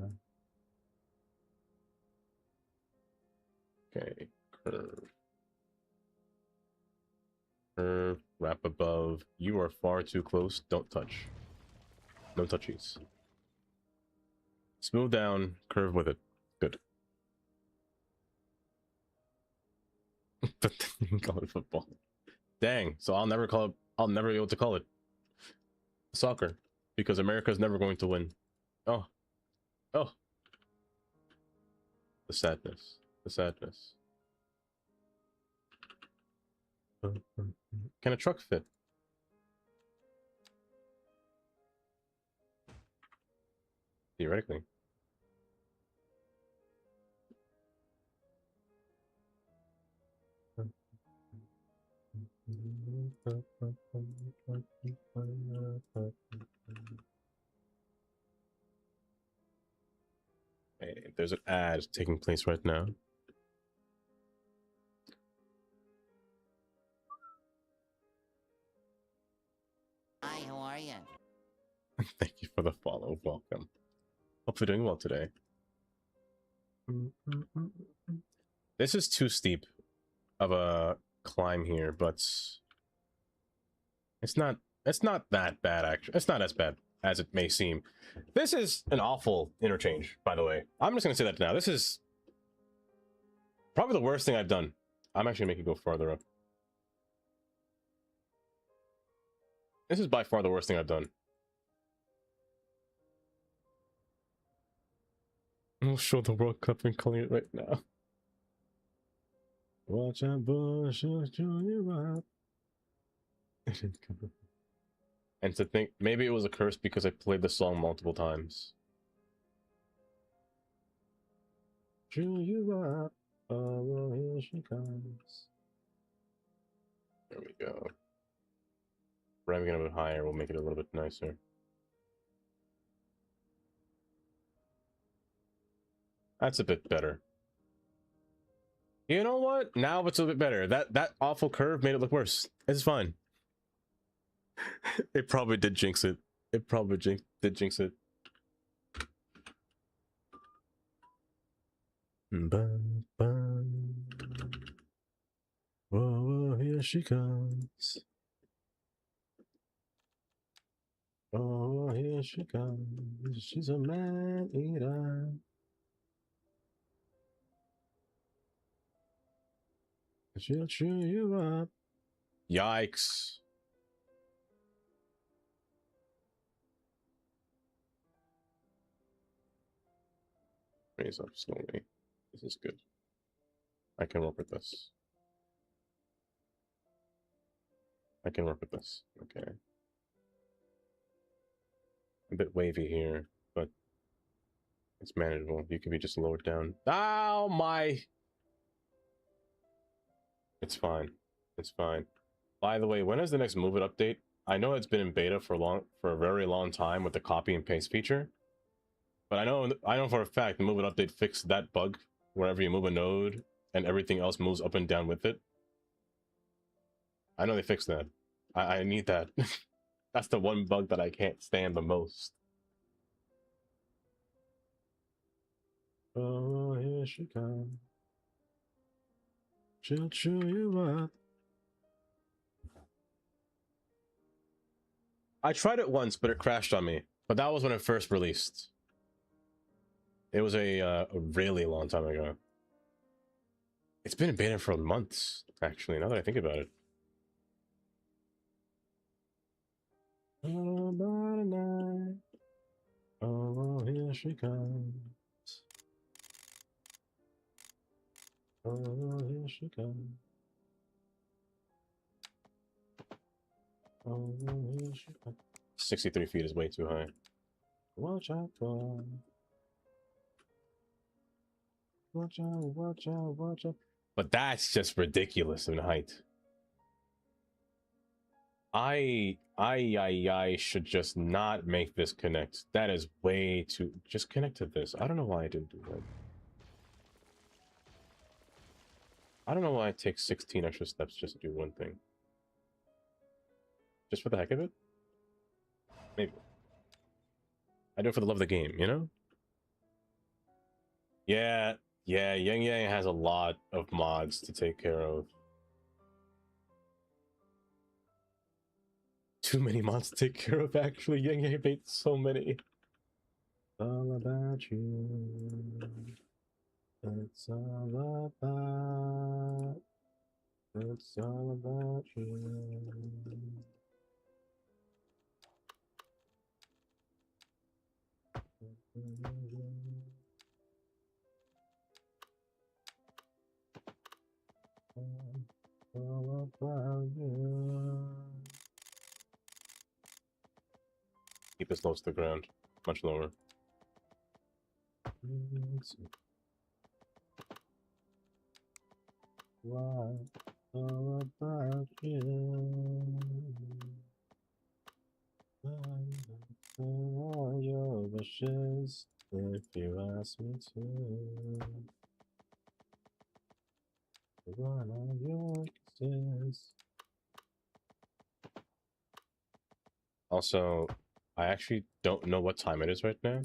Okay. Curve. Curve. Wrap above. You are far too close. Don't touch. No touchies. Smooth down. Curve with it. Good. But then you can call it football. Dang. So I'll never call it. I'll never be able to call it soccer because America's never going to win. Oh. Oh. The sadness. The sadness. Can a truck fit? Theoretically. Hey, there's an ad taking place right now. Hi, how are you? Thank you for the follow. Welcome. Hope you're doing well today. This is too steep of a climb here, but it's not that bad actually. It's not as bad as it may seem. This is an awful interchange, by the way. I'm just gonna say that now. This is probably the worst thing I've done. I'm actually gonna make it go farther up. This is by far the worst thing I've done. We'll show the World Cup and calling it right now. Watch out, bush, you up. And to think, maybe it was a curse because I played the song multiple times. Chew you up, oh, well, here she comes. There we go. Ramming it a bit higher will make it a little bit nicer. That's a bit better. You know what? Now it's a bit better. That awful curve made it look worse. It's fine. It probably did jinx it. It probably did jinx it. Oh, here she comes. Oh, here she comes. She's a man eater. She'll chew you up. Yikes. Raise up slowly. This is good. I can work with this. I can work with this. Okay. A bit wavy here, but it's manageable. You can be just lowered down. Oh my! It's fine. It's fine. By the way, when is the next Move It update? I know it's been in beta for a very long time with the copy and paste feature, but I know for a fact the Move It update fixed that bug wherever you move a node and everything else moves up and down with it. I know they fixed that. I need that. That's the one bug that I can't stand the most. Oh, here she comes. She'll chew you up. I tried it once, but it crashed on me. But that was when it first released. It was a really long time ago. It's been in beta for months, actually, now that I think about it. Oh, by night. Oh, here she comes. Oh, here she comes. Oh, here she comes. 63 feet is way too high. Watch out for. Watch out, watch out, watch out. But that's just ridiculous in height. I should just not make this connect. That is way too. Just connect to this. I don't know why I didn't do that. I don't know why it takes 16 extra steps just to do one thing. Just for the heck of it? Maybe. I do it for the love of the game, you know? Yeah, Yang Yang has a lot of mods to take care of. Too many mods to take care of, actually. Yang Yang made so many. All about you. It's all about. It's all about you. All about you. Keep this close to the ground, much lower. Why all about you? All your wishes, if you ask me to. One of your kisses. Also, I actually don't know what time it is right now.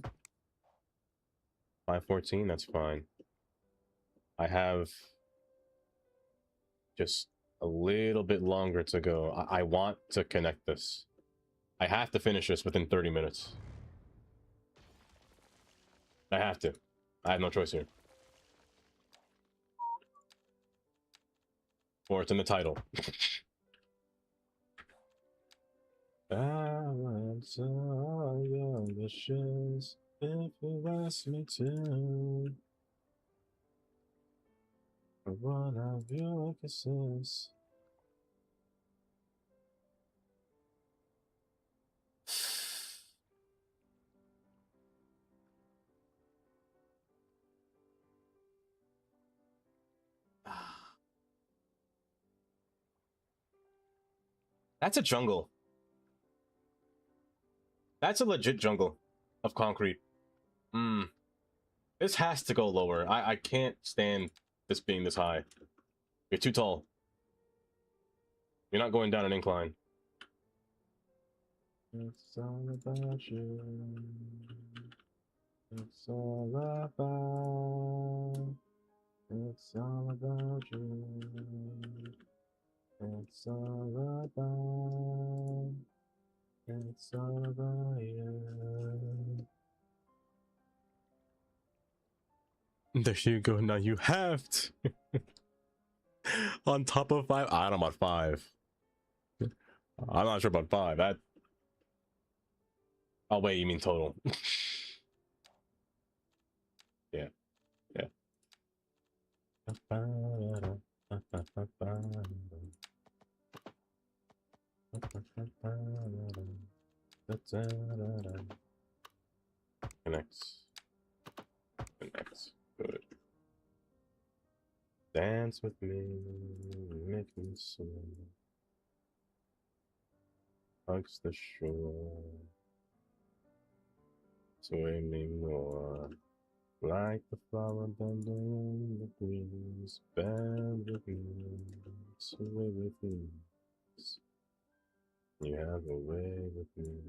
5:14, that's fine. I have just a little bit longer to go. I want to connect this. I have to finish this within 30 minutes. I have to. I have no choice here. Or it's in the title. Balance all your wishes if you ask me to. One of your kisses. That's a jungle. That's a legit jungle of concrete. This has to go lower. I can't stand this being this high. You're too tall. You're not going down an incline. It's all about you. It's all about. It's all about you. It's all about. It's all about you. There you go. Now you have to. On top of 5. I don't know about 5. I'm not sure about 5. That. Oh wait, you mean total? Yeah. Yeah. Connects. Connects. Good. Dance with me, make me swim. Hugs the shore. Sway me more. Like the flower bending in the breeze. Bend with me. Sway with me. You have a way with me.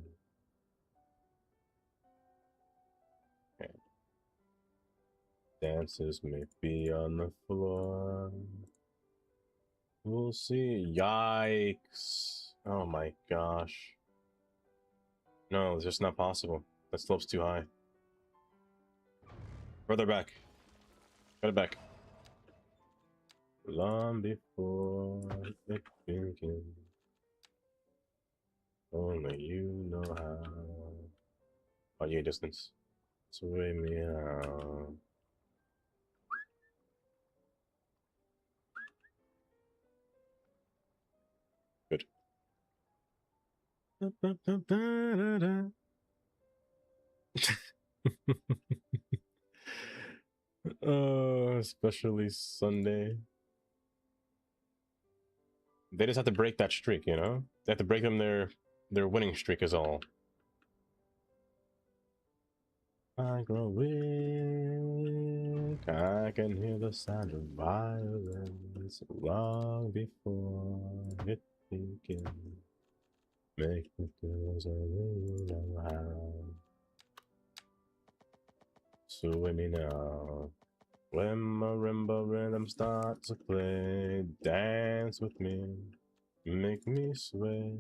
Okay. Dances may be on the floor, We'll see. Yikes. Oh my gosh. No, it's just not possible. That slope's too high. Further back. Got it back. Long before it begins. Only you know how. Oh, yeah, distance. Sway me out. Good. Especially Sunday. They just have to break that streak, you know? They have to break them their winning streak is all. I grow weak, I can hear the sound of violence long before it begins. Make me feel as I really know how. Sway me now. When marimba rhythm starts to play, dance with me, make me sway.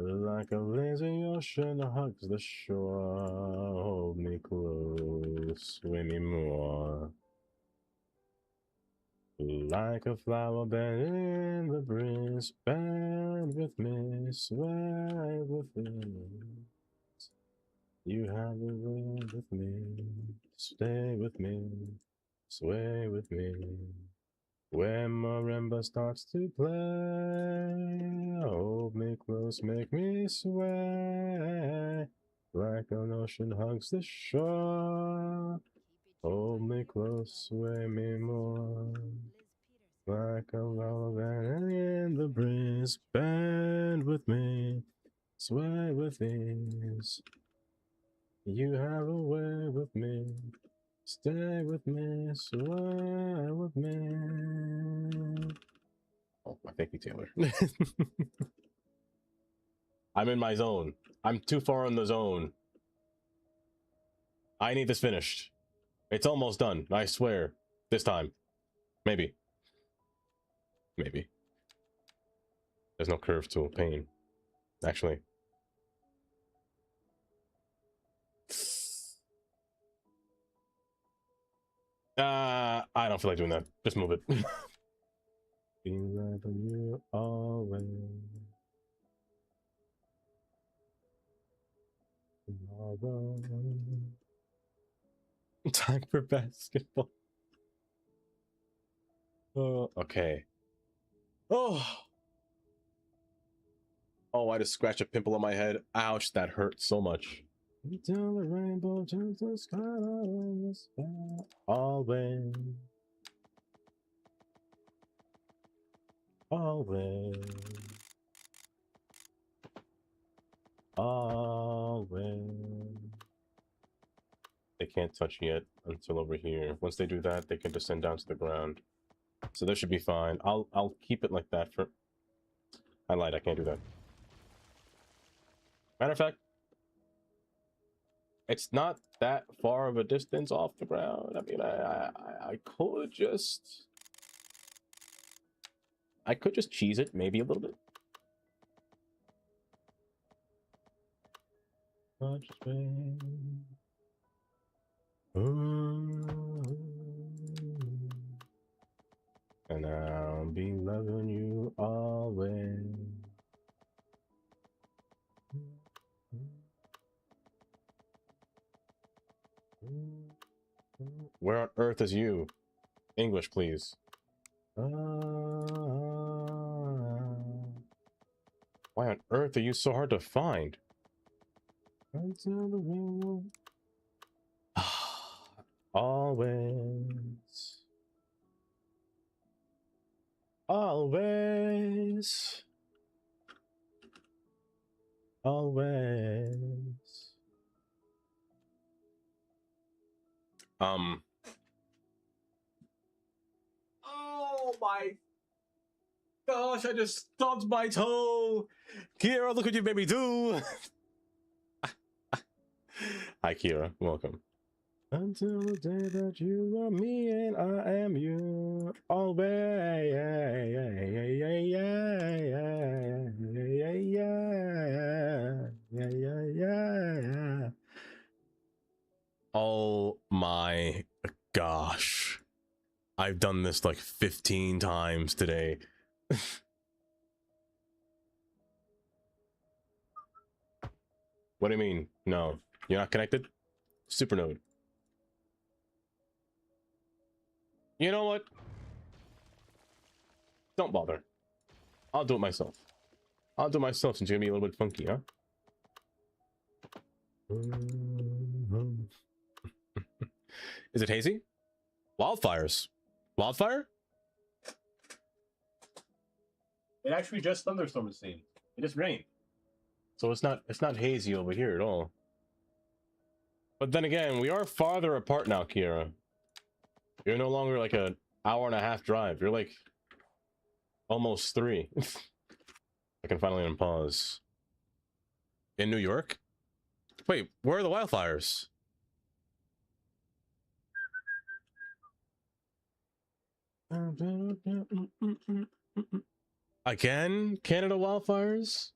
Like a lazy ocean hugs the shore, hold me close, sway me more. Like a flower bending in the breeze, bend with me, sway with me. You have a way with me, stay with me, sway with me. When marimba starts to play, hold me close, make me sway. Like an ocean hugs the shore, hold me close, sway me more. Like a lullaby in the breeze, bend with me, sway with ease. You have a way with me. Stay with me, sway with me. Oh, thank you, Taylor. I'm in my zone. I'm too far in the zone. I need this finished. It's almost done, I swear. This time. Maybe. Maybe. There's no curve tool. Pain. Actually. I don't feel like doing that. Just move it. Be loving you always. Tomorrow. Time for basketball. Oh, okay. Oh. Oh, I just scratched a pimple on my head. Ouch, that hurt so much. Until the rainbow turns the sky on the sky. Always. Always. Always. They can't touch yet until over here. Once they do that, they can descend down to the ground. So this should be fine. I'll keep it like that for... I lied, I can't do that. Matter of fact, it's not that far of a distance off the ground. I mean, I could just... I could just cheese it, maybe a little bit. Much pain. And I'll be loving you always. Where on earth is you? English, please. Why on earth are you so hard to find? Until the rainbow. Always. Always. Always. Oh my gosh, I just stubbed my toe. Kira, look what you made me do. Hi, Kira. Welcome. Until the day that you are me and I am you. Always. Yeah, yeah, yeah, yeah, yeah, yeah, yeah, yeah. Oh my gosh. I've done this like 15 times today. What do you mean? No, you're not connected? Supernode. You know what? Don't bother. I'll do it myself. I'll do it myself since you're gonna be a little bit funky, huh? Is it hazy? Wildfires. Wildfire? It actually just thunderstormed, it seems. It just rained. So it's not hazy over here at all. But then again, we are farther apart now, Kira. You're no longer like an hour and a half drive. You're like almost 3. I can finally unpause. In New York? Wait, where are the wildfires? Again? Canada wildfires?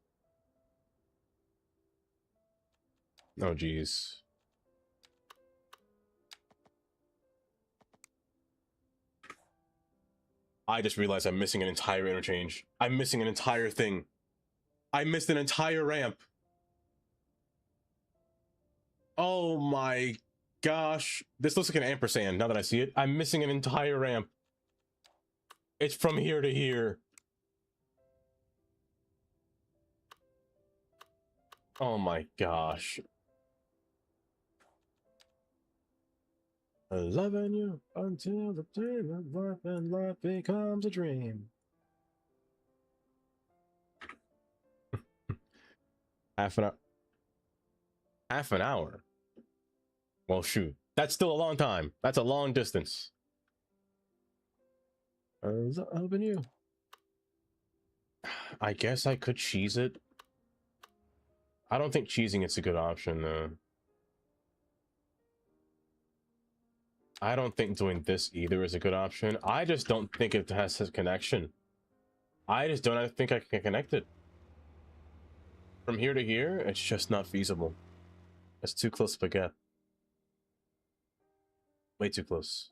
Oh, geez. I just realized I'm missing an entire interchange. I'm missing an entire thing. I missed an entire ramp. Oh my gosh. This looks like an ampersand now that I see it. I'm missing an entire ramp. It's from here to here. Oh my gosh. Loving you until the day of life and life becomes a dream. Half an hour. Half an hour? Well, shoot. That's still a long time. That's a long distance. Loving you. I guess I could cheese it. I don't think cheesing it's a good option, though. I don't think doing this either is a good option. I just don't think it has a connection. I just don't think I can connect it. From here to here, it's just not feasible. It's too close to get. Way too close.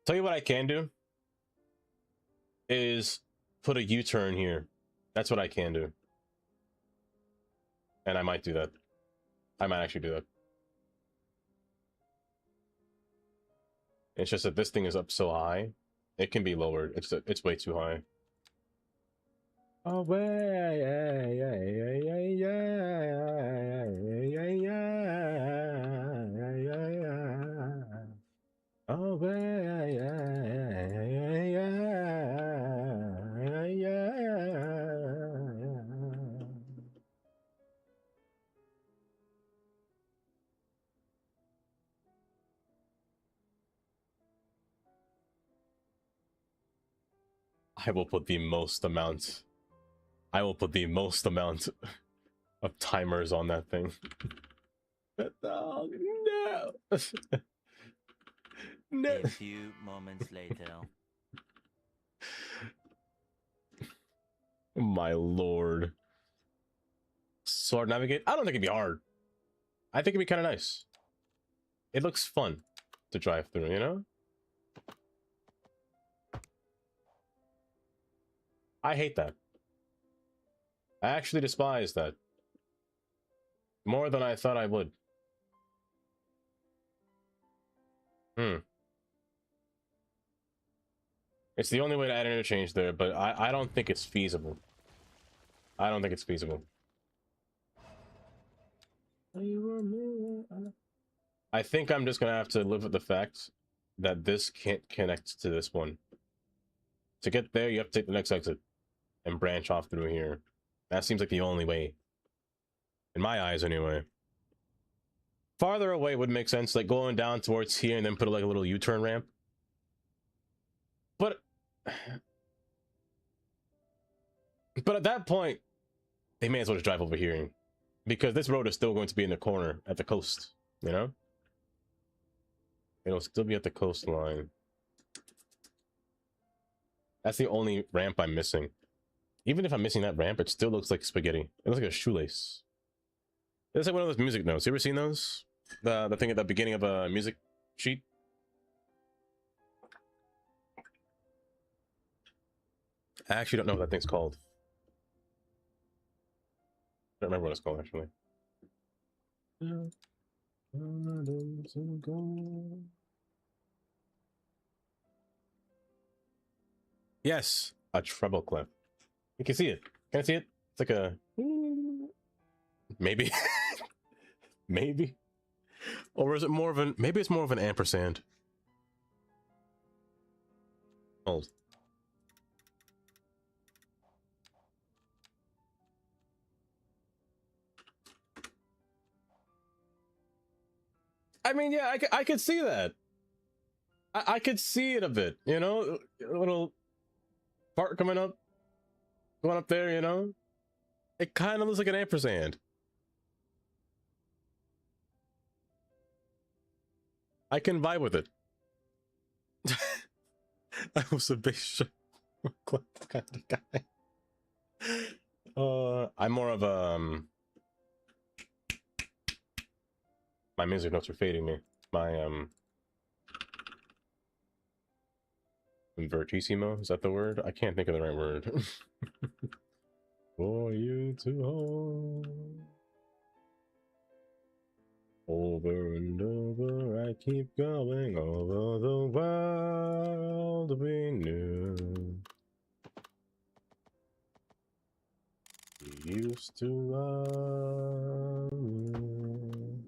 Tell you what I can do is put a U-turn here. That's what I can do. And I might do that. I might actually do that. It's just that this thing is up so high. It can be lowered. It's way too high. Oh, way, yeah, yeah, yeah, yeah, yeah, yeah, yeah, yeah, yeah. Oh, way, yeah, yeah, yeah, yeah, yeah. I will put the most amount. I will put the most amount of timers on that thing. Oh, no. No. A few moments later. My lord. Sword navigate? I don't think it'd be hard. I think it'd be kind of nice. It looks fun to drive through, you know? I hate that. I actually despise that. More than I thought I would. It's the only way to add an interchange there, but I don't think it's feasible. I don't think it's feasible. I think I'm just gonna have to live with the fact that this can't connect to this one. To get there, you have to take the next exit and branch off through here. That seems like the only way. In my eyes, anyway. Farther away would make sense, like going down towards here and then put like a little U-turn ramp. But at that point, they may as well just drive over here Because this road is still going to be in the corner at the coast, you know? It'll still be at the coastline. That's the only ramp I'm missing. Even if I'm missing that ramp, it still looks like spaghetti. It looks like a shoelace. It's like one of those music notes. You ever seen those? The thing at the beginning of a music sheet? I actually don't know what that thing's called. I don't remember what it's called, actually. Yes, a treble clef. You can see it. Can I see it? It's like a... Maybe. Maybe. Or is it more of an... Maybe it's more of an ampersand. Hold. I mean, yeah, I could see that. I could see it a bit, you know? A little part coming up. Going up there, you know? It kind of looks like an ampersand. I can vibe with it. I was a big kind of guy. I'm more of a... my music notes are fading me. My, Invertissimo, is that the word? I can't think of the right word. For you to hold. Over and over, I keep going over the world we knew. We used to love you.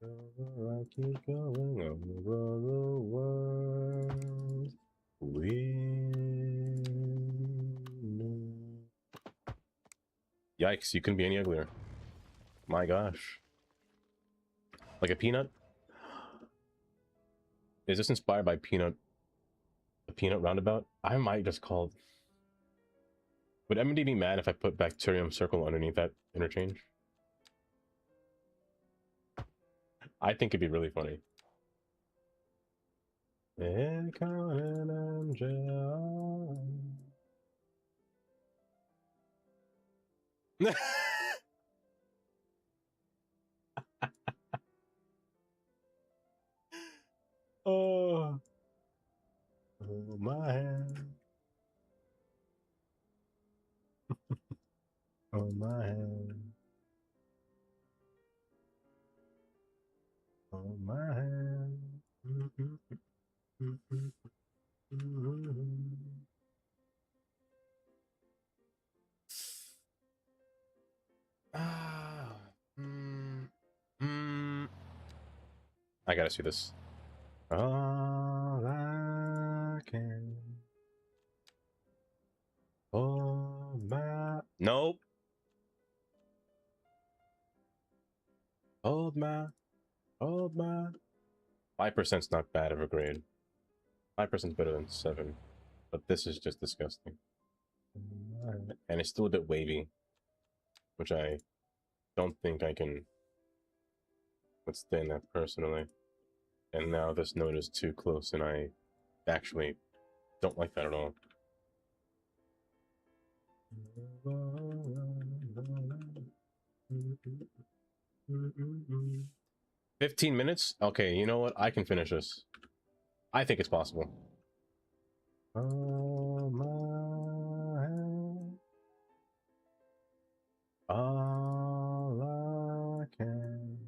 Over, I keep going over the world we knew. Yikes, you couldn't be any uglier. My gosh. Like a peanut? Is this inspired by Peanut? The Peanut Roundabout? I might just call... Would MD be mad if I put Bacterium Circle underneath that interchange? I think it'd be really funny. Oh, oh my hand. Oh my hand. Oh my hand. Ah. I gotta see this. All I can. Oh my. Nope. Hold my. 5%'s not bad of a grade. 5%'s better than 7. But this is just disgusting. And it's still a bit wavy. Which I don't think I can withstand that personally. And now this note is too close and I actually don't like that at all. 15 minutes? Okay, you know what? I can finish this. I think it's possible. Oh my hand. All I can.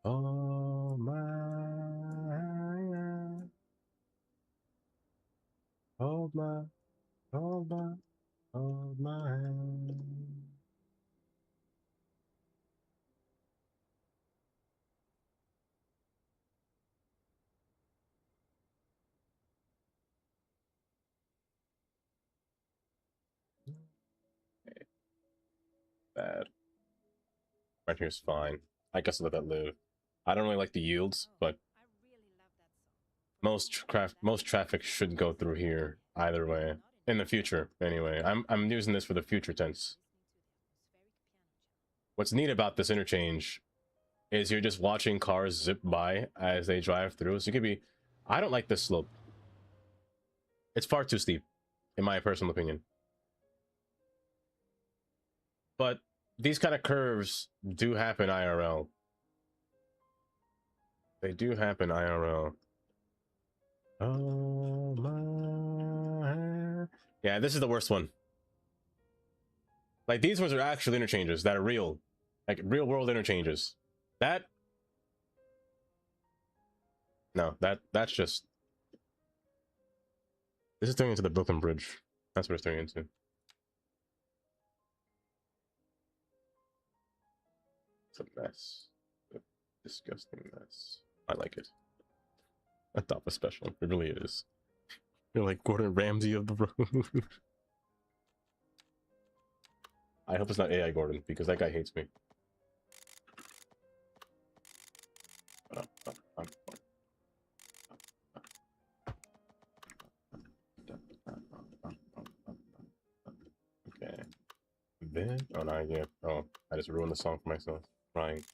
Oh my hand. Hold my hand. Bad. Right here's fine. I guess I'll let that live. I don't really like the yields, but most traffic should go through here either way. In the future, anyway. I'm using this for the future tense. What's neat about this interchange is you're just watching cars zip by as they drive through. So you could be, I don't like this slope. It's far too steep, in my personal opinion. But these kind of curves do happen IRL. They do happen IRL. Oh my. Yeah, this is the worst one. Like, these ones are actual interchanges that are real. Like, real world interchanges. That... No, that's just... This is turning into the Brooklyn Bridge. That's what it's turning into. It's a mess. A disgusting mess. I like it. Adopt a special. It really is. You're like Gordon Ramsay of the road. I hope it's not AI Gordon, because that guy hates me. Okay. Then, oh no, yeah. Oh, I just ruined the song for myself. Crying.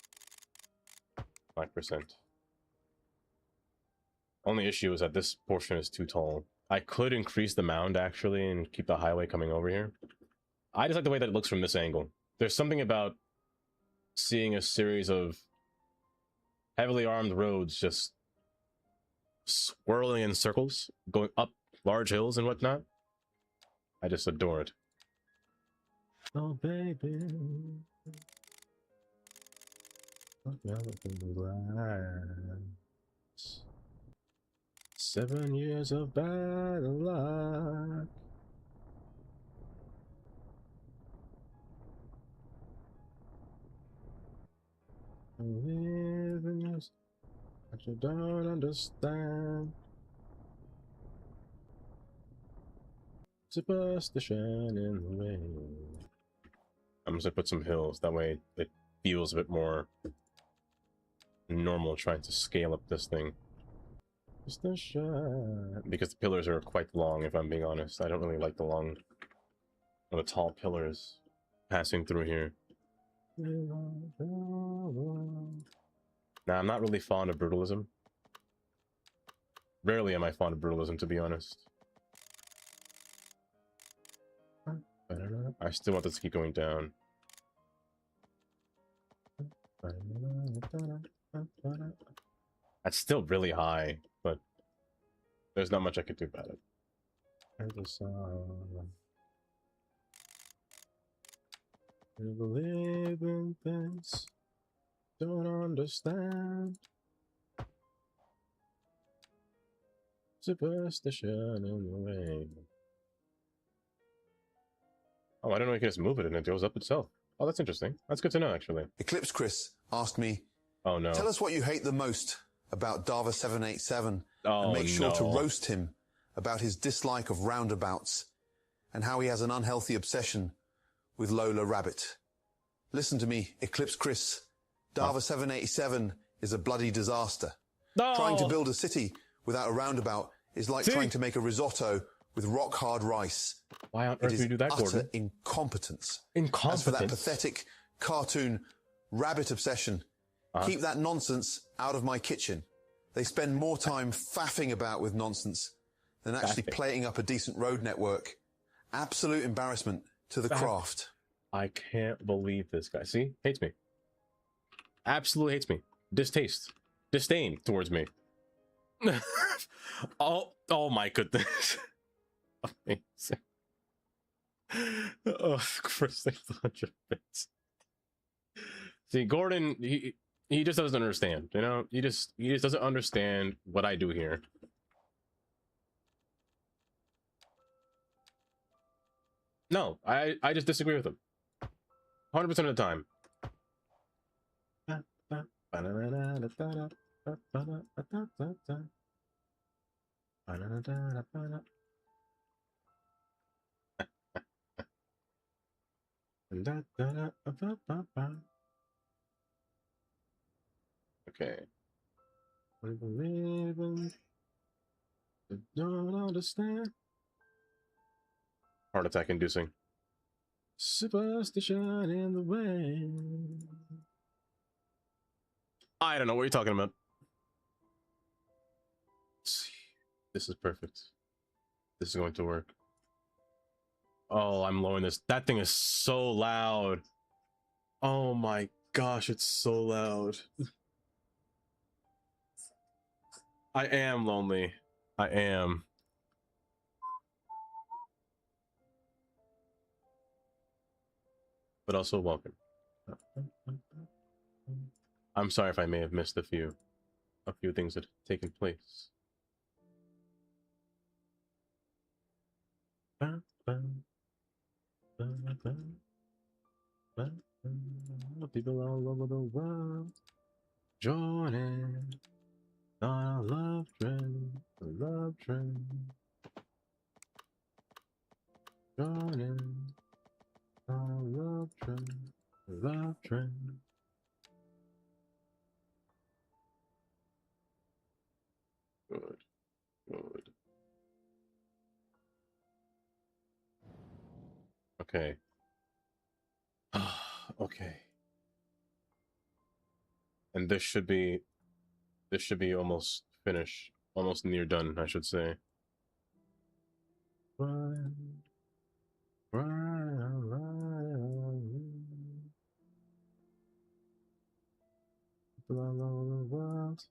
5%. Only issue is that this portion is too tall. I could increase the mound actually and keep the highway coming over here. I just like the way that it looks from this angle. There's something about seeing a series of heavily armed roads just swirling in circles, going up large hills and whatnot. I just adore it. Oh, baby. 7 years of bad luck. But you don't understand. Superstition in the rain. I'm just gonna put some hills, that way it feels a bit more normal trying to scale up this thing. Because the pillars are quite long, if I'm being honest. I don't really like the long or the tall pillars passing through here. Nah, I'm not really fond of brutalism. Rarely am I fond of brutalism, to be honest. I still want this to keep going down. That's still really high, but there's not much I could do about it. You believe in things, don't understand. Superstition in the rain. Oh, I don't know you can just move it and it goes up itself. Oh, that's interesting. That's good to know, actually. Eclipse Chris asked me, oh no. Tell us what you hate the most about Dava 787 oh, and make sure no. to roast him about his dislike of roundabouts and how he has an unhealthy obsession with Lola Rabbit. Listen to me, Eclipse Chris. Dava 787 is a bloody disaster. No. Trying to build a city without a roundabout is like trying to make a risotto with rock-hard rice. Why on earth do you do that, Gordon? Utter incompetence. Incompetence? As for that pathetic cartoon rabbit obsession, keep that nonsense out of my kitchen. They spend more time faffing about with nonsense than actually playing up a decent road network. Absolute embarrassment to the craft. I can't believe this guy. See? Hates me. Absolutely hates me. Distaste. Disdain towards me. oh my goodness. Amazing. Oh, Chris, thanks 100 bits. See, Gordon, he just doesn't understand, you know? He just doesn't understand what I do here. No, I just disagree with him. 100% of the time. Okay. I believe in... don't understand. Heart attack inducing. Superstition in the way. I don't know what you're talking about. Let's see. This is perfect. This is going to work. Oh, I'm lowering this. That thing is so loud. Oh my gosh, it's so loud. I am lonely. I am. But also welcome. I'm sorry if I may have missed a few things that have taken place. People all over the world joining on a love train, joining on a love train. Good, good. Okay. Okay. And this should be almost finished, almost near done, I should say. People all over the world.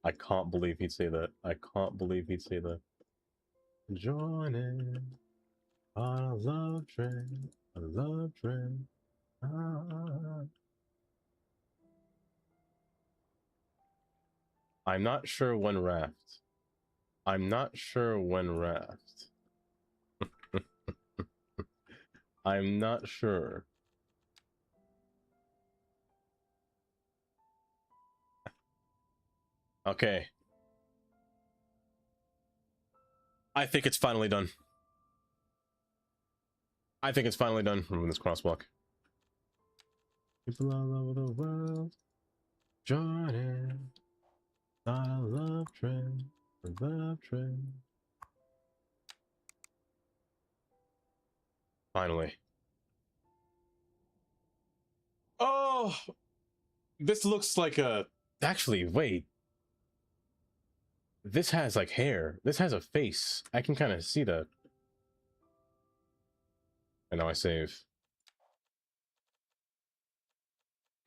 I can't believe he'd say that. I can't believe he'd say that. Joining on a love train, a love train. I'm not sure when raft. I'm not sure when raft. I'm not sure. Okay. I think it's finally done. I think it's finally done. Remove this crosswalk. People all over the world joining on a love train, a love train. Finally. Oh, this looks like a. Actually, wait. This has like hair. This has a face. I can kind of see that. And now I save.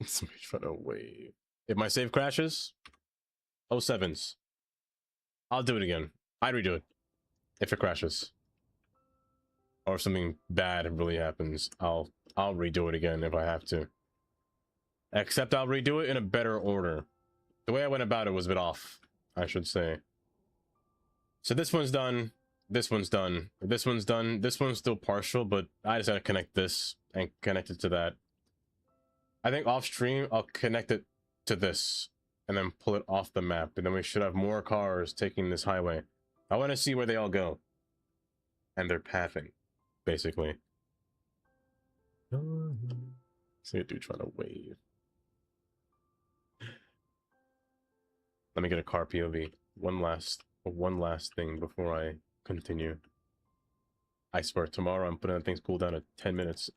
Somebody's trying to wave. If my save crashes, 07s. I'll do it again. I'd redo it if it crashes. Or if something bad really happens, I'll redo it again if I have to. Except I'll redo it in a better order. The way I went about it was a bit off, I should say. So this one's done. This one's done. This one's done. This one's still partial, but I just gotta connect this and connect it to that. I think off stream, I'll connect it to this and then pull it off the map. And then we should have more cars taking this highway. I want to see where they all go. And their pathing, basically. See a dude trying to wave. Let me get a car POV. One last thing before I continue. I swear, tomorrow I'm putting that thing's cooldown at 10 minutes.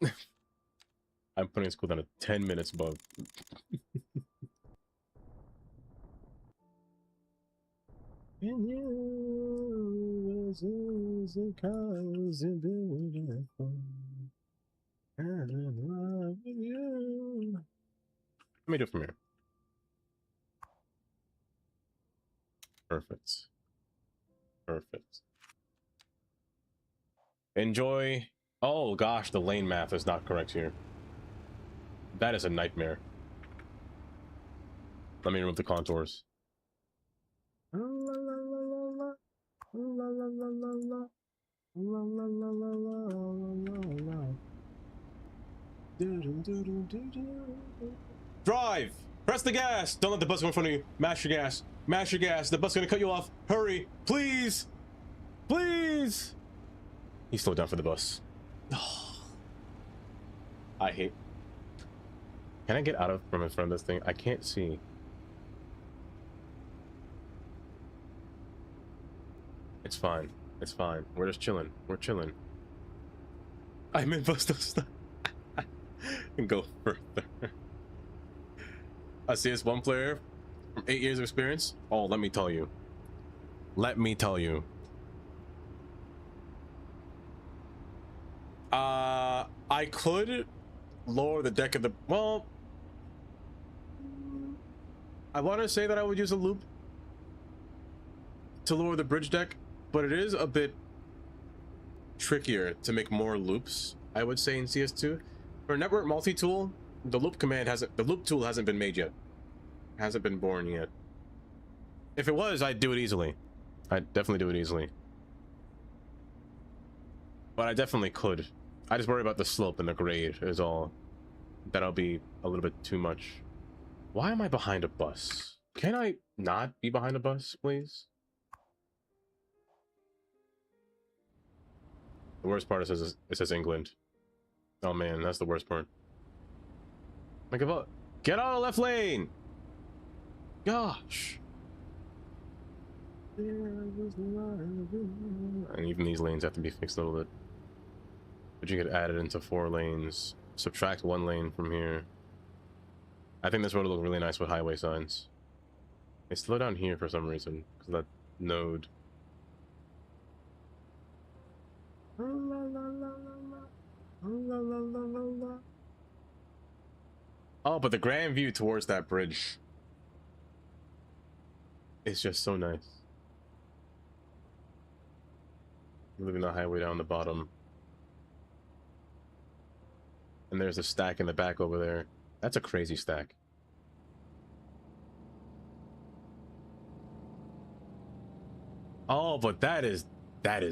I'm putting its cooldown at 10 minutes above. And you, this is because you're beautiful. And in love with you. Let me do it from here. Perfect. Perfect. Enjoy. Oh gosh, the lane math is not correct here. That is a nightmare. Let me remove the contours. Drive! Press the gas! Don't let the bus go in front of you. Mash your gas. Mash your gas. The bus is gonna cut you off. Hurry! Please! Please! He slowed down for the bus. I hate... Can I get out of from in front of this thing? I can't see. It's fine. It's fine. We're just chilling. We're chilling. I'm in bus. Stop. and go further. A CS1 player from 8 years of experience. Oh, let me tell you. Let me tell you. I could lower the deck of the, well, I want to say that I would use a loop to lower the bridge deck, but it is a bit trickier to make more loops, I would say, in CS2. For network multi-tool, the loop tool hasn't been made yet. Hasn't been born yet. If it was, I'd do it easily. I'd definitely do it easily. But I definitely could. I just worry about the slope and the grade is all. That'll be a little bit too much. Why am I behind a bus? Can I not be behind a bus, please? The worst part is it says England. Oh man, that's the worst part. Like, get out of the left lane! Gosh! And even these lanes have to be fixed a little bit. But you could add it into 4 lanes. Subtract 1 lane from here. I think this road will look really nice with highway signs. They slow down here for some reason, because of that node. Oh, but the grand view towards that bridge is just so nice. Leaving the highway down the bottom. And there's a stack in the back over there. That's a crazy stack. Oh, but that is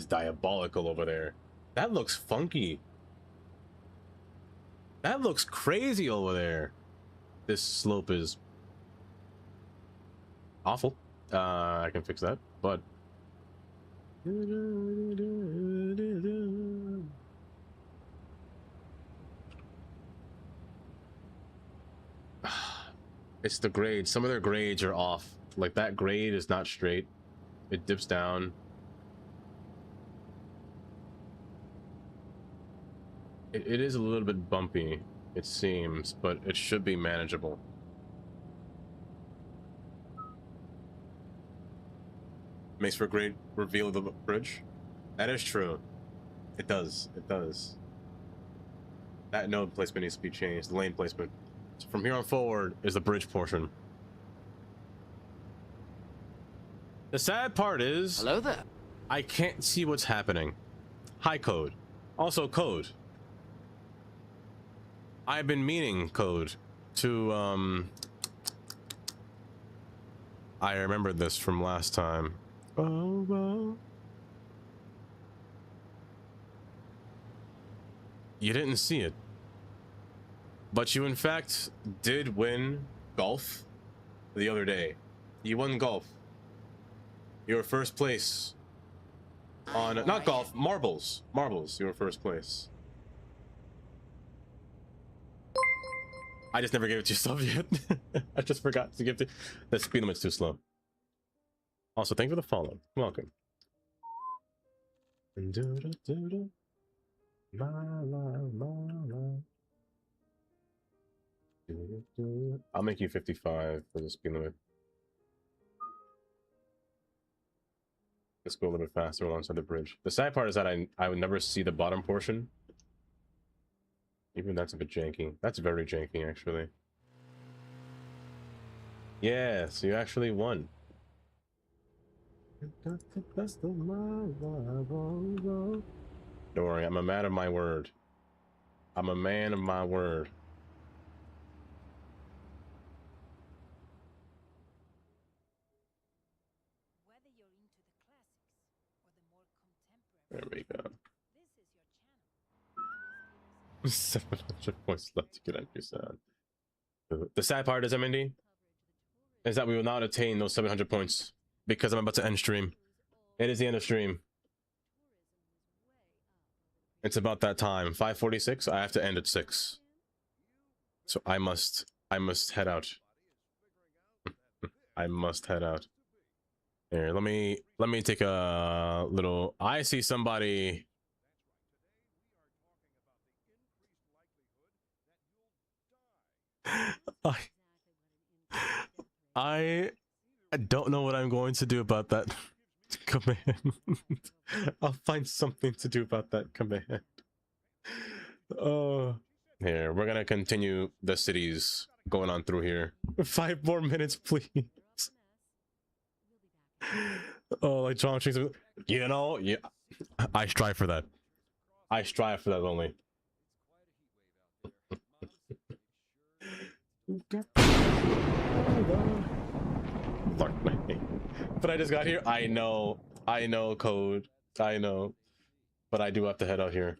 diabolical over there. That looks funky. That looks crazy over there. This slope is awful. I can fix that, but it's the grade. Some of their grades are off. Like that grade is not straight. It dips down. It is a little bit bumpy, it seems, but it should be manageable. Makes for a great reveal of the bridge. That is true. It does. It does. That node placement needs to be changed. The lane placement. So from here on forward is the bridge portion. The sad part is... Hello there. I can't see what's happening. Hi, code. Also, code. I've been meaning, code, to, I remembered this from last time. Oh, well. You didn't see it. But you, in fact, did win golf the other day. You won golf. You were first place on... Not golf, marbles. Marbles, you were first place. I just never gave it to yourself yet. I just forgot to give it. The speed limit's too slow. Also, thank you for the follow. Welcome. I'll make you 55 for the speed limit. Let's go a little bit faster alongside the bridge. The sad part is that I would never see the bottom portion. Even that's a bit janky. That's very janky, actually. Yeah, so you actually won. Don't worry, I'm a man of my word. I'm a man of my word. There we go. 700 points left to get on your sound. The sad part is, MND, is that we will not attain those 700 points because I'm about to end stream. It is the end of stream. It's about that time. 5:46. I have to end at 6. So I must head out. I must head out. Here, let me take a little. I see somebody. I don't know what I'm going to do about that command. I'll find something to do about that command. Oh, here, we're gonna continue the cities going on through here. 5 more minutes, please. Oh, like John Streets, you know, yeah, I strive for that. I strive for that only. But I just got here. I know code. I know, but I do have to head out here.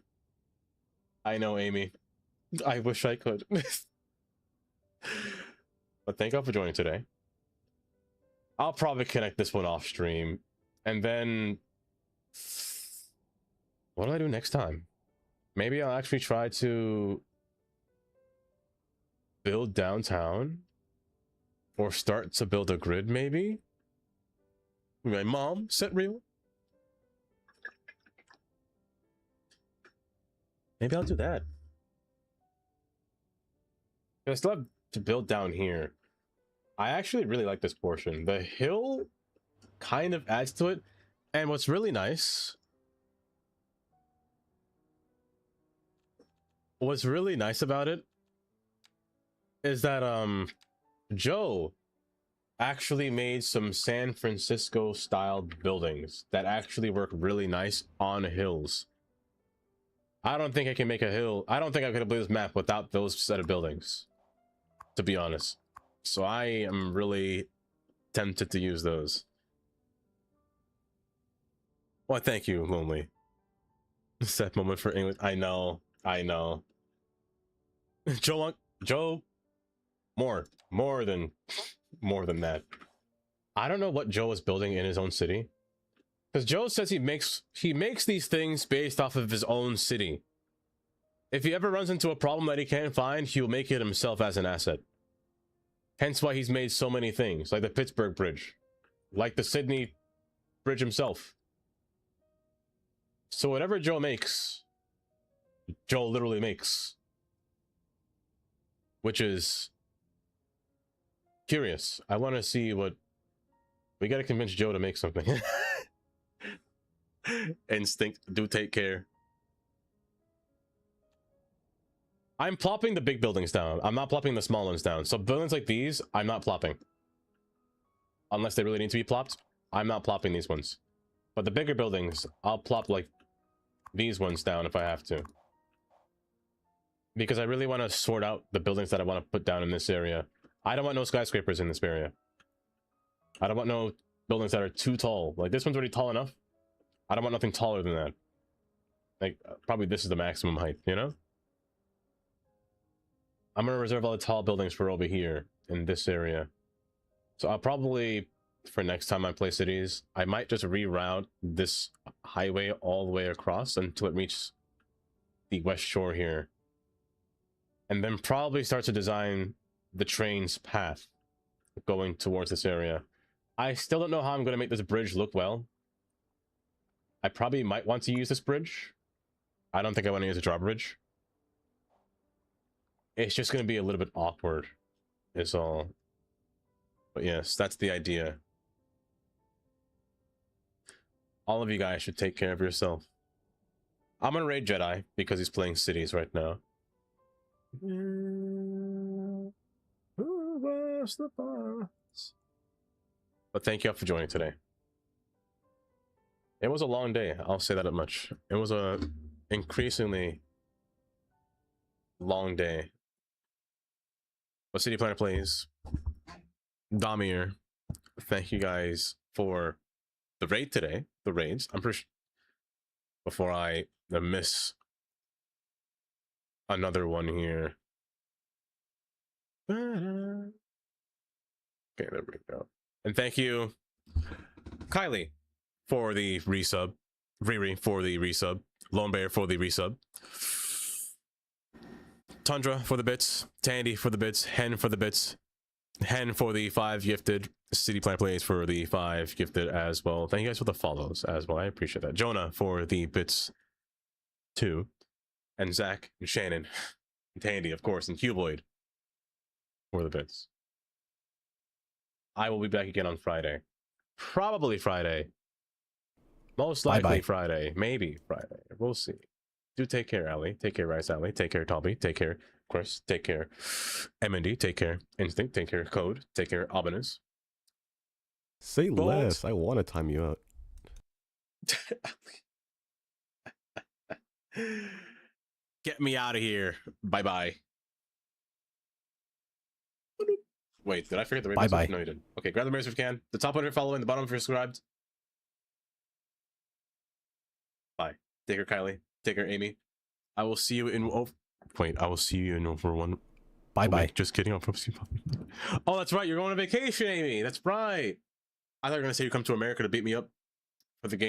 I know, Amy. I wish I could. But thank you all for joining today. I'll probably connect this one off stream, and then what do I do next time? Maybe I'll actually try to build downtown, or start to build a grid. Maybe my mom set real. Maybe I'll do that. I still have to build down here. I actually really like this portion. The hill kind of adds to it, and what's really nice, about it is that Joe actually made some San Francisco style buildings that actually work really nice on hills. I don't think I can make a hill. I don't think I could have played this map without those set of buildings, to be honest. So I am really tempted to use those. Well, thank you, Lonely. Set moment for English. I know. Joe, more than that. I don't know what Joe is building in his own city, because Joe says he makes these things based off of his own city. If he ever runs into a problem that he can't find, he'll make it himself as an asset. Hence why he's made so many things, like the Pittsburgh Bridge, like the Sydney Bridge himself. So whatever Joe makes, Joe literally makes. Which is curious. I want to see what... We gotta convince Joe to make something. Instinct, do take care. I'm plopping the big buildings down. I'm not plopping the small ones down. So buildings like these, I'm not plopping. Unless they really need to be plopped, I'm not plopping these ones. But the bigger buildings, I'll plop like these ones down if I have to. Because I really want to sort out the buildings that I want to put down in this area. I don't want no skyscrapers in this area. I don't want no buildings that are too tall. Like this one's already tall enough. I don't want nothing taller than that. Like probably this is the maximum height, you know? I'm going to reserve all the tall buildings for over here in this area. So I'll probably, for next time I play cities, I might just reroute this highway all the way across until it reaches the west shore here. And then probably start to design the train's path going towards this area. I still don't know how I'm going to make this bridge look well. I probably might want to use this bridge. I don't think I want to use a drawbridge. It's just going to be a little bit awkward, is all. But yes, that's the idea. All of you guys should take care of yourself. I'm going to raid Jedi because he's playing cities right now. Who was the boss? But thank you all for joining today. It was a long day, I'll say that much. It was a increasingly long day. But City Planner Plays, Damir, thank you guys for the raid today. The raids. I'm pretty sure before I miss another one here. Okay, there we go. And thank you, Kylie, for the resub, Riri for the resub, Lone Bear for the resub, Tundra for the bits, Tandy for the bits, Hen for the bits, Hen for the 5 gifted, City Planet Plays for the 5 gifted as well. Thank you guys for the follows as well. I appreciate that. Jonah for the bits too, and Zach and Shannon, and Tandy of course, and Cuboid for the bits. I will be back again on Friday. Probably Friday. Most likely Bye-bye. Friday. Maybe Friday. We'll see. Do take care, Allie. Take care, Rice Allie. Take care, Toby. Take care, Chris. Take care, MND. Take care, Instinct. Take care, Code. Take care, Ominous. Say less. I want to time you out. Get me out of here. Bye bye. Wait, did I forget the raid Bye-bye. message? No, you didn't. Okay, grab the mirrors if you can. The top one if you're following, the bottom if you're subscribed. Bye. Take care, Kylie. Take care, Amy. I will see you in. Oh, wait, I will see you in over one. Bye bye. Wait, just kidding. Oh, that's right. You're going on vacation, Amy. That's right. I thought you were going to say you come to America to beat me up for the game.